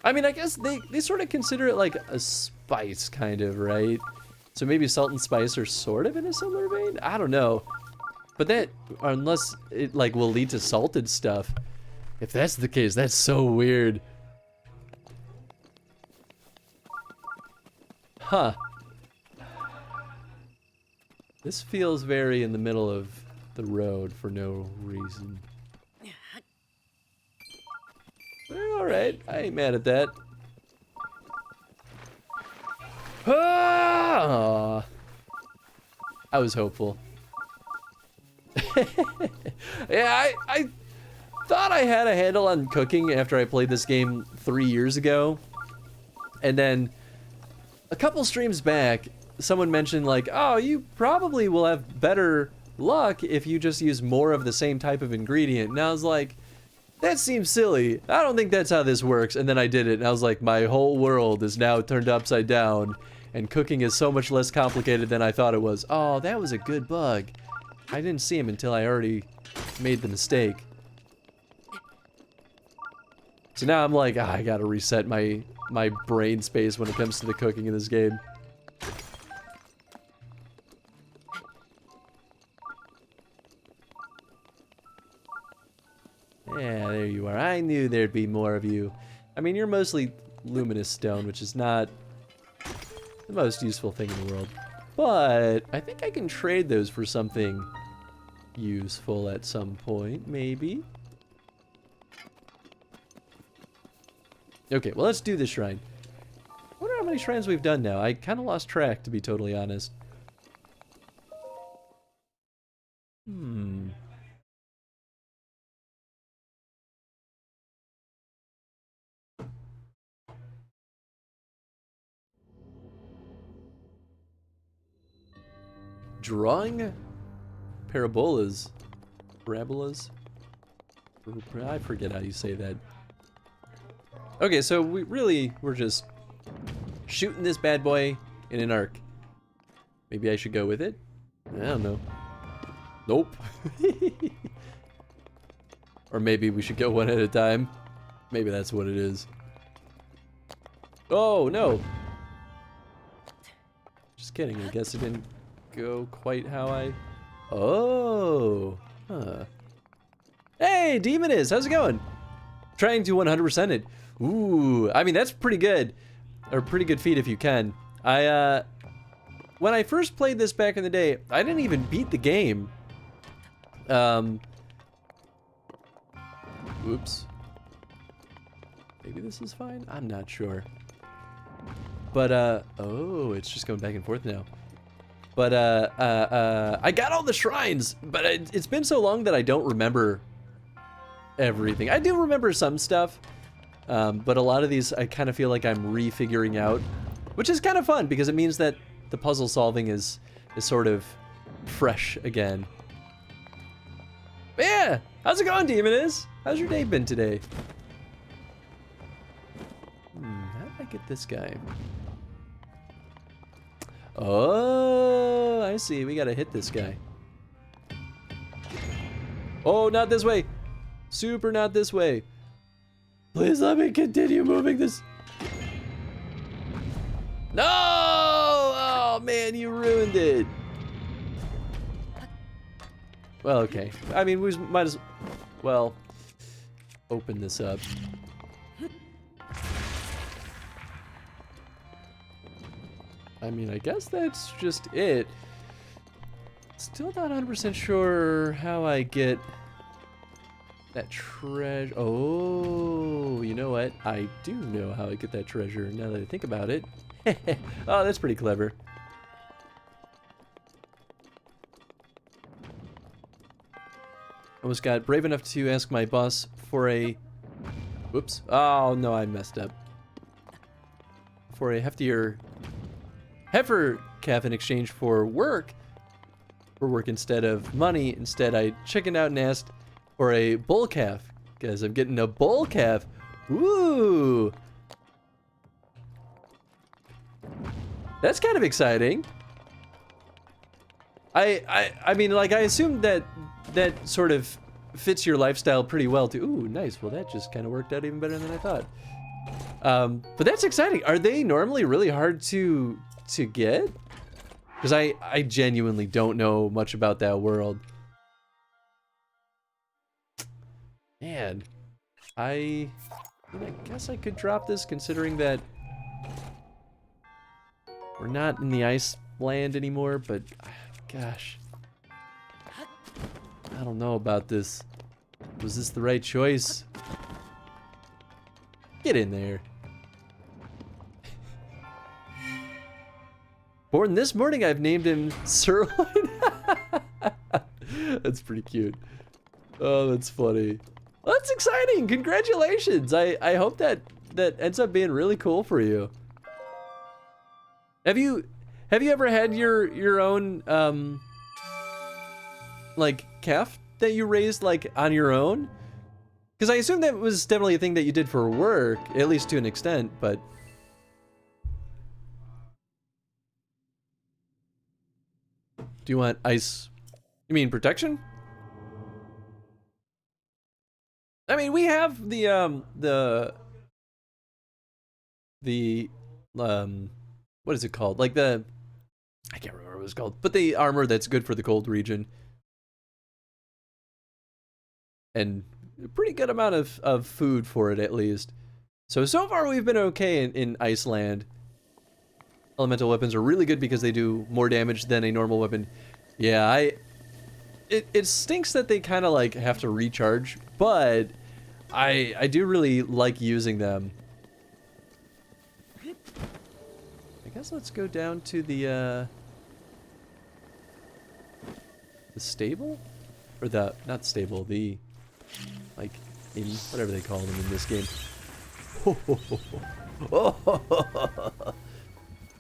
I mean, I guess they sort of consider it like a spice, kind of, right? So maybe salt and spice are sort of in a similar vein? I don't know. But that, unless it like will lead to salted stuff. If that's the case, that's so weird. Huh. This feels very in the middle of the road for no reason. Alright, I ain't mad at that. Ah! I was hopeful. Yeah, I thought I had a handle on cooking after I played this game 3 years ago. And then a couple streams back, someone mentioned like, oh, you probably will have better luck if you just use more of the same type of ingredient. And I was like, that seems silly. I don't think that's how this works. And then I did it, and I was like, my whole world is now turned upside down, and cooking is so much less complicated than I thought it was. Oh, that was a good bug. I didn't see him until I already made the mistake. So now I'm like, I gotta reset my brain space when it comes to the cooking in this game. Yeah, there you are. I knew there'd be more of you. I mean, you're mostly luminous stone, which is not the most useful thing in the world. But I think I can trade those for something useful at some point, maybe. Okay, well, let's do this shrine. I wonder how many shrines we've done now. I kind of lost track, to be totally honest. Drawing parabolas. Parabolas? I forget how you say that. Okay, so we're just shooting this bad boy in an arc. Maybe I should go with it? I don't know. Nope. Or maybe we should go one at a time. Maybe that's what it is. Oh, no. Just kidding. I guess it didn't go quite how I... Oh. Huh. Hey, Demoness, how's it going? Trying to 100% it. Ooh, I mean, that's pretty good. Or pretty good feat if you can. When I first played this back in the day, I didn't even beat the game. Oops. Maybe this is fine? I'm not sure. But, oh, it's just going back and forth now. But, I got all the shrines, but it's been so long that I don't remember everything. I do remember some stuff, but a lot of these I kind of feel like I'm refiguring out, which is kind of fun because it means that the puzzle solving is sort of fresh again. But yeah, how's it going, Demoness? How's your day been today? How did I get this guy? Oh, I see. We gotta hit this guy. Oh, not this way. Super not this way. Please let me continue moving this. No! Oh, man, you ruined it. Well, okay. I mean, we might as well open this up. I mean, I guess that's just it. Still not 100% sure how I get that treasure. Oh, you know what? I do know how I get that treasure now that I think about it. Oh, that's pretty clever. Almost got brave enough to ask my boss for a... Whoops. Oh, no, I messed up. For a heftier... heifer calf in exchange for work. For work instead of money. Instead, I chickened out and asked for a bull calf. Because I'm getting a bull calf. Ooh. That's kind of exciting. I mean, like, I assumed that sort of fits your lifestyle pretty well too. Ooh, nice. Well, that just kind of worked out even better than I thought. But that's exciting. Are they normally really hard to get? Because I genuinely don't know much about that world. Man, I guess I could drop this considering that we're not in the ice land anymore, but gosh, I don't know about this. Was this the right choice? Get in there. Born this morning, I've named him Sirloin. That's pretty cute. Oh, that's funny. Well, that's exciting. Congratulations. I hope that ends up being really cool for you. Have you ever had your own like calf that you raised like on your own? Because I assume that was definitely a thing that you did for work, at least to an extent, but do you want ice? You mean protection? I mean, we have the what is it called? Like the, I can't remember what it's called, but the armor that's good for the cold region. And a pretty good amount of food for it, at least. So far we've been okay in Iceland. Elemental weapons are really good because they do more damage than a normal weapon. Yeah, it stinks that they kind of like have to recharge, but I do really like using them. I guess let's go down to the stable? Or the, not stable, the, like, inn, whatever they call them in this game.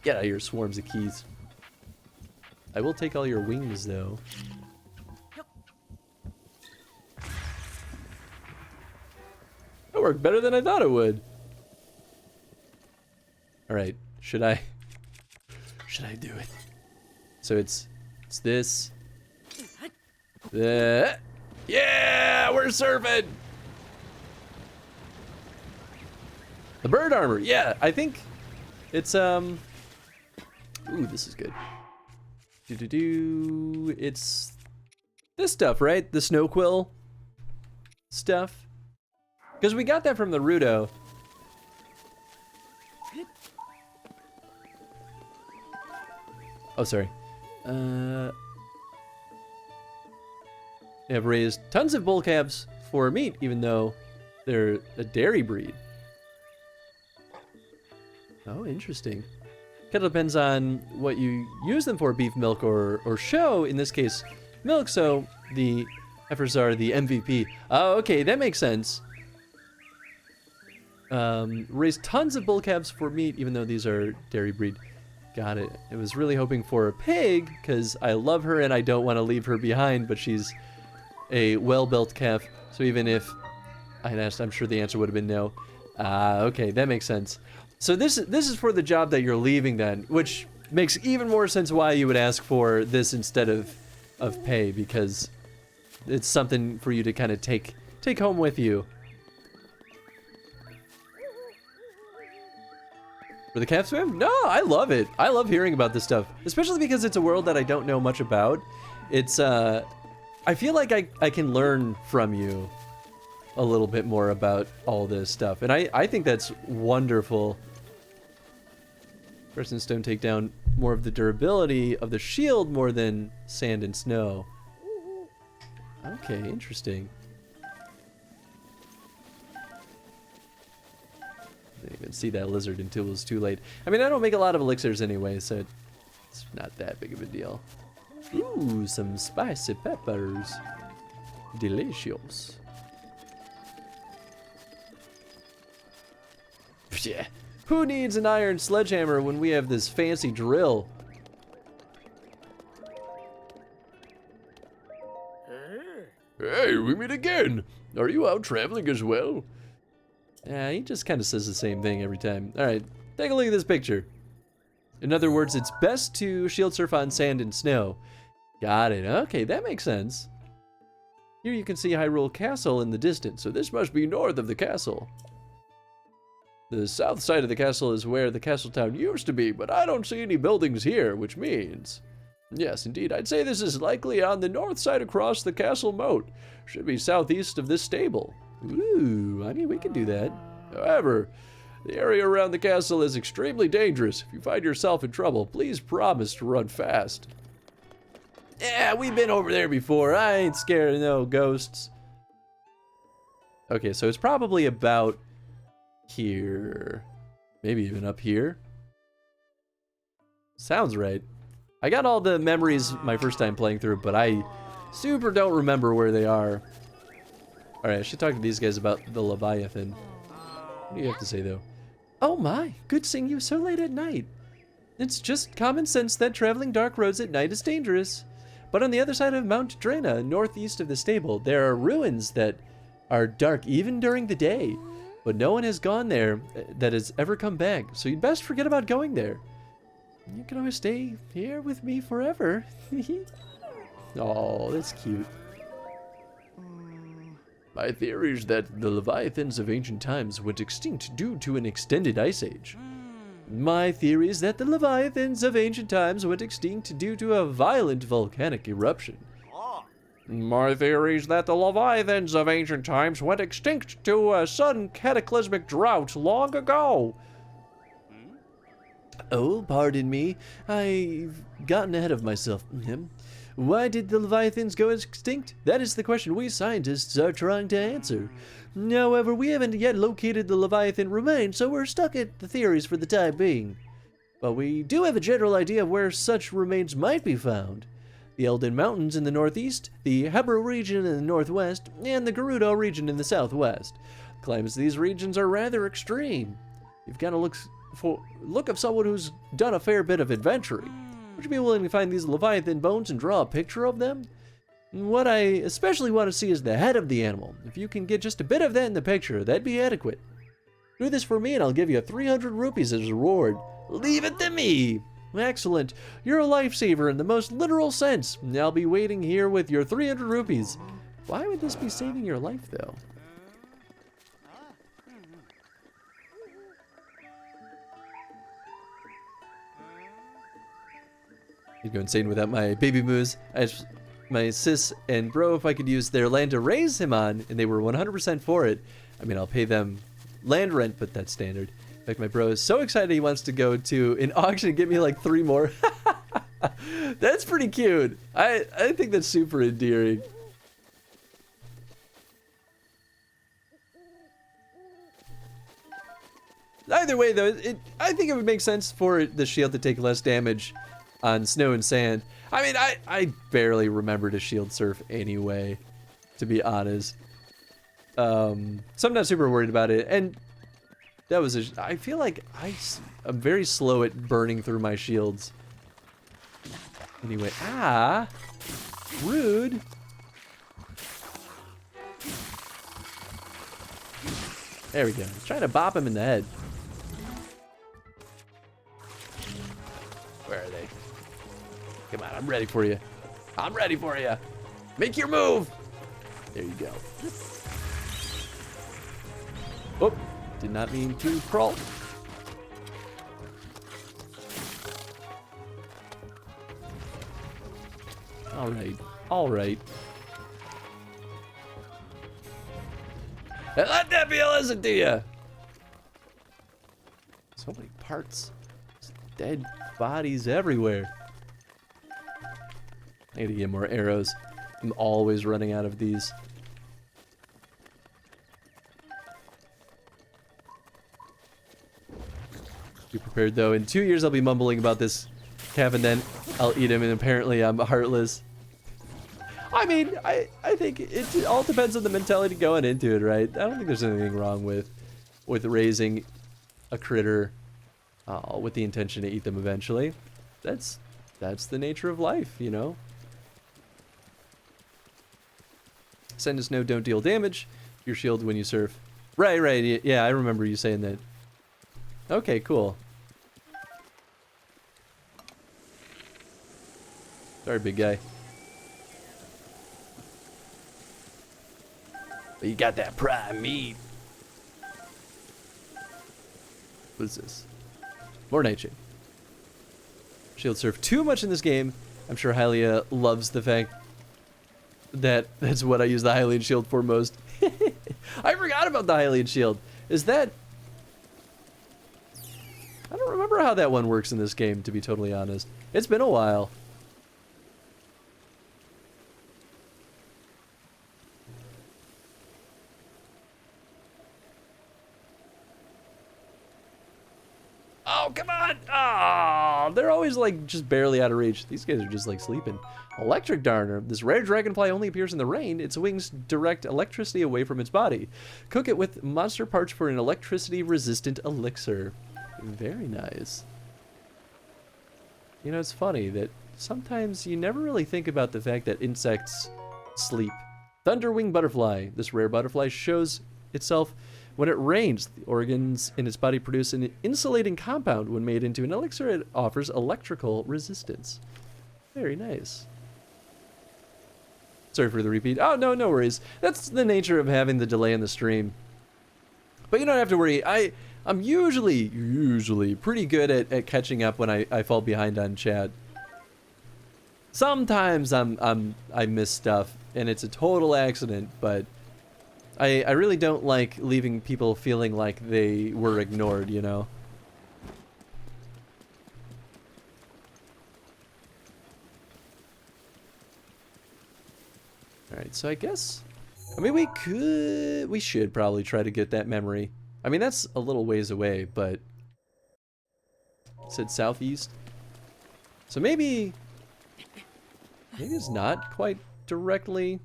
Get out of here, swarms of keys. I will take all your wings, though. That worked better than I thought it would. Alright, should I do it? So it's this. Yeah, we're surfing! The bird armor, yeah, I think It's ooh, this is good. It's this stuff, right? The snow quill stuff. Because we got that from the Rudo. Oh, sorry. They have raised tons of bull calves for meat, even though they're a dairy breed. Oh, interesting. Kind of depends on what you use them for, beef, milk, or show. In this case, milk, so the heifers are the MVP. Oh, okay, that makes sense. Raise tons of bull calves for meat, even though these are dairy breed. Got it. I was really hoping for a pig, because I love her and I don't want to leave her behind, but she's a well-built calf, so even if I had asked, I'm sure the answer would have been no. Okay, that makes sense. So this is for the job that you're leaving then, which makes even more sense why you would ask for this instead of pay, because it's something for you to kind of take home with you. For the calf swim? No, I love it. I love hearing about this stuff, especially because it's a world that I don't know much about. It's I feel like I can learn from you a little bit more about all this stuff, and I think that's wonderful. Frost and stone take down more of the durability of the shield more than sand and snow. Okay, interesting. Didn't even see that lizard until it was too late. I mean, I don't make a lot of elixirs anyway, so it's not that big of a deal. Ooh, some spicy peppers. Delicious. Yeah. Who needs an iron sledgehammer when we have this fancy drill? Hey, we meet again. Are you out traveling as well? Yeah, he just kind of says the same thing every time. All right, take a look at this picture. In other words, it's best to shield surf on sand and snow. Got it. Okay, that makes sense. Here you can see Hyrule Castle in the distance, so this must be north of the castle. The south side of the castle is where the castle town used to be, but I don't see any buildings here, which means... Yes, indeed, I'd say this is likely on the north side across the castle moat. Should be southeast of this stable. Ooh, I mean, we can do that. However, the area around the castle is extremely dangerous. If you find yourself in trouble, please promise to run fast. Yeah, we've been over there before. I ain't scared of no ghosts. Okay, so it's probably about here. Maybe even up here. Sounds right. I got all the memories my first time playing through, but I super don't remember where they are. Alright, I should talk to these guys about the Leviathan. What do you have to say, though? Oh my, good seeing you so late at night. It's just common sense that traveling dark roads at night is dangerous. But on the other side of Mount Drena, northeast of the stable, there are ruins that are dark even during the day. But no one has gone there that has ever come back, so you'd best forget about going there. You can always stay here with me forever. Oh, that's cute. My theory is that the Leviathans of ancient times went extinct due to an extended ice age. My theory is that the Leviathans of ancient times went extinct due to a violent volcanic eruption. My theory is that the Leviathans of ancient times went extinct to a sudden cataclysmic drought long ago. Oh, pardon me. I've gotten ahead of myself. Why did the Leviathans go extinct? That is the question we scientists are trying to answer. However, we haven't yet located the Leviathan remains, so we're stuck at the theories for the time being. But we do have a general idea of where such remains might be found. The Elden Mountains in the northeast, the Hebra region in the northwest, and the Gerudo region in the southwest. Claims these regions are rather extreme. You've got to look of someone who's done a fair bit of adventuring. Would you be willing to find these Leviathan bones and draw a picture of them? What I especially want to see is the head of the animal. If you can get just a bit of that in the picture, that'd be adequate. Do this for me and I'll give you 300 rupees as a reward. Leave it to me! Excellent. You're a lifesaver in the most literal sense. I'll be waiting here with your 300 rupees. Why would this be saving your life, though? I'd go insane without my baby moose. I asked my sis and bro if I could use their land to raise him on, and they were 100% for it. I mean, I'll pay them land rent, but that's standard. In fact, my bro is so excited he wants to go to an auction and get me like 3 more. That's pretty cute. I think that's super endearing. Either way, though, I think it would make sense for the shield to take less damage on snow and sand. I mean, I barely remember to shield surf anyway, to be honest. So I'm not super worried about it. And that was I feel like I'm very slow at burning through my shields. Anyway, rude. There we go. Trying to bop him in the head. Where are they? Come on, I'm ready for you. I'm ready for you. Make your move. There you go. Oh, did not mean to crawl. All right, all right. And let that be a lesson to you. So many parts. Just dead bodies everywhere. I need to get more arrows. I'm always running out of these. Be prepared though. In 2 years I'll be mumbling about this calf and then I'll eat him, and apparently I'm heartless. I mean, I think it all depends on the mentality going into it, right? I don't think there's anything wrong with raising a critter with the intention to eat them eventually. That's the nature of life, you know? Send to snow, don't deal damage. Your shield when you surf. Right. Yeah, I remember you saying that. Okay, cool. Sorry, big guy. But you got that prime meat. What is this? More nightshade. Shield surf too much in this game. I'm sure Hylia loves the fact that that's what I use the Hylian shield for most. I forgot about the Hylian shield. Is that... I don't remember how that one works in this game, to be totally honest. It's been a while. Oh, come on! Oh, they're always like just barely out of reach. These guys are just like sleeping. Electric Darner. This rare dragonfly only appears in the rain. Its wings direct electricity away from its body. Cook it with monster parts for an electricity-resistant elixir. Very nice. You know, it's funny that sometimes you never really think about the fact that insects sleep. Thunderwing butterfly. This rare butterfly shows itself when it rains. The organs in its body produce an insulating compound. When made into an elixir, it offers electrical resistance. Very nice. Sorry for the repeat. Oh, no worries. That's the nature of having the delay in the stream. But you don't have to worry. I'm usually pretty good at catching up when I fall behind on chat. Sometimes I miss stuff and it's a total accident, but I really don't like leaving people feeling like they were ignored, you know? Alright, so I guess... I mean, we should probably try to get that memory. I mean, that's a little ways away, but... It said southeast. So maybe it's not quite directly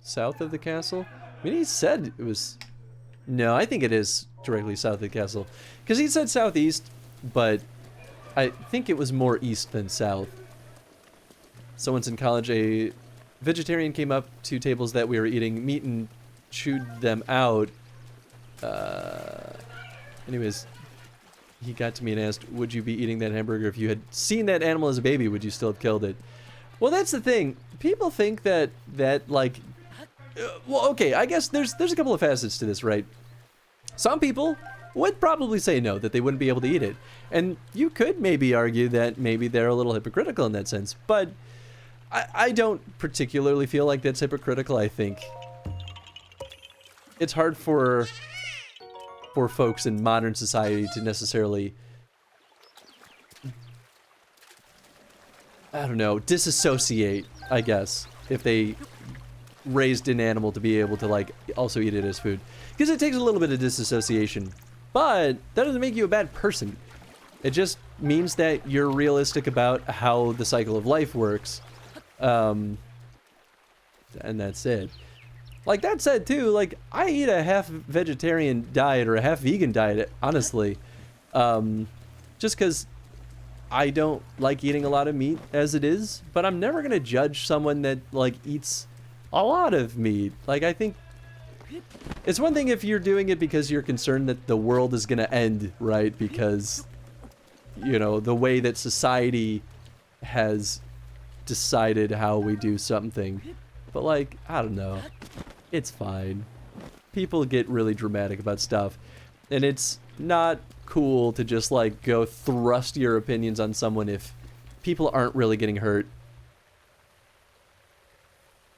south of the castle. I mean, he said it was... No, I think it is directly south of the castle. Because he said southeast, but I think it was more east than south. So once in college, a vegetarian came up to tables that we were eating meat and chewed them out. Anyways, he got to me and asked, would you be eating that hamburger if you had seen that animal as a baby? Would you still have killed it? Well, that's the thing. People think that like... well, okay, I guess there's a couple of facets to this, right? Some people would probably say no, that they wouldn't be able to eat it. And you could maybe argue that maybe they're a little hypocritical in that sense, but I don't particularly feel like that's hypocritical. I think it's hard for folks in modern society to necessarily, I don't know, disassociate, I guess, if they raised an animal to be able to like also eat it as food, because it takes a little bit of disassociation, but that doesn't make you a bad person. It just means that you're realistic about how the cycle of life works, and that's it. Like that said too, like I eat a half vegetarian diet or a half vegan diet, honestly, just because I don't like eating a lot of meat as it is, but I'm never gonna judge someone that like eats a lot of meat. Like I think it's one thing if you're doing it because you're concerned that the world is gonna end, right? Because, you know, the way that society has decided how we do something. But like, I don't know. It's fine. People get really dramatic about stuff, and it's not cool to just like go thrust your opinions on someone if people aren't really getting hurt.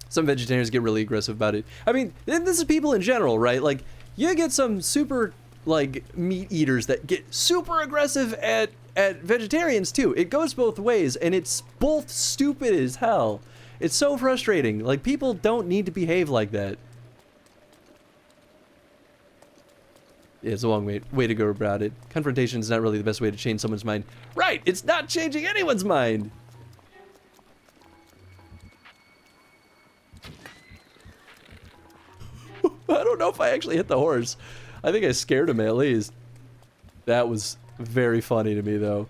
Some vegetarians get really aggressive about it. I mean, this is people in general, right? Like, you get some super like meat eaters that get super aggressive at vegetarians too. It goes both ways, and it's both stupid as hell. It's so frustrating. Like, people don't need to behave like that. Yeah, it's a long way to go about it. Confrontation is not really the best way to change someone's mind. Right! It's not changing anyone's mind! I don't know if I actually hit the horse. I think I scared him at least. That was very funny to me, though.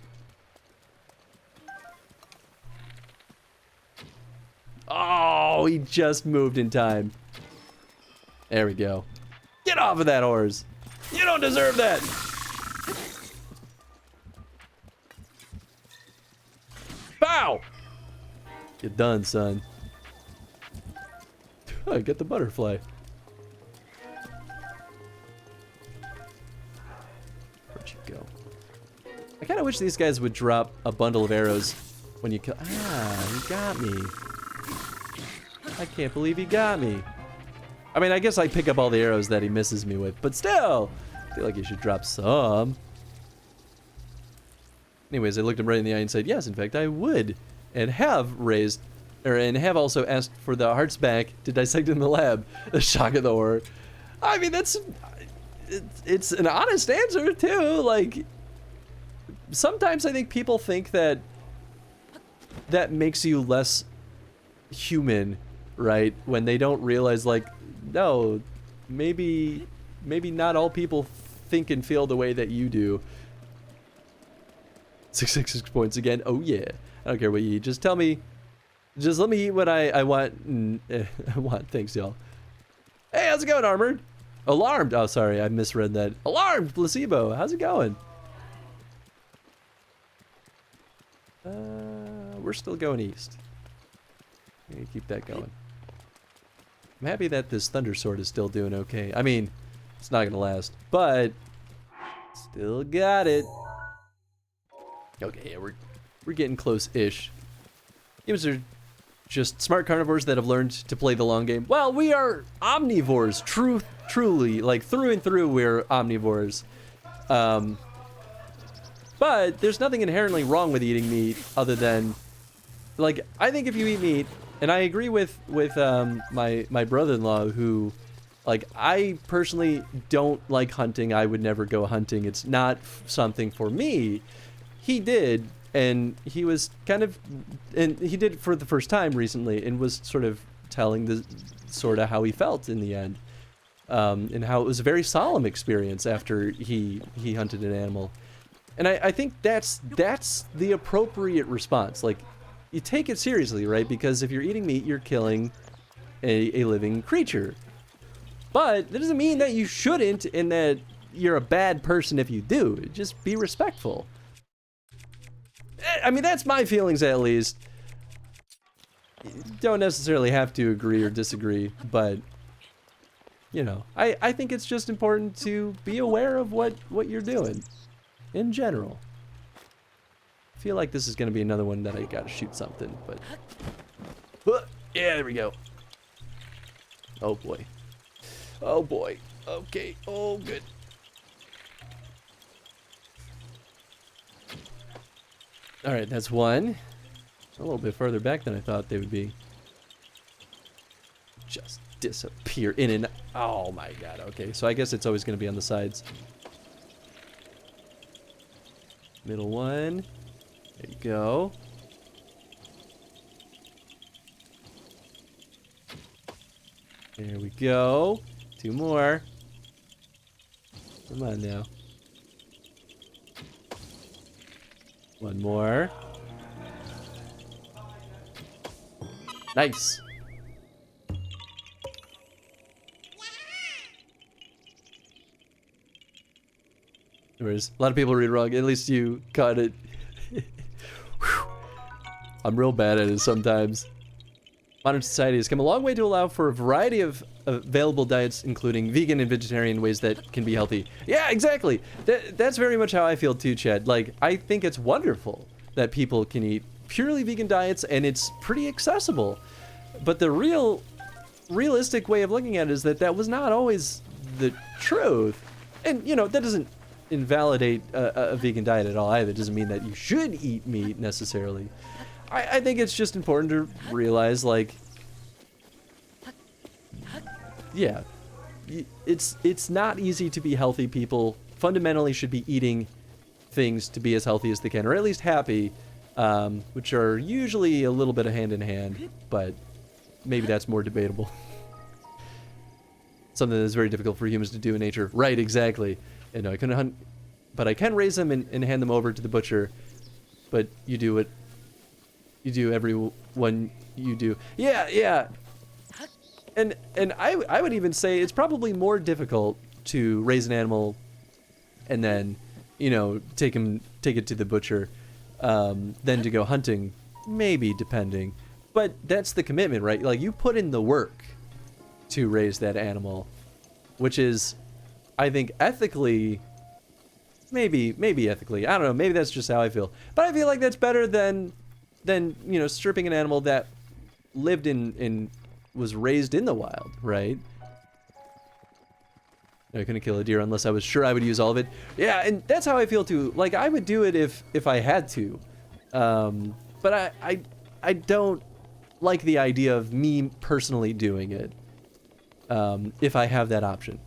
Oh, he just moved in time. There we go. Get off of that horse. You don't deserve that. Bow. You're done, son. I get the butterfly. Where'd you go? I kind of wish these guys would drop a bundle of arrows when you kill. Ah, he got me. I can't believe he got me. I mean, I guess I pick up all the arrows that he misses me with, but still, I feel like you should drop some. Anyways, I looked him right in the eye and said, yes, in fact, I would, and have raised, and have also asked for the hearts back to dissect in the lab. The shock of the horror. I mean, it's an honest answer, too. Like, sometimes I think people think that makes you less human, right? When they don't realize, like, no, maybe not all people think and feel the way that you do. 666 points again. Oh yeah, I don't care what you eat. Just tell me, just let me eat what I want. I want. Thanks, y'all. Hey, how's it going, Armored? Alarmed. Oh, sorry, I misread that. Alarmed placebo. How's it going? We're still going east. I'm gonna keep that going. I'm happy that this Thunder Sword is still doing okay. I mean, it's not gonna last, but still got it. Okay, yeah, we're getting close-ish. Humans are just smart carnivores that have learned to play the long game. Well, we are omnivores, truly, like through and through, we're omnivores. But there's nothing inherently wrong with eating meat, other than, like, I think if you eat meat. And I agree with my brother-in-law, who, like, I personally don't like hunting. I would never go hunting. It's not something for me. He did, and he was kind of, and he did it for the first time recently, and was sort of telling the sort of how he felt in the end, and how it was a very solemn experience after he hunted an animal. And I think that's the appropriate response. Like, you take it seriously, right? Because if you're eating meat, you're killing a living creature. But that doesn't mean that you shouldn't, and that you're a bad person if you do. Just be respectful. I mean, that's my feelings, at least. You don't necessarily have to agree or disagree, but you know, I think it's just important to be aware of what you're doing in general. I feel like this is going to be another one that I got to shoot something, but... Yeah, there we go. Oh, boy. Oh, boy. Okay. Oh, good. All right, that's one. A little bit further back than I thought they would be. Just disappear in and... Oh, my God. Okay, so I guess it's always going to be on the sides. Middle one. There you go. There we go. Two more. Come on now. One more. Nice. Anyways, a lot of people read wrong. At least you caught it. I'm real bad at it sometimes. Modern society has come a long way to allow for a variety of available diets, including vegan and vegetarian ways that can be healthy. Yeah, exactly. That's very much how I feel too, Chad. Like, I think it's wonderful that people can eat purely vegan diets, and it's pretty accessible. But the realistic way of looking at it is that was not always the truth. And, you know, that doesn't invalidate a vegan diet at all either. It doesn't mean that you should eat meat necessarily. I think it's just important to realize, like, yeah, it's not easy to be healthy. People fundamentally should be eating things to be as healthy as they can, or at least happy, which are usually a little bit of hand in hand, but maybe that's more debatable. Something that's very difficult for humans to do in nature. Right, exactly. And I couldn't hunt, but I can raise them and hand them over to the butcher. But you do what you do every one you do. Yeah, yeah. And I would even say it's probably more difficult to raise an animal and then, you know, take it to the butcher than to go hunting, maybe, depending. But that's the commitment, right? Like, you put in the work to raise that animal, which is, I think, ethically, maybe ethically, I don't know, maybe that's just how I feel. But I feel like that's better than you know, stripping an animal that lived in was raised in the wild, right? I couldn't kill a deer unless I was sure I would use all of it. Yeah, and that's how I feel too. Like, I would do it if I had to. But I don't like the idea of me personally doing it if I have that option.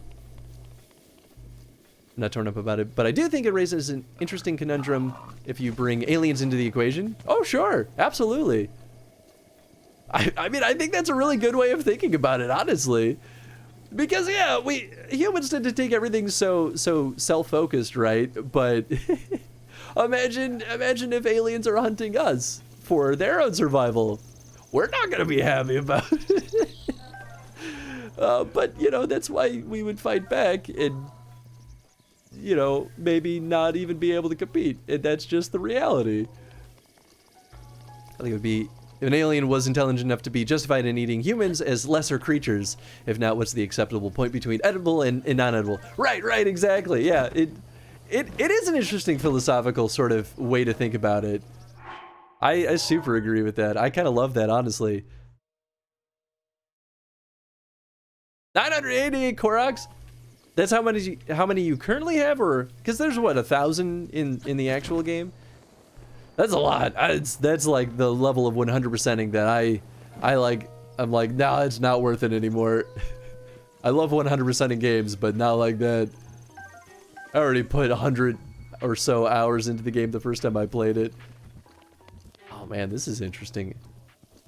I'm not torn up about it, but I do think it raises an interesting conundrum if you bring aliens into the equation. Oh, sure, absolutely. I mean, I think that's a really good way of thinking about it, honestly. Because, yeah, we humans tend to take everything so self-focused, right? But imagine if aliens are hunting us for their own survival. We're not going to be happy about it. But, you know, that's why we would fight back and, you know, maybe not even be able to compete. And that's just the reality. I think it would be, if an alien was intelligent enough to be justified in eating humans as lesser creatures, if not, what's the acceptable point between edible and non-edible? Right, exactly. Yeah, it is an interesting philosophical sort of way to think about it. I super agree with that. I kind of love that, honestly. 988 Koroks? That's how many you currently have, or because there's what, 1,000 in the actual game? That's a lot. That's like the level of 100%ing that I like. I'm like, nah, it's not worth it anymore. I love 100%ing games, but not like that. I already put 100 or so hours into the game the first time I played it. Oh man, this is interesting.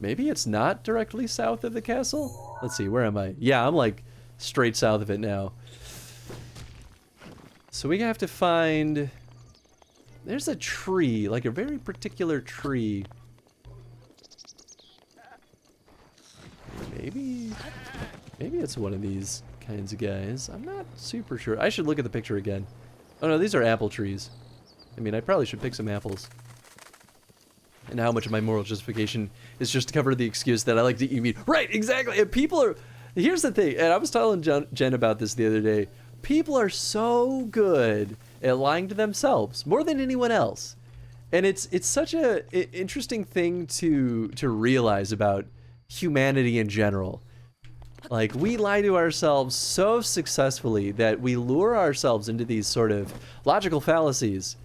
Maybe it's not directly south of the castle? Let's see, where am I? Yeah, I'm like straight south of it now. So we have to find... There's a tree, like a very particular tree. Maybe it's one of these kinds of guys. I'm not super sure. I should look at the picture again. Oh no, these are apple trees. I mean, I probably should pick some apples. And how much of my moral justification is just to cover the excuse that I like to eat meat. Right, exactly. And people are... Here's the thing, and I was telling Jen about this the other day. People are so good at lying to themselves more than anyone else, and it's such a interesting thing to realize about humanity in general. Like, we lie to ourselves so successfully that we lure ourselves into these sort of logical fallacies,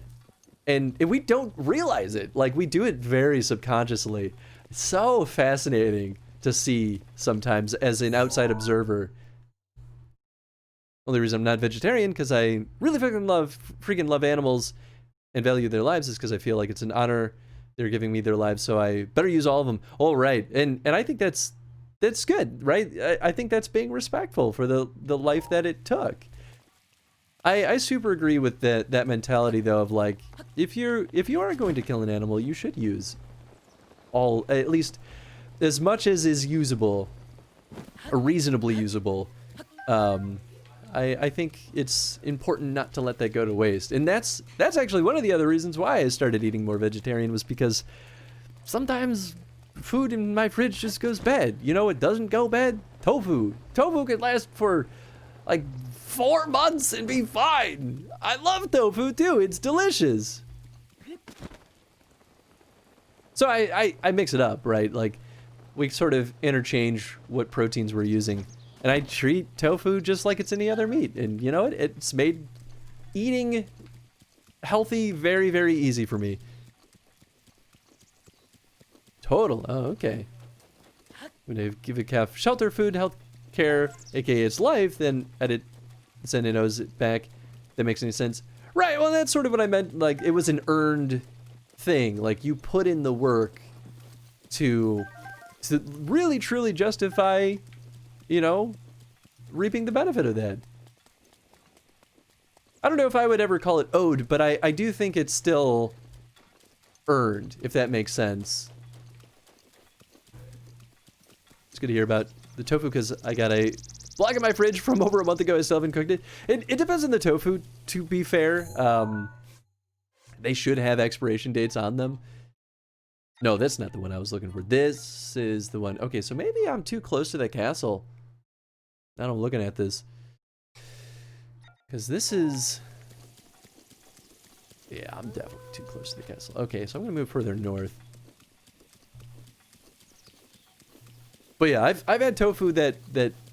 and we don't realize it. Like, we do it very subconsciously. It's so fascinating to see sometimes as an outside observer. Only reason I'm not vegetarian, because I really freaking love animals and value their lives, is because I feel like it's an honor they're giving me their lives, so I better use all of them. Oh, right. And I think that's good, right? I think that's being respectful for the life that it took. I super agree with that mentality, though, of like, if you are going to kill an animal, you should use all, at least as much as is usable, or reasonably usable. I think it's important not to let that go to waste. And that's actually one of the other reasons why I started eating more vegetarian, was because sometimes food in my fridge just goes bad. You know, it doesn't go bad? Tofu. Tofu could last for like 4 months and be fine. I love tofu too. It's delicious. So I mix it up, right? Like, we sort of interchange what proteins we're using. And I treat tofu just like it's any other meat. And you know what? It's made eating healthy very, very easy for me. Total. Oh, okay. When I give a calf shelter, food, health care, aka its life, then send it knows it back. That makes any sense. Right, well, that's sort of what I meant. Like, it was an earned thing. Like, you put in the work to really, truly justify, you know, reaping the benefit of that. I don't know if I would ever call it owed, but I do think it's still earned, if that makes sense. It's good to hear about the tofu, because I got a block in my fridge from over a month ago. I still haven't cooked it. It depends on the tofu, to be fair. They should have expiration dates on them. No, that's not the one I was looking for. This is the one. Okay, so maybe I'm too close to the castle. Now I'm looking at this. Because this is... Yeah, I'm definitely too close to the castle. Okay, so I'm going to move further north. But yeah, I've had tofu that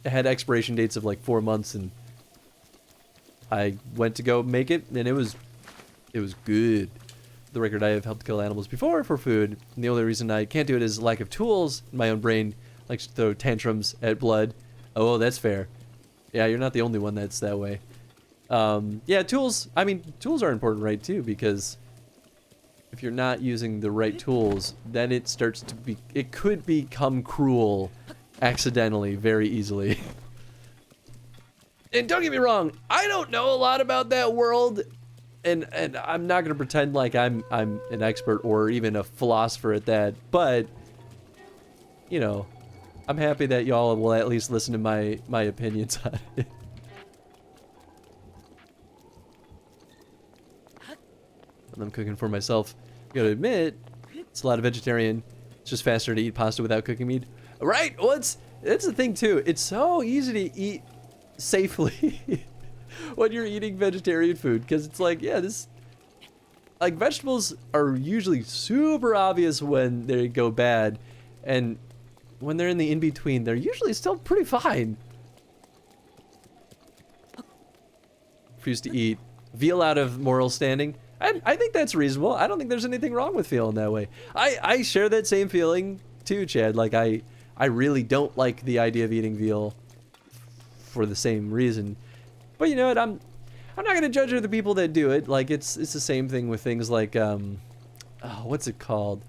had expiration dates of like 4 months, and I went to go make it, and it was good. For the record, I have helped kill animals before for food, and the only reason I can't do it is lack of tools. My own brain likes to throw tantrums at blood. Oh, that's fair. Yeah, you're not the only one that's that way. Yeah, tools. I mean, tools are important, right, too, because if you're not using the right tools, then it starts to be... It could become cruel accidentally very easily. And don't get me wrong, I don't know a lot about that world, and I'm not going to pretend like I'm an expert or even a philosopher at that, but, you know, I'm happy that y'all will at least listen to my opinions on it. And I'm cooking for myself. Gotta admit, it's a lot of vegetarian. It's just faster to eat pasta without cooking meat. Right? Well, that's the thing too. It's so easy to eat safely when you're eating vegetarian food, because it's like, yeah, like, vegetables are usually super obvious when they go bad, and when they're in the in-between, they're usually still pretty fine. Refuse to eat veal out of moral standing. I think that's reasonable. I don't think there's anything wrong with feeling that way. I share that same feeling too, Chad. Like, I really don't like the idea of eating veal for the same reason. But you know what? I'm not gonna judge other people that do it. Like, it's the same thing with things like oh, what's it called?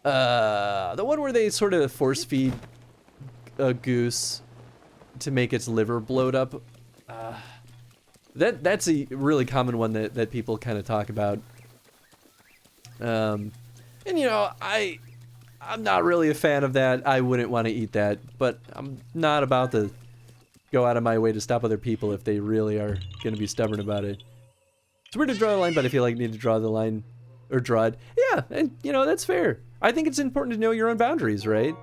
The one where they sort of force feed a goose to make its liver bloat up. That's a really common one that people kind of talk about. And you know, I'm not really a fan of that. I wouldn't want to eat that, but I'm not about to go out of my way to stop other people if they really are going to be stubborn about it. It's weird to draw the line, but I feel like I need to draw the line, or draw it. Yeah, and you know, that's fair. I think it's important to know your own boundaries, right?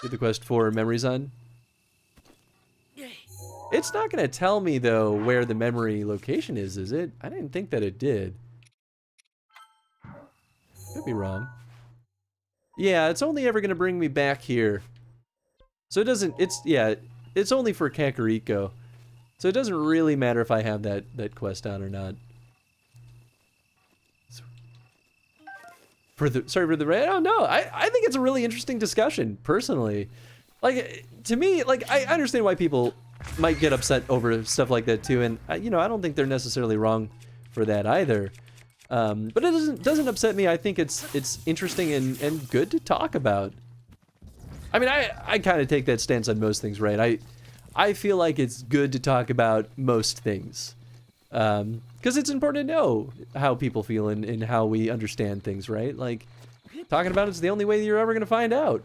Do the quest for memories on. It's not gonna tell me though where the memory location is it? I didn't think that it did. Could be wrong. Yeah, it's only ever gonna bring me back here. So it doesn't, it's only for Kakariko. So it doesn't really matter if I have that quest on or not. For the I don't know. I think it's a really interesting discussion, personally. Like, to me, like, I understand why people might get upset over stuff like that too, and you know, I don't think they're necessarily wrong for that either. But it doesn't upset me. I think it's interesting and good to talk about. I mean, I kind of take that stance on most things, right? I feel like it's good to talk about most things. Because it's important to know how people feel and how we understand things, right? Like, talking about it's the only way that you're ever going to find out.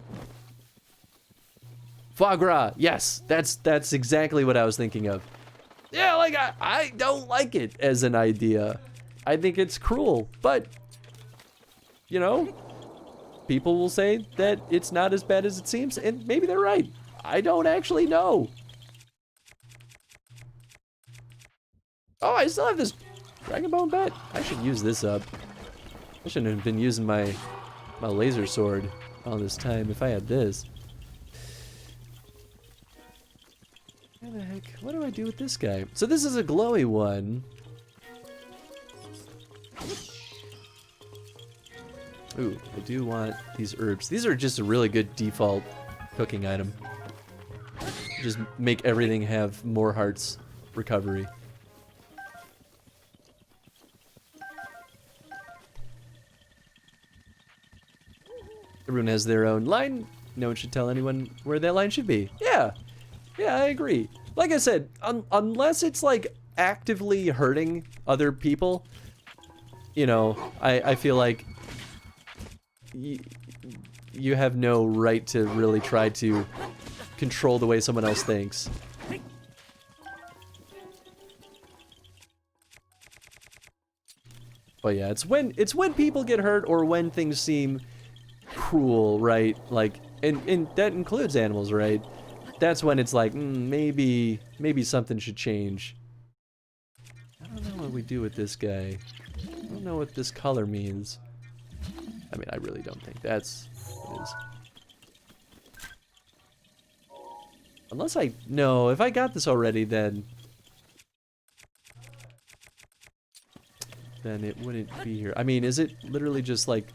Foie gras, yes, that's exactly what I was thinking of. Yeah, like, I don't like it as an idea. I think it's cruel, but, you know, people will say that it's not as bad as it seems, and maybe they're right. I don't actually know. Oh, I still have this Dragon Bone bat. I should use this up. I shouldn't have been using my laser sword all this time if I had this. What the heck? What do I do with this guy? So this is a glowy one. Ooh, I do want these herbs. These are just a really good default cooking item. Just make everything have more hearts recovery. Everyone has their own line. No one should tell anyone where that line should be. Yeah. Yeah, I agree. Like I said, unless it's like actively hurting other people, you know, I feel like you have no right to really try to control the way someone else thinks. But yeah, it's when people get hurt or when things seem cruel, right? Like, and that includes animals, right? That's when it's like, maybe something should change. I don't know what we do with this guy. I don't know what this color means. I mean, I really don't think that's what it is. Unless no, if I got this already, then it wouldn't be here. I mean, is it literally just like,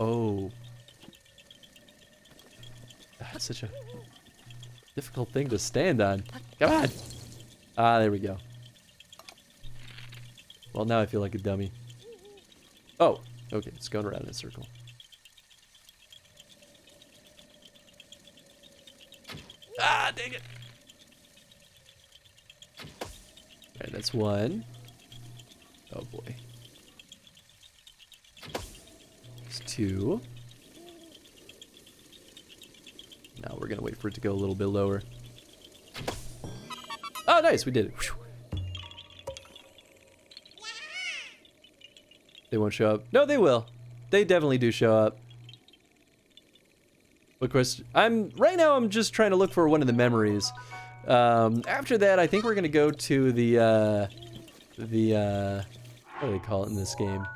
oh. That's such a difficult thing to stand on. Come on! Ah, there we go. Well, now I feel like a dummy. Oh, okay, it's going around in a circle. Ah, dang it! Alright, that's one. Oh boy. That's two. Now we're gonna wait for it to go a little bit lower. Oh, nice, we did it. Whew. They won't show up. No, they will. They definitely do show up. What question? Right now I'm just trying to look for one of the memories. After that, I think we're gonna go to the what do they call it in this game?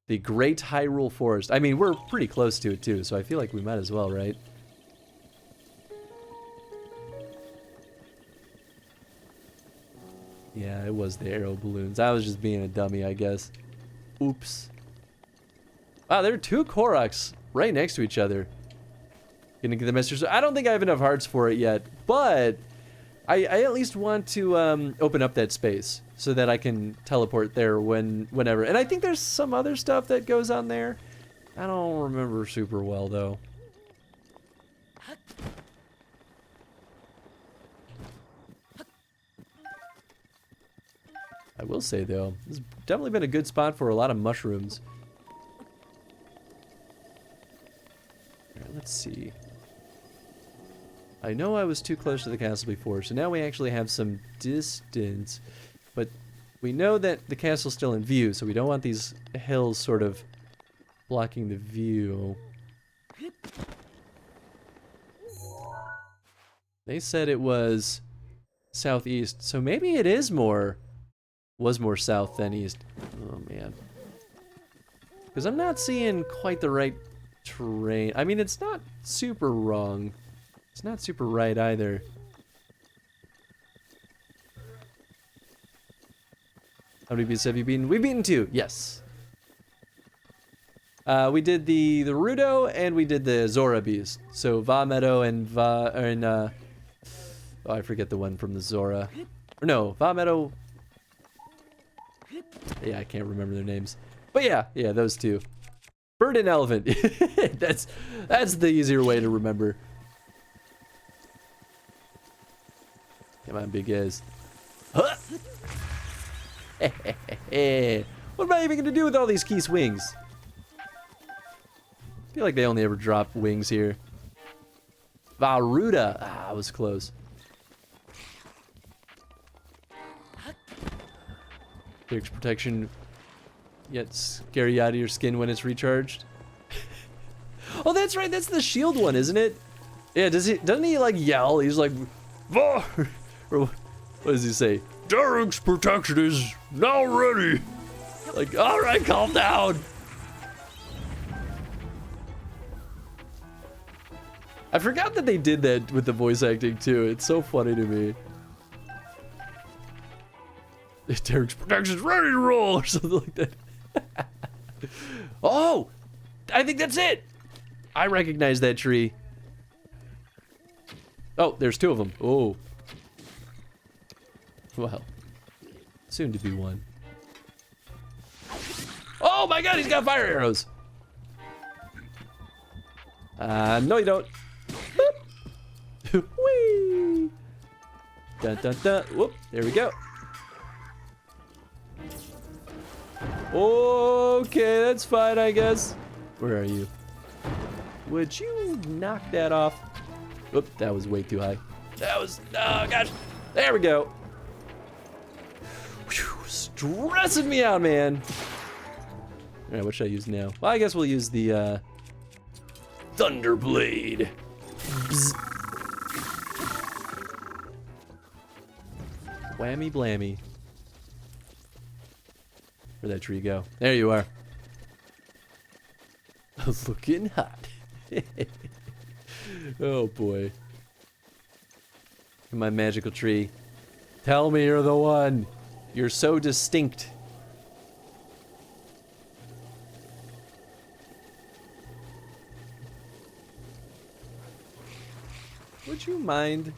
The Great Hyrule Forest. I mean, we're pretty close to it too, so I feel like we might as well, right? Yeah, it was the arrow balloons. I was just being a dummy, I guess. Oops. Wow, there are two Koroks right next to each other. Gonna get the message. I don't think I have enough hearts for it yet, but I at least want to open up that space so that I can teleport there whenever. And I think there's some other stuff that goes on there. I don't remember super well though. I will say though, this has definitely been a good spot for a lot of mushrooms. Alright, let's see. I know I was too close to the castle before, so now we actually have some distance. But we know that the castle's still in view, so we don't want these hills sort of blocking the view. They said it was southeast, so maybe it is was more south than east. Oh man. Because I'm not seeing quite the right terrain. I mean, it's not super wrong. It's not super right either. How many beasts have you beaten? We've beaten 2, yes. We did the Rudo and we did the Zora beast. So Va Meadow and oh, I forget the one from the Zora. Or no, Va Meadow. Yeah, I can't remember their names. But yeah, those 2. Bird and elephant. that's the easier way to remember. Come on, big guys. Huh? What am I even gonna do with all these key swings? I feel like they only ever drop wings here. Varuda. Ah, I was close. Takes protection, yet scare you out of your skin when it's recharged. Oh, that's right. That's the shield one, isn't it? Yeah. Doesn't he like yell? He's like, "Var," or what does he say? Derek's protection is now ready. Like, all right, calm down. I forgot that they did that with the voice acting too. It's so funny to me. Derek's protection is ready to roll, or something like that. Oh, I think that's it. I recognize that tree. Oh, there's 2 of them. Oh. Well, soon to be 1. Oh my god, he's got fire arrows. No you don't. Whee! Dun dun dun. Whoop, there we go. Okay, that's fine, I guess. Where are you? Would you knock that off? Oop, that was way too high. That was, oh gosh. There we go. Whew, stressing me out, man. All right, what should I use now? Well, I guess we'll use the Thunderblade. Bzz. Whammy blammy. Where'd that tree go? There you are. Looking hot. Oh boy. My magical tree. Tell me you're the one. You're so distinct. Would you mind?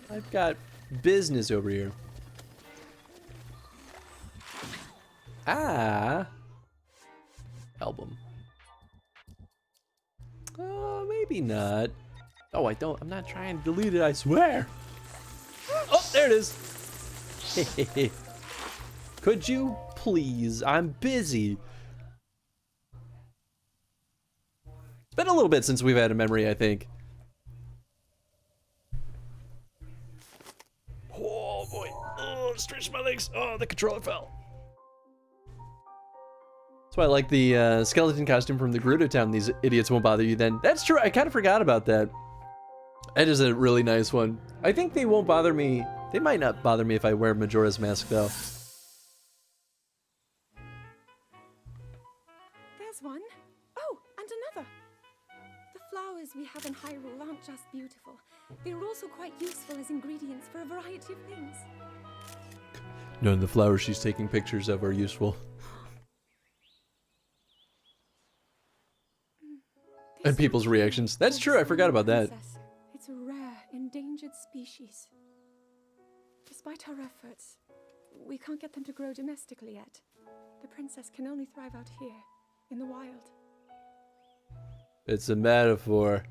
I've got business over here. Ah. Album. Oh, maybe not. Oh, I'm not trying to delete it, I swear. Oh, there it is. Could you please? I'm busy. It's been a little bit since we've had a memory, I think. Oh boy. Oh, stretch my legs. Oh, the controller fell. That's why I like the skeleton costume from the Gerudo Town. These idiots won't bother you then. That's true. I kind of forgot about that. That is a really nice one. I think they won't bother me. They might not bother me if I wear Majora's Mask, though. There's one. Oh, and another. The flowers we have in Hyrule aren't just beautiful. They're also quite useful as ingredients for a variety of things. None of the flowers she's taking pictures of are useful. And people's reactions. That's true, I forgot about that. It's a rare, endangered species. Despite our efforts, we can't get them to grow domestically yet. The princess can only thrive out here, in the wild. It's a metaphor.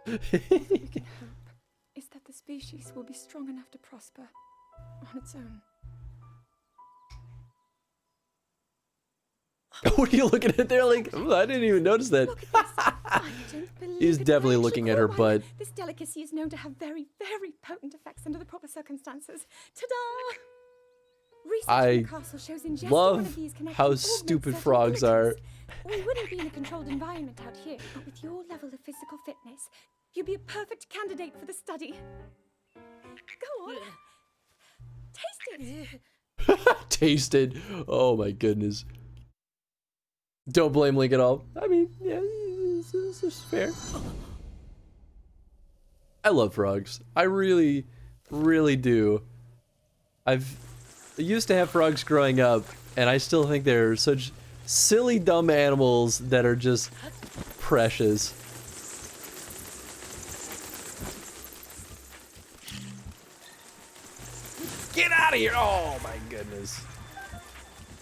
All we can hope is that the species will be strong enough to prosper on its own. What are you looking at there? Like, oh, I didn't even notice that. Look at this. I don't believe He's it. definitely I actually looking at her caught butt. one. This delicacy is known to have very, very potent effects under the proper circumstances. Ta-da! I in the castle shows ingesting love one of these can how actually augment stupid certain frogs are. abilities. We wouldn't be in a controlled environment out here, but with your level of physical fitness, you'd be a perfect candidate for the study. Go on. Taste it. Tasted. Oh my goodness. Don't blame Link at all. I mean, yeah, this is fair. I love frogs. I really, really do. I used to have frogs growing up, and I still think they're such silly, dumb animals that are just precious. Get out of here! Oh my goodness.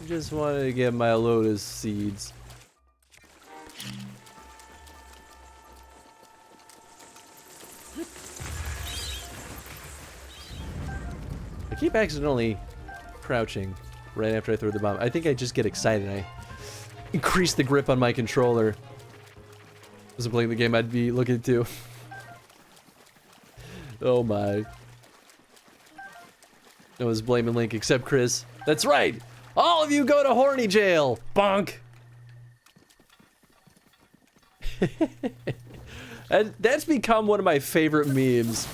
I just wanted to get my lotus seeds. I keep accidentally crouching right after I throw the bomb. I think I just get excited. I increase the grip on my controller. Wasn't playing the game I'd be looking to. Oh my. No one's blaming Link except Chris. That's right! All of you go to horny jail! Bonk! And that's become one of my favorite memes.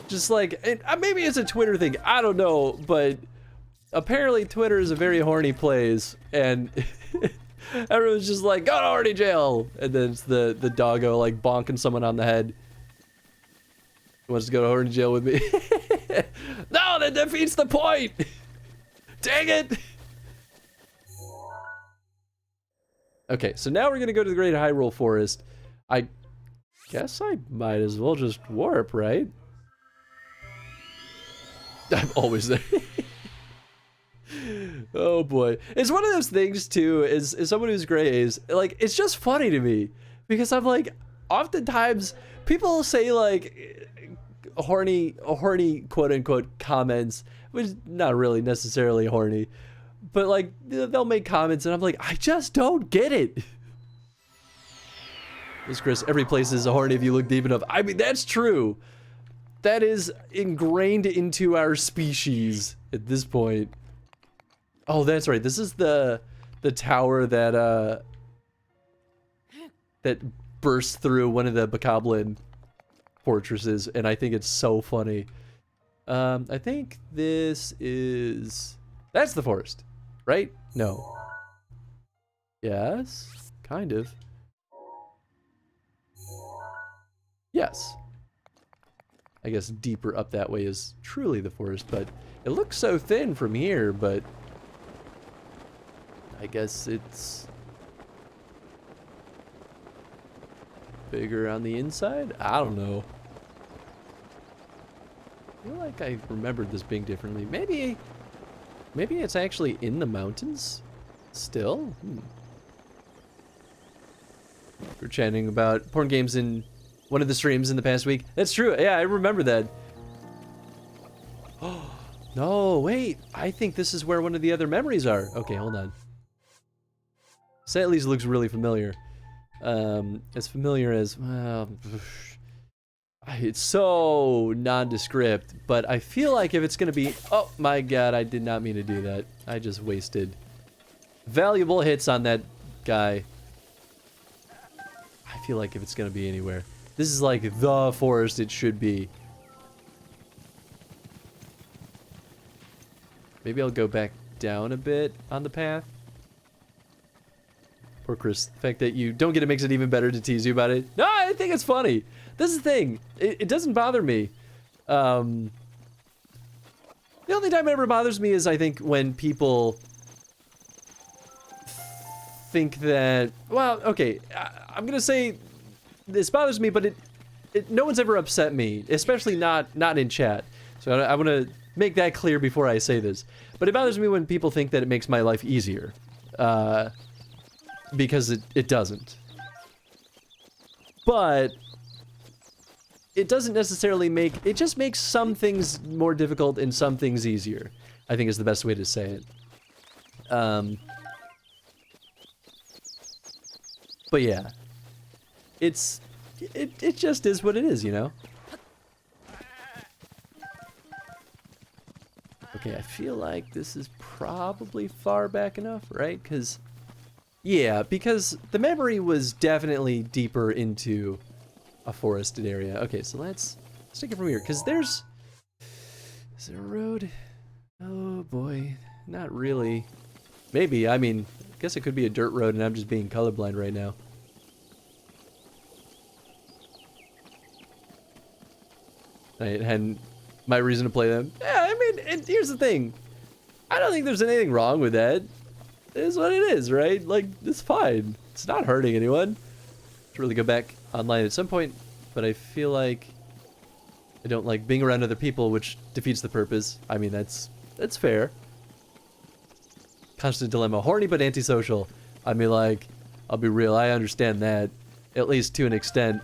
Just like, maybe it's a Twitter thing, I don't know, but apparently Twitter is a very horny place, and everyone's just like, go to horny jail! And then it's the doggo like bonking someone on the head. Who wants to go to horny jail with me? No, that defeats the point! Dang it! Okay, so now we're gonna go to the Great Hyrule Forest. I guess I might as well just warp, right? I'm always there. Oh boy. It's one of those things too, is someone who's gray is, like, it's just funny to me. Because I'm like, oftentimes, people say like, horny quote unquote comments, which is not really necessarily horny, but like they'll make comments and I'm like, I just don't get it. This Chris, every place is horny if you look deep enough. I mean, that's true. That is ingrained into our species at this point. Oh, that's right. This is the tower that that bursts through one of the Bokoblin fortresses, and I think it's so funny. I think this is... That's the forest, right? No. Yes, kind of. Yes. I guess deeper up that way is truly the forest, but it looks so thin from here, but I guess it's bigger on the inside? I don't know. I feel like I remembered this being differently. Maybe it's actually in the mountains still? We're chatting about porn games in one of the streams in the past week. That's true. Yeah, I remember that. Oh, no, wait. I think this is where one of the other memories are. Okay, hold on. This at least looks really familiar. As familiar as, well, it's so nondescript, but I feel like if it's gonna be, oh my god, I did not mean to do that. I just wasted valuable hits on that guy. I feel like if it's gonna be anywhere, this is like the forest it should be. Maybe I'll go back down a bit on the path. Poor Chris, the fact that you don't get it makes it even better to tease you about it. No, I think it's funny. This is the thing. It doesn't bother me. The only time it ever bothers me is, I think, when people think that... Well, okay, I'm gonna say this bothers me, but no one's ever upset me, especially not in chat. So I want to make that clear before I say this. But it bothers me when people think that it makes my life easier. Because it doesn't. But it doesn't necessarily make... It just makes some things more difficult and some things easier, I think is the best way to say it. But yeah. It just is what it is, you know? Okay, I feel like this is probably far back enough, right? Because, yeah, because the memory was definitely deeper into a forested area. Okay, so let's take it from here, because is there a road? Oh boy, not really. Maybe, I mean, I guess it could be a dirt road and I'm just being colorblind right now. I hadn't my reason to play them. Yeah, I mean, and here's the thing. I don't think there's anything wrong with that. It is what it is, right? Like, it's fine. It's not hurting anyone. To really go back online at some point, but I feel like I don't like being around other people, which defeats the purpose. I mean, that's fair. Constant dilemma. Horny but antisocial. I mean, like, I'll be real, I understand that. At least to an extent.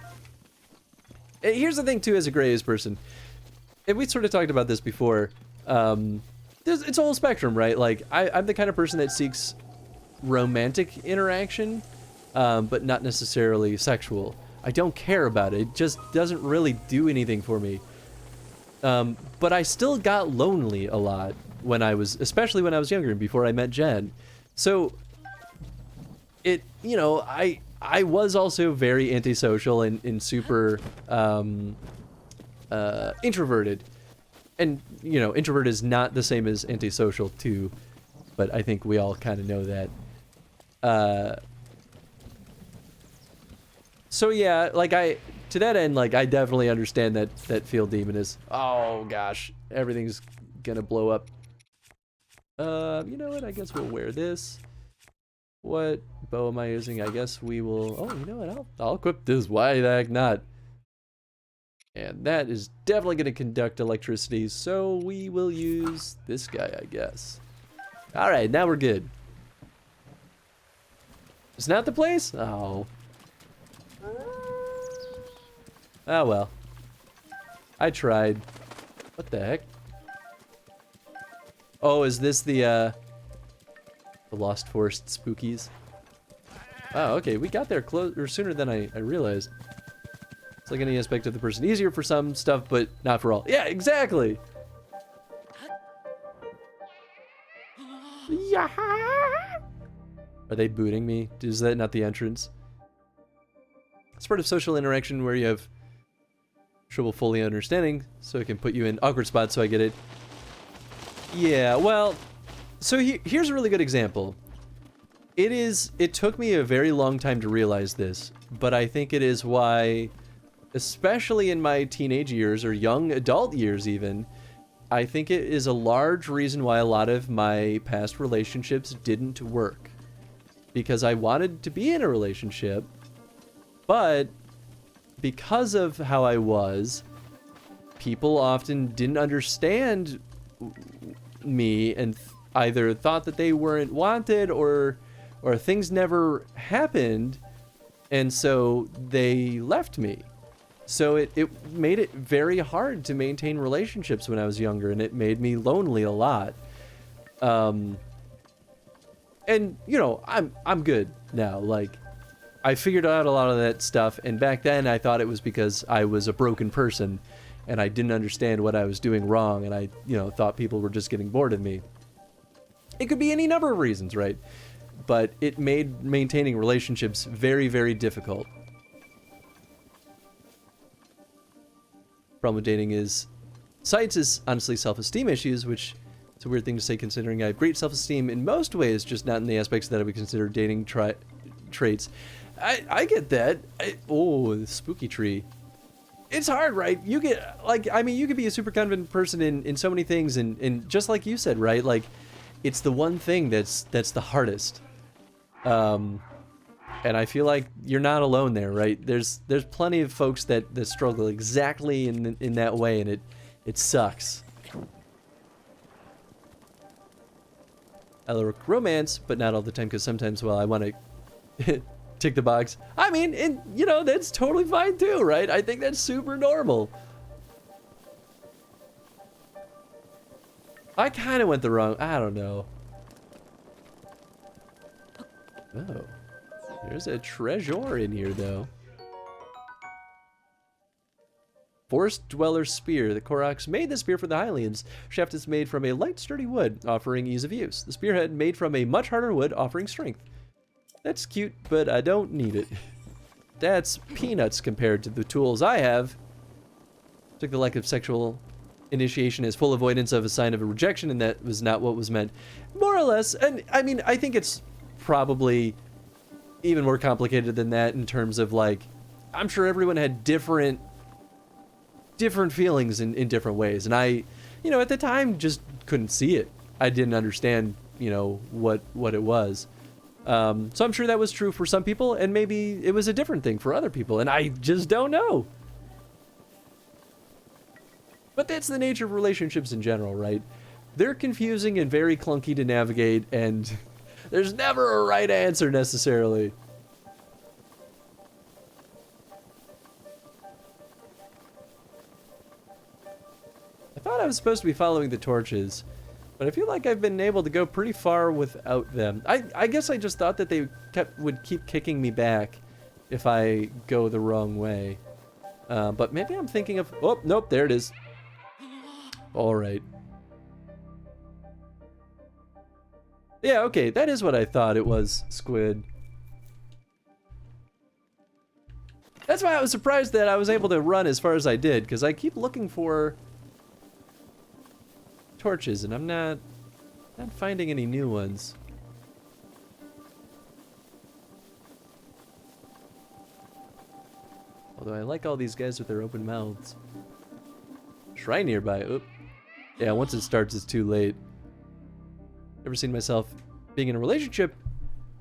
And here's the thing, too, as a Grays person. And we sort of talked about this before. It's a whole spectrum, right? Like, I'm the kind of person that seeks romantic interaction, but not necessarily sexual. I don't care about it. It just doesn't really do anything for me. But I still got lonely a lot when especially when I was younger and before I met Jen. So, you know, I was also very antisocial and super, introverted. And, you know, introvert is not the same as antisocial too, but I think we all kind of know that. So yeah, like to that end, like I definitely understand that field demon is, oh gosh, everything's gonna blow up. You know what, I guess we'll wear this. What bow am I using? I guess we will, oh, you know what, I'll equip this, why the heck not? And that is definitely going to conduct electricity, so we will use this guy, I guess. Alright, now we're good. It's not the place? Oh. Oh well. I tried. What the heck? Oh, is this the Lost Forest Spookies? Oh, okay, we got there sooner than I realized. It's like any aspect of the person. Easier for some stuff, but not for all. Yeah, exactly! Yeah. Are they booting me? Is that not the entrance? It's part of social interaction where you have trouble fully understanding, so it can put you in awkward spots, so I get it. Yeah, well, so here's a really good example. It took me a very long time to realize this, but I think it is why, especially in my teenage years, or young adult years even, I think it is a large reason why a lot of my past relationships didn't work. Because I wanted to be in a relationship, but because of how I was, people often didn't understand me and either thought that they weren't wanted or things never happened, and so they left me. So it made it very hard to maintain relationships when I was younger, and it made me lonely a lot. And you know, I'm good now. Like, I figured out a lot of that stuff, and back then I thought it was because I was a broken person and I didn't understand what I was doing wrong, and I, you know, thought people were just getting bored of me. It could be any number of reasons, right? But it made maintaining relationships very, very difficult. Problem with dating is sites is honestly self-esteem issues, which is a weird thing to say considering I have great self-esteem in most ways, just not in the aspects that I would consider dating traits. I get that. Oh, the spooky tree. It's hard, right? You get, like, I mean, you could be a super confident person in so many things, and just like you said, right? Like, it's the one thing that's the hardest. And I feel like you're not alone there, right? There's plenty of folks that struggle exactly in that way, and it sucks. I like romance, but not all the time, because sometimes, well, I want to tick the box. I mean, and you know, that's totally fine too, right? I think that's super normal. I kind of went the wrong, I don't know. Oh, there's a treasure in here though. Forest Dweller Spear. The Koroks made the spear for the Hylians. Shaft is made from a light, sturdy wood, offering ease of use. The spearhead made from a much harder wood, offering strength. That's cute, but I don't need it. That's peanuts compared to the tools I have. Took the lack of sexual initiation as full avoidance of a sign of a rejection, and that was not what was meant. More or less, and I mean, I think it's probably even more complicated than that in terms of, like, I'm sure everyone had different feelings in different ways, and I, you know, at the time just couldn't see it. I didn't understand, you know, what it was. So I'm sure that was true for some people, and maybe it was a different thing for other people, and I just don't know. But that's the nature of relationships in general, right? They're confusing and very clunky to navigate, and there's never a right answer necessarily. I thought I was supposed to be following the torches, but I feel like I've been able to go pretty far without them. I guess I just thought that they would keep kicking me back if I go the wrong way. But maybe I'm thinking of... Oh, nope, there it is. All right. Yeah, okay, that is what I thought it was, Squid. That's why I was surprised that I was able to run as far as I did, because I keep looking for torches, and I'm not finding any new ones. Although I like all these guys with their open mouths. Shrine nearby. Oop. Yeah, once it starts, it's too late. Never seen myself being in a relationship.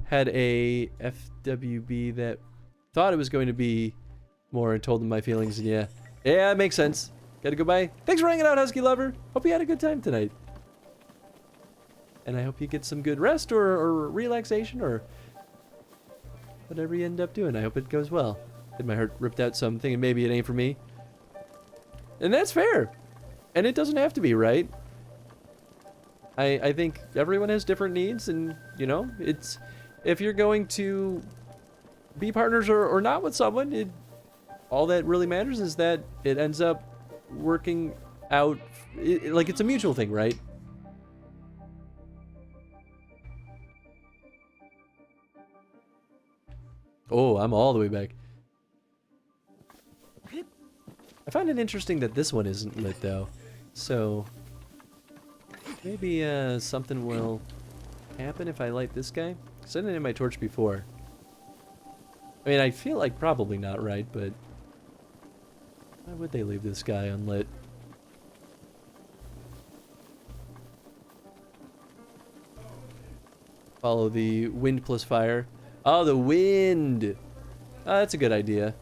Had a FWB that thought it was going to be more and told them my feelings, and yeah, it makes sense. Gotta go bye. Thanks for hanging out, Husky Lover. Hope you had a good time tonight. And I hope you get some good rest or relaxation or whatever you end up doing. I hope it goes well. Had my heart ripped out something and maybe it ain't for me. And that's fair. And it doesn't have to be, right? I think everyone has different needs, and, you know, it's... If you're going to be partners or not with someone, all that really matters is that it ends up working out, like it's a mutual thing, right? Oh, I'm all the way back. I find it interesting that this one isn't lit, though. So, maybe something will happen if I light this guy? Because I didn't have my torch before. I mean, I feel like probably not, right? But why would they leave this guy unlit? Follow the wind plus fire. Oh, the wind! Oh, that's a good idea.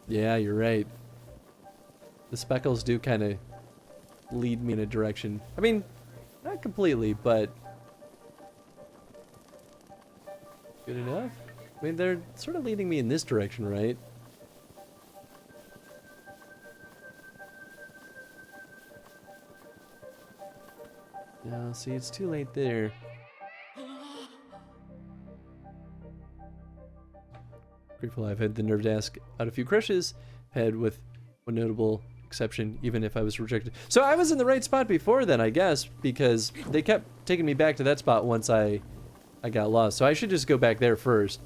Yeah, you're right. The speckles do kind of lead me in a direction. I mean, not completely, but good enough. I mean, they're sort of leading me in this direction, right? No, see, it's too late there. Grateful I've had the nerve to ask out a few crushes. Had with one notable exception, even if I was rejected. So I was in the right spot before then, I guess, because they kept taking me back to that spot once I got lost. So I should just go back there first.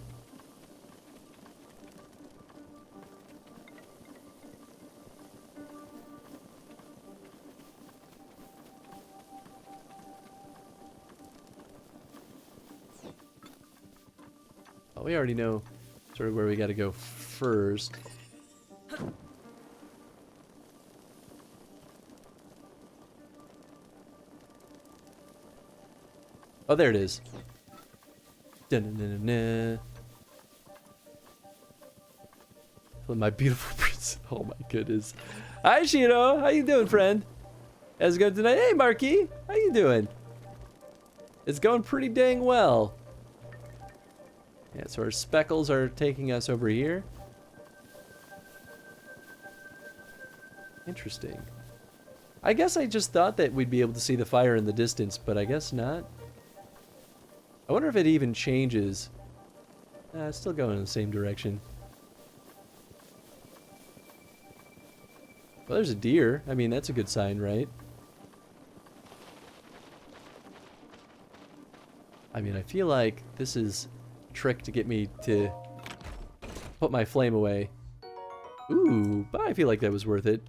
Oh, we already know sort of where we got to go first. Oh, there it is. Dun-dun-dun-dun-dun. My beautiful prince. Oh my goodness. Hi, Shiro. How you doing, friend? How's it going tonight? Hey, Marky. How you doing? It's going pretty dang well. Yeah, so our speckles are taking us over here. Interesting. I guess I just thought that we'd be able to see the fire in the distance, but I guess not. I wonder if it even changes Still going in the same direction. Well, there's a deer. I mean, that's a good sign, right? I mean, I feel like this is a trick to get me to put my flame away. Ooh, but I feel like that was worth it.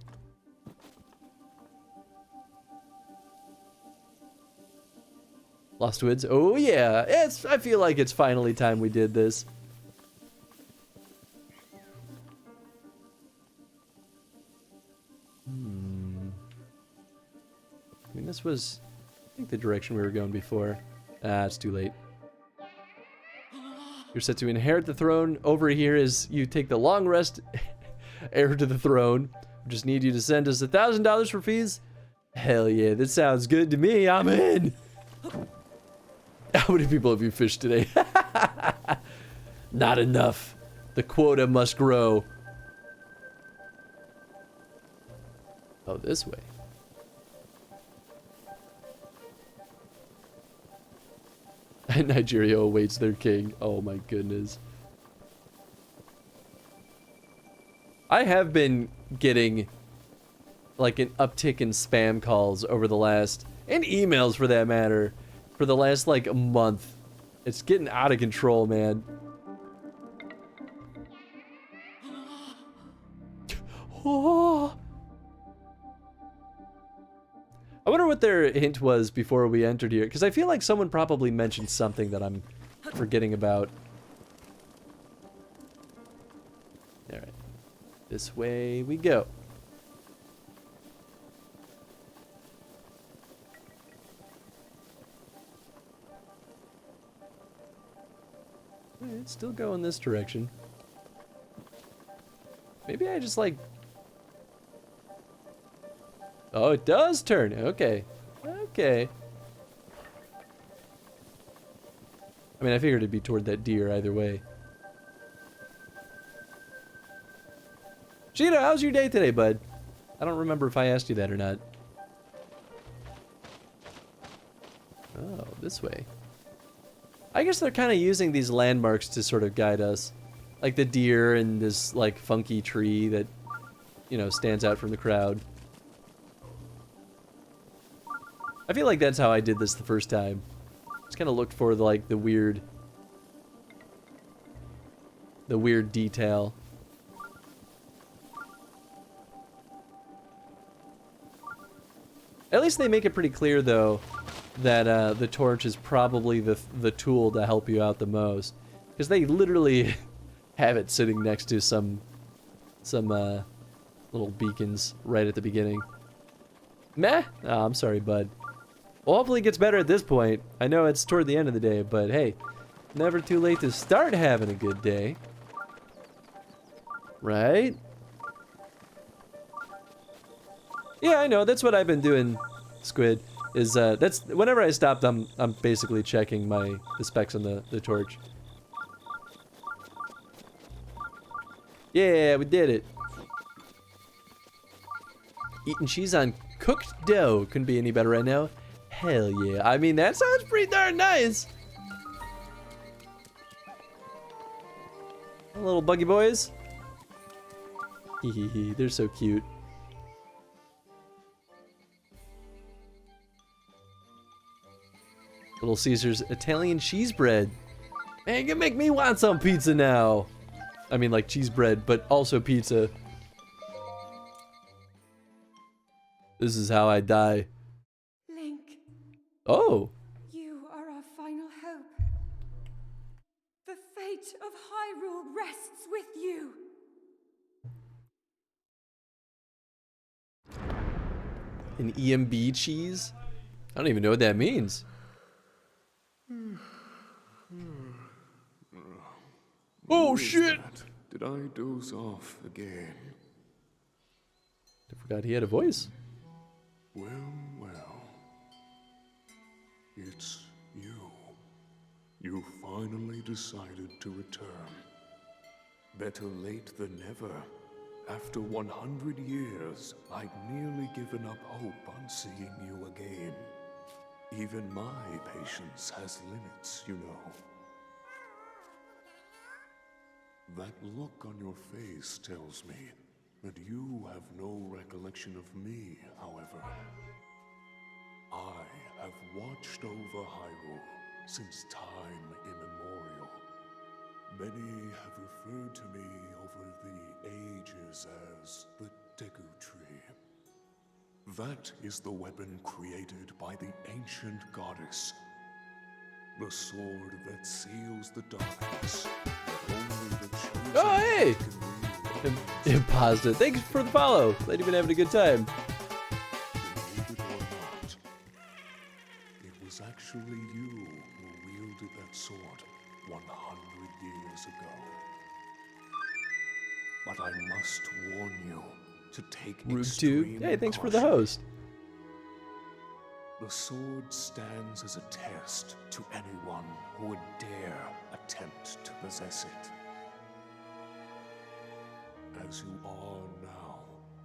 Lost Woods. Oh yeah, I feel like it's finally time we did this. I mean, this was, I think, the direction we were going before. Ah, it's too late. You're set to inherit the throne. Over here is you take the long rest heir to the throne. We just need you to send us $1,000 for fees. Hell yeah, that sounds good to me. I'm in. How many people have you fished today? Not enough. The quota must grow. Oh, this way. Nigeria awaits their king. Oh my goodness. I have been getting like an uptick in spam calls over the last, and emails for that matter, for the last like a month. It's getting out of control, man. Oh. I wonder what their hint was before we entered here, because I feel like someone probably mentioned something that I'm forgetting about. Alright. This way we go. It's still going this direction. Maybe I just like... Oh, it does turn. Okay. Okay. I mean, I figured it'd be toward that deer either way. Cheetah, how's your day today, bud? I don't remember if I asked you that or not. Oh, this way. I guess they're kind of using these landmarks to sort of guide us. Like the deer and this, like, funky tree that, you know, stands out from the crowd. I feel like that's how I did this the first time. Just kind of looked for the, like, the weird detail. At least they make it pretty clear, though, that the torch is probably the tool to help you out the most, because they literally have it sitting next to some little beacons right at the beginning. Meh. Oh, I'm sorry, bud. Well, hopefully it gets better at this point. I know it's toward the end of the day, but hey, never too late to start having a good day. Right? Yeah, I know. That's what I've been doing, Squid. Is that's whenever I stopped, I'm basically checking the specs on the torch. Yeah, we did it. Eating cheese on cooked dough couldn't be any better right now. Hell yeah. I mean, that sounds pretty darn nice. Little buggy boys. Hehehe, they're so cute. Little Caesar's Italian cheese bread. Man, you can make me want some pizza now. I mean, like cheese bread, but also pizza. This is how I die. Link, Oh. you are our final hope. The fate of Hyrule rests with you. An EMB cheese? I don't even know what that means. Oh shit! Did I doze off again? I forgot he had a voice. Well, well. It's you. You finally decided to return. Better late than never. After 100 years, I'd nearly given up hope on seeing you again. Even my patience has limits, you know. That look on your face tells me that you have no recollection of me, however. I have watched over Hyrule since time immemorial. Many have referred to me over the ages as the Deku Tree. That is the weapon created by the ancient goddess. The sword that seals the darkness that only the chosen Oh, hey! can wield. Imposter, thanks for the follow. Glad you've been having a good time. Believe it or not, it was actually you who wielded that sword 100 years ago. But I must warn you to take Rude extreme dude. Hey, thanks for the caution. host. The sword stands as a test to anyone who would dare attempt to possess it. As you are now,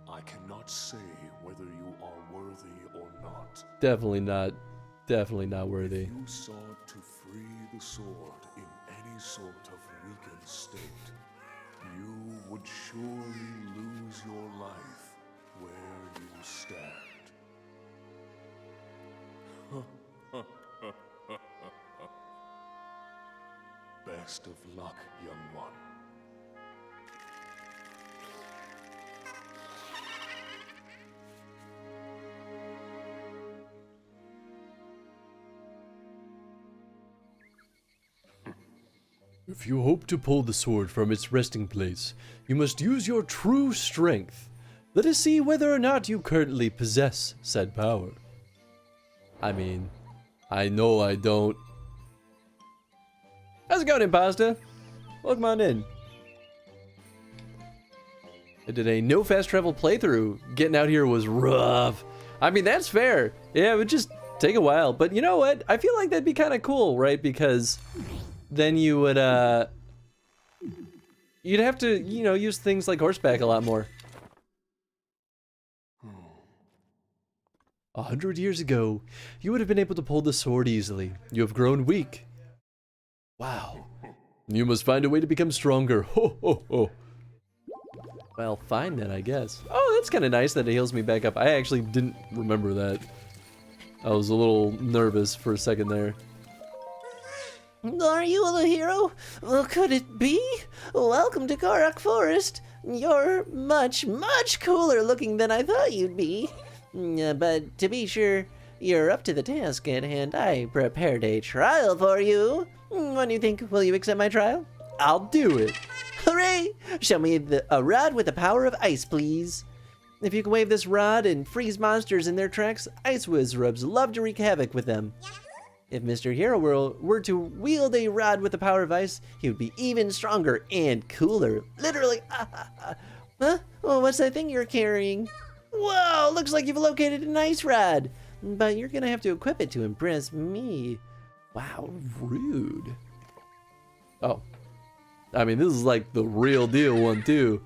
I cannot say whether you are worthy or not. Definitely not worthy. If you sought to free the sword in any sort of weakened state, you would surely lose your life where you stand. Best of luck, young one. If you hope to pull the sword from its resting place, you must use your true strength. Let us see whether or not you currently possess said power. I mean, I know I don't. How's it going, Imposter? Welcome on in. I did a no fast travel playthrough. Getting out here was rough. I mean, that's fair. Yeah, it would just take a while. But you know what? I feel like that'd be kind of cool, right? Because then you would, you'd have to, you know, use things like horseback a lot more. 100 years ago, you would have been able to pull the sword easily. You have grown weak. Wow. You must find a way to become stronger. Ho ho ho. Well, fine then, I guess. Oh, that's kind of nice that it heals me back up. I actually didn't remember that. I was a little nervous for a second there. Are you the hero? Well, could it be? Welcome to Karak Forest. You're much, much cooler looking than I thought you'd be. But to be sure, you're up to the task at hand. I prepared a trial for you. What do you think? Will you accept my trial? I'll do it. Hooray! Show me a rod with the power of ice, please. If you can wave this rod and freeze monsters in their tracks, Ice Wizrubs love to wreak havoc with them. If Mr. Hero were to wield a rod with the power of ice, he would be even stronger and cooler. Literally. Huh? Oh, what's that thing you're carrying? Whoa, looks like you've located an ice rod. But you're gonna have to equip it to impress me. Wow, rude. Oh. I mean, this is like the real deal one, too.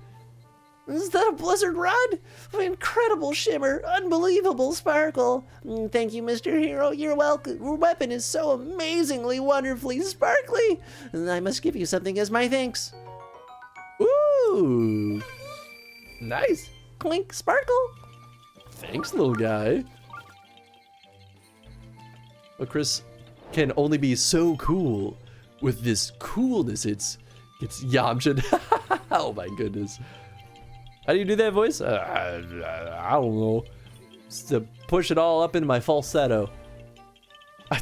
Is that a blizzard rod? Incredible shimmer, unbelievable sparkle. Thank you, Mr. Hero. Your weapon is so amazingly, wonderfully sparkly. I must give you something as my thanks. Ooh. Nice. Clink, sparkle. Thanks, little guy. But Chris can only be so cool. With this coolness, it's Yamcha. Oh my goodness. How do you do that voice? I don't know. Just to push it all up into my falsetto.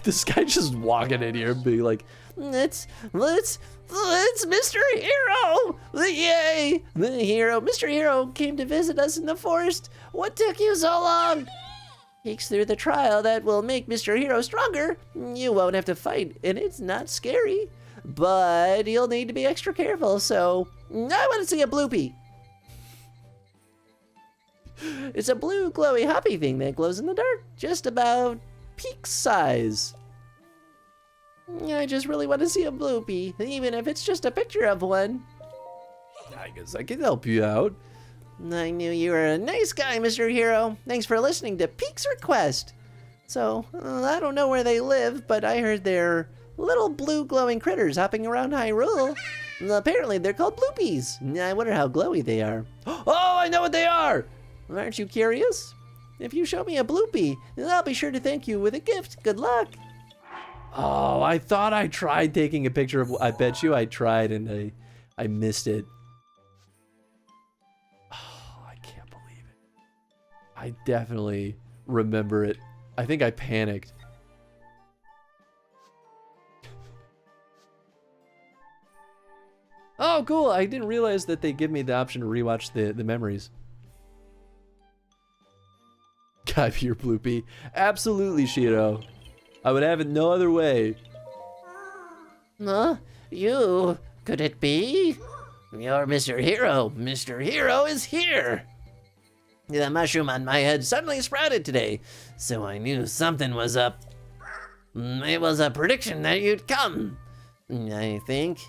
This guy just walking in here and being like, It's Mr. Hero! Yay! Mr. Hero came to visit us in the forest. What took you so long? Peeks through the trial that will make Mr. Hero stronger. You won't have to fight, and it's not scary. But you'll need to be extra careful, so I want to see a bloopy. It's a blue glowy hoppy thing that glows in the dark, just about peak size. I just really want to see a bloopy, even if it's just a picture of one. I guess I can help you out. I knew you were a nice guy, Mr. Hero. Thanks for listening to Peek's request. So, I don't know where they live, but I heard they're little blue glowing critters hopping around Hyrule. Apparently, they're called bloopies. I wonder how glowy they are. Oh, I know what they are! Aren't you curious? If you show me a bloopy, then I'll be sure to thank you with a gift. Good luck. Oh, I thought I tried taking a picture of... I bet you I tried and I missed it. Oh, I can't believe it. I definitely remember it. I think I panicked. Oh, cool. I didn't realize that they give me the option to rewatch the memories. Gotta be your bloopy. Absolutely, Shiro. I would have it no other way. Huh? You? Could it be? You're Mr. Hero. Mr. Hero is here. The mushroom on my head suddenly sprouted today, so I knew something was up. It was a prediction that you'd come, I think.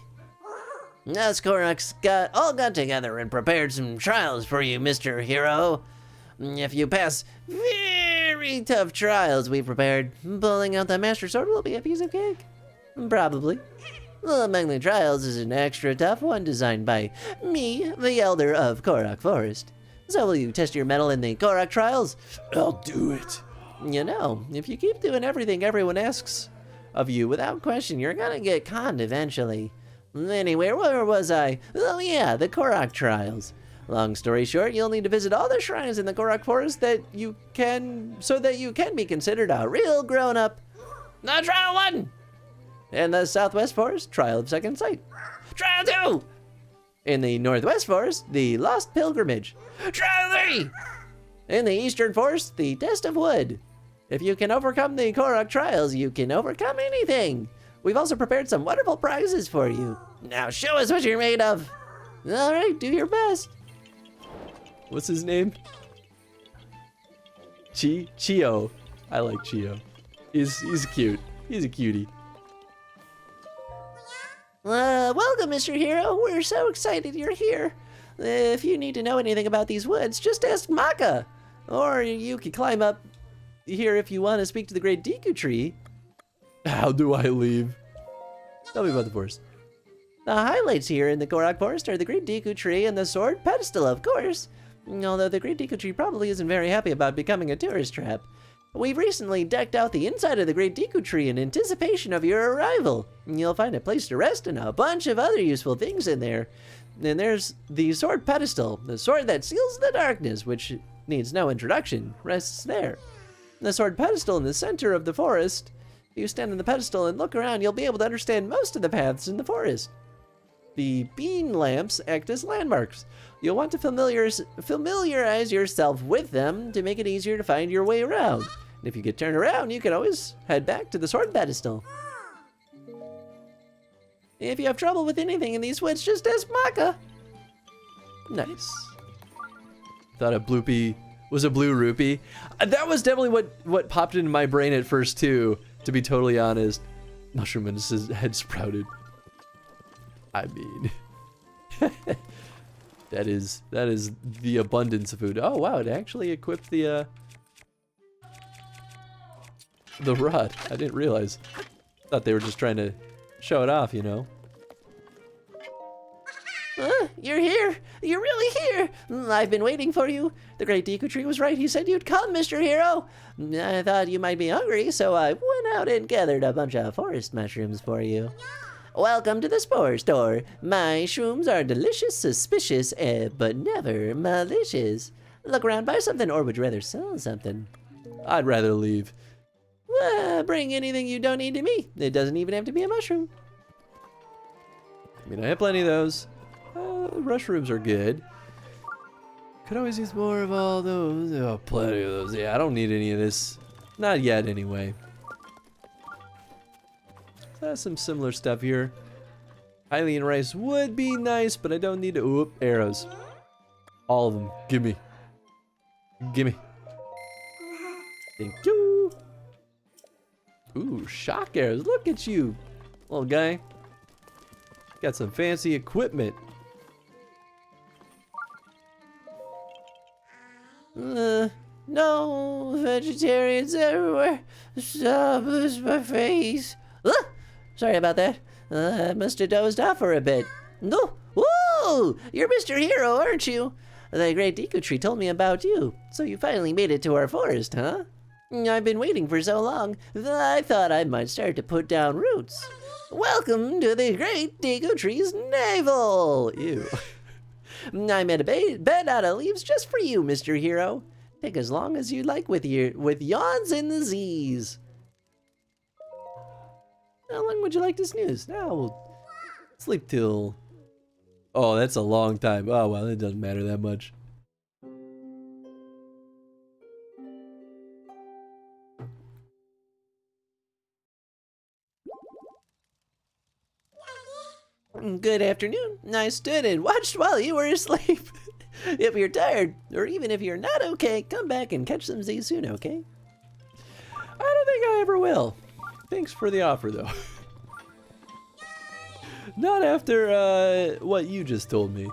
Us Koraks all got together and prepared some trials for you, Mr. Hero. If you pass very tough trials we prepared, pulling out the Master Sword will be a piece of cake. Probably. Among the trials is an extra tough one designed by me, the Elder of Korak Forest. So will you test your mettle in the Korak trials? I'll do it. You know, if you keep doing everything everyone asks of you without question, you're gonna get conned eventually. Anyway, where was I? Oh yeah, the Korak trials. Long story short, you'll need to visit all the shrines in the Korak Forest so that you can be considered a real grown-up. Now, trial 1! In the Southwest Forest, trial of Second Sight. Trial 2! In the Northwest Forest, the Lost Pilgrimage. Trial 3! In the Eastern Forest, the Test of Wood. If you can overcome the Korak trials, you can overcome anything. We've also prepared some wonderful prizes for you. Now show us what you're made of. All right, do your best. What's his name? Chio. I like Chio. He's cute. He's a cutie. Welcome, Mr. Hero. We're so excited you're here. If you need to know anything about these woods, just ask Maka. Or you can climb up here if you want to speak to the Great Deku Tree. How do I leave? Tell me about the forest. The highlights here in the Korak Forest are the Great Deku Tree and the Sword Pedestal, of course. Although the Great Deku Tree probably isn't very happy about becoming a tourist trap. We've recently decked out the inside of the Great Deku Tree in anticipation of your arrival. You'll find a place to rest and a bunch of other useful things in there. And there's the Sword Pedestal, the sword that seals the darkness, which needs no introduction, rests there. The Sword Pedestal in the center of the forest. If you stand on the pedestal and look around, you'll be able to understand most of the paths in the forest. The bean lamps act as landmarks. You'll want to familiarize yourself with them to make it easier to find your way around. And if you get turned around, you can always head back to the Sword Pedestal. If you have trouble with anything in these woods, just ask Maka. Nice. Thought a bloopy was a blue rupee. That was definitely what popped into my brain at first too, to be totally honest. Mushroom and his head sprouted. I mean, that is the abundance of food. Oh wow, it actually equipped the rod. I didn't realize. Thought they were just trying to show it off, you know. You're here. You're really here. I've been waiting for you. The Great Deku Tree was right. He said you'd come, Mr. Hero. I thought you might be hungry, so I went out and gathered a bunch of forest mushrooms for you. Welcome to the Spore Store. My shrooms are delicious, suspicious, but never malicious. Look around, buy something, or would you rather sell something? I'd rather leave. Bring anything you don't need to me. It doesn't even have to be a mushroom. I mean, I have plenty of those. Mushrooms are good. Could always use more of all those. Oh, plenty of those. Yeah, I don't need any of this. Not yet, anyway. Some similar stuff here. Hylian rice would be nice, but I don't need to. Oop, arrows. All of them. Gimme. Gimme. Thank you. Ooh, shock arrows. Look at you, little guy. Got some fancy equipment. No vegetarians everywhere. Stop, this my face. Sorry about that. I must have dozed off for a bit. No. Whoa! You're Mr. Hero, aren't you? The great Deku Tree told me about you. So you finally made it to our forest, huh? I've been waiting for so long that I thought I might start to put down roots. Welcome to the great Deku Tree's navel! Ew. I made a bed out of leaves just for you, Mr. Hero. Take as long as you like with yawns and the Z's. How long would you like to snooze? Now we'll sleep till... Oh, that's a long time. Oh, well, it doesn't matter that much. Good afternoon. I stood and watched while you were asleep. If you're tired, or even if you're not okay, come back and catch some Z's soon, okay? I don't think I ever will. Thanks for the offer, though. Not after, what you just told me.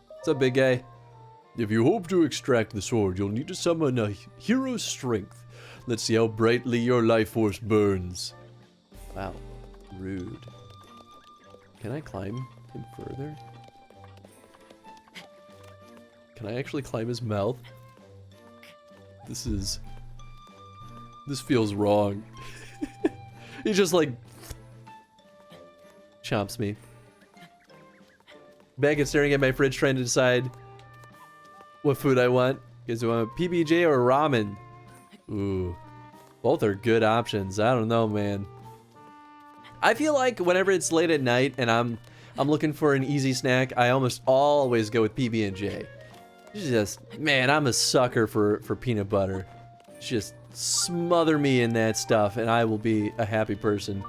What's up, big guy? If you hope to extract the sword, you'll need to summon a hero's strength. Let's see how brightly your life force burns. Wow, rude. Can I climb him further? Can I actually climb his mouth? This feels wrong. He just like chomps me. Back and staring at my fridge trying to decide what food I want. Guys, do I want PBJ or ramen? Ooh. Both are good options. I don't know, man. I feel like whenever it's late at night and I'm looking for an easy snack, I almost always go with PB&J. Just, man, I'm a sucker for peanut butter. Just smother me in that stuff and I will be a happy person.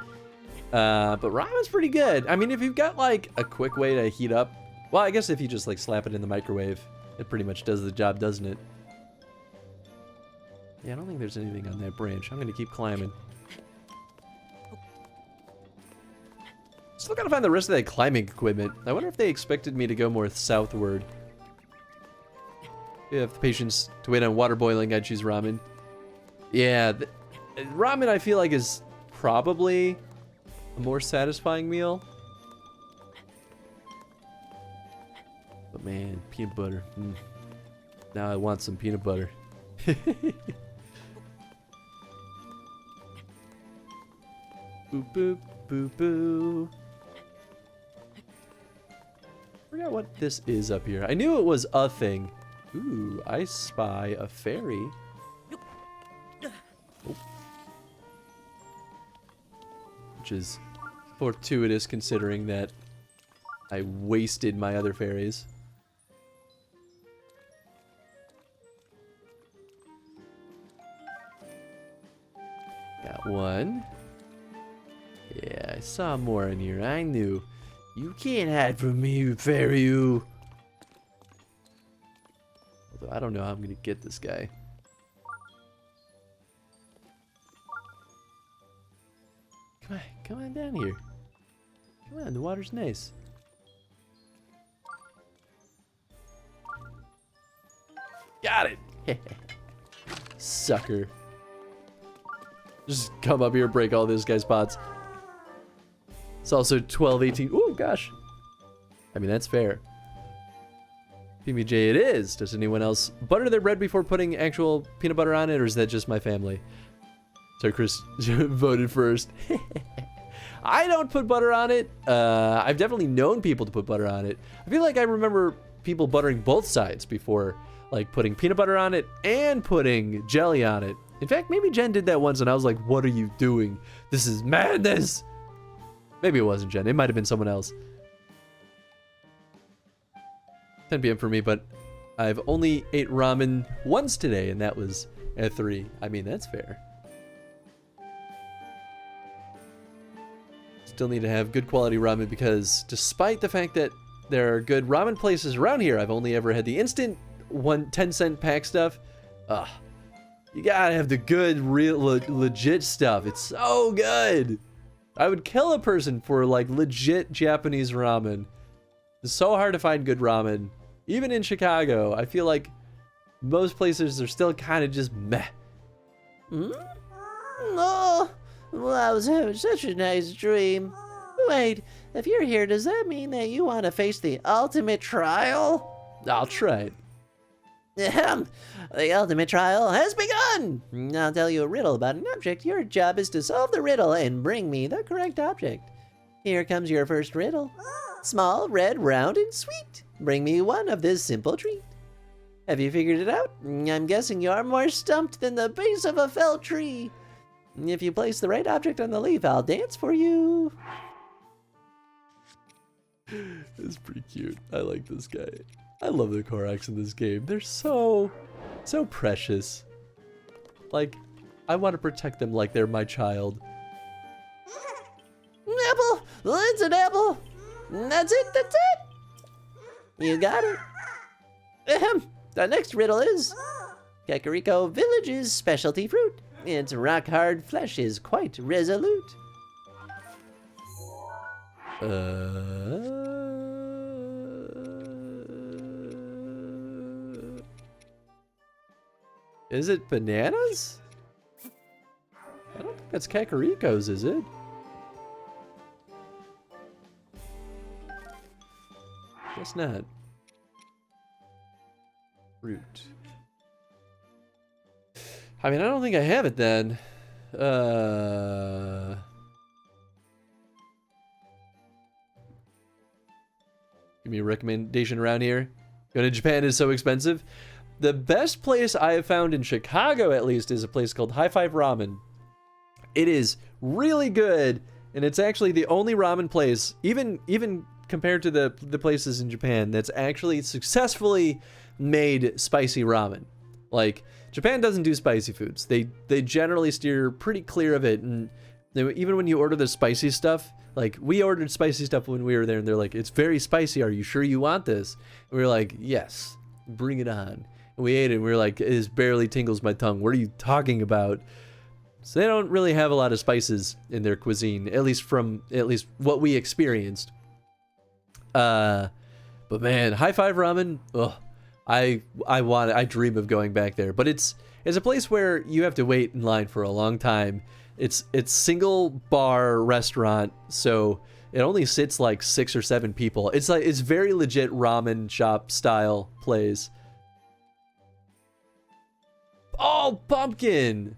But ramen's pretty good. I mean, if you've got like a quick way to heat up, well, I guess if you just like slap it in the microwave, it pretty much does the job, doesn't it? Yeah, I don't think there's anything on that branch. I'm gonna keep climbing. Still gotta find the rest of that climbing equipment. I wonder if they expected me to go more southward. If you have the patience to wait on water boiling, I'd choose ramen. Yeah, ramen I feel like is probably a more satisfying meal. But man, peanut butter. Now I want some peanut butter. Boop, boop, boop, boo. Forgot what this is up here. I knew it was a thing. Ooh, I spy a fairy. Oh. Which is fortuitous considering that I wasted my other fairies. Got one. Yeah, I saw more in here. I knew. You can't hide from me, fairy. Although I don't know how I'm gonna get this guy. Come on down here. Come on, the water's nice. Got it! Sucker. Just come up here and break all this guy's pots. It's also 12:18. Ooh, gosh. I mean, that's fair. PBJ it is. Does anyone else butter their bread before putting actual peanut butter on it, or is that just my family? So Chris voted first. I don't put butter on it. I've definitely known people to put butter on it. I feel like I remember people buttering both sides before, like putting peanut butter on it and putting jelly on it. In fact, maybe Jen did that once and I was like, what are you doing? This is madness. Maybe it wasn't Jen. It might have been someone else. 10 p.m. for me, but I've only ate ramen once today, and that was at 3. I mean, that's fair. Still need to have good quality ramen because despite the fact that there are good ramen places around here, I've only ever had the instant 10-cent pack stuff. You gotta have the good, real, legit stuff. It's so good. I would kill a person for like legit Japanese ramen. It's so hard to find good ramen. Even in Chicago, I feel like most places are still kind of just meh. No, Well, I was having such a nice dream. Wait, if you're here, does that mean that you want to face the ultimate trial? I'll try it. Ahem. The ultimate trial has begun! I'll tell you a riddle about an object. Your job is to solve the riddle and bring me the correct object. Here comes your first riddle. Small, red, round, and sweet. Bring me one of this simple treat. Have you figured it out? I'm guessing you're more stumped than the base of a felled tree. If you place the right object on the leaf, I'll dance for you. It's pretty cute. I like this guy. I love the Koraks in this game. They're so precious. Like, I want to protect them like they're my child. Apple! It's an apple! That's it, that's it! You got it. Ahem. The next riddle is... Kakariko Village's specialty fruit. Its rock-hard flesh is quite resolute. Is it bananas? I don't think that's Kakariko's, is it? Guess not. Fruit. I mean, I don't think I have it then. Give me a recommendation around here. Going to Japan is so expensive. The best place I have found in Chicago, at least, is a place called High Five Ramen. It is really good, and it's actually the only ramen place, even compared to the places in Japan, that's actually successfully made spicy ramen. Like, Japan doesn't do spicy foods. They generally steer pretty clear of it, and even when you order the spicy stuff, like, we ordered spicy stuff when we were there, and they're like, it's very spicy, are you sure you want this? And we were like, yes, bring it on. And we ate it, and we were like, it barely tingles my tongue. What are you talking about? So they don't really have a lot of spices in their cuisine, at least what we experienced. But man, High Five Ramen, ugh, I dream of going back there. But it's a place where you have to wait in line for a long time. It's single bar restaurant, so it only sits like 6 or 7 people. It's very legit ramen shop style place. Oh, pumpkin!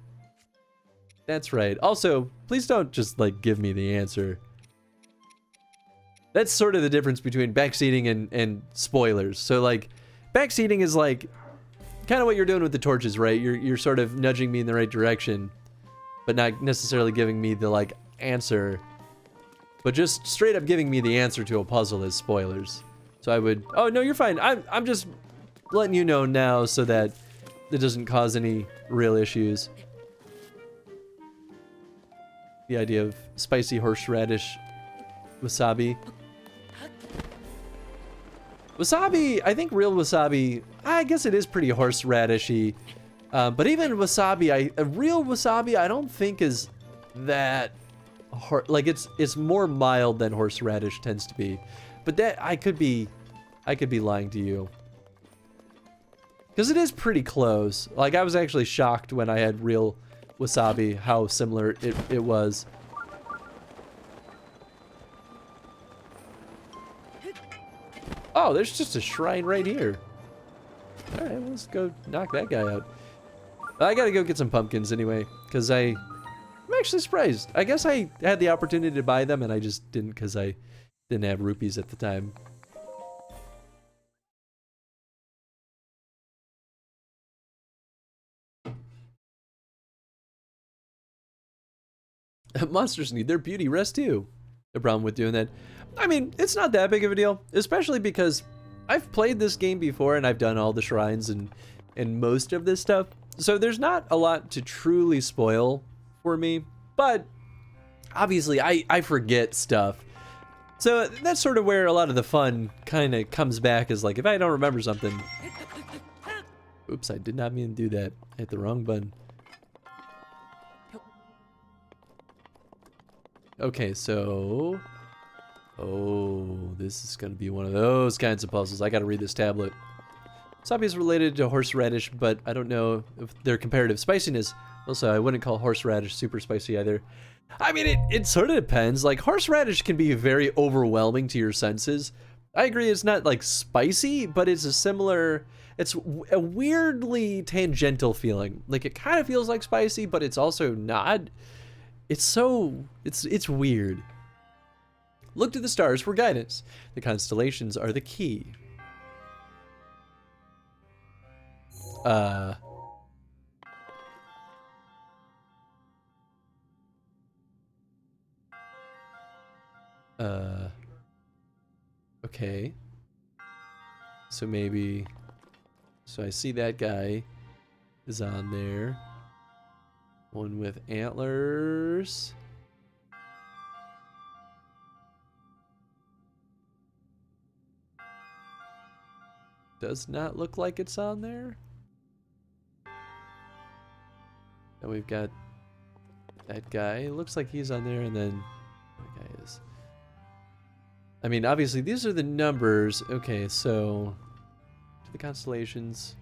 That's right. Also, please don't just like give me the answer. That's sort of the difference between backseating and spoilers. So like, backseating is like kind of what you're doing with the torches, right? You're sort of nudging me in the right direction, but not necessarily giving me the like answer. But just straight up giving me the answer to a puzzle is spoilers. So I would, oh no, you're fine. I'm just letting you know now so that it doesn't cause any real issues. The idea of spicy horseradish wasabi. Wasabi, I think real wasabi, I guess it is pretty horseradishy. But even wasabi, real wasabi, I don't think is that like it's more mild than horseradish tends to be. But that I could be lying to you. Because it is pretty close. Like, I was actually shocked when I had real wasabi, how similar it was. Oh, there's just a shrine right here. Alright, well, let's go knock that guy out. I gotta go get some pumpkins anyway, because I'm actually surprised. I guess I had the opportunity to buy them, and I just didn't because I didn't have rupees at the time. Monsters need their beauty rest too. The problem with doing that, I mean, it's not that big of a deal, especially because I've played this game before and I've done all the shrines and most of this stuff. So there's not a lot to truly spoil for me, but obviously I forget stuff. So that's sort of where a lot of the fun kind of comes back, is like, if I don't remember something. Oops, I did not mean to do that. I hit the wrong button. Okay, so... oh, this is going to be one of those kinds of puzzles. I got to read this tablet. Wasabi is related to horseradish, but I don't know if their comparative spiciness. Also, I wouldn't call horseradish super spicy either. I mean, it sort of depends. Like, horseradish can be very overwhelming to your senses. I agree it's not, like, spicy, but it's a similar... It's a weirdly tangential feeling. Like, it kind of feels like spicy, but it's also not. It's so... It's weird. Look to the stars for guidance. The constellations are the key. Okay. So maybe... So I see that guy is on there. One with antlers. Does not look like it's on there. And we've got that guy. It looks like he's on there, and then that guy is. I mean, obviously, these are the numbers. Okay, so to the constellations.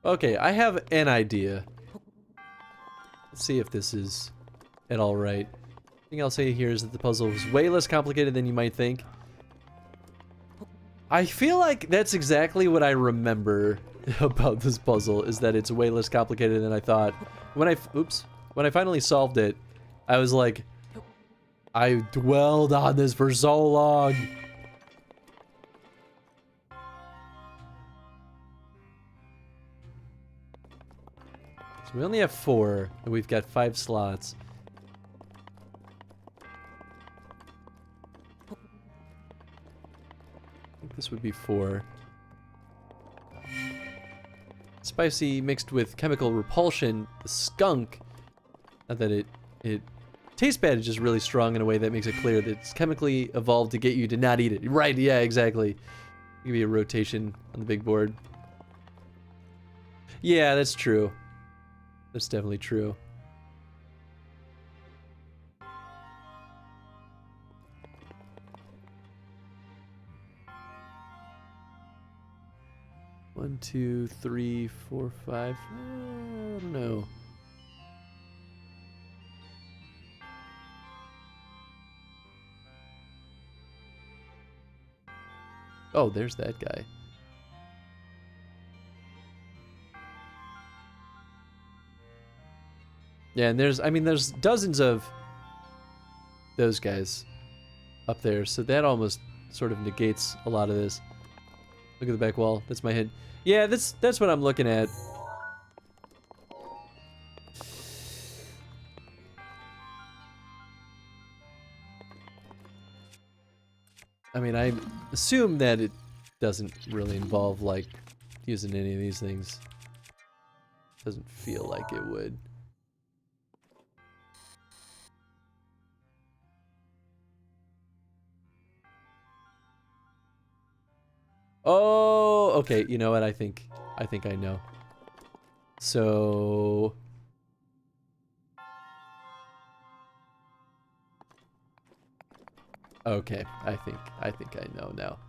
Okay, I have an idea. Let's see if this is at all right. Thing I'll say here is that the puzzle is way less complicated than you might think. I feel like that's exactly what I remember about this puzzle, is that it's way less complicated than I thought. When I finally solved it, I was like, I dwelled on this for so long. So we only have 4, and we've got 5 slots. I think this would be 4. Spicy mixed with chemical repulsion, the skunk. Not that it tastes bad, it's just really strong in a way that makes it clear that it's chemically evolved to get you to not eat it. Right, yeah, exactly. Give you a rotation on the big board. Yeah, that's true. That's definitely true. One, 2, 3, 4, 5. I don't know. Oh, there's that guy. Yeah, and there's dozens of those guys up there, so that almost sort of negates a lot of this. Look at the back wall. That's my hint. Yeah, that's what I'm looking at. I mean, I assume that it doesn't really involve, like, using any of these things. Doesn't feel like it would. Oh, okay. You know what? I think I know. So okay, I think I know now.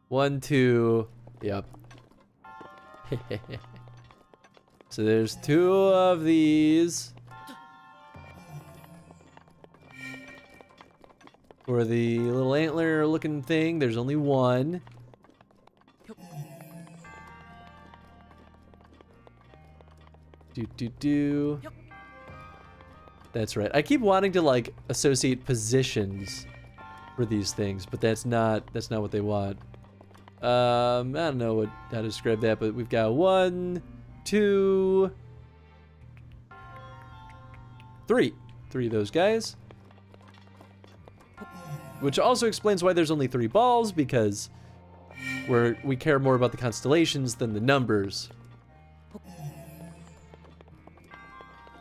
1, 2, yep. So there's 2 of these. For the little antler looking thing, there's only 1. Do. That's right. I keep wanting to, like, associate positions for these things, but that's not what they want. I don't know how to describe that, but we've got 1, 2, 3. 3 of those guys. Which also explains why there's only 3 balls, because we care more about the constellations than the numbers.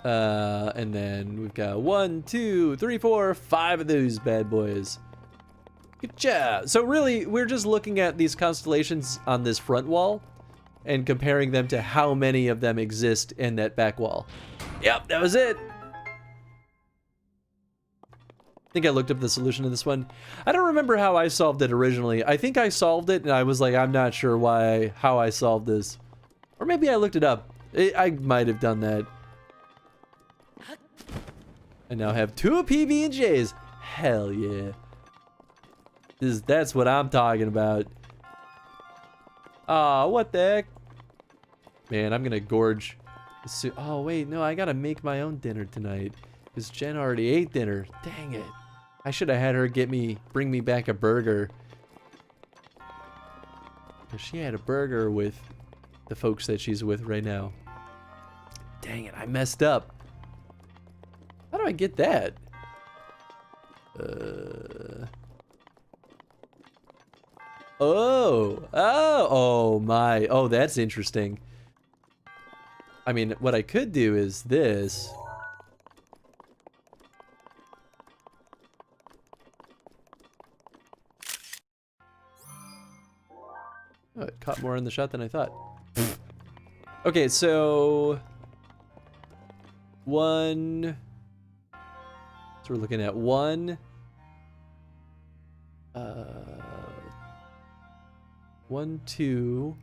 And then we've got 1, 2, 3, 4, 5 of those bad boys. Good job. So really, we're just looking at these constellations on this front wall, and comparing them to how many of them exist in that back wall. Yep, that was it. I think I looked up the solution to this one. I don't remember how I solved it originally. I think I solved it and I was like, I'm not sure how I solved this. Or maybe I looked it up. I might have done that. I now have 2 PB&Js. Hell yeah. That's what I'm talking about. Aw, what the heck? Man, I'm gonna gorge. Oh wait, no, I gotta make my own dinner tonight. Because Jen already ate dinner. Dang it. I should have had her bring me back a burger. Because she had a burger with the folks that she's with right now. Dang it, I messed up. How do I get that? Oh my. Oh, that's interesting. I mean, what I could do is this. Oh, it caught more in the shot than I thought. Okay, so one. So we're looking at 1. 1, 2.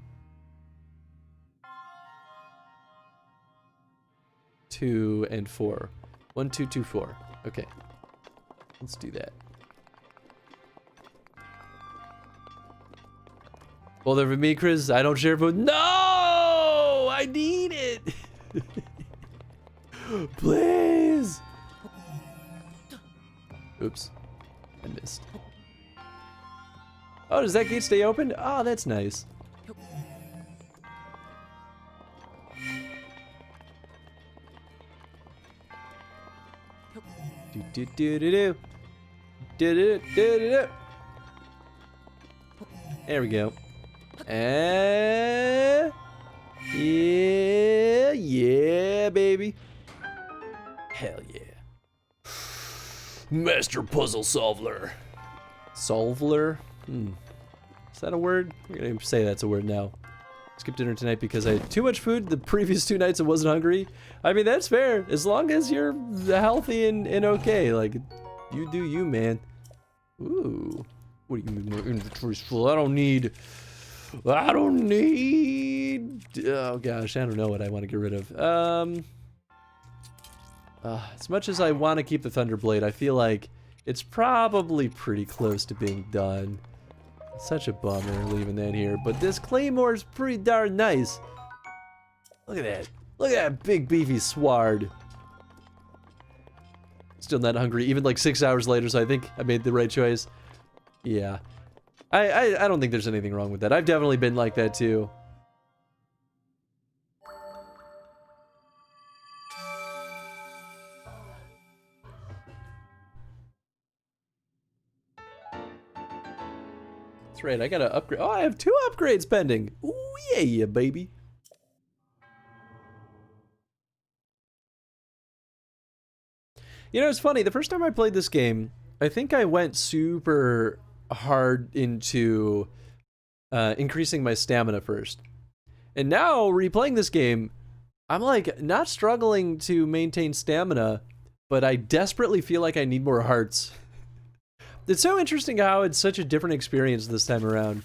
2 and 4. 1, 2, 2, 4. Okay. Let's do that. Both over me, Chris. I don't share food. No! I need it! Please! Oops. I missed. Oh, does that gate stay open? Oh, that's nice. Do do do do do. Do do do do do. There we go. Yeah, yeah, baby. Hell yeah. Master puzzle solver. Solver? Is that a word? We're gonna say that's a word now. Skip dinner tonight because I had too much food the previous 2 nights and wasn't hungry. I mean, that's fair. As long as you're healthy and okay. Like, you do you, man. Ooh. What do you mean my inventory's full? I don't need... Oh gosh, I don't know what I want to get rid of. As much as I want to keep the Thunderblade, I feel like it's probably pretty close to being done. Such a bummer leaving that here, but this Claymore's pretty darn nice. Look at that. Look at that big beefy sward. Still not hungry, even like 6 hours later, so I think I made the right choice. Yeah. I don't think there's anything wrong with that. I've definitely been like that too. That's right, I gotta upgrade. Oh, I have 2 upgrades pending. Ooh, yeah, baby. You know, it's funny. The first time I played this game, I think I went super hard into increasing my stamina first. And now, replaying this game, I'm like not struggling to maintain stamina, but I desperately feel like I need more hearts. It's so interesting how it's such a different experience this time around.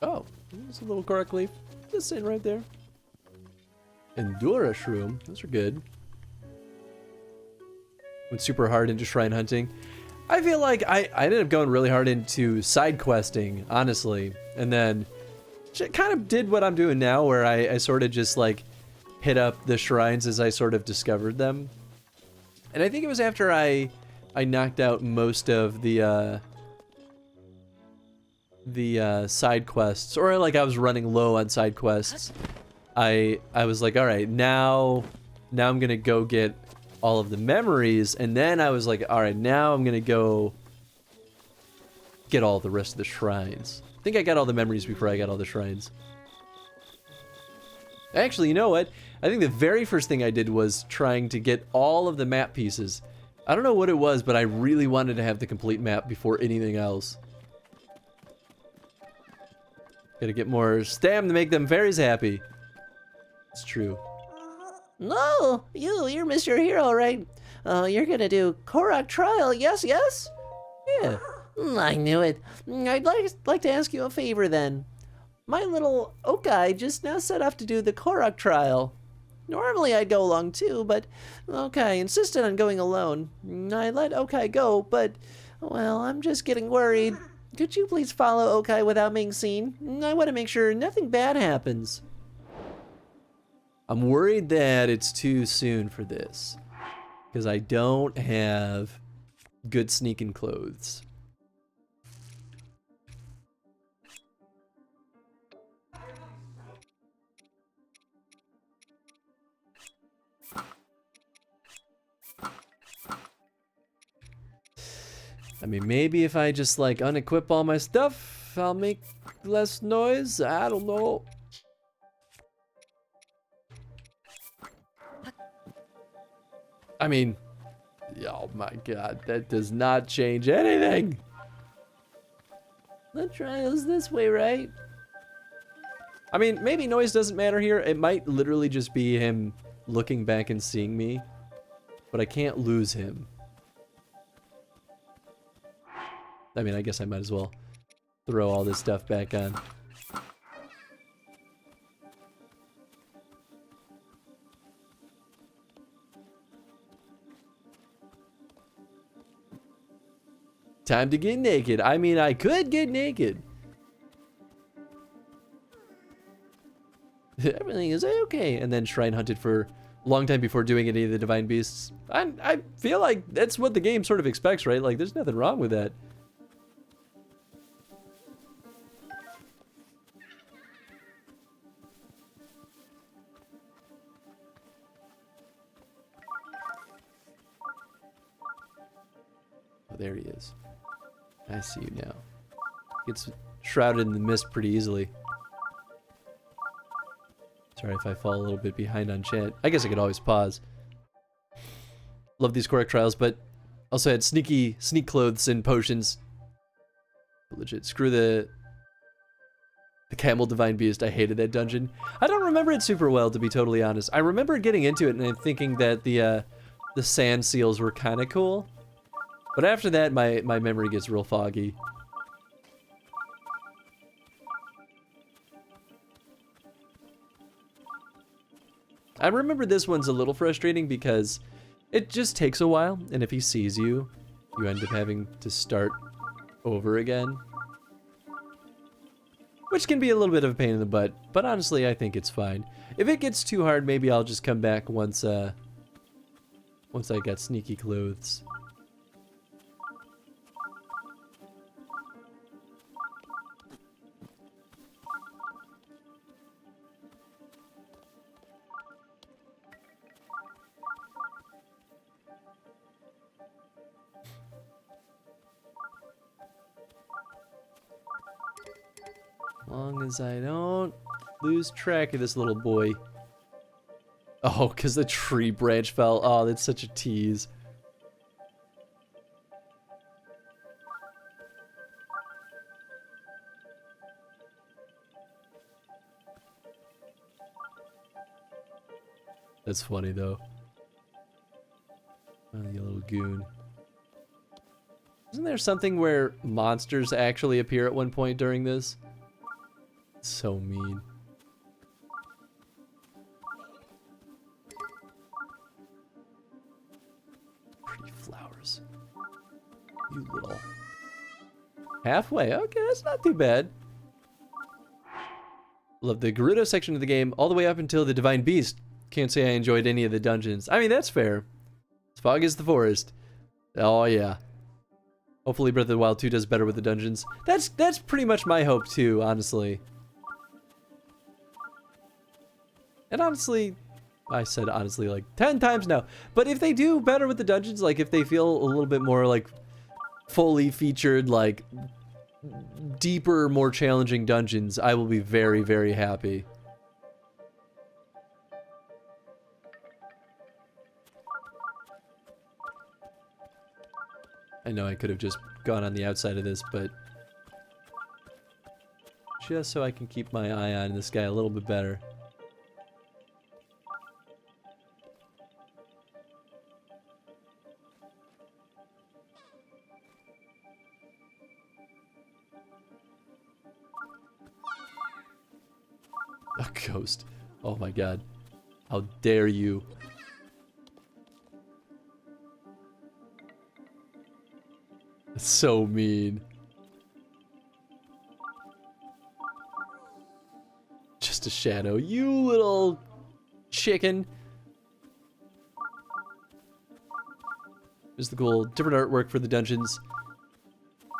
Oh, there's a little cork leaf. Just sitting right there. Endura shroom. Those are good. Went super hard into shrine hunting. I feel like I ended up going really hard into side questing, honestly. And then kind of did what I'm doing now, where I sort of just like hit up the shrines as I sort of discovered them. And I think it was after I knocked out most of the side quests, or like I was running low on side quests. I was like, all right, now I'm gonna go get all of the memories, and then I was like, all right, now I'm gonna go get all the rest of the shrines. I think I got all the memories before I got all the shrines. Actually, you know what? I think the very first thing I did was trying to get all of the map pieces. I don't know what it was, but I really wanted to have the complete map before anything else. Gotta get more stam to make them fairies happy. It's true. No, you're Mr. Hero, right? You're gonna do Korok trial, yes, yes? Yeah. I knew it. I'd like to ask you a favor then. My little Okai just now set off to do the Korok trial. Normally I'd go along too, but Okai insisted on going alone. I let Okai go, but, well, I'm just getting worried. Could you please follow Okai without being seen? I want to make sure nothing bad happens. I'm worried that it's too soon for this. Because I don't have good sneaking clothes. I mean, maybe if I just like unequip all my stuff, I'll make less noise. I don't know. I mean, oh my god, that does not change anything. The trial's this way, right? I mean, maybe noise doesn't matter here. It might literally just be him looking back and seeing me, but I can't lose him. I mean, I guess I might as well throw all this stuff back on. Time to get naked. I mean, I could get naked. Everything is okay. And then shrine hunted for a long time before doing any of the divine beasts. I feel like that's what the game sort of expects, right? Like, there's nothing wrong with that. Oh, there he is. I see you now. Gets shrouded in the mist pretty easily. Sorry if I fall a little bit behind on chat. I guess I could always pause. Love these Korok trials, but also had sneak clothes and potions. Legit, screw the camel divine beast. I hated that dungeon. I don't remember it super well, to be totally honest. I remember getting into it and thinking that the sand seals were kind of cool. But after that, my memory gets real foggy. I remember this one's a little frustrating because it just takes a while, and if he sees you, you end up having to start over again. Which can be a little bit of a pain in the butt, but honestly, I think it's fine. If it gets too hard, maybe I'll just come back once I got sneaky clothes. Long as I don't lose track of this little boy. Oh, because the tree branch fell. Oh, that's such a tease. That's funny, though. Oh, you little goon. Isn't there something where monsters actually appear at one point during this? So mean. Pretty flowers. You little. Halfway. Okay, that's not too bad. Love the Gerudo section of the game all the way up until the Divine Beast. Can't say I enjoyed any of the dungeons. I mean, that's fair. As fog as the forest. Oh, yeah. Hopefully Breath of the Wild 2 does better with the dungeons. That's pretty much my hope, too, honestly. And honestly, I said honestly like 10 times now. But if they do better with the dungeons, like if they feel a little bit more like fully featured, like deeper, more challenging dungeons, I will be very, very happy. I know I could have just gone on the outside of this, but just so I can keep my eye on this guy a little bit better. A ghost. Oh my god. How dare you. That's so mean. Just a shadow. You little chicken. There's the cool different artwork for the dungeons.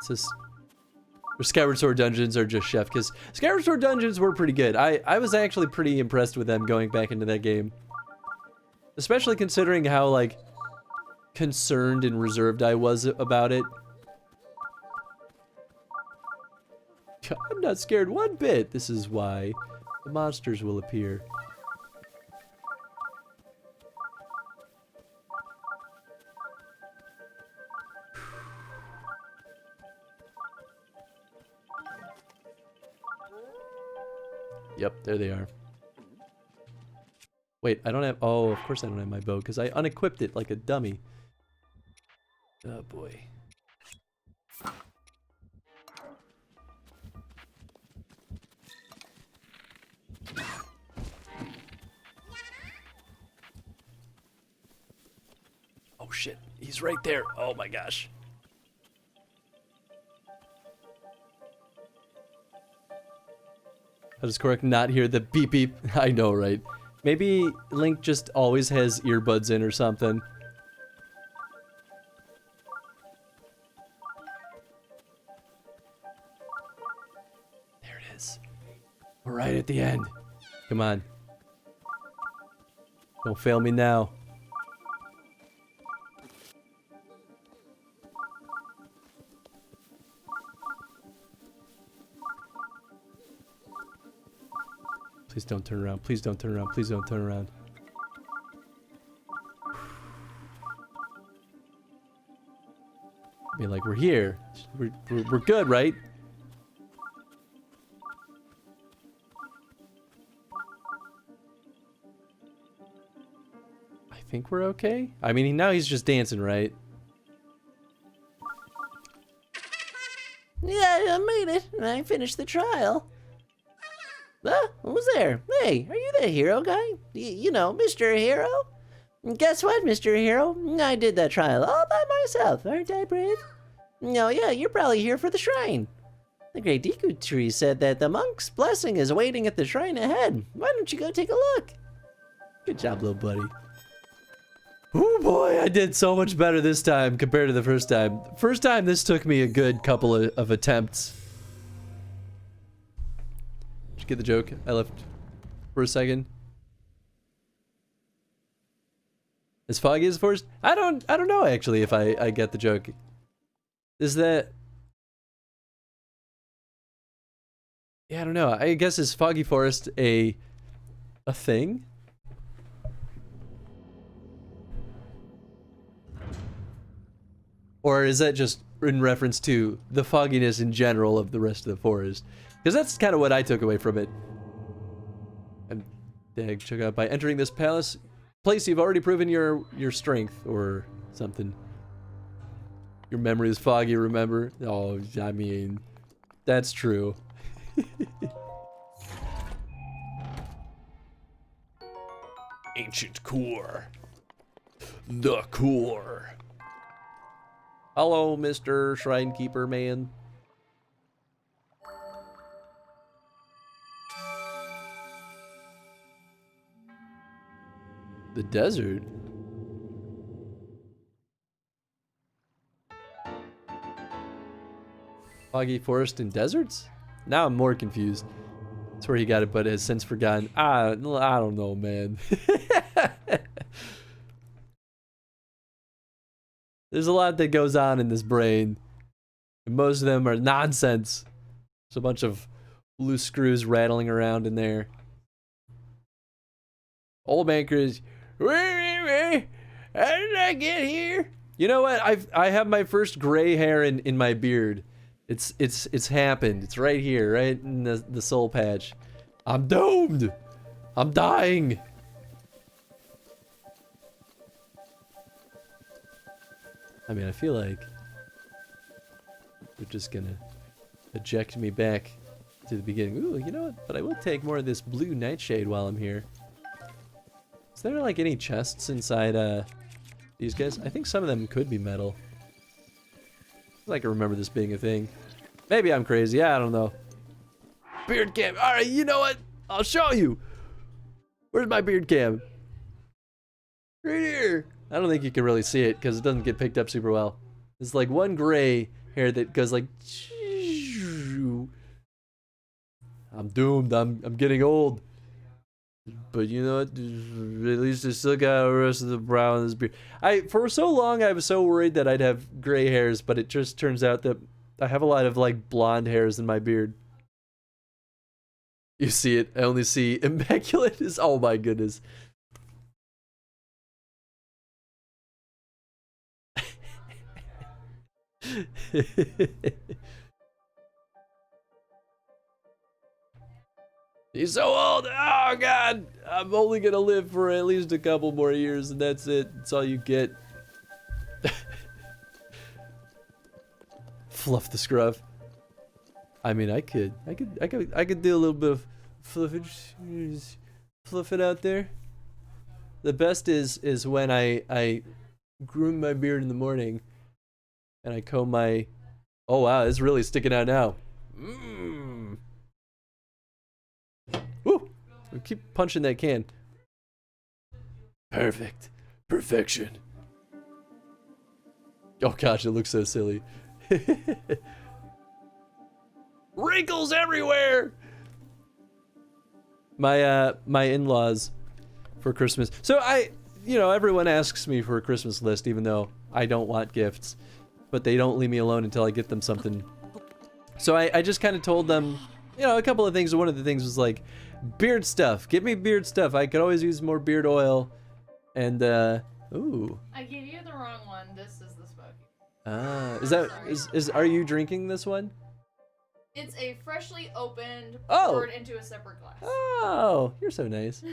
It says or Skyward Sword dungeons are just chef, because Skyward Sword dungeons were pretty good. I was actually pretty impressed with them going back into that game. Especially considering how, like, concerned and reserved I was about it. I'm not scared one bit. This is why the monsters will appear. Yep, there they are. Wait, I don't have... Oh, of course I don't have my bow, because I unequipped it like a dummy. Oh, boy. Oh, shit. He's right there. Oh, my gosh. How does Korok not hear the beep beep? I know, right? Maybe Link just always has earbuds in or something. There it is. We're right at the end. Come on. Don't fail me now. Please don't turn around. Please don't turn around. Please don't turn around. I mean, like, we're here. We're good, right? I think we're okay. I mean, now he's just dancing, right? Yeah, I made it. I finished the trial. Who's there? Hey, are you the hero guy? You know, Mr. Hero? Guess what, Mr. Hero? I did that trial all by myself. Aren't I brave? Oh yeah, you're probably here for the shrine. The great Deku Tree said that the monk's blessing is waiting at the shrine ahead. Why don't you go take a look? Good job, little buddy. Oh boy, I did so much better this time compared to the first time. First time, this took me a good couple of attempts. Did you get the joke? I left for a second. As foggy as the forest? I don't know actually if I get the joke. Is that... Yeah, I don't know. I guess is foggy forest a thing? Or is that just in reference to the fogginess in general of the rest of the forest? Because that's kind of what I took away from it. And check out by entering this place, you've already proven your strength or something. Your memory is foggy, remember? Oh, I mean, that's true. Ancient core. The core. Hello, Mr. Shrine Keeper man. The desert? Foggy forest and deserts? Now I'm more confused. That's where he got it, but has since forgotten. I don't know, man. There's a lot that goes on in this brain. And most of them are nonsense. There's a bunch of loose screws rattling around in there. Old man Chris, wait, how did I get here? You know what? I have my first gray hair in my beard. It's happened. It's right here, right in the soul patch. I'm doomed. I'm dying. I mean, I feel like they're just gonna eject me back to the beginning. Ooh, you know what? But I will take more of this blue nightshade while I'm here. Is there like any chests inside these guys? I think some of them could be metal. I can remember this being a thing. Maybe I'm crazy. I don't know. Beard cam. All right, you know what? I'll show you. Where's my beard cam? Right here. I don't think you can really see it because it doesn't get picked up super well. There's like one gray hair that goes like. I'm doomed. I'm getting old. But you know what? At least I still got the rest of the brown in this beard. For so long I was so worried that I'd have gray hairs, but it just turns out that I have a lot of like blonde hairs in my beard. You see it. I only see immaculate is. Oh my goodness. He's so old. Oh God, I'm only gonna live for at least a couple more years, and that's it. That's all you get. Fluff the scruff. I mean, I could do a little bit of fluff it out there. The best is when I groom my beard in the morning, and I comb my. Oh wow, it's really sticking out now. Mmm. Woo! We keep punching that can. Perfect. Perfection. Oh gosh, it looks so silly. Wrinkles everywhere! My in-laws for Christmas. So everyone asks me for a Christmas list even though I don't want gifts. But they don't leave me alone until I get them something. So I just kind of told them, a couple of things. One of the things was like, beard stuff. Give me beard stuff. I could always use more beard oil. And, ooh. I gave you the wrong one. This is the smoky. Are you drinking this one? It's a freshly opened, Oh. poured into a separate glass. Oh, you're so nice.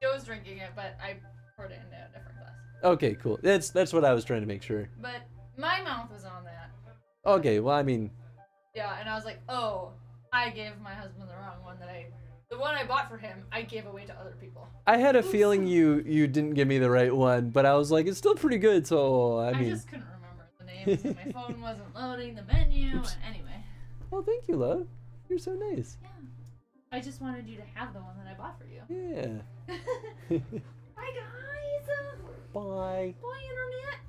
Joe was drinking it, but I poured it into a different glass. Okay, cool. That's what I was trying to make sure. But my mouth was on that. Okay, well, I mean. Yeah, and I was like, oh, I gave my husband the wrong one the one I bought for him, I gave away to other people. I had a feeling you didn't give me the right one, but I was like, it's still pretty good, so, I mean. I just couldn't remember the names, and my phone wasn't loading the menu, and anyway. Well, thank you, love. You're so nice. Yeah. I just wanted you to have the one that I bought for you. Yeah. Bye, guys. Bye. Bye, internet.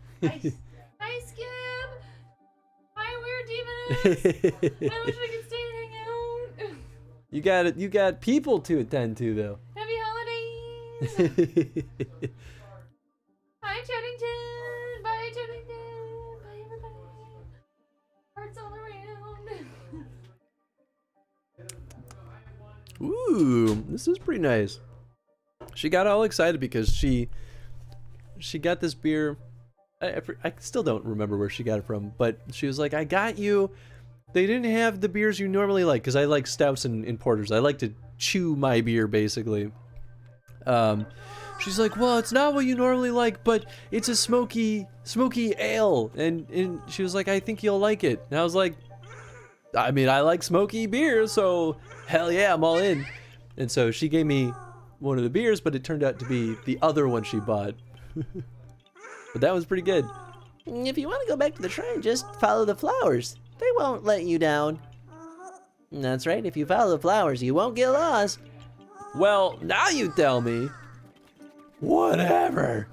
Hi, Skib. Hi, Weird Demoness. I wish I could stay and hang out. You got people to attend to, though. Happy holidays. Hi, Cheddington. Bye, Cheddington. Bye, everybody. Hearts all around. Ooh, this is pretty nice. She got all excited because she got this beer. I still don't remember where she got it from, but she was like, I got you. They didn't have the beers you normally like, because I like stouts and porters. I like to chew my beer, basically. She's like, well, it's not what you normally like, but it's a smoky ale. And she was like, I think you'll like it. And I was like, I mean, I like smoky beer, so hell yeah, I'm all in. And so she gave me one of the beers, but it turned out to be the other one she bought. But that was pretty good. If you want to go back to the shrine, just follow the flowers. They won't let you down. That's right, if you follow the flowers, you won't get lost. Well, now you tell me. Whatever.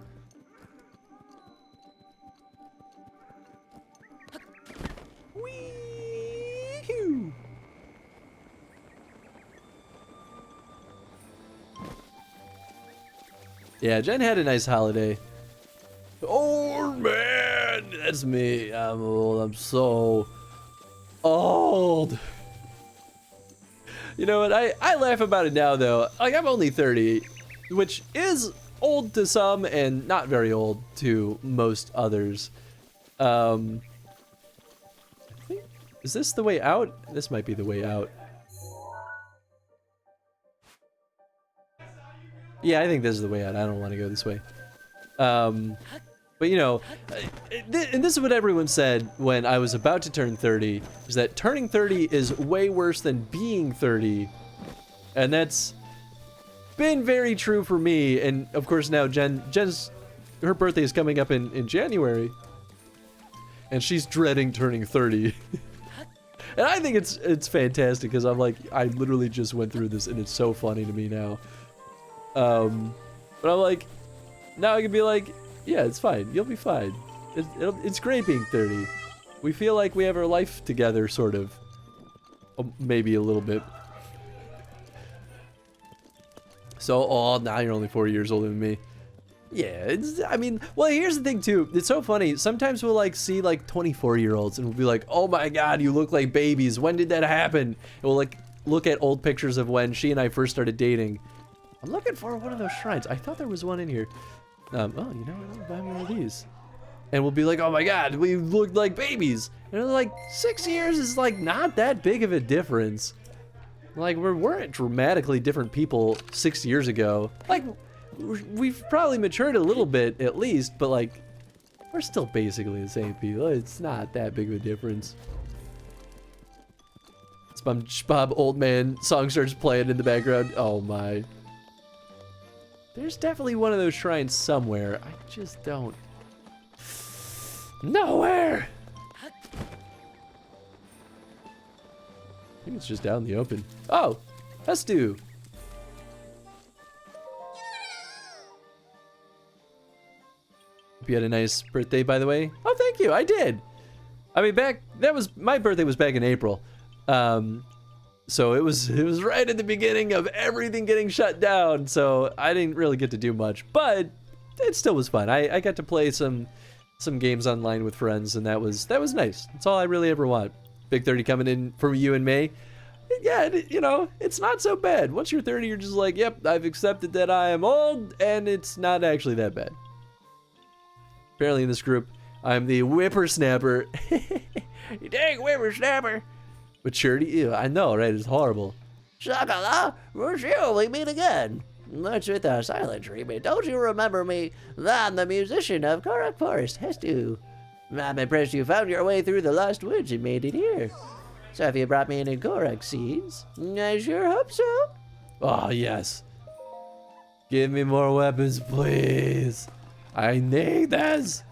Wee-hoo. Yeah, Jen had a nice holiday. Old man, that's me. I'm old. I'm so old. You know what? I laugh about it now though. Like I'm only 30, which is old to some and not very old to most others. I think, is this the way out? This might be the way out. Yeah, I think this is the way out. I don't want to go this way. But you know, and this is what everyone said when I was about to turn 30, is that turning 30 is way worse than being 30. And that's been very true for me. And of course now Jen's, her birthday is coming up in January. And she's dreading turning 30. And I think it's fantastic because I'm like, I literally just went through this and it's so funny to me now. But I'm like, now I can be like, yeah, it's fine. You'll be fine. It's great being 30. We feel like we have our life together, sort of. Maybe a little bit. So, oh, now you're only 4 years older than me. Yeah, I mean, well, here's the thing, too. It's so funny. Sometimes we'll, like, see, like, 24-year-olds, and we'll be like, oh, my God, you look like babies. When did that happen? And we'll, like, look at old pictures of when she and I first started dating. I'm looking for one of those shrines. I thought there was one in here. Oh, you know what? I'll buy one of these. And we'll be like, oh my God, we look like babies. And they're like, 6 years is like not that big of a difference. Like we weren't dramatically different people 6 years ago. Like we've probably matured a little bit at least, but like we're still basically the same people. It's not that big of a difference. SpongeBob old man song starts playing in the background. Oh my. There's definitely one of those shrines somewhere. I just don't. Nowhere! I think it's just out in the open. Oh! Hestu! Hope you had a nice birthday, by the way. Oh, thank you, I did! I mean, my birthday was back in April. So it was right at the beginning of everything getting shut down, so I didn't really get to do much, but it still was fun. I got to play some games online with friends, and that was nice. That's all I really ever want. Big 30 coming in for you in May. Yeah, you know, it's not so bad. Once you're 30, you're just like, yep, I've accepted that I am old, and it's not actually that bad. Apparently in this group, I'm the whippersnapper. You dang whippersnapper. Maturity? Ew, I know, right? It's horrible. Shakala, we're sure we meet again. Much with our silent treatment. Don't you remember me? I'm the musician of Korak Forest, Hestu. I'm impressed you found your way through the lost woods and made it here. So have you brought me any Korak seeds? I sure hope so. Oh, yes. Give me more weapons, please. I need this.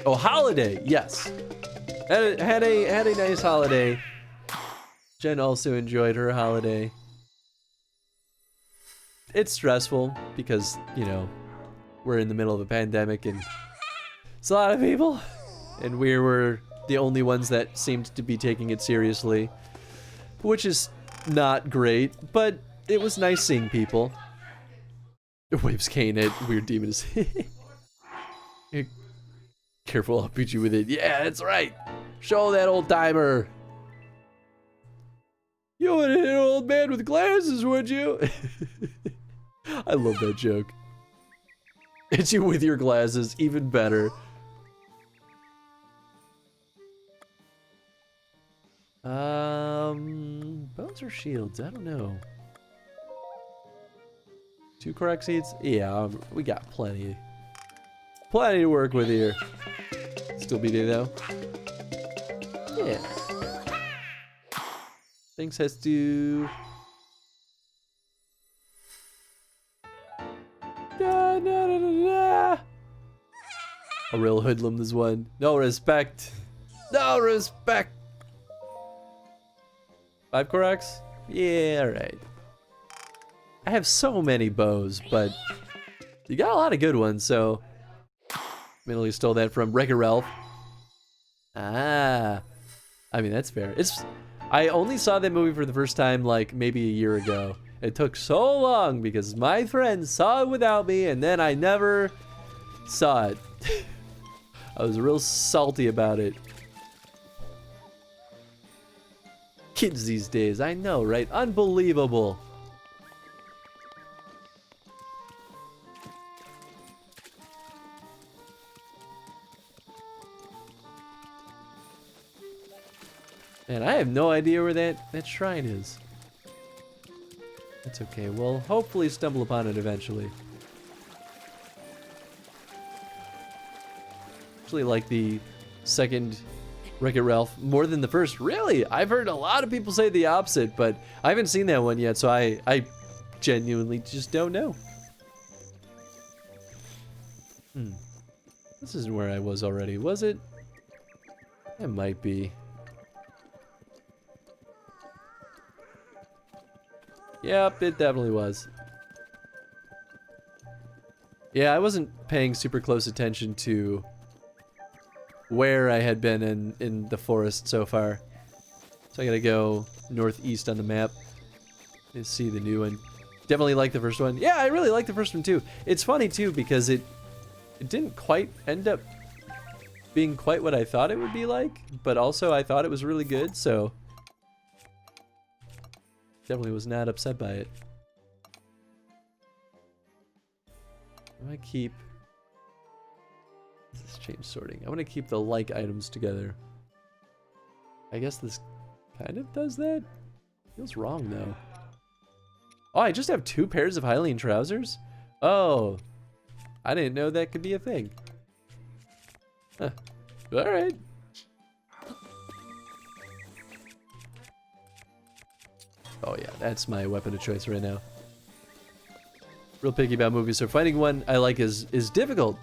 Oh, holiday, yes. Had a nice holiday. Jen also enjoyed her holiday. It's stressful because, you know, we're in the middle of a pandemic and it's a lot of people. And we were the only ones that seemed to be taking it seriously, which is not great, but it was nice seeing people. Waves Kane at Weird Demons. Careful, I'll beat you with it. Yeah, that's right. Show that old timer. You would hit an old man with glasses, would you? I love that joke. Hit you with your glasses, even better. Bones or shields? I don't know. 2 correct seeds? Yeah, we got plenty. Plenty to work with here. Still beat it though. Yeah. Thanks, Hestu. Da, da, da, da, da. A real hoodlum, this one. No respect. No respect. 5 corrects? Yeah, alright. I have so many bows, but you got a lot of good ones, so. Mentally stole that from Wreck-It Ralph. Ah. I mean, that's fair. I only saw that movie for the first time, like, maybe a year ago. It took so long because my friends saw it without me, and then I never saw it. I was real salty about it. Kids these days, I know, right? Unbelievable. Man, I have no idea where that shrine is. That's okay. We'll hopefully stumble upon it eventually. Actually like the second Wreck-It Ralph more than the first. Really? I've heard a lot of people say the opposite, but I haven't seen that one yet, so I genuinely just don't know. This isn't where I was already, was it? It might be. Yep, it definitely was. Yeah, I wasn't paying super close attention to where I had been in the forest so far. So I gotta go northeast on the map and see the new one. Definitely like the first one. Yeah, I really like the first one too. It's funny too because it didn't quite end up being quite what I thought it would be like, but also I thought it was really good, so definitely was not upset by it. I keep... Let's change sorting. I want to keep the like items together. I guess this kind of does that. Feels wrong though. Oh, I just have 2 pairs of Hylian trousers? Oh, I didn't know that could be a thing. Huh. Alright. Oh yeah, that's my weapon of choice right now. Real picky about movies, so finding one I like is difficult.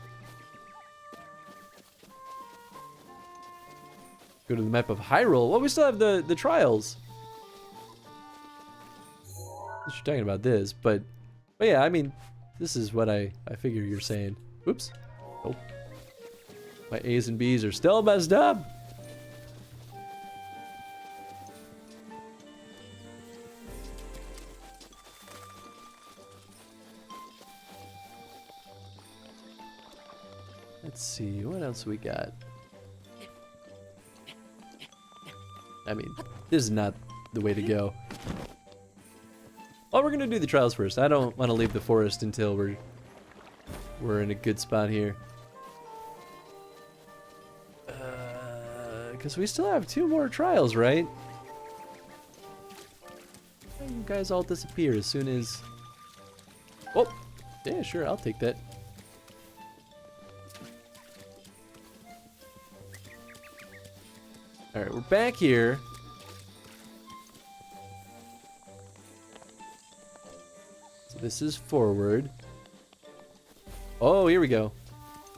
Go to the map of Hyrule. Well, we still have the trials. You're talking about this, but yeah, I mean, this is what I figure you're saying. Oops. Oh. My A's and B's are still messed up. Let's see, what else we got? I mean, this is not the way to go. Well, we're gonna do the trials first. I don't want to leave the forest until we're in a good spot here. Because we still have 2 more trials, right? You guys all disappear as soon as... Oh! Yeah, sure, I'll take that. Alright, we're back here. So this is forward. Oh, here we go.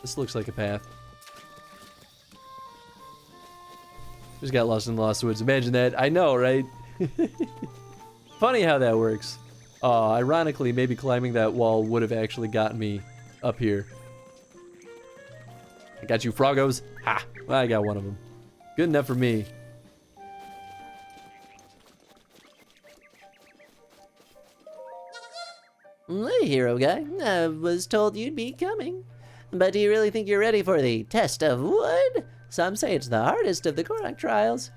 This looks like a path. Just got lost in the Lost Woods. Imagine that. I know, right? Funny how that works. Ironically, maybe climbing that wall would have actually gotten me up here. I got you, Froggos. Ha! Well, I got one of them. Good enough for me. Hey, hero guy. I was told you'd be coming. But do you really think you're ready for the test of wood? Some say it's the hardest of the Korok trials.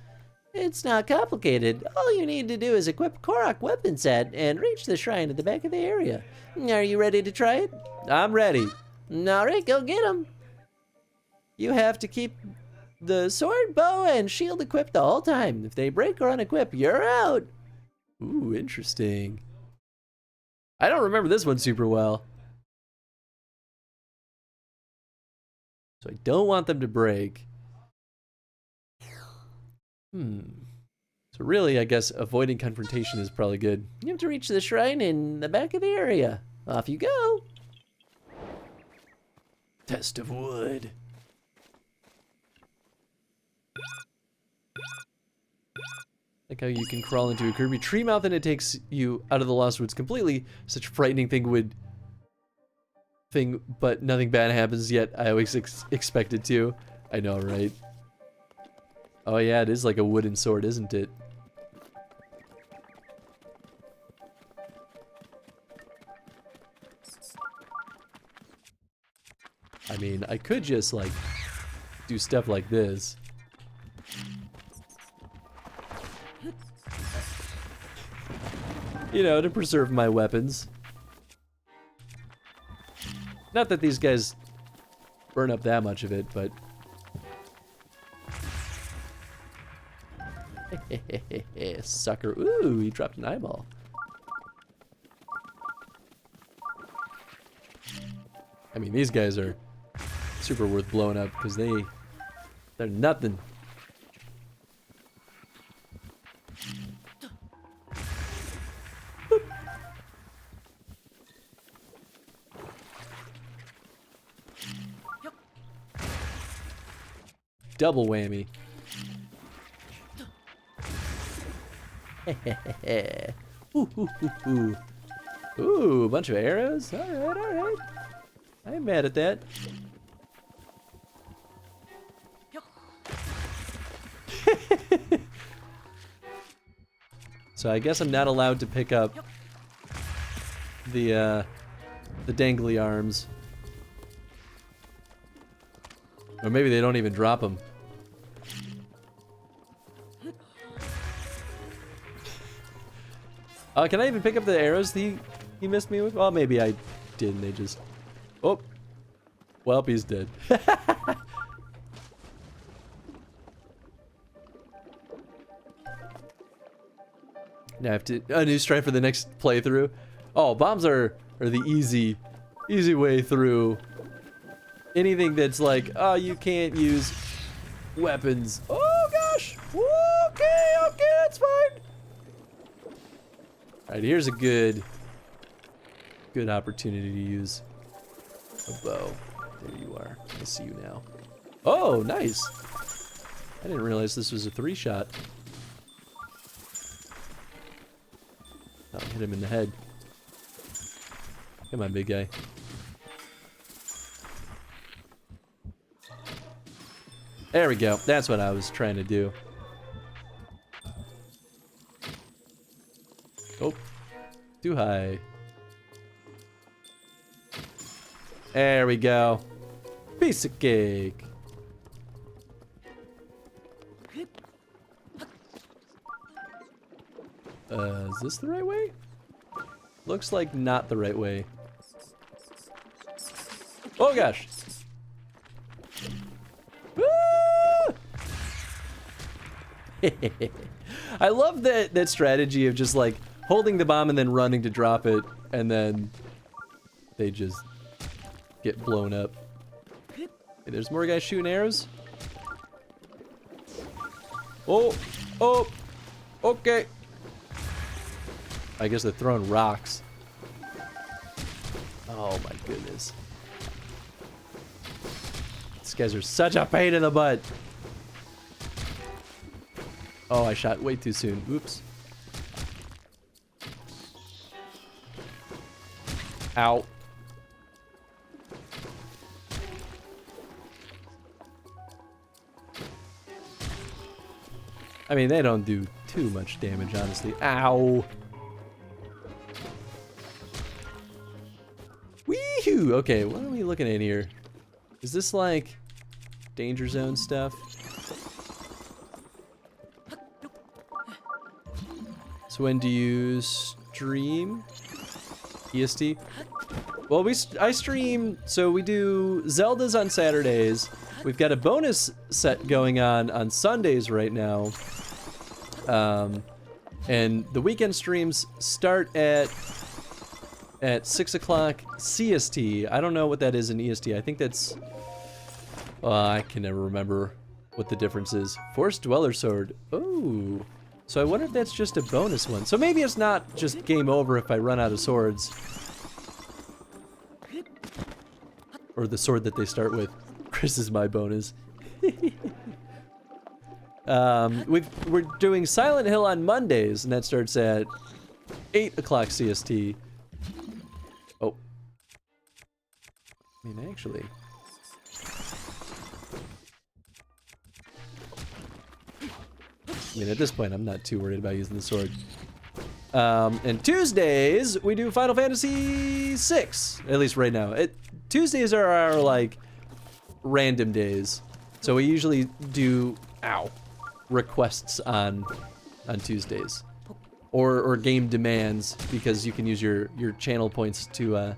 It's not complicated. All you need to do is equip a Korok weapon set and reach the shrine at the back of the area. Are you ready to try it? I'm ready. Alright, go get him. You have to keep the sword, bow, and shield equipped the whole time. If they break or unequip, you're out. Ooh, interesting. I don't remember this one super well. So I don't want them to break. So really, I guess avoiding confrontation is probably good. You have to reach the shrine in the back of the area. Off you go. Test of wood. Like how you can crawl into a Kirby tree mouth and it takes you out of the Lost Woods completely. Such a frightening thing but nothing bad happens yet. I always expected to. I know, right? Oh yeah, it is like a wooden sword, isn't it? I mean, I could just like do stuff like this. You know, to preserve my weapons. Not that these guys burn up that much of it, but... Sucker. Ooh, he dropped an eyeball. I mean, these guys are super worth blowing up because they're nothing. Boop. Double whammy. Ooh, ooh, ooh, ooh. Ooh, a bunch of arrows. All right, all right. I ain't mad at that. So I guess I'm not allowed to pick up the dangly arms. Or maybe they don't even drop them. Can I even pick up the arrows he missed me with? Well, maybe I didn't. They just... Oh. Well, he's dead. Now I have to... A new strive for the next playthrough. Oh, bombs are the easy way through. Anything that's like, oh, you can't use weapons. Oh, gosh. Okay, that's fine. Alright, here's a good opportunity to use a bow. There you are. I see you now. Oh, nice. I didn't realize this was a 3-shot. Oh, hit him in the head. Come on, big guy. There we go. That's what I was trying to do. Oh, too high. There we go. Piece of cake. Is this the right way? Looks like not the right way. Oh gosh. Ah! I love that strategy of just like holding the bomb and then running to drop it, and then they just get blown up. Hey, there's more guys shooting arrows. Oh, okay. I guess they're throwing rocks. Oh my goodness. These guys are such a pain in the butt. Oh, I shot way too soon. Oops. Ow. I mean, they don't do too much damage, honestly. Ow. Weehoo! Okay, what are we looking at here? Is this like danger zone stuff? So when do you stream? EST? Well, I stream, so we do Zeldas on Saturdays. We've got a bonus set going on Sundays right now. And the weekend streams start at 6 o'clock CST. I don't know what that is in EST. I think that's... I can never remember what the difference is. Forced Dweller Sword. Oh. So I wonder if that's just a bonus one. So maybe it's not just game over if I run out of swords. Or the sword that they start with. Chris is my bonus. We're doing Silent Hill on Mondays, and that starts at 8 o'clock CST. Oh. I mean, actually... I mean, at this point, I'm not too worried about using the sword. And Tuesdays, we do Final Fantasy VI, at least right now. Tuesdays are our, like, random days. So we usually do requests on Tuesdays, or game demands, because you can use your channel points to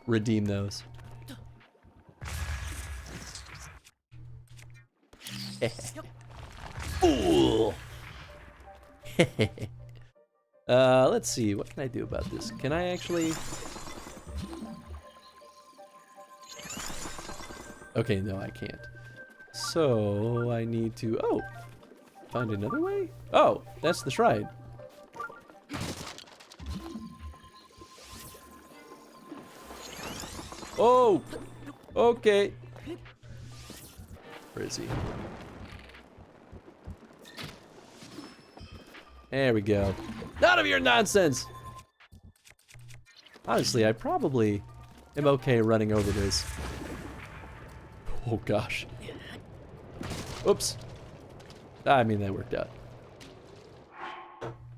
redeem those. Ooh. Let's see, what can I do about this? Can I actually... Okay, no, I can't. So I need to, find another way? Oh, that's the shrine. Oh, okay. Where is he? There we go. None of your nonsense! Honestly, I probably am okay running over this. Oh gosh. Oops. I mean, that worked out.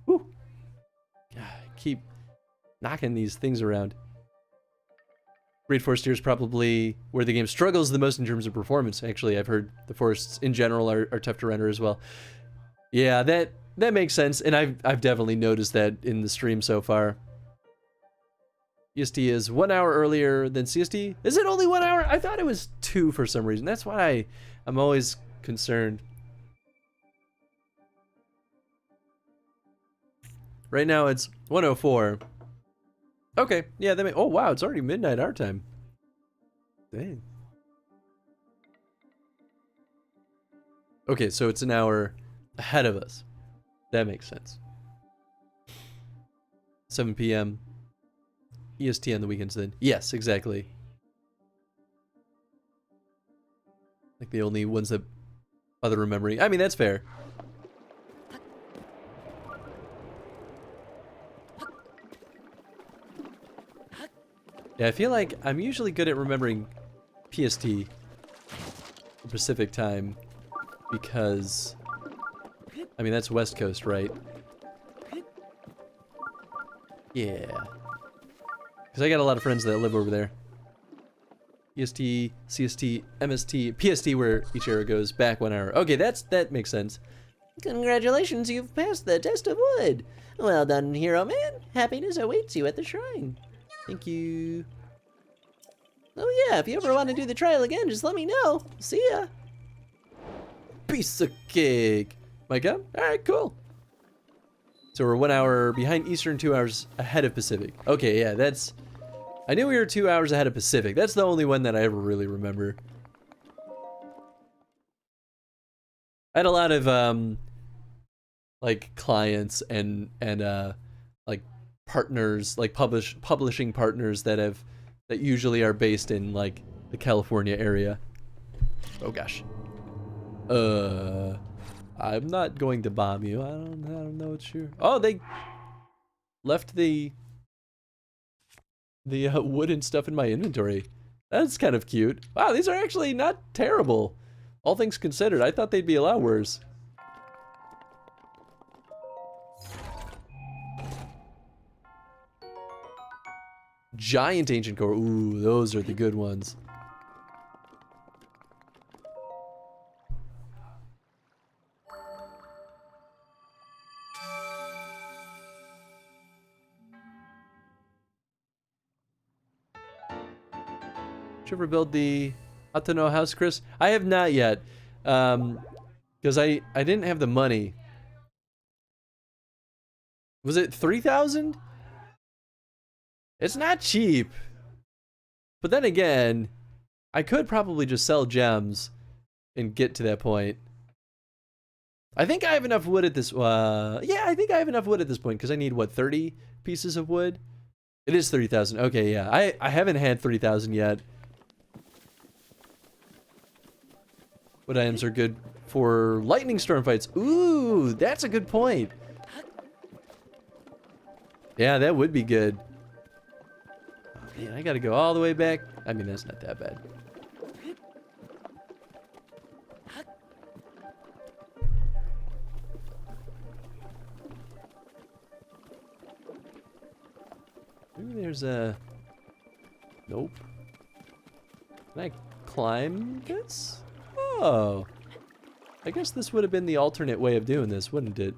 Whew. God, I keep knocking these things around. Great Forest here is probably where the game struggles the most in terms of performance. Actually, I've heard the forests in general are tough to render as well. Yeah, that makes sense, and I've definitely noticed that in the stream so far. EST is 1 hour earlier than CST. Is it only 1 hour? I thought it was 2 for some reason. That's why I'm always concerned. Right now it's 1:04. Okay, yeah, that may, oh wow, it's already midnight our time. Dang. Okay, so it's an hour ahead of us. That makes sense. 7 p.m. EST on the weekends then. Yes, exactly. Like the only ones that bother remembering. I mean, that's fair. Yeah, I feel like I'm usually good at remembering PST, Pacific time, because, I mean, that's West Coast, right? Yeah. Because I got a lot of friends that live over there. EST, CST, MST, PST, where each era goes back 1 hour. Okay, that makes sense. Congratulations, you've passed the test of wood. Well done, hero man. Happiness awaits you at the shrine. Thank you. Oh yeah, if you ever want to do the trial again, just let me know. See ya. Piece of cake. Mike up? Alright, cool. So we're 1 hour behind Eastern, 2 hours ahead of Pacific. Okay, yeah, that's... I knew we were 2 hours ahead of Pacific. That's the only one that I ever really remember. I had a lot of, like, clients and like, partners, like, publishing partners that usually are based in, like, the California area. Oh, gosh. I'm not going to bomb you. I don't know what you're... Oh, they left the wooden stuff in my inventory. That's kind of cute. Wow, these are actually not terrible. All things considered, I thought they'd be a lot worse. Giant ancient core. Ooh, those are the good ones. Did you ever build the Atano house, Chris? I have not yet, because I didn't have the money. Was it 3,000? It's not cheap. But then again, I could probably just sell gems and get to that point. I think I have enough wood at this. Yeah, I think I have enough wood at this point because I need what, 30 pieces of wood? It is 30,000. Okay, yeah, I haven't had 3,000 yet. What items are good for lightning storm fights? Ooh, that's a good point. Yeah, that would be good. Oh, man, I gotta go all the way back. I mean, that's not that bad. Maybe there's a... Nope. Can I climb this? Oh. I guess this would have been the alternate way of doing this, wouldn't it?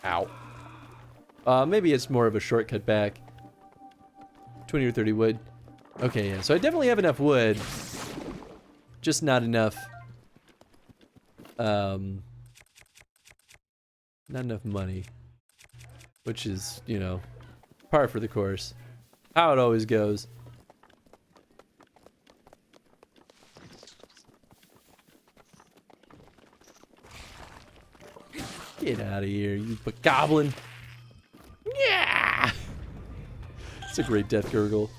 Ow. Maybe it's more of a shortcut back. 20 or 30 wood. Okay, yeah. So I definitely have enough wood. Just not enough. Not enough money. Which is, you know, par for the course. How it always goes. Get out of here, you goblin. Yeah! It's a great death gurgle.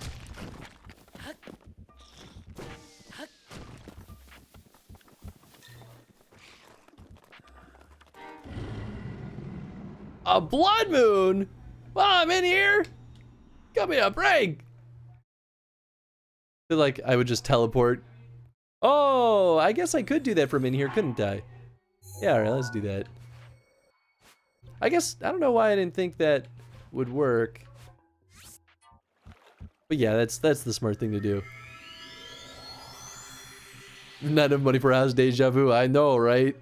A blood moon? Well, I'm in here. Got me a break. I feel like I would just teleport. Oh, I guess I could do that from in here, couldn't I? Yeah, alright, let's do that. I guess, I don't know why I didn't think that would work. But yeah, that's the smart thing to do. Not enough money for a house, deja vu, I know, right?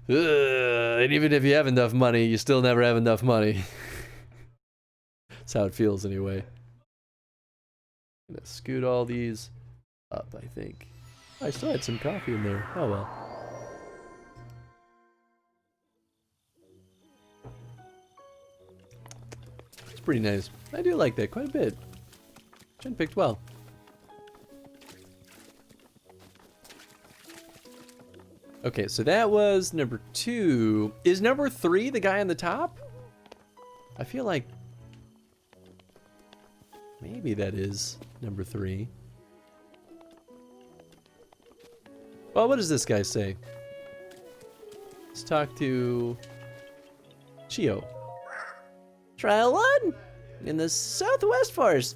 And even if you have enough money, you still never have enough money. That's how it feels anyway. I'm gonna scoot all these up, I think. I still had some coffee in there. Oh well. It's pretty nice. I do like that quite a bit. Jen picked well. Okay, so that was number 2. Is number 3 the guy on the top? I feel like maybe that is number 3. Well, what does this guy say? Let's talk to Chio. Trial 1 in the Southwest Forest.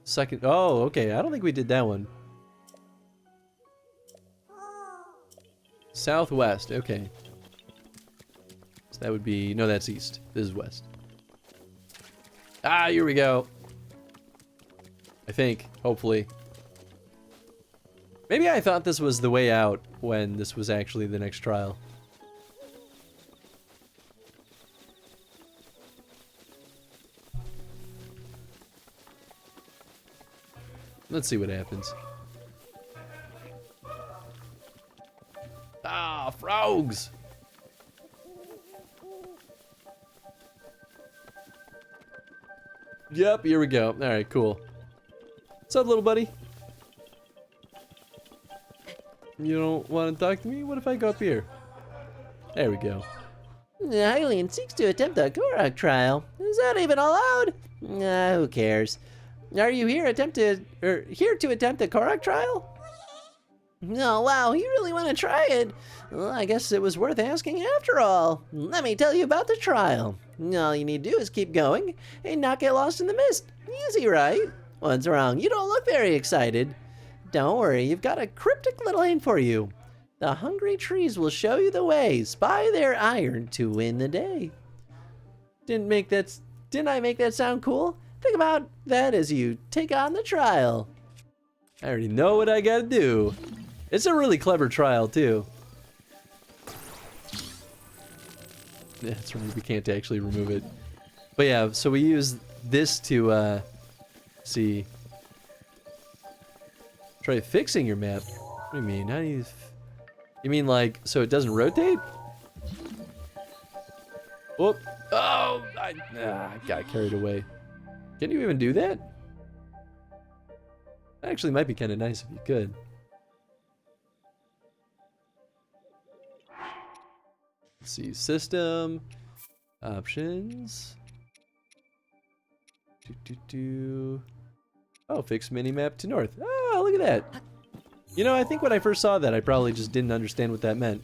Second. Oh, okay. I don't think we did that one. Southwest. Okay. So that would be... No, that's east. This is west. Ah, here we go. I think. Hopefully. Maybe I thought this was the way out when this was actually the next trial. Let's see what happens. Ah, frogs! Yep, here we go. Alright, cool. What's up, little buddy? You don't want to talk to me? What if I go up here? There we go. Hylian seeks to attempt a Korok trial. Is that even allowed? Who cares? Are you here here to attempt a Korok trial? Oh, wow, you really want to try it? Well, I guess it was worth asking after all. Let me tell you about the trial. All you need to do is keep going and not get lost in the mist. Easy, right? What's wrong? You don't look very excited. Don't worry, you've got a cryptic little hint for you. The hungry trees will show you the way. Spy their iron to win the day. Didn't I make that sound cool? Think about that as you take on the trial. I already know what I gotta do. It's a really clever trial, too. Yeah, that's right, we can't actually remove it. But yeah, so we use this to, see. Try fixing your map. What do you mean? How do you... You mean like, so it doesn't rotate? Whoop. Oh! I got carried away. Can you even do that? That actually might be kind of nice if you could. Let's see, system, options. Oh, fix minimap to north. Oh, look at that. You know, I think when I first saw that, I probably just didn't understand what that meant.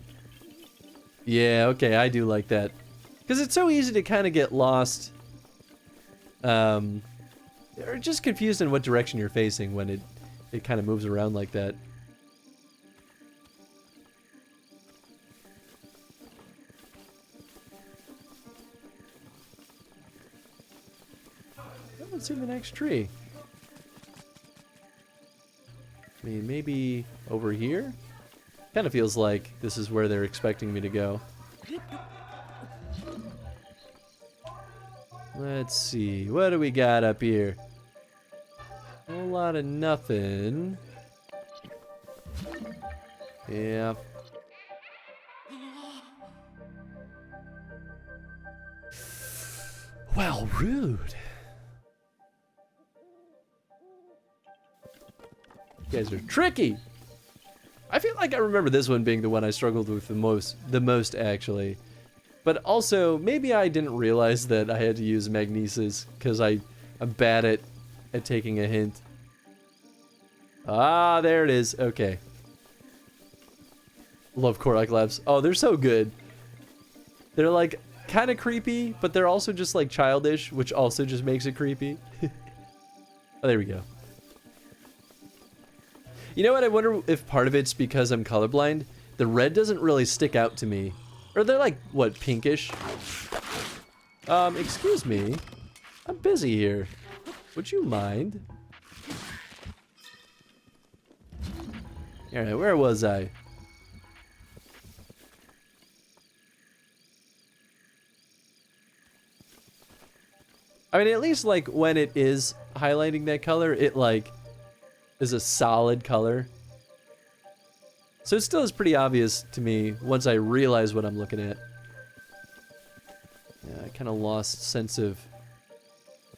Yeah, okay, I do like that. Because it's so easy to kind of get lost. Or just confused in what direction you're facing when it kind of moves around like that. don't see the next tree. I mean, maybe over here? Kind of feels like this is where they're expecting me to go. Let's see. What do we got up here? A whole lot of nothing. Yeah. Well, rude. You guys are tricky. I feel like I remember this one being the one I struggled with the most actually. But also, maybe I didn't realize that I had to use magnesis because I'm bad at taking a hint. Ah, there it is. Okay. Love Korok Labs. Oh, they're so good. They're like kind of creepy, but they're also just like childish, which also just makes it creepy. Oh, there we go. You know what? I wonder if part of it's because I'm colorblind. The red doesn't really stick out to me. Or they're like, what, pinkish? Excuse me. I'm busy here. Would you mind? Alright, where was I? I mean, at least like when it is highlighting that color, it like is a solid color. So it still is pretty obvious to me once I realize what I'm looking at. Yeah, I kind of lost sense of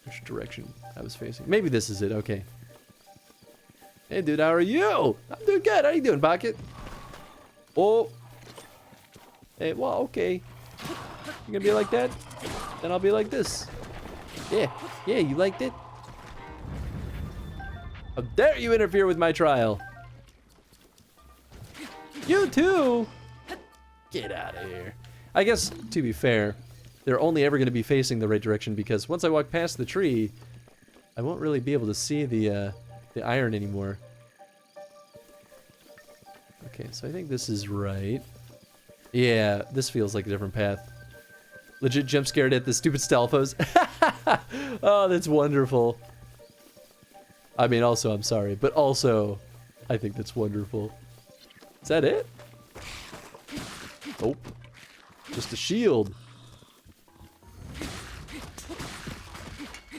which direction I was facing. Maybe this is it, okay. Hey dude, how are you? I'm doing good, how you doing, Pocket? Oh. Hey, well, okay. You gonna be like that? Then I'll be like this. Yeah, you liked it? How dare you interfere with my trial? You too! Get out of here. I guess, to be fair, they're only ever going to be facing the right direction because once I walk past the tree, I won't really be able to see the iron anymore. Okay, so I think this is right. Yeah, this feels like a different path. Legit jump scared at the stupid Stalfos. Oh, that's wonderful. I mean, also, I'm sorry, but also, I think that's wonderful. Is that it? Nope. Just a shield.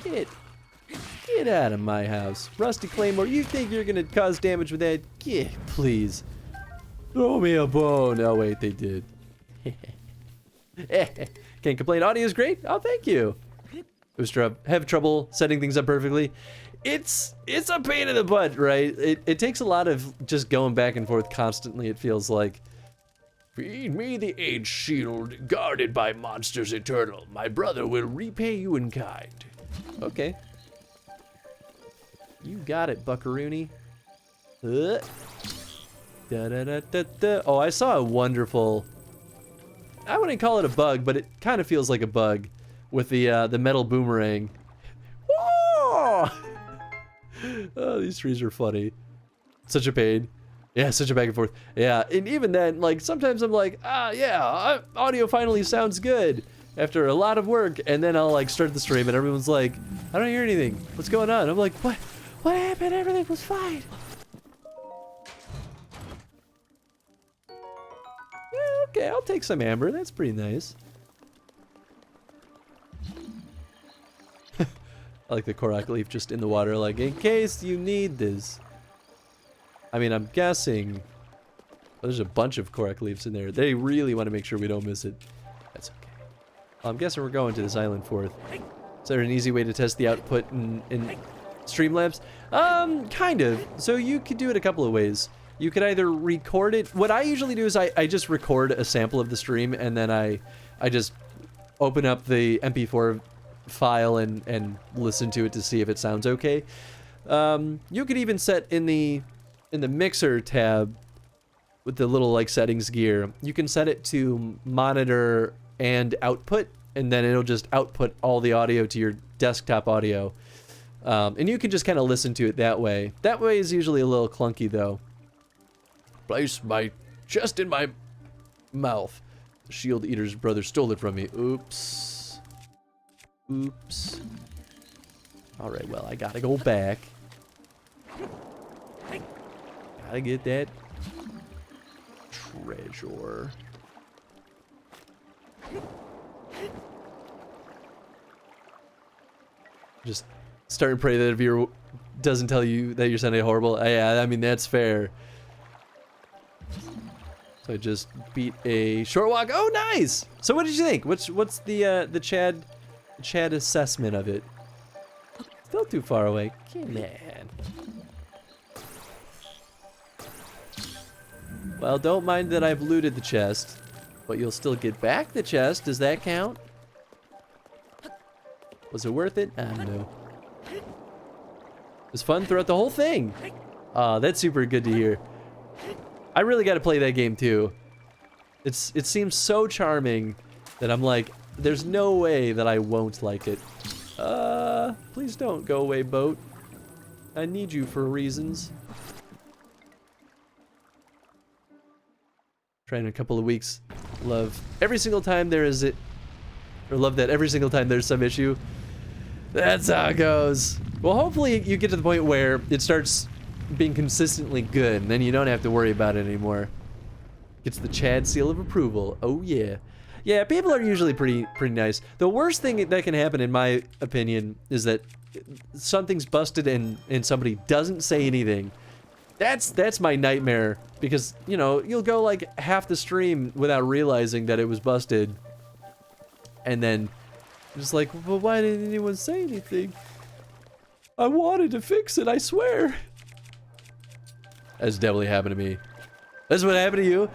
Get out of my house. Rusty Claymore, you think you're gonna cause damage with that? Yeah, please. Throw me a bone. Oh, wait, they did. Can't complain. Audio's great. Oh, thank you. Have trouble setting things up perfectly. It's a pain in the butt, right? It takes a lot of just going back and forth constantly, it feels like. Feed me the age shield guarded by monsters eternal. My brother will repay you in kind. Okay. You got it, buckaroony. Da da da da da. Oh, I saw a wonderful. I wouldn't call it a bug, but it kind of feels like a bug with the metal boomerang. Whoa! Oh, these trees are funny. Such a pain. Yeah, such a back and forth. Yeah, and even then, like, sometimes I'm like, yeah, audio finally sounds good after a lot of work, and then I'll, like, start the stream, and everyone's like, I don't hear anything. What's going on? I'm like, what? What happened? Everything was fine. Yeah, okay, I'll take some amber. That's pretty nice. I like the Korok leaf just in the water, like, in case you need this. I mean, I'm guessing there's a bunch of Korok leaves in there. They really want to make sure we don't miss it. That's okay. Well, I'm guessing we're going to this island fourth. Is there an easy way to test the output in Streamlabs? Kind of. So you could do it a couple of ways. You could either record it. What I usually do is I just record a sample of the stream, and then I just open up the MP4 file and listen to it to see if it sounds okay. You could even set in the mixer tab with the little like settings gear, you can set it to monitor and output, and then it'll just output all the audio to your desktop audio. And you can just kind of listen to it that way. That way is usually a little clunky though. Place my chest in my mouth. The Shield Eater's brother stole it from me. Oops. Oops. All right, well, I gotta go back. Gotta get that treasure. Just start and pray that if viewer doesn't tell you that you're sounding horrible. Yeah, I mean, that's fair. So I just beat a short walk. Oh, nice! So what did you think? What's the Chad assessment of it? Still too far away. Come on. Well, don't mind that I've looted the chest, but you'll still get back the chest. Does that count? Was it worth it? I don't know. It was fun throughout the whole thing. That's super good to hear. I really got to play that game too. It seems so charming that I'm like, there's no way that I won't like it. Please don't go away, boat. I need you for reasons. Try in a couple of weeks. Love every single time there is it, or love that every single time there's some issue. That's how it goes. Well, hopefully you get to the point where it starts being consistently good, and then you don't have to worry about it anymore. Gets the Chad seal of approval. Oh yeah. Yeah, people are usually pretty nice. The worst thing that can happen, in my opinion, is that something's busted and somebody doesn't say anything. That's my nightmare, because, you know, you'll go like half the stream without realizing that it was busted. And then just like, well, why didn't anyone say anything? I wanted to fix it, I swear. That's definitely happened to me. That's what happened to you?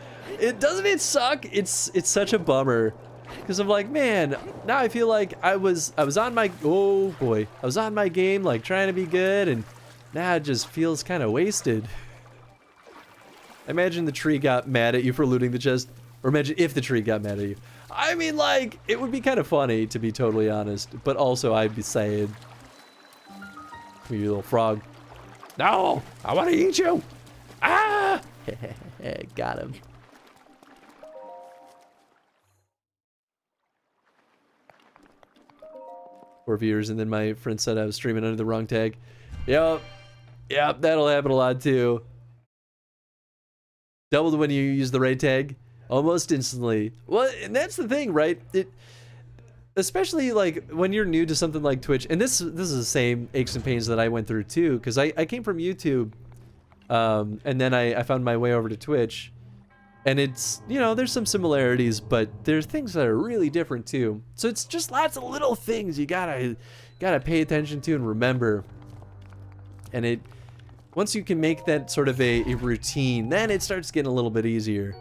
Doesn't it suck? It's such a bummer. Because I'm like, man, now I feel like I was on my, oh boy. I was on my game, like trying to be good, and now it just feels kind of wasted. Imagine the tree got mad at you for looting the chest. Or imagine if the tree got mad at you. I mean, like, it would be kind of funny, to be totally honest. But also, I'd be saying, you little frog. No, I want to eat you. Ah! Got him. Four viewers, and then my friend said I was streaming under the wrong tag. Yep, that'll happen a lot too. Doubled when you use the right tag, almost instantly. Well, and that's the thing, right? Especially like when you're new to something like Twitch, and this is the same aches and pains that I went through too, because I came from YouTube, and then I found my way over to Twitch, and it's, you know, there's some similarities, but there's things that are really different too. So it's just lots of little things you gotta pay attention to and remember. And once you can make that sort of a routine, then it starts getting a little bit easier.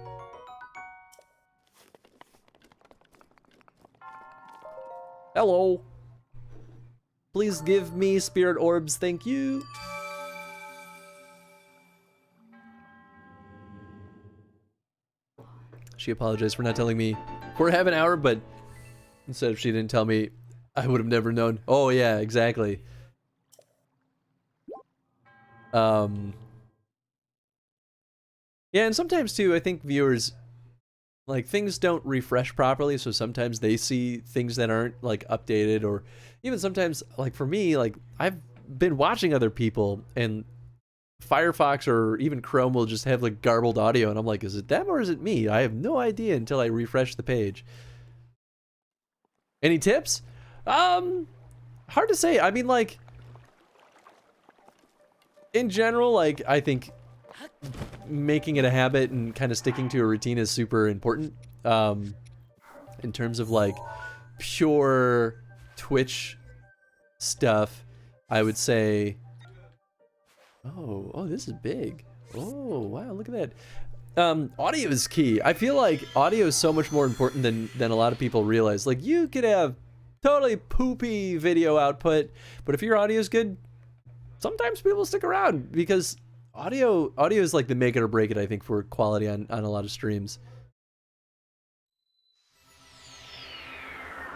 Hello. Please give me spirit orbs, thank you. She apologized for not telling me for half an hour, but instead if she didn't tell me, I would have never known. Oh yeah, exactly. Yeah, and sometimes too, I think viewers, like, things don't refresh properly, so sometimes they see things that aren't, like, updated, or even sometimes, like, for me, like, I've been watching other people, and Firefox or even Chrome will just have, like, garbled audio, and I'm like, is it them or is it me? I have no idea until I refresh the page. Any tips? Hard to say. I mean, like, in general, like, I think making it a habit and kind of sticking to a routine is super important. In terms of, like, pure Twitch stuff, I would say, oh, this is big. Oh, wow, look at that. Audio is key. I feel like audio is so much more important than a lot of people realize. Like, you could have totally poopy video output, but if your audio is good, sometimes people stick around, because audio is like the make it or break it, I think, for quality on a lot of streams.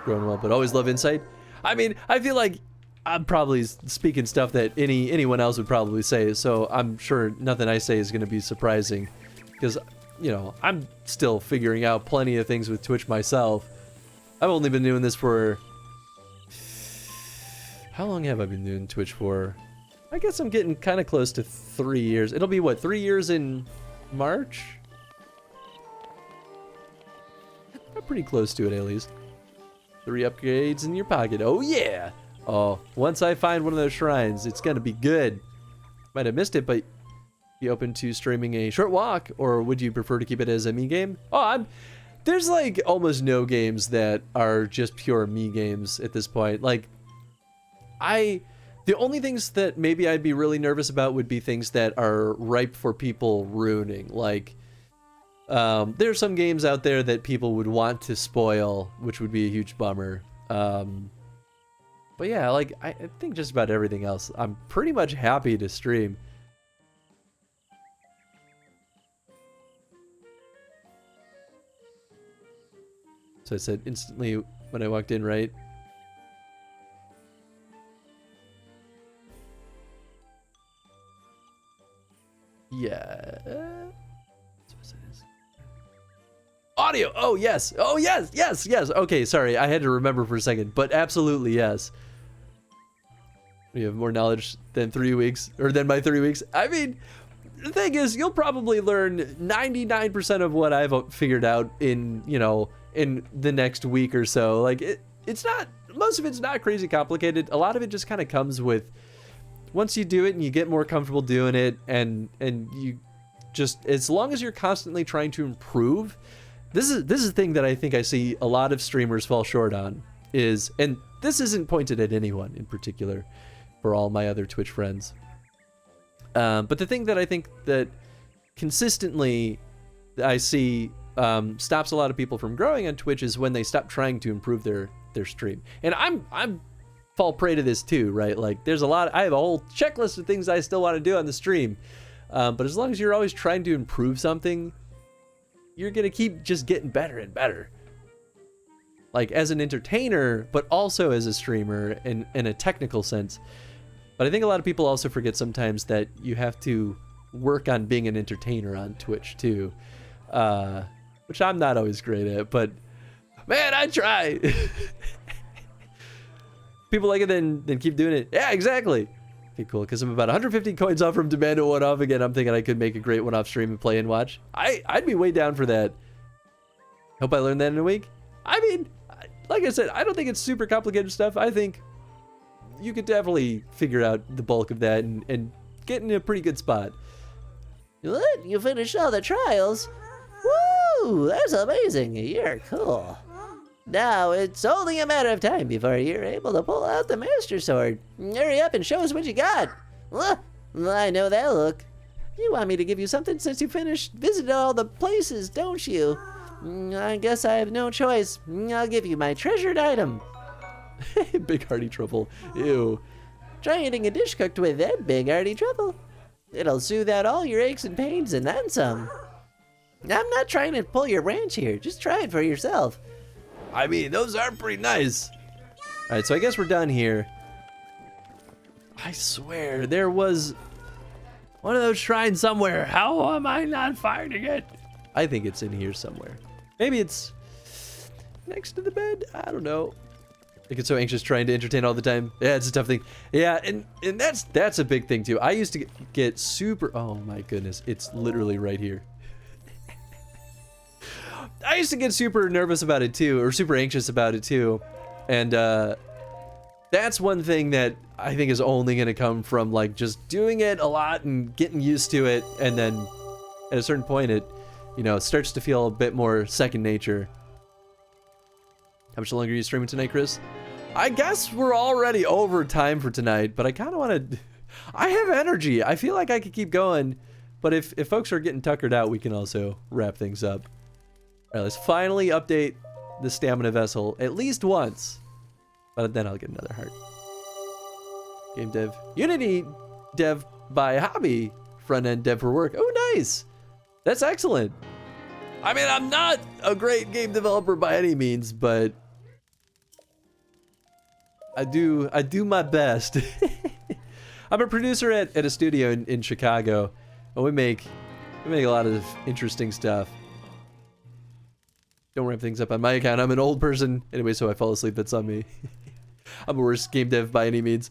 Growing well, but always love insight. I mean, I feel like I'm probably speaking stuff that anyone else would probably say, so I'm sure nothing I say is going to be surprising, because, you know, I'm still figuring out plenty of things with Twitch myself. I've only been doing this for How long have I been doing Twitch for? I guess I'm getting kind of close to 3 years. It'll be what, 3 years in March? I'm pretty close to it at least. 3 upgrades in your pocket. Oh yeah! Oh, once I find one of those shrines, it's gonna be good. Might have missed it, but be open to streaming a short walk, or would you prefer to keep it as a me game? Oh, there's like almost no games that are just pure me games at this point. Like, the only things that maybe I'd be really nervous about would be things that are ripe for people ruining. Like, there's some games out there that people would want to spoil, which would be a huge bummer. But yeah, like, I think just about everything else, I'm pretty much happy to stream. So I said instantly when I walked in, right? Yeah. Audio. Oh yes. Oh yes. Yes. Yes. Okay. Sorry, I had to remember for a second, but absolutely yes. You have more knowledge than 3 weeks, or than my 3 weeks. I mean, the thing is, you'll probably learn 99% of what I've figured out in, you know, in the next week or so. Like, it's not, most of it's not crazy complicated. A lot of it just kind of comes with, once you do it and you get more comfortable doing it, and you just, as long as you're constantly trying to improve, this is the thing that I think I see a lot of streamers fall short on, is, and this isn't pointed at anyone in particular, for all my other Twitch friends. But the thing that I think that consistently I see stops a lot of people from growing on Twitch is when they stop trying to improve their stream. And I'm fall prey to this too, right? Like, there's a lot, I have a whole checklist of things I still want to do on the stream. But as long as you're always trying to improve something, you're gonna keep just getting better and better. Like, as an entertainer, but also as a streamer in a technical sense. But I think a lot of people also forget sometimes that you have to work on being an entertainer on Twitch too. Which I'm not always great at, but man, I try. People like it, then keep doing it. Yeah, exactly. Okay, cool, because I'm about 150 coins off from Demand a one-off again. I'm thinking I could make a great one-off stream and play and watch. I'd be way down for that. Hope I learned that in a week. I mean, like I said, I don't think it's super complicated stuff. I think you could definitely figure out the bulk of that and get in a pretty good spot. What? You finished all the trials? Woo! That's amazing. You're cool. Now it's only a matter of time before you're able to pull out the Master Sword. Hurry up and show us what you got. I know that look. You want me to give you something since you finished visiting all the places, don't you? I guess I have no choice. I'll give you my treasured item. Big hearty truffle. Ew. Try eating a dish cooked with that big hearty truffle. It'll soothe out all your aches and pains and then some. I'm not trying to pull your branch here. Just try it for yourself. I mean, those are pretty nice. All right, so I guess we're done here. I swear, there was one of those shrines somewhere. How am I not finding it? I think it's in here somewhere. Maybe it's next to the bed. I don't know. I get so anxious trying to entertain all the time. Yeah, it's a tough thing. Yeah, and that's a big thing too. I used to get super, oh my goodness, it's literally right here. I used to get super nervous about it too, or super anxious about it too. And that's one thing that I think is only gonna come from like just doing it a lot and getting used to it, and then at a certain point it, you know, starts to feel a bit more second nature. How much longer are you streaming tonight, Chris? I guess we're already over time for tonight, but I kind of want to... I have energy. I feel like I could keep going, but if folks are getting tuckered out, we can also wrap things up. All right, let's finally update the stamina vessel at least once, but then I'll get another heart. Game dev. Unity dev by hobby. Front-end dev for work. Oh, nice. That's excellent. I mean, I'm not a great game developer by any means, but I do my best. I'm a producer at a studio in Chicago, and we make a lot of interesting stuff. Don't ramp things up on my account. I'm an old person. Anyway, so I fall asleep. That's on me. I'm a worse game dev by any means.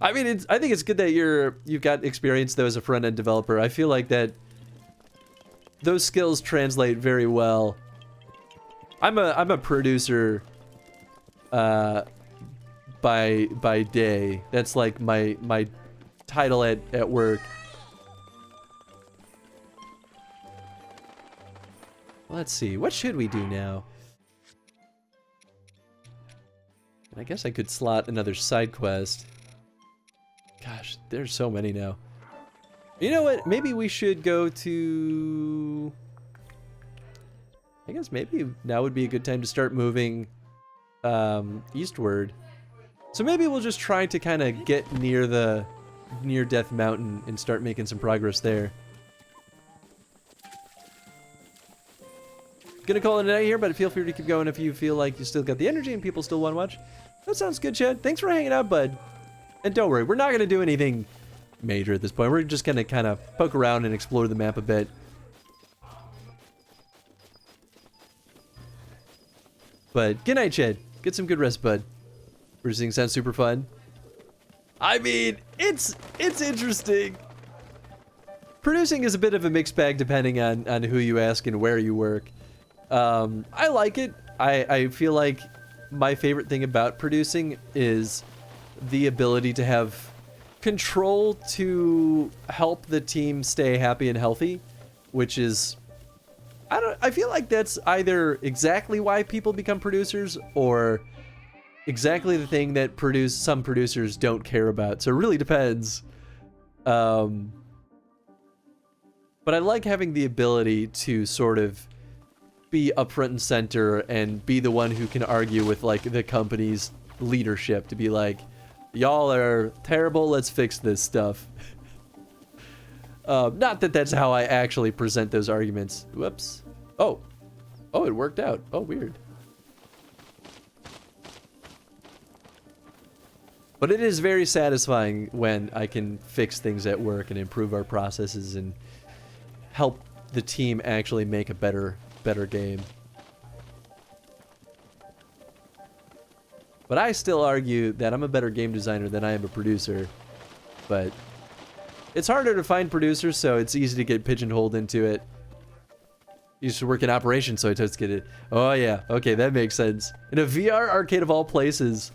I mean, I think it's good that you've got experience though as a front-end developer. I feel like that those skills translate very well. I'm a producer by day. That's like my title at work. Let's see, what should we do now? I guess I could slot another side quest. Gosh, there's so many now. You know what? Maybe we should go to... I guess maybe now would be a good time to start moving eastward. So maybe we'll just try to kind of get near the near-death mountain and start making some progress there. Gonna call it a night here, but feel free to keep going if you feel like you still got the energy and people still want to watch. That sounds good, Chad. Thanks for hanging out, bud. And don't worry, we're not gonna do anything major at this point. We're just gonna kind of poke around and explore the map a bit. But good night, Chad. Get some good rest, bud. Producing sounds super fun. I mean, it's interesting. Producing is a bit of a mixed bag depending on who you ask and where you work. I like it. I feel like my favorite thing about producing is the ability to have control to help the team stay happy and healthy, which is, I feel like that's either exactly why people become producers or exactly the thing that some producers don't care about. So it really depends. But I like having the ability to sort of be up front and center and be the one who can argue with like the company's leadership to be like, y'all are terrible, let's fix this stuff. Not that that's how I actually present those arguments. Whoops. Oh, it worked out. Oh, weird. But it is very satisfying when I can fix things at work and improve our processes and help the team actually make a better game. But I still argue that I'm a better game designer than I am a producer. But it's harder to find producers, so it's easy to get pigeonholed into it. Used to work in operations, so I just get it. Oh yeah, okay, that makes sense. In a VR arcade of all places.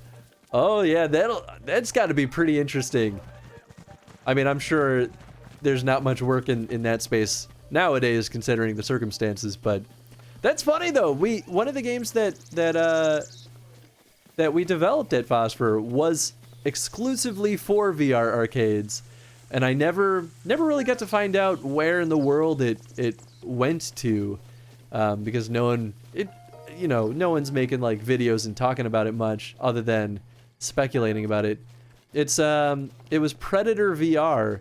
Oh yeah, that's got to be pretty interesting. I mean, I'm sure there's not much work in that space nowadays, considering the circumstances. But that's funny though. One of the games that we developed at Phosphor was exclusively for VR arcades, and I never really got to find out where in the world it went to, because no one's making like videos and talking about it much other than speculating about it. It was Predator VR.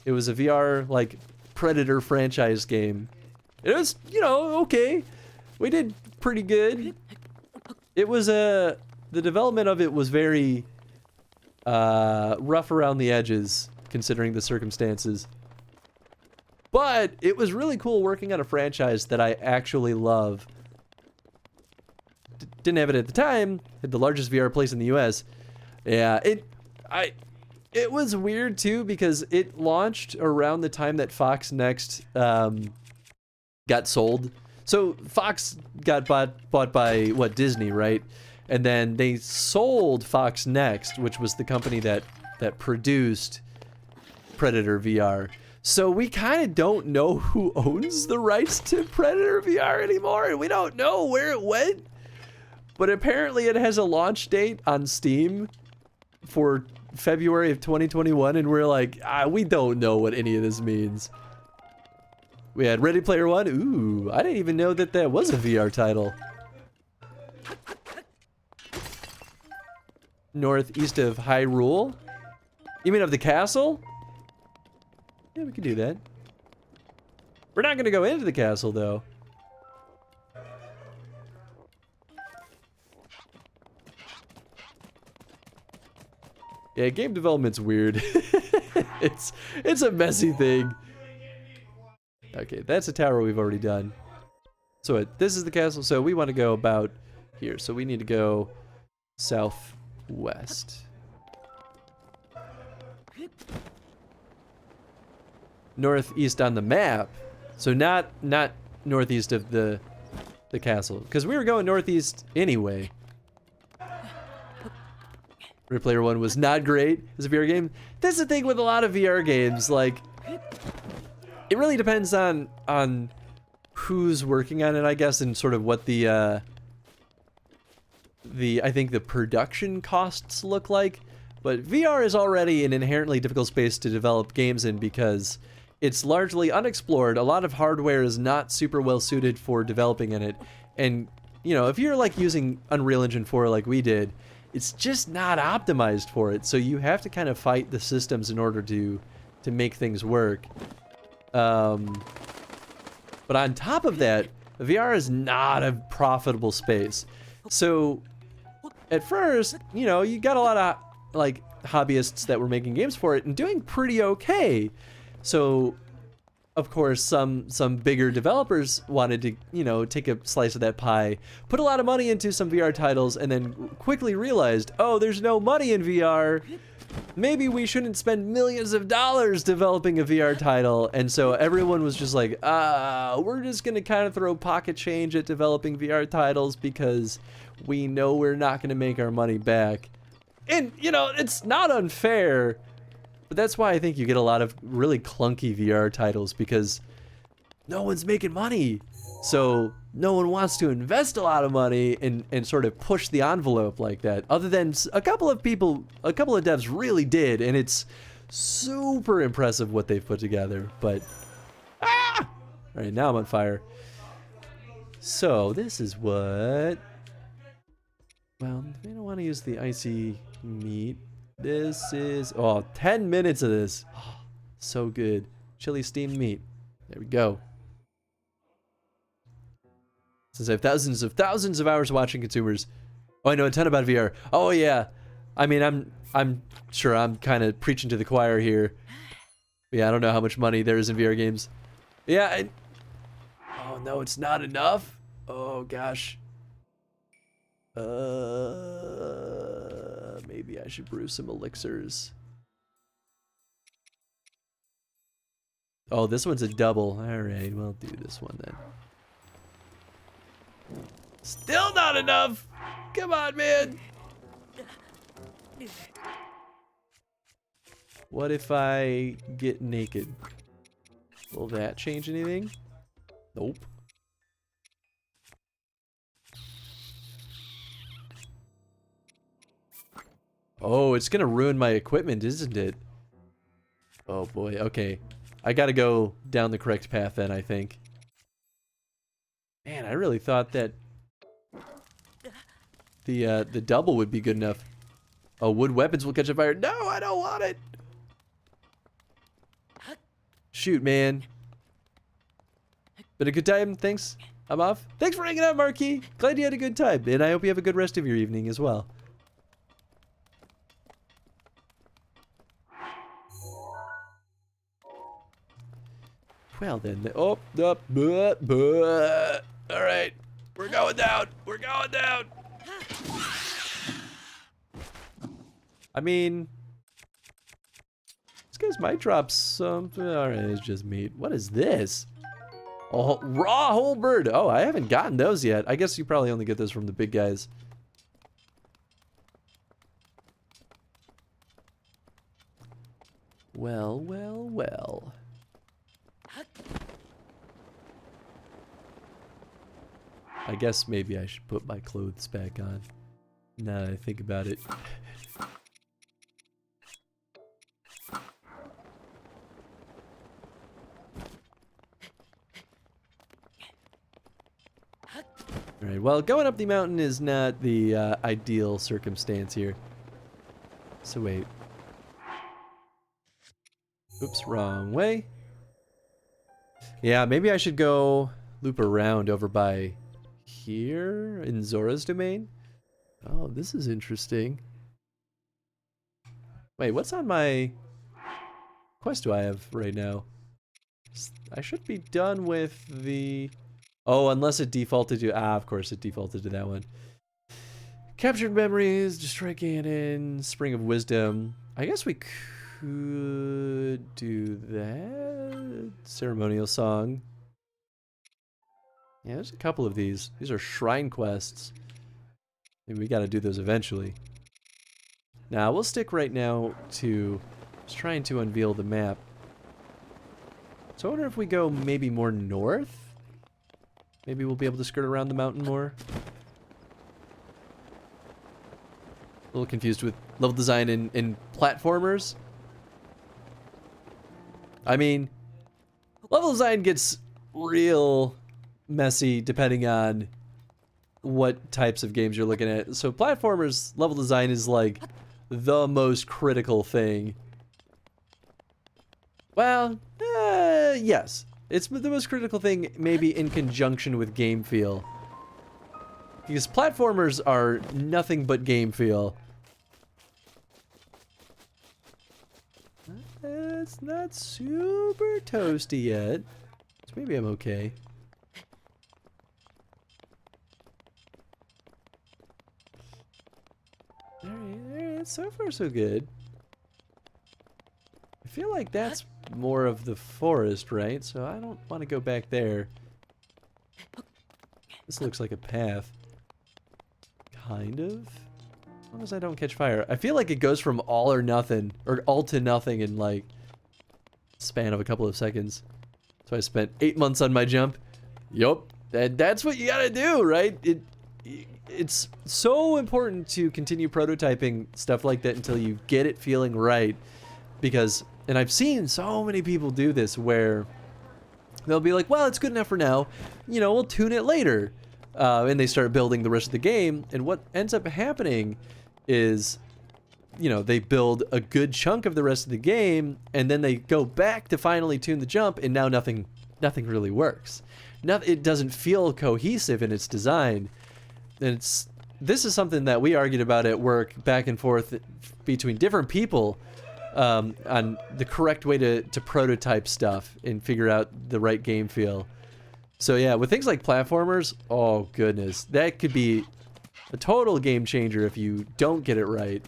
It was a VR like Predator franchise game. It was, okay. We did pretty good. It was the development of it was very rough around the edges considering the circumstances. But it was really cool working on a franchise that I actually love. Didn't have it at the time. Had the largest VR place in the US. Yeah, it was weird too because it launched around the time that Fox Next got sold. So Fox got bought by Disney, right? And then they sold Fox Next, which was the company that produced Predator VR. So we kind of don't know who owns the rights to Predator VR anymore, and we don't know where it went. But apparently it has a launch date on Steam for February of 2021, and we're like, we don't know what any of this means. We had Ready Player One. Ooh, I didn't even know that was a VR title. Northeast of Hyrule? You mean of the castle? Yeah, we can do that. We're not gonna go into the castle, though. Yeah, game development's weird. it's a messy thing. Okay, that's a tower we've already done. So this is the castle, so we want to go about here. So we need to go southwest. Northeast on the map, so not northeast of the castle, because we were going northeast anyway. Ready Player One was not great as a VR game. That's the thing with a lot of VR games, like it really depends on who's working on it, I guess, and sort of what the I think the production costs look like. But VR is already an inherently difficult space to develop games in because it's largely unexplored. A lot of hardware is not super well suited for developing in it. And, you know, if you're like using Unreal Engine 4 like we did, it's just not optimized for it. So you have to kind of fight the systems in order to make things work. But on top of that, VR is not a profitable space. So at first, you know, you got a lot of like hobbyists that were making games for it and doing pretty okay. So of course some bigger developers wanted to, you know, take a slice of that pie, put a lot of money into some VR titles, and then quickly realized, oh, there's no money in VR. Maybe we shouldn't spend millions of dollars developing a VR title. And so everyone was just like, we're just gonna kind of throw pocket change at developing VR titles because we know we're not gonna make our money back. And, you know, it's not unfair, but that's why I think you get a lot of really clunky VR titles, because no one's making money. So no one wants to invest a lot of money and sort of push the envelope like that. Other than a couple of devs really did, and it's super impressive what they've put together. But, all right, now I'm on fire. So this is what, well, we don't want to use the icy meat. This is, 10 minutes of this. Oh, so good. Chili steamed meat. There we go. Since I have thousands of hours watching consumers. Oh, I know a ton about VR. Oh yeah. I mean, I'm sure I'm kind of preaching to the choir here. But yeah, I don't know how much money there is in VR games. Yeah. Oh no, it's not enough. Oh gosh. Maybe I should brew some elixirs. Oh, this one's a double. All right, we'll do this one then. Still not enough. Come on, man. What if I get naked? Will that change anything? Nope. Oh, it's gonna ruin my equipment, isn't it? Oh boy, okay. I gotta go down the correct path then, I think. Man, I really thought that the double would be good enough. Oh, wood weapons will catch on fire. No, I don't want it. Shoot, man. Been a good time, thanks. I'm off. Thanks for hanging out, Marquis. Glad you had a good time, and I hope you have a good rest of your evening as well. Well then, all right, we're going down. We're going down. I mean, these guys might drop something. All right, it's just meat. What is this? Oh, raw whole bird. Oh, I haven't gotten those yet. I guess you probably only get those from the big guys. Well, well, well. I guess maybe I should put my clothes back on. Now that I think about it. Alright, well, going up the mountain is not the ideal circumstance here. So wait. Oops, wrong way. Yeah, maybe I should go loop around over by here in Zora's domain. Oh, this is interesting. Wait, what's on my quest do I have right now? I should be done with the... Oh, unless it defaulted to... Ah, of course it defaulted to that one. Captured memories, destroy cannon, spring of wisdom. I guess we could do that. Ceremonial song. Yeah, there's a couple of these. These are shrine quests. Maybe we gotta do those eventually. Now, we'll stick right now to just trying to unveil the map. So I wonder if we go maybe more north? Maybe we'll be able to skirt around the mountain more. A little confused with level design in platformers. I mean, level design gets real messy depending on what types of games you're looking at. So platformers, level design is like the most critical thing. Well, yes. It's the most critical thing maybe in conjunction with game feel. Because platformers are nothing but game feel. It's not super toasty yet. So maybe I'm okay. Alright, so far so good. I feel like that's more of the forest, right? So I don't want to go back there. This looks like a path. Kind of. As long as I don't catch fire. I feel like it goes from all or nothing, or all to nothing in like span of a couple of seconds. So I spent 8 months on my jump. Yup. That's what you gotta do, right? It's so important to continue prototyping stuff like that until you get it feeling right. Because, and I've seen so many people do this where they'll be like, well, it's good enough for now. You know, we'll tune it later. And they start building the rest of the game. And what ends up happening is, you know, they build a good chunk of the rest of the game, and then they go back to finally tune the jump, and now nothing really works. It doesn't feel cohesive in its design. And this is something that we argued about at work back and forth between different people on the correct way to prototype stuff and figure out the right game feel. So yeah, with things like platformers, oh goodness, that could be a total game changer if you don't get it right.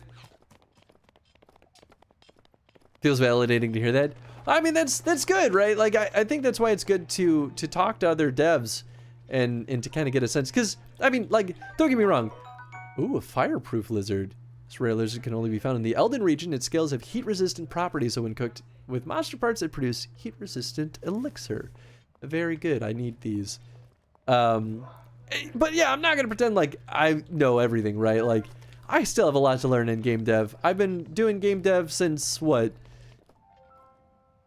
Feels validating to hear that. I mean, that's good, right? Like, I think that's why it's good to talk to other devs and to kind of get a sense. Because, I mean, like, don't get me wrong. Ooh, a fireproof lizard. This rare lizard can only be found in the Elden region. Its scales have heat-resistant properties, so when cooked with monster parts, it produce heat-resistant elixir. Very good. I need these. But yeah, I'm not gonna pretend like I know everything, right? Like, I still have a lot to learn in game dev. I've been doing game dev since what?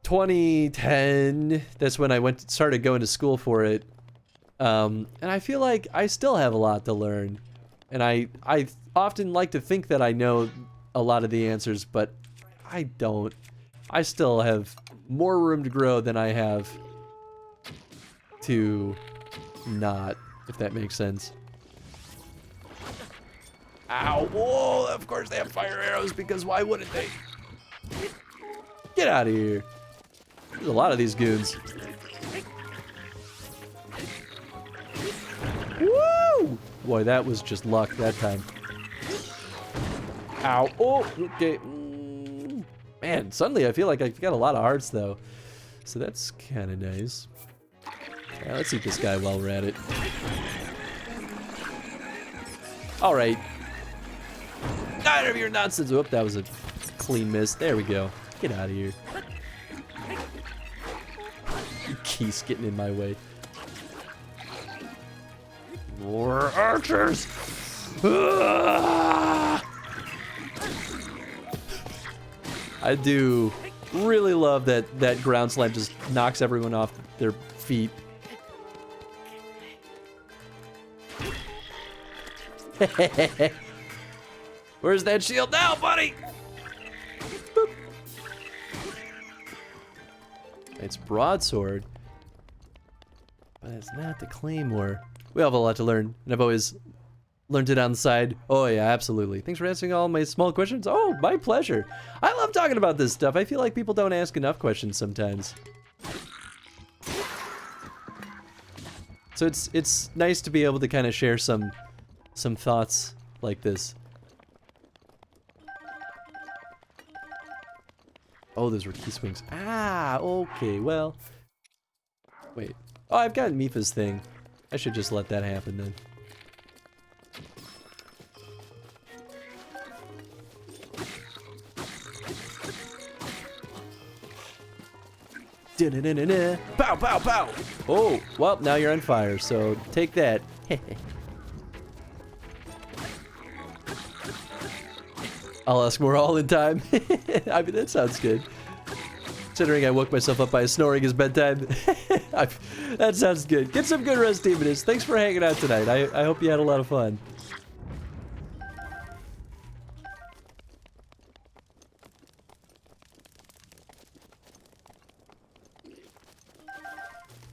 2010. That's when I started going to school for it. And I feel like I still have a lot to learn. And I often like to think that I know a lot of the answers, but I don't. I still have more room to grow than I have to not, if that makes sense. Ow, whoa, of course they have fire arrows, because why wouldn't they? Get out of here. There's a lot of these goons. Woo! Boy, that was just luck that time. Ow, oh, okay. Man, suddenly I feel like I got a lot of hearts though. So that's kind of nice. Yeah, let's eat this guy while we're at it. Alright. None of your nonsense. Whoop, that was a clean miss. There we go. Get out of here. Keith's getting in my way. More archers! I do really love that ground slam just knocks everyone off their feet. Where's that shield now, buddy? Boop. It's broadsword, but it's not the claymore. We have a lot to learn, and I've always learned it on the side. Oh yeah, absolutely. Thanks for answering all my small questions. Oh, my pleasure. I love talking about this stuff. I feel like people don't ask enough questions sometimes. So it's nice to be able to kind of share some thoughts like this. Oh, those were key swings. Ah, okay, well. Wait. Oh, I've got Mifa's thing. I should just let that happen then. Da-da-da-da-da. Pow, pow, pow! Oh, well, now you're on fire, so take that. I'll ask more all in time. I mean, that sounds good. Considering I woke myself up by snoring as bedtime. That sounds good. Get some good rest, Demoness. Thanks for hanging out tonight. I hope you had a lot of fun.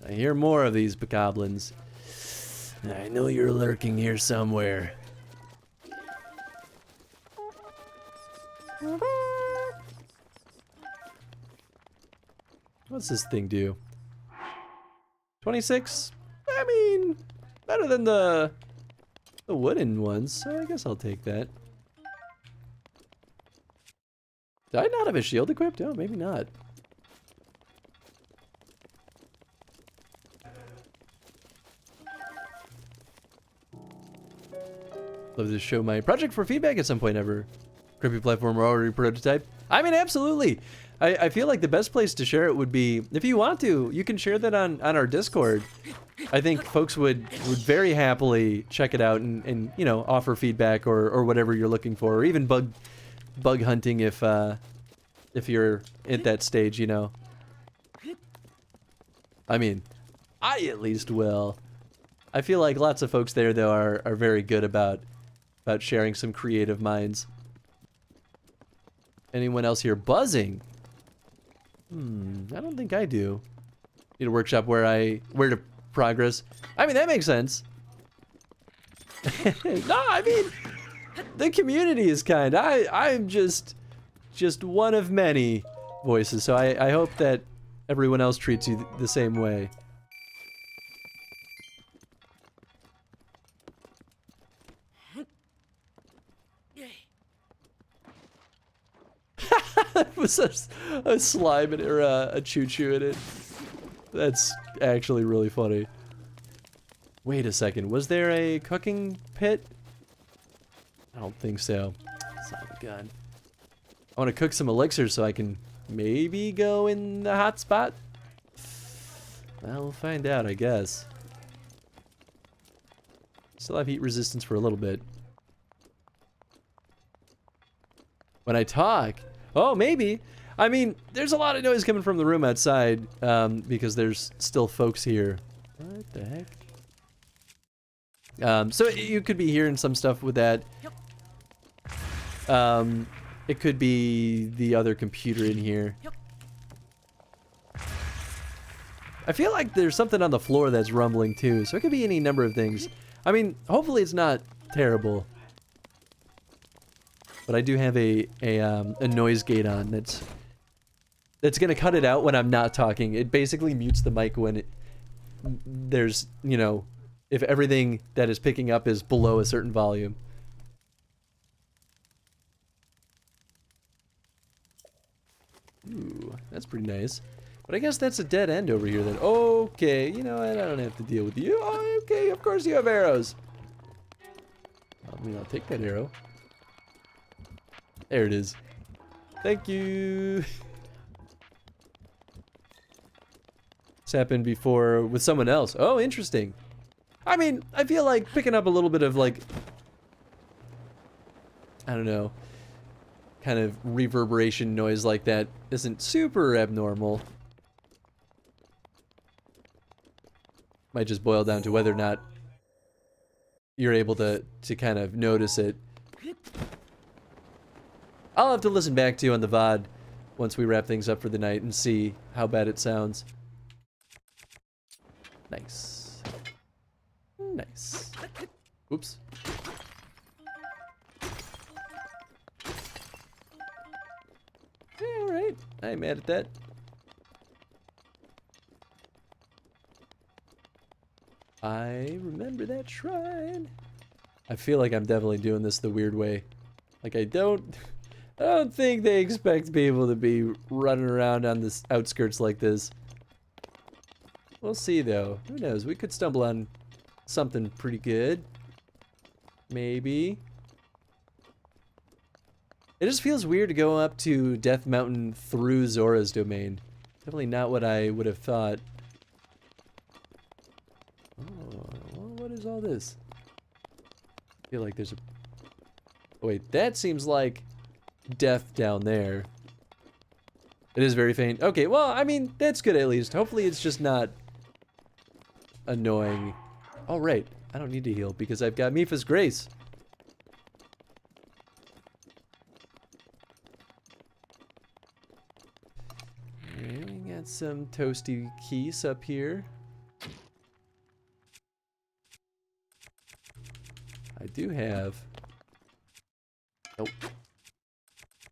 I hear more of these bokoblins. I know you're lurking here somewhere. What's this thing do? 26? I mean, better than the wooden ones, so I guess I'll take that. Did I not have a shield equipped? Oh, maybe not. Love to show my project for feedback at some point ever. Creepy platform already prototype. I mean, absolutely. I feel like the best place to share it would be, if you want to, you can share that on our Discord. I think folks would very happily check it out and you know, offer feedback or whatever you're looking for, or even bug hunting if you're at that stage, you know. I mean, I at least will. I feel like lots of folks there though are very good about sharing some creative minds. Anyone else here buzzing? I don't think I do. Need a workshop where to progress. I mean, that makes sense. No, I mean, the community is kind. I'm just one of many voices, so I hope that everyone else treats you the same way. Was a slime in it, or a choo-choo in it. That's actually really funny. Wait a second, was there a cooking pit? I don't think so. Son of a gun. I want to cook some elixirs so I can maybe go in the hot spot. Well, we'll find out, I guess. Still have heat resistance for a little bit. When I talk... Oh, maybe. I mean, there's a lot of noise coming from the room outside, because there's still folks here. What the heck? So you could be hearing some stuff with that. It could be the other computer in here. I feel like there's something on the floor that's rumbling too, so it could be any number of things. I mean, hopefully it's not terrible. But I do have a noise gate on that's gonna cut it out when I'm not talking. It basically mutes the mic when there's, you know, if everything that is picking up is below a certain volume. Ooh, that's pretty nice. But I guess that's a dead end over here then. Okay, you know what? I don't have to deal with you. Oh, okay, of course you have arrows. I mean, I'll take that arrow. There it is. Thank you. This happened before with someone else. Oh, interesting. I mean, I feel like picking up a little bit of like, I don't know, kind of reverberation noise like that isn't super abnormal. Might just boil down to whether or not you're able to kind of notice it. I'll have to listen back to you on the VOD once we wrap things up for the night and see how bad it sounds. Nice. Nice. Oops. Yeah, alright. I ain't mad at that. I remember that shrine. I feel like I'm definitely doing this the weird way. Like I don't think they expect people to be running around on the outskirts like this. We'll see though. Who knows? We could stumble on something pretty good. Maybe. It just feels weird to go up to Death Mountain through Zora's domain. Definitely not what I would have thought. Oh, well, what is all this? I feel like there's a... Oh, wait, that seems like death down there. It is very faint. Okay, well, I mean, that's good at least. Hopefully it's just not annoying. Oh, right. I don't need to heal because I've got Mipha's Grace. Okay, we got some toasty keys up here. I do have... Nope.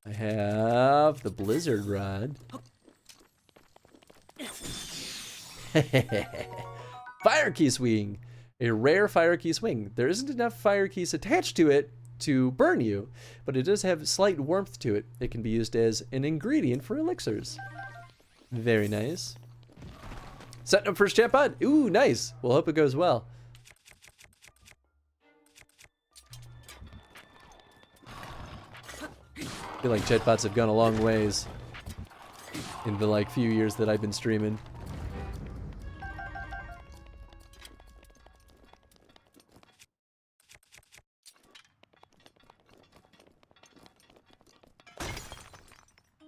I have the Blizzard Rod. Fire Key Swing! A rare Fire Key Swing. There isn't enough Fire Keys attached to it to burn you, but it does have slight warmth to it. It can be used as an ingredient for elixirs. Very nice. Setting up first chat pod. Ooh, nice. We'll hope it goes well. I feel like chatbots have gone a long ways in the like few years that I've been streaming.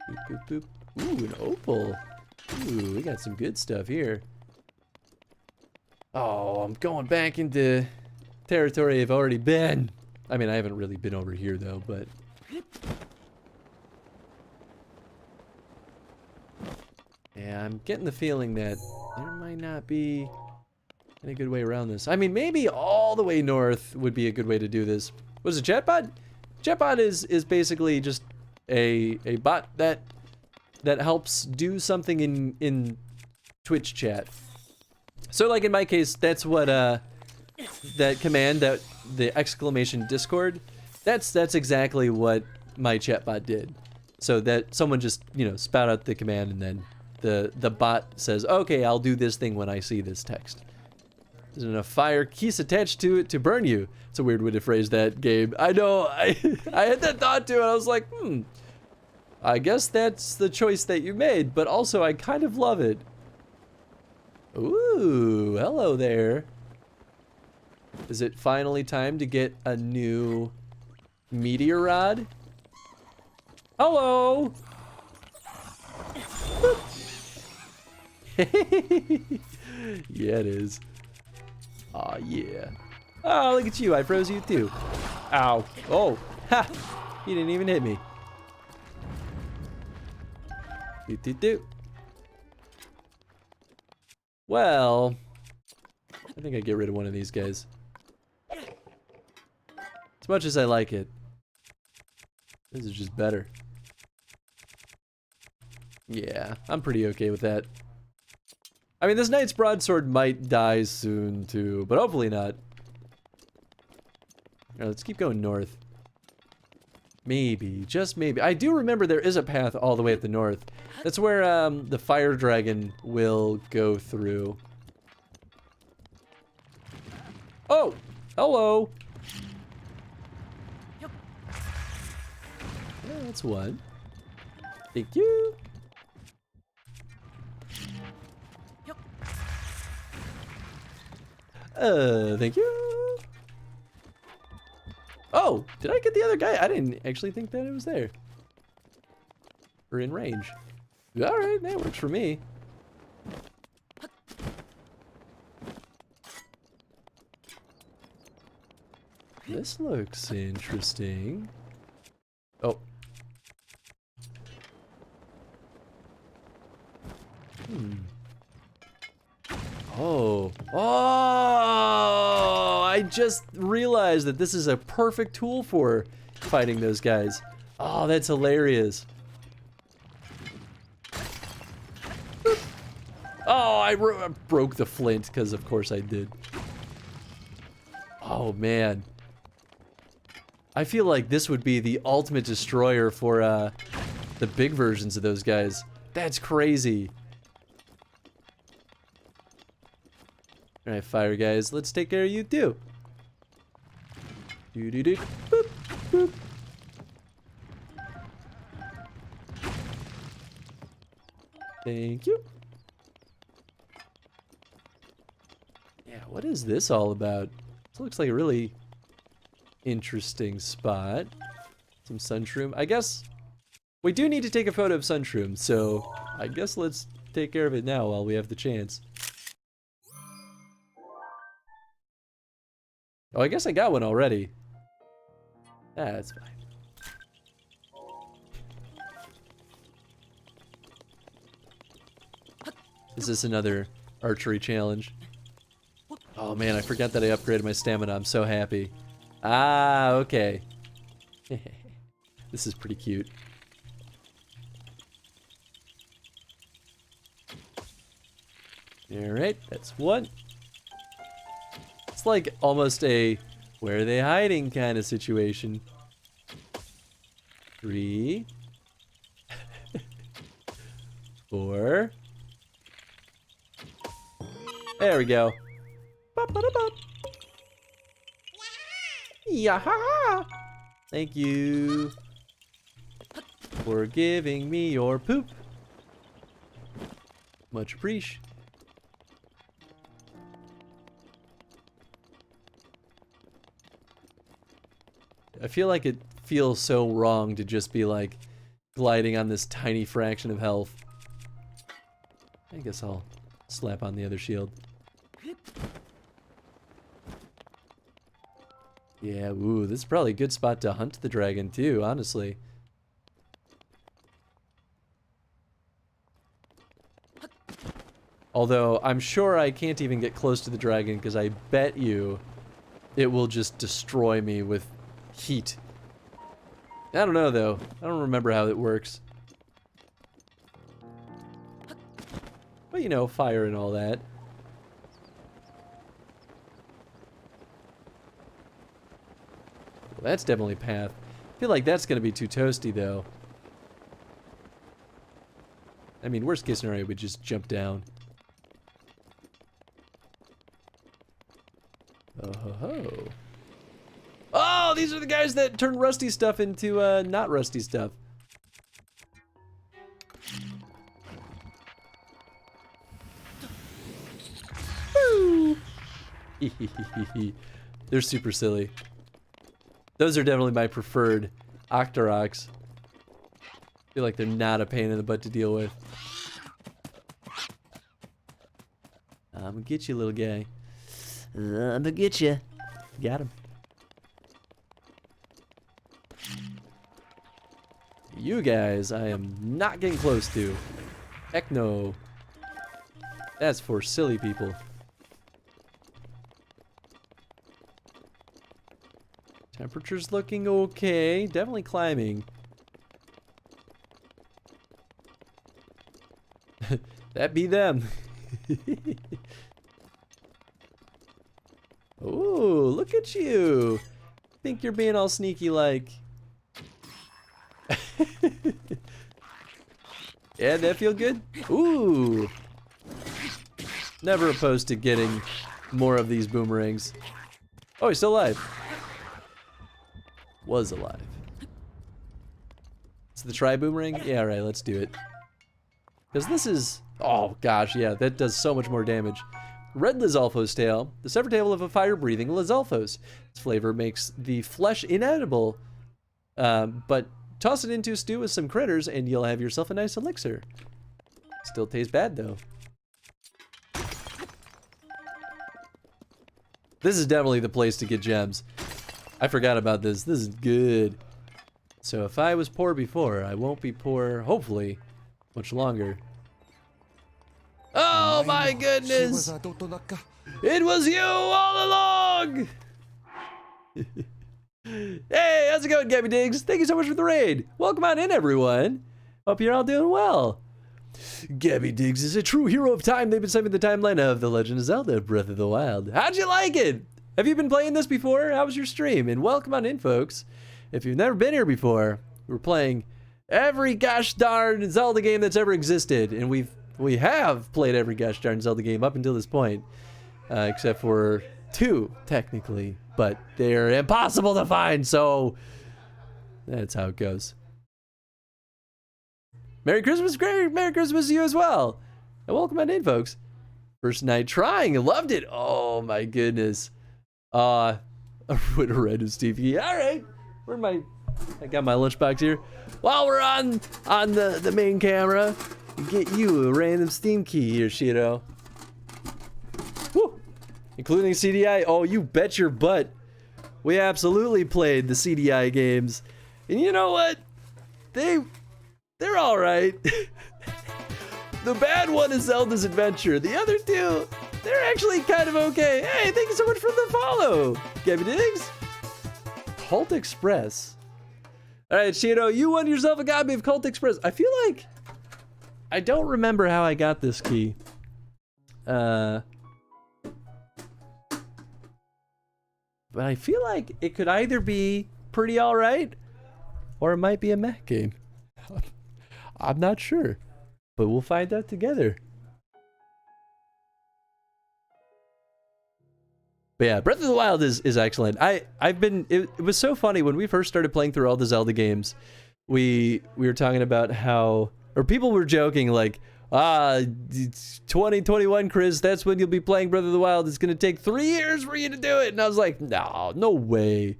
Boop, boop, boop. Ooh, an opal. Ooh, we got some good stuff here. Oh, I'm going back into territory I've already been. I mean, I haven't really been over here though, but... Yeah, I'm getting the feeling that there might not be any good way around this. I mean, maybe all the way north would be a good way to do this. What is a chatbot? Chatbot is basically just a bot that helps do something in Twitch chat. So like in my case, that's what that command, that the exclamation Discord, that's exactly what my chatbot did. So that someone just, you know, spout out the command and then the bot says, okay, I'll do this thing when I see this text. There's enough fire keys attached to it to burn you. It's a weird way to phrase that, Gabe. I know, I had that thought too, and I was like, I guess that's the choice that you made, but also I kind of love it. Ooh, hello there. Is it finally time to get a new meteor rod? Hello! Yeah, it is. Aw, yeah. Oh, look at you. I froze you too. Ow. Oh. Ha! You didn't even hit me. Doot, doot, doot. Well, I think I'd get rid of one of these guys. As much as I like it, this is just better. Yeah, I'm pretty okay with that. I mean, this knight's broadsword might die soon too, but hopefully not. Alright, let's keep going north. Maybe, just maybe. I do remember there is a path all the way at the north. That's where the fire dragon will go through. Oh, hello. Yeah, that's one. Thank you. Thank you. Oh, did I get the other guy? I didn't actually think that it was there. Or in range. Alright, that works for me. This looks interesting. Oh. Oh. Oh! I just realized that this is a perfect tool for fighting those guys. Oh, that's hilarious. Oh, I broke the flint, because of course I did. Oh, man. I feel like this would be the ultimate destroyer for the big versions of those guys. That's crazy. Alright, fire guys, let's take care of you too. Doo doo doo. Boop, boop. Thank you. Yeah, what is this all about? This looks like a really interesting spot. Some sunshroom. I guess we do need to take a photo of sunshroom, so I guess let's take care of it now while we have the chance. Oh, I guess I got one already. That's fine. Is this another archery challenge? Oh man, I forgot that I upgraded my stamina. I'm so happy. Ah, okay. This is pretty cute. Alright, that's one. It's like almost a where are they hiding kind of situation. 3. 4. There we go. Yaha! Thank you for giving me your poop. Much appreciated. I feel like it feels so wrong to just be like gliding on this tiny fraction of health. I guess I'll slap on the other shield. Yeah, ooh, this is probably a good spot to hunt the dragon too, honestly. Although, I'm sure I can't even get close to the dragon because I bet you it will just destroy me with heat. I don't know though. I don't remember how it works. But you know, fire and all that. Well, that's definitely path. I feel like that's gonna be too toasty though. I mean, worst case scenario, we just jump down. Oh ho ho. Oh, these are the guys that turn rusty stuff into not rusty stuff. Woo! They're super silly. Those are definitely my preferred Octoroks. Feel like they're not a pain in the butt to deal with. I'm gonna get you, little guy. I'm gonna get you. Got him. You guys, I am not getting close to. Heck no. That's for silly people. Temperature's looking okay. Definitely climbing. That be them. Ooh, look at you. Think you're being all sneaky like. Yeah, that feel good? Ooh. Never opposed to getting more of these boomerangs. Oh, he's still alive. Was alive. It's the tri-boomerang? Yeah, right, let's do it. Because this is... Oh, gosh, yeah, that does so much more damage. Red Lizalfo's tail. The severed tail of a fire-breathing Lizalfos. Its flavor makes the flesh inedible, but toss it into a stew with some critters and you'll have yourself a nice elixir. Still tastes bad, though. This is definitely the place to get gems. I forgot about this. This is good. So if I was poor before, I won't be poor, hopefully, much longer. Oh my goodness! It was you all along! Hey, how's it going, Gabby Diggs? Thank you so much for the raid. Welcome on in, everyone. Hope you're all doing well. Gabby Diggs is a true hero of time. They've been saving the timeline of The Legend of Zelda Breath of the Wild. How'd you like it? Have you been playing this before? How was your stream? And welcome on in, folks. If you've never been here before, we're playing every gosh darn Zelda game that's ever existed, and we have played every gosh darn Zelda game up until this point, except for 2 technically, but they're impossible to find, so that's how it goes. Merry Christmas, great Merry Christmas to you as well, and welcome on in, folks. First night trying, loved it. Oh my goodness. I would have read his TV. All right, I got my lunchbox here. While we're on the main camera, get you a random Steam key here, Shido. Woo! Including CDI. Oh, you bet your butt. We absolutely played the CDI games. And you know what? They're all right. The bad one is Zelda's Adventure. The other 2, they're actually kind of okay. Hey, thank you so much for the follow, Gabby Diggs. Cult Express. All right, Shido, you won yourself a copy of Cult Express. I feel like I don't remember how I got this key. But I feel like it could either be pretty all right, or it might be a mech game. I'm not sure, but we'll find out together. But yeah, Breath of the Wild is excellent. It was so funny when we first started playing through all the Zelda games. We were talking about how, or people were joking like, it's 2021, Chris, that's when you'll be playing Breath of the Wild. It's gonna take 3 years for you to do it. And I was like, no way.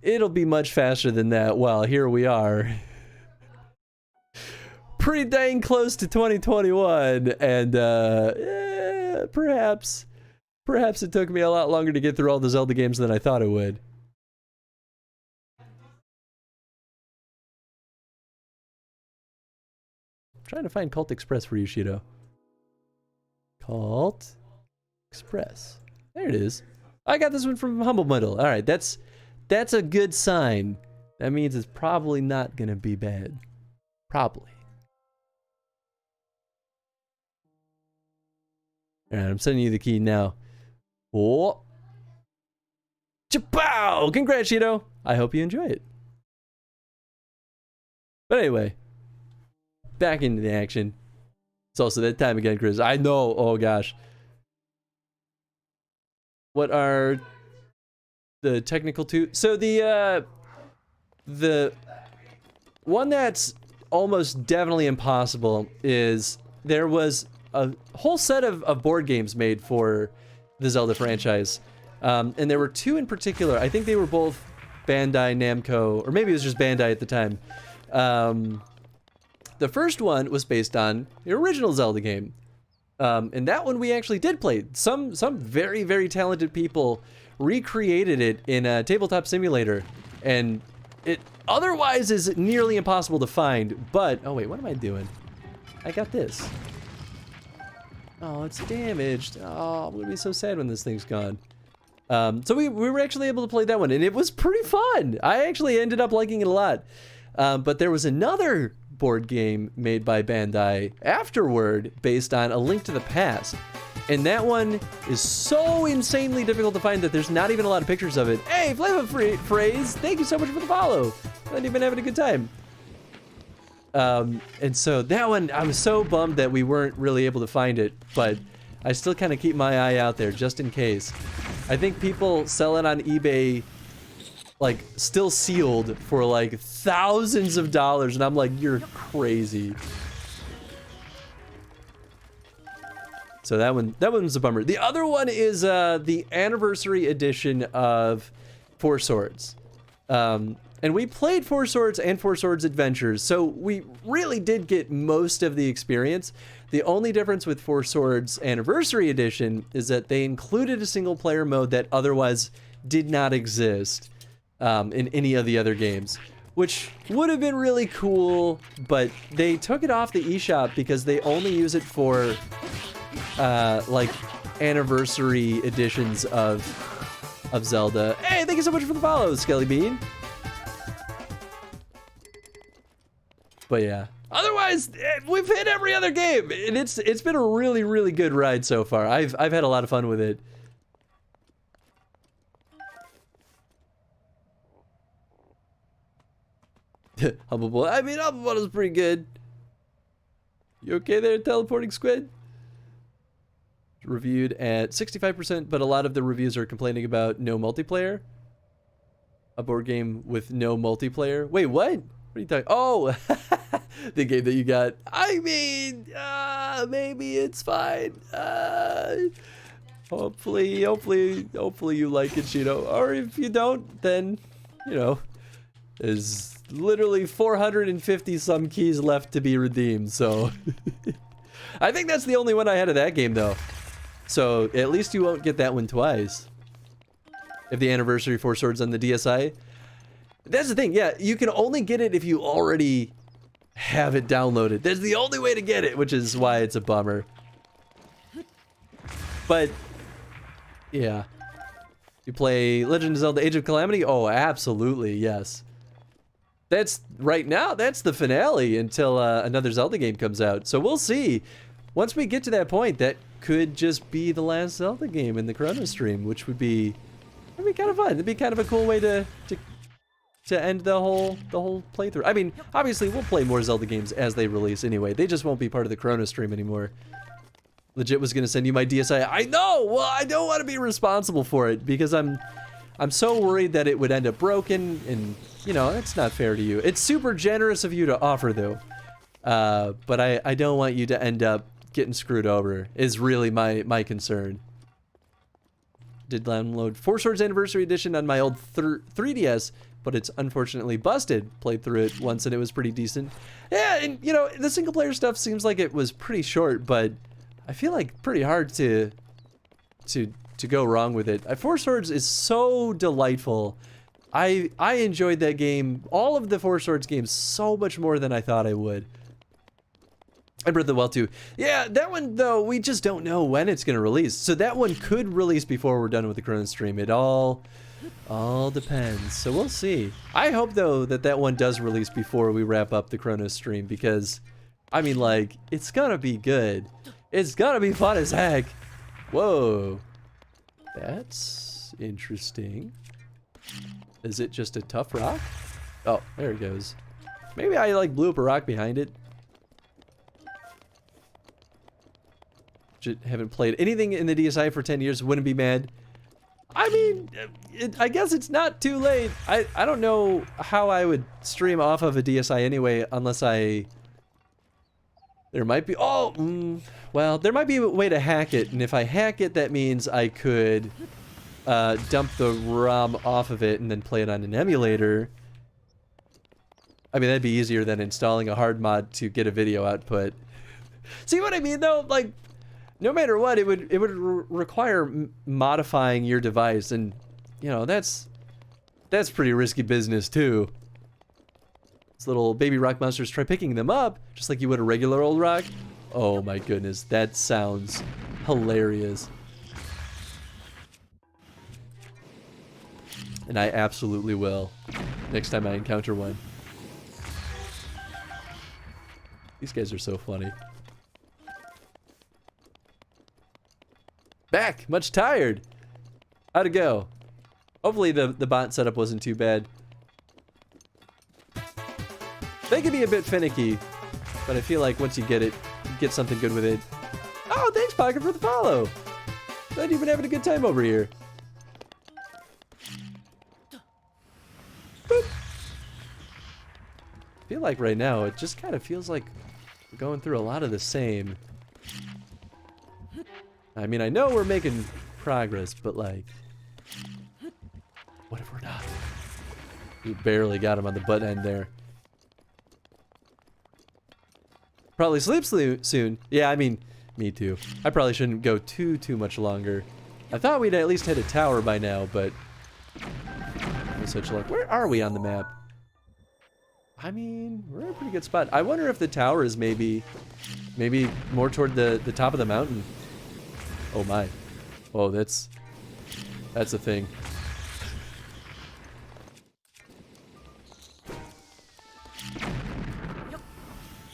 It'll be much faster than that. Well, here we are. Pretty dang close to 2021, and perhaps it took me a lot longer to get through all the Zelda games than I thought it would. I'm trying to find Cult Express for you, Shido. Cult Express. There it is. I got this one from Humble Bundle. All right, that's a good sign. That means it's probably not gonna be bad. Probably. All right, I'm sending you the key now. Oh. Chapow! Congrats, Shido. I hope you enjoy it. But anyway, back into the action. It's also that time again, Chris. I know. Oh, gosh. What are the technical two? So the one that's almost definitely impossible is there was a whole set of board games made for the Zelda franchise. And there were 2 in particular. I think they were both Bandai Namco, or maybe it was just Bandai at the time. The first one was based on the original Zelda game. And that one we actually did play. Some very, very talented people recreated it in a tabletop simulator. And it otherwise is nearly impossible to find. But, oh wait, what am I doing? I got this. Oh, it's damaged. Oh, I'm gonna be so sad when this thing's gone. So we were actually able to play that one, and it was pretty fun. I actually ended up liking it a lot. But there was another board game made by Bandai afterward based on A Link to the Past. And that one is so insanely difficult to find that there's not even a lot of pictures of it. Hey, Flava Phrase, thank you so much for the follow. I've been having a good time. And so that one, I was so bummed that we weren't really able to find it, but I still kind of keep my eye out there just in case. I think people sell it on eBay, like, still sealed for like thousands of dollars, and I'm like, you're crazy. So that one's a bummer. The other one is the anniversary edition of Four Swords. And we played Four Swords and Four Swords Adventures, so we really did get most of the experience. The only difference with Four Swords Anniversary Edition is that they included a single-player mode that otherwise did not exist in any of the other games, which would have been really cool, but they took it off the eShop because they only use it for, like, anniversary editions of Zelda. Hey, thank you so much for the follow, Skelly Bean. But yeah, otherwise we've hit every other game, and it's been a really, really good ride so far. I've had a lot of fun with it. Humble Bundle. I mean, Humble Bundle's pretty good. You okay there, teleporting squid? Reviewed at 65%, but a lot of the reviews are complaining about no multiplayer. A board game with no multiplayer. Wait, what? What are you talking? Oh, the game that you got. I mean, maybe it's fine. Hopefully you like it, Cheeto. Or if you don't, then, you know, there's literally 450 some keys left to be redeemed. So I think that's the only one I had of that game, though. So at least you won't get that one twice. If the Anniversary Four Swords on the DSi. That's the thing, yeah, you can only get it if you already have it downloaded. That's the only way to get it, which is why it's a bummer. But, yeah. You play Legend of Zelda Age of Calamity? Oh, absolutely, yes. That's, right now, that's the finale until another Zelda game comes out. So we'll see. Once we get to that point, that could just be the last Zelda game in the Chrono stream, which would be, that'd be kind of fun. It'd be kind of a cool way to end the whole playthrough. I mean, obviously we'll play more Zelda games as they release anyway. They just won't be part of the Chrono stream anymore. Legit was gonna send you my DSi. I know. Well, I don't want to be responsible for it because I'm so worried that it would end up broken, and you know it's not fair to you. It's super generous of you to offer though, but I don't want you to end up getting screwed over. Is really my concern. Did download Four Swords Anniversary Edition on my old 3DS. But it's unfortunately busted. Played through it once and it was pretty decent. Yeah, and you know, the single player stuff seems like it was pretty short, but I feel like pretty hard to go wrong with it. Four Swords is so delightful. I enjoyed that game, all of the Four Swords games, so much more than I thought I would. And Breath of the Wild too. Yeah, that one though, we just don't know when it's gonna release. So that one could release before we're done with the Chrono stream. It all depends. So we'll see. I hope though that one does release before we wrap up the Chrono stream because, I mean, like, it's gonna be good. It's gonna be fun as heck. Whoa. That's interesting. Is it just a tough rock? Oh, there it goes. Maybe I like blew up a rock behind it. Haven't played anything in the DSi for 10 years. Wouldn't be mad. I mean, I guess it's not too late. I don't know how I would stream off of a DSi anyway, unless there might be, well, there might be a way to hack it, and if I hack it, that means I could dump the ROM off of it and then play it on an emulator. I mean, that'd be easier than installing a hard mod to get a video output. See what I mean, though? Like, no matter what, it would require modifying your device, and you know that's pretty risky business too. These little baby rock monsters, try picking them up just like you would a regular old rock. Oh my goodness, that sounds hilarious. And I absolutely will next time I encounter one. These guys are so funny. Back, much tired. How'd it go? Hopefully the bot setup wasn't too bad. They can be a bit finicky, but I feel like once you get it, you get something good with it. Oh, thanks, Pocket, for the follow. Glad you've been having a good time over here. Boop. I feel like right now, it just kind of feels like we're going through a lot of the same. I mean, I know we're making progress, but like, what if we're not? We barely got him on the butt end there. Probably sleep soon. Yeah, I mean, me too. I probably shouldn't go too much longer. I thought we'd at least hit a tower by now, but with such luck. Where are we on the map? I mean, we're in a pretty good spot. I wonder if the tower is maybe more toward the top of the mountain. Oh my. Oh, that's a thing.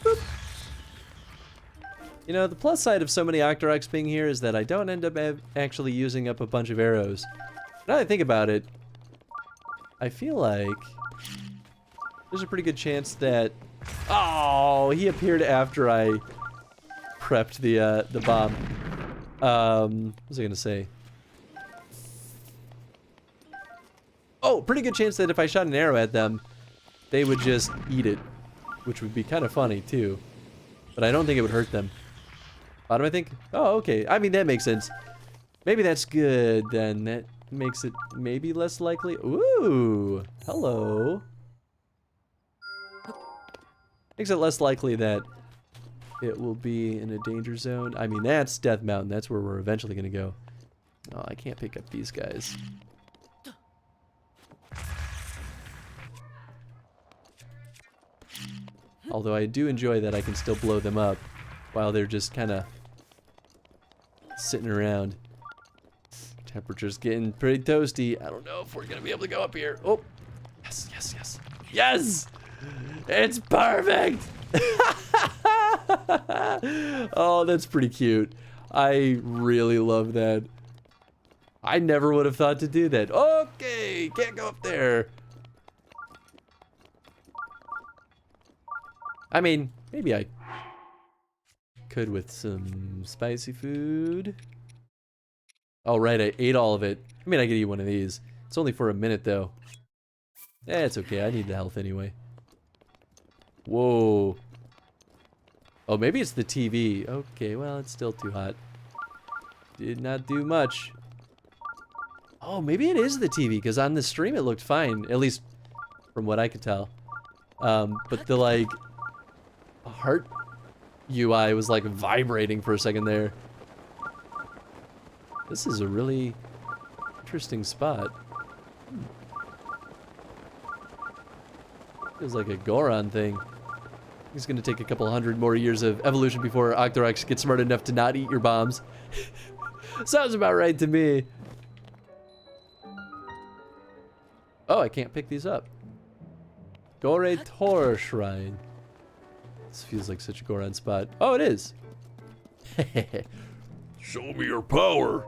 Boop. You know, the plus side of so many Octoroks being here is that I don't end up actually using up a bunch of arrows. Now that I think about it, I feel like there's a pretty good chance that... Oh, he appeared after I prepped the bomb. What was I gonna say? Oh, pretty good chance that if I shot an arrow at them, they would just eat it, which would be kind of funny too. But I don't think it would hurt them. Bottom, I think? Oh, okay. I mean, that makes sense. Maybe that's good, then. That makes it maybe less likely. Ooh, hello. Makes it less likely that it will be in a danger zone. I mean, that's Death Mountain. That's where we're eventually going to go. Oh, I can't pick up these guys. Although I do enjoy that I can still blow them up while they're just kind of sitting around. Temperature's getting pretty toasty. I don't know if we're going to be able to go up here. Oh, yes, yes, yes. Yes! It's perfect! Oh, that's pretty cute. I really love that. I never would have thought to do that. Okay, can't go up there. I mean, maybe I could with some spicy food. Oh, right, I ate all of it. I mean, I could eat one of these. It's only for a minute, though. Eh, it's okay. I need the health anyway. Whoa. Oh, maybe it's the TV. Okay, well, it's still too hot. Did not do much. Oh, maybe it is the TV, because on the stream it looked fine. At least from what I could tell. But the, like, heart UI was, like, vibrating for a second there. This is a really interesting spot. Feels like a Goron thing. It's gonna take a couple hundred more years of evolution before Octoroks gets smart enough to not eat your bombs. Sounds about right to me. Oh, I can't pick these up. Gore Tor Shrine. This feels like such a Goron spot. Oh, it is. Show me your power.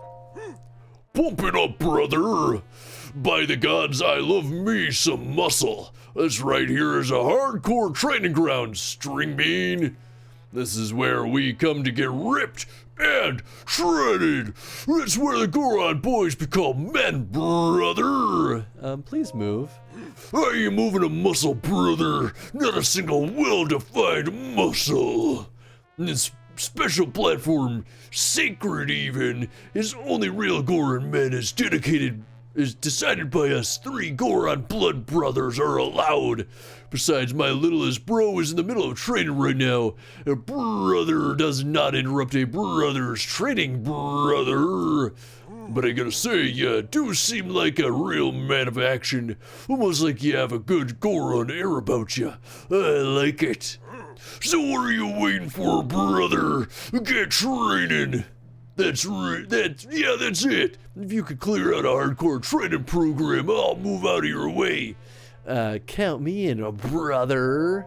Pump it up, brother. By the gods, I love me some muscle. This right here is a hardcore training ground, String Bean. This is where we come to get ripped and shredded. It's where the Goron boys become men, brother. Please move. I ain't moving a muscle, brother. Not a single well-defined muscle. This special platform, sacred even, is only real Goron men is decided by us 3 Goron blood brothers are allowed. Besides, my littlest bro is in the middle of training right now. A brother does not interrupt a brother's training, brother. But I gotta say, you do seem like a real man of action. Almost like you have a good Goron air about you. I like it. So what are you waiting for, brother? Get training. That's it. If you could clear out a hardcore training program, I'll move out of your way. Count me in, brother.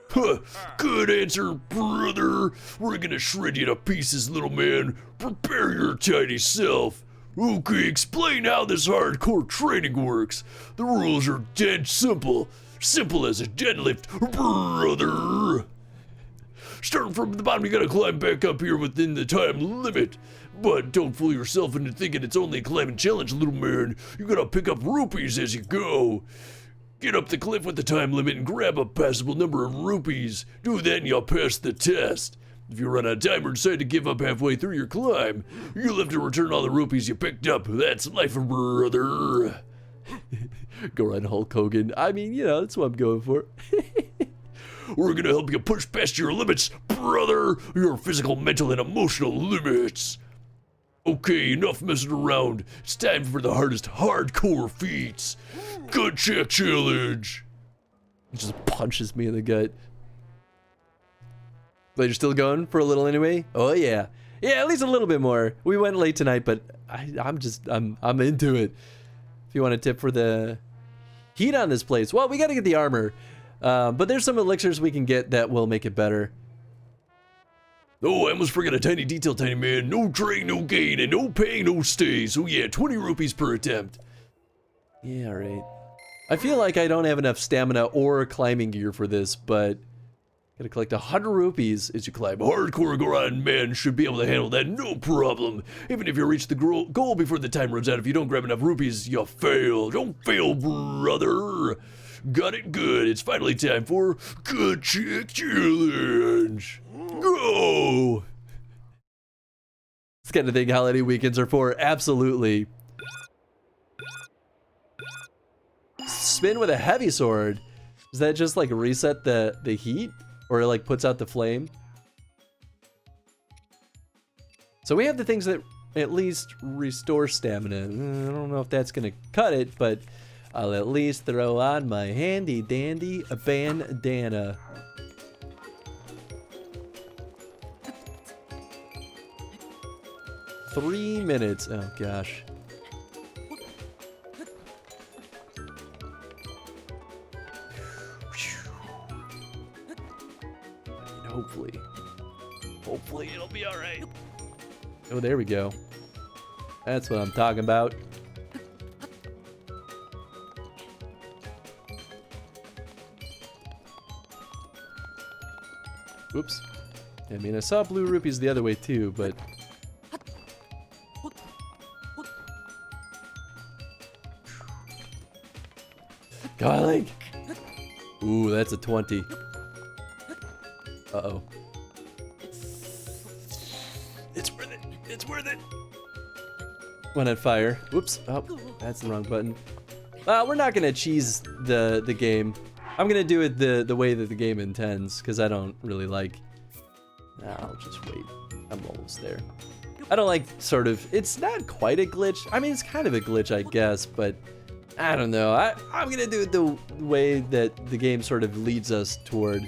Huh, good answer, brother. We're gonna shred you to pieces, little man. Prepare your tiny self. Okay, explain how this hardcore training works. The rules are dead simple. Simple as a deadlift, brother. Starting from the bottom, you gotta climb back up here within the time limit. But don't fool yourself into thinking it's only a climbing challenge, little man. You gotta pick up rupees as you go. Get up the cliff with the time limit and grab a passable number of rupees. Do that and you'll pass the test. If you run out of time or decide to give up halfway through your climb, you'll have to return all the rupees you picked up. That's life, brother. Go on, Hulk Hogan. I mean, you know, that's what I'm going for. We're gonna help you push past your limits, brother. Your physical, mental, and emotional limits. Okay, enough messing around. It's time for the hardest hardcore feats. Gut check challenge. He just punches me in the gut. But you're still going for a little anyway? Oh yeah. Yeah, at least a little bit more. We went late tonight, but I'm into it. If you want a tip for the heat on this place, well, we gotta get the armor. But there's some elixirs we can get that will make it better. Oh, I almost forgot a tiny detail, tiny man. No train, no gain, and no pay, no stay. So yeah, 20 rupees per attempt. Yeah, right. I feel like I don't have enough stamina or climbing gear for this, but gotta collect 100 rupees as you climb. Hardcore grind man should be able to handle that, no problem. Even if you reach the goal before the time runs out, if you don't grab enough rupees, you fail. Don't fail, brother. Got it good. It's finally time for Gut Check Challenge. Go! This kind of thing holiday weekends are for, absolutely. Spin with a heavy sword. Does that just like reset the heat? Or it like puts out the flame? So we have the things that at least restore stamina. I don't know if that's gonna cut it, but I'll at least throw on my handy dandy bandana. Three minutes. Oh gosh. Hopefully it'll be all right. Oh, there we go. That's what I'm talking about. Whoops. I mean, I saw blue rupees the other way too, but... Golly! Ooh, that's a 20. Uh-oh. It's worth it. It's worth it. One at fire. Whoops. Oh, that's the wrong button. We're not gonna cheese the game. I'm gonna do it the way that the game intends, because I don't really like... I'll just wait. I'm almost there. I don't like sort of... It's not quite a glitch. I mean, it's kind of a glitch, I guess, but... I don't know. I'm gonna do it the way that the game sort of leads us toward.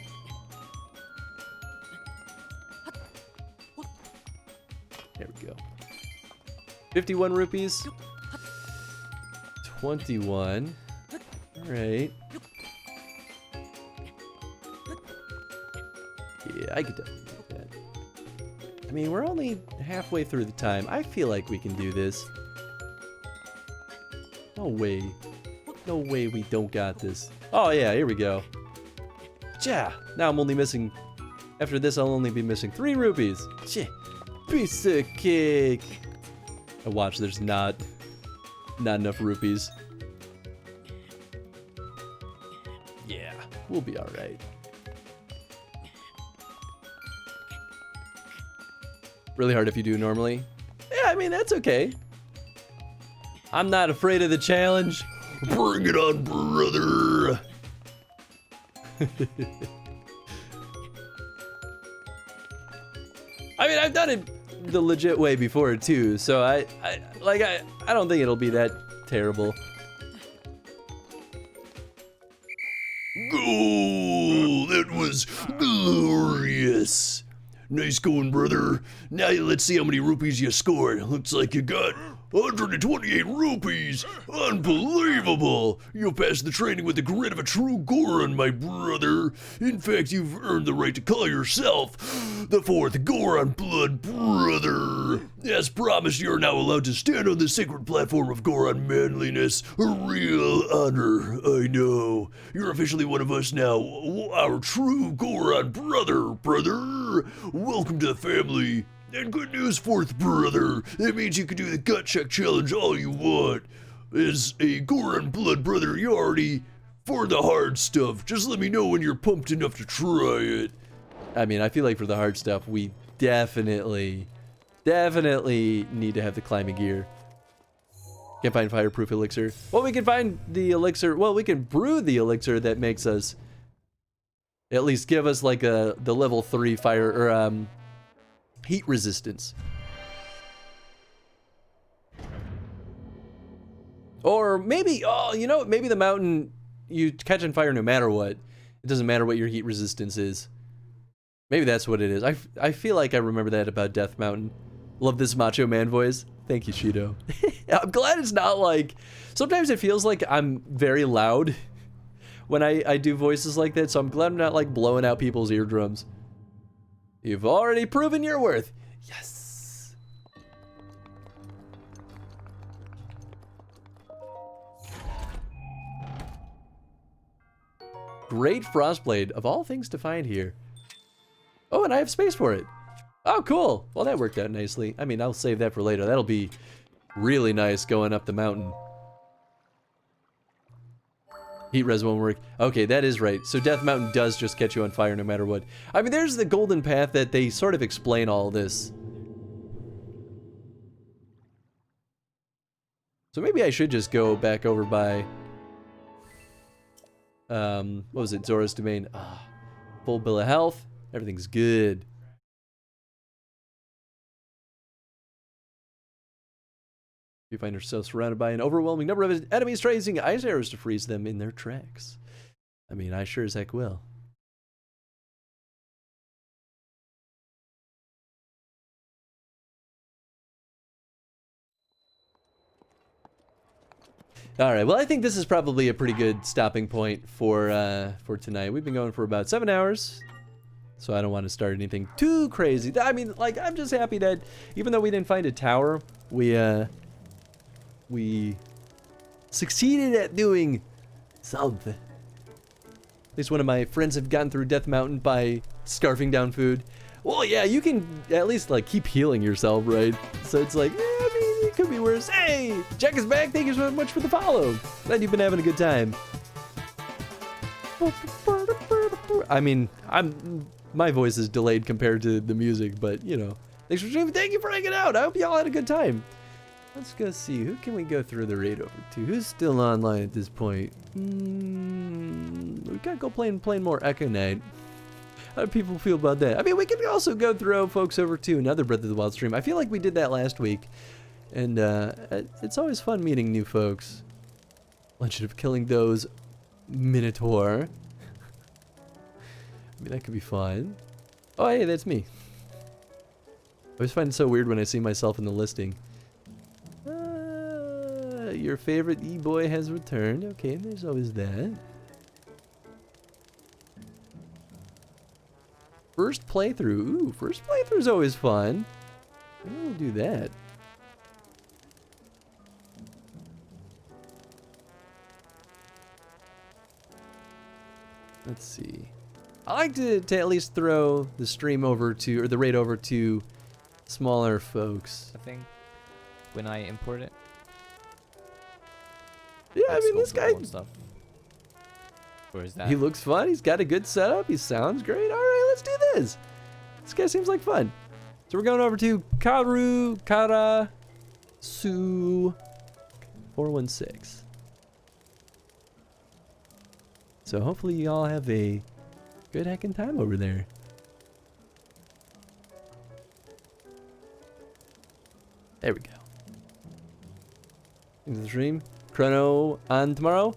There we go. 51 rupees. 21. Alright. Yeah, I could definitely do that. I mean, we're only halfway through the time. I feel like we can do this. No way. No way we don't got this. Oh yeah, here we go. Yeah. Now I'm only missing... After this, I'll only be missing 3 rupees. Cheh. Piece of cake. Oh, watch, there's not enough rupees. Yeah, we'll be alright. Really hard if you do normally. Yeah, I mean, that's okay. I'm not afraid of the challenge. Bring it on, brother. I mean, I've done it the legit way before too, so I don't think it'll be that terrible. Go! That was glorious. Nice going, brother. Now let's see how many rupees you scored. Looks like you got 128 rupees. Unbelievable. You passed the training with the grit of a true Goron, my brother. In fact, you've earned the right to call yourself the 4th Goron Blood Brother. As promised, you're now allowed to stand on the sacred platform of Goron manliness. A real honor, I know. You're officially one of us now, our true Goron brother. Welcome to the family. And good news, 4th brother. That means you can do the gut check challenge all you want. As a Goron Blood Brother, you're already for the hard stuff. Just let me know when you're pumped enough to try it. I mean, I feel like for the hard stuff, we definitely need to have the climbing gear. Can't find fireproof elixir. Well, we can find the elixir. Well, we can brew the elixir that makes us at least give us like the level 3 fire or heat resistance. Or maybe, oh, you know, maybe the mountain you catch on fire no matter what. It doesn't matter what your heat resistance is. Maybe that's what it is. I feel like I remember that about Death Mountain. Love this Macho Man voice. Thank you, Shido. I'm glad it's not like... Sometimes it feels like I'm very loud when I do voices like that, so I'm glad I'm not like blowing out people's eardrums. You've already proven your worth. Yes. Great Frostblade. Of all things to find here. Oh, and I have space for it. Oh, cool. Well, that worked out nicely. I mean, I'll save that for later. That'll be really nice going up the mountain. Heat res won't work. Okay, that is right. So Death Mountain does just catch you on fire no matter what. I mean, there's the golden path that they sort of explain all this. So maybe I should just go back over by... what was it? Zora's Domain. Ah, full bill of health. Everything's good. You find yourself surrounded by an overwhelming number of enemies trying using ice arrows to freeze them in their tracks. I mean, I sure as heck will. All right. Well, I think this is probably a pretty good stopping point for tonight. We've been going for about 7 hours, so I don't want to start anything too crazy. I mean, like, I'm just happy that even though we didn't find a tower, we succeeded at doing something. At least one of my friends have gotten through Death Mountain by scarfing down food. Well, yeah, you can at least, like, keep healing yourself, right? So it's like, yeah, I mean, it could be worse. Hey, Jack is back. Thank you so much for the follow. Glad you've been having a good time. I mean, my voice is delayed compared to the music, but, you know. Thanks for streaming. Thank you for hanging out. I hope you all had a good time. Let's go see. Who can we go through the raid over to? Who's still online at this point? We gotta go playing more Echo Knight. How do people feel about that? I mean, we could also go throw folks over to another Breath of the Wild stream. I feel like we did that last week. And it's always fun meeting new folks. Legend of Killing Those Minotaur. I mean, that could be fun. Oh, hey, that's me. I always find it so weird when I see myself in the listing. Your favorite e-boy has returned. Okay, there's always that. First playthrough. Ooh, first playthrough's always fun. We'll do that. Let's see. I like to at least throw the stream over to, or the raid over to smaller folks. I think when I import it. Yeah, I mean, this guy, stuff. Or is that? he looks fun. He's got a good setup. He sounds great. All right, let's do this. This guy seems like fun. So we're going over to Karasu 416. So hopefully you all have a good heckin' time over there. There we go. Into the stream. Chrono on tomorrow?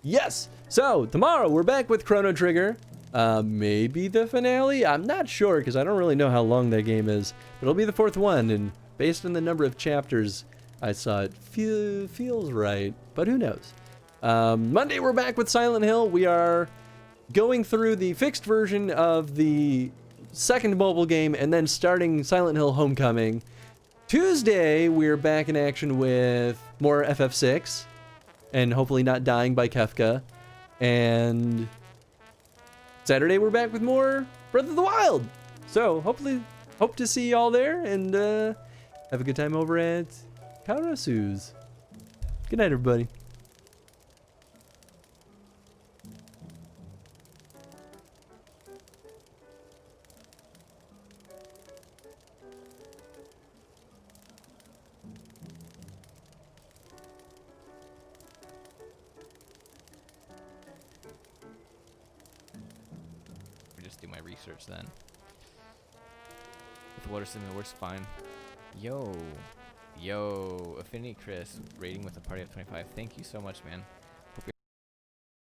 Yes! So, tomorrow we're back with Chrono Trigger. Maybe the finale? I'm not sure because I don't really know how long that game is. But it'll be the 4th one, and based on the number of chapters I saw, it feels right. But who knows? Monday we're back with Silent Hill. We are going through the fixed version of the second mobile game and then starting Silent Hill Homecoming. Tuesday, we're back in action with more FF6 and hopefully not dying by Kefka. And Saturday, we're back with more Breath of the Wild. So hopefully, hope to see y'all there and have a good time over at Karasu's. Good night, everybody. Do my research then. If water sim, it works fine. Yo, Affinity Chris, rating with a party of 25. Thank you so much, man.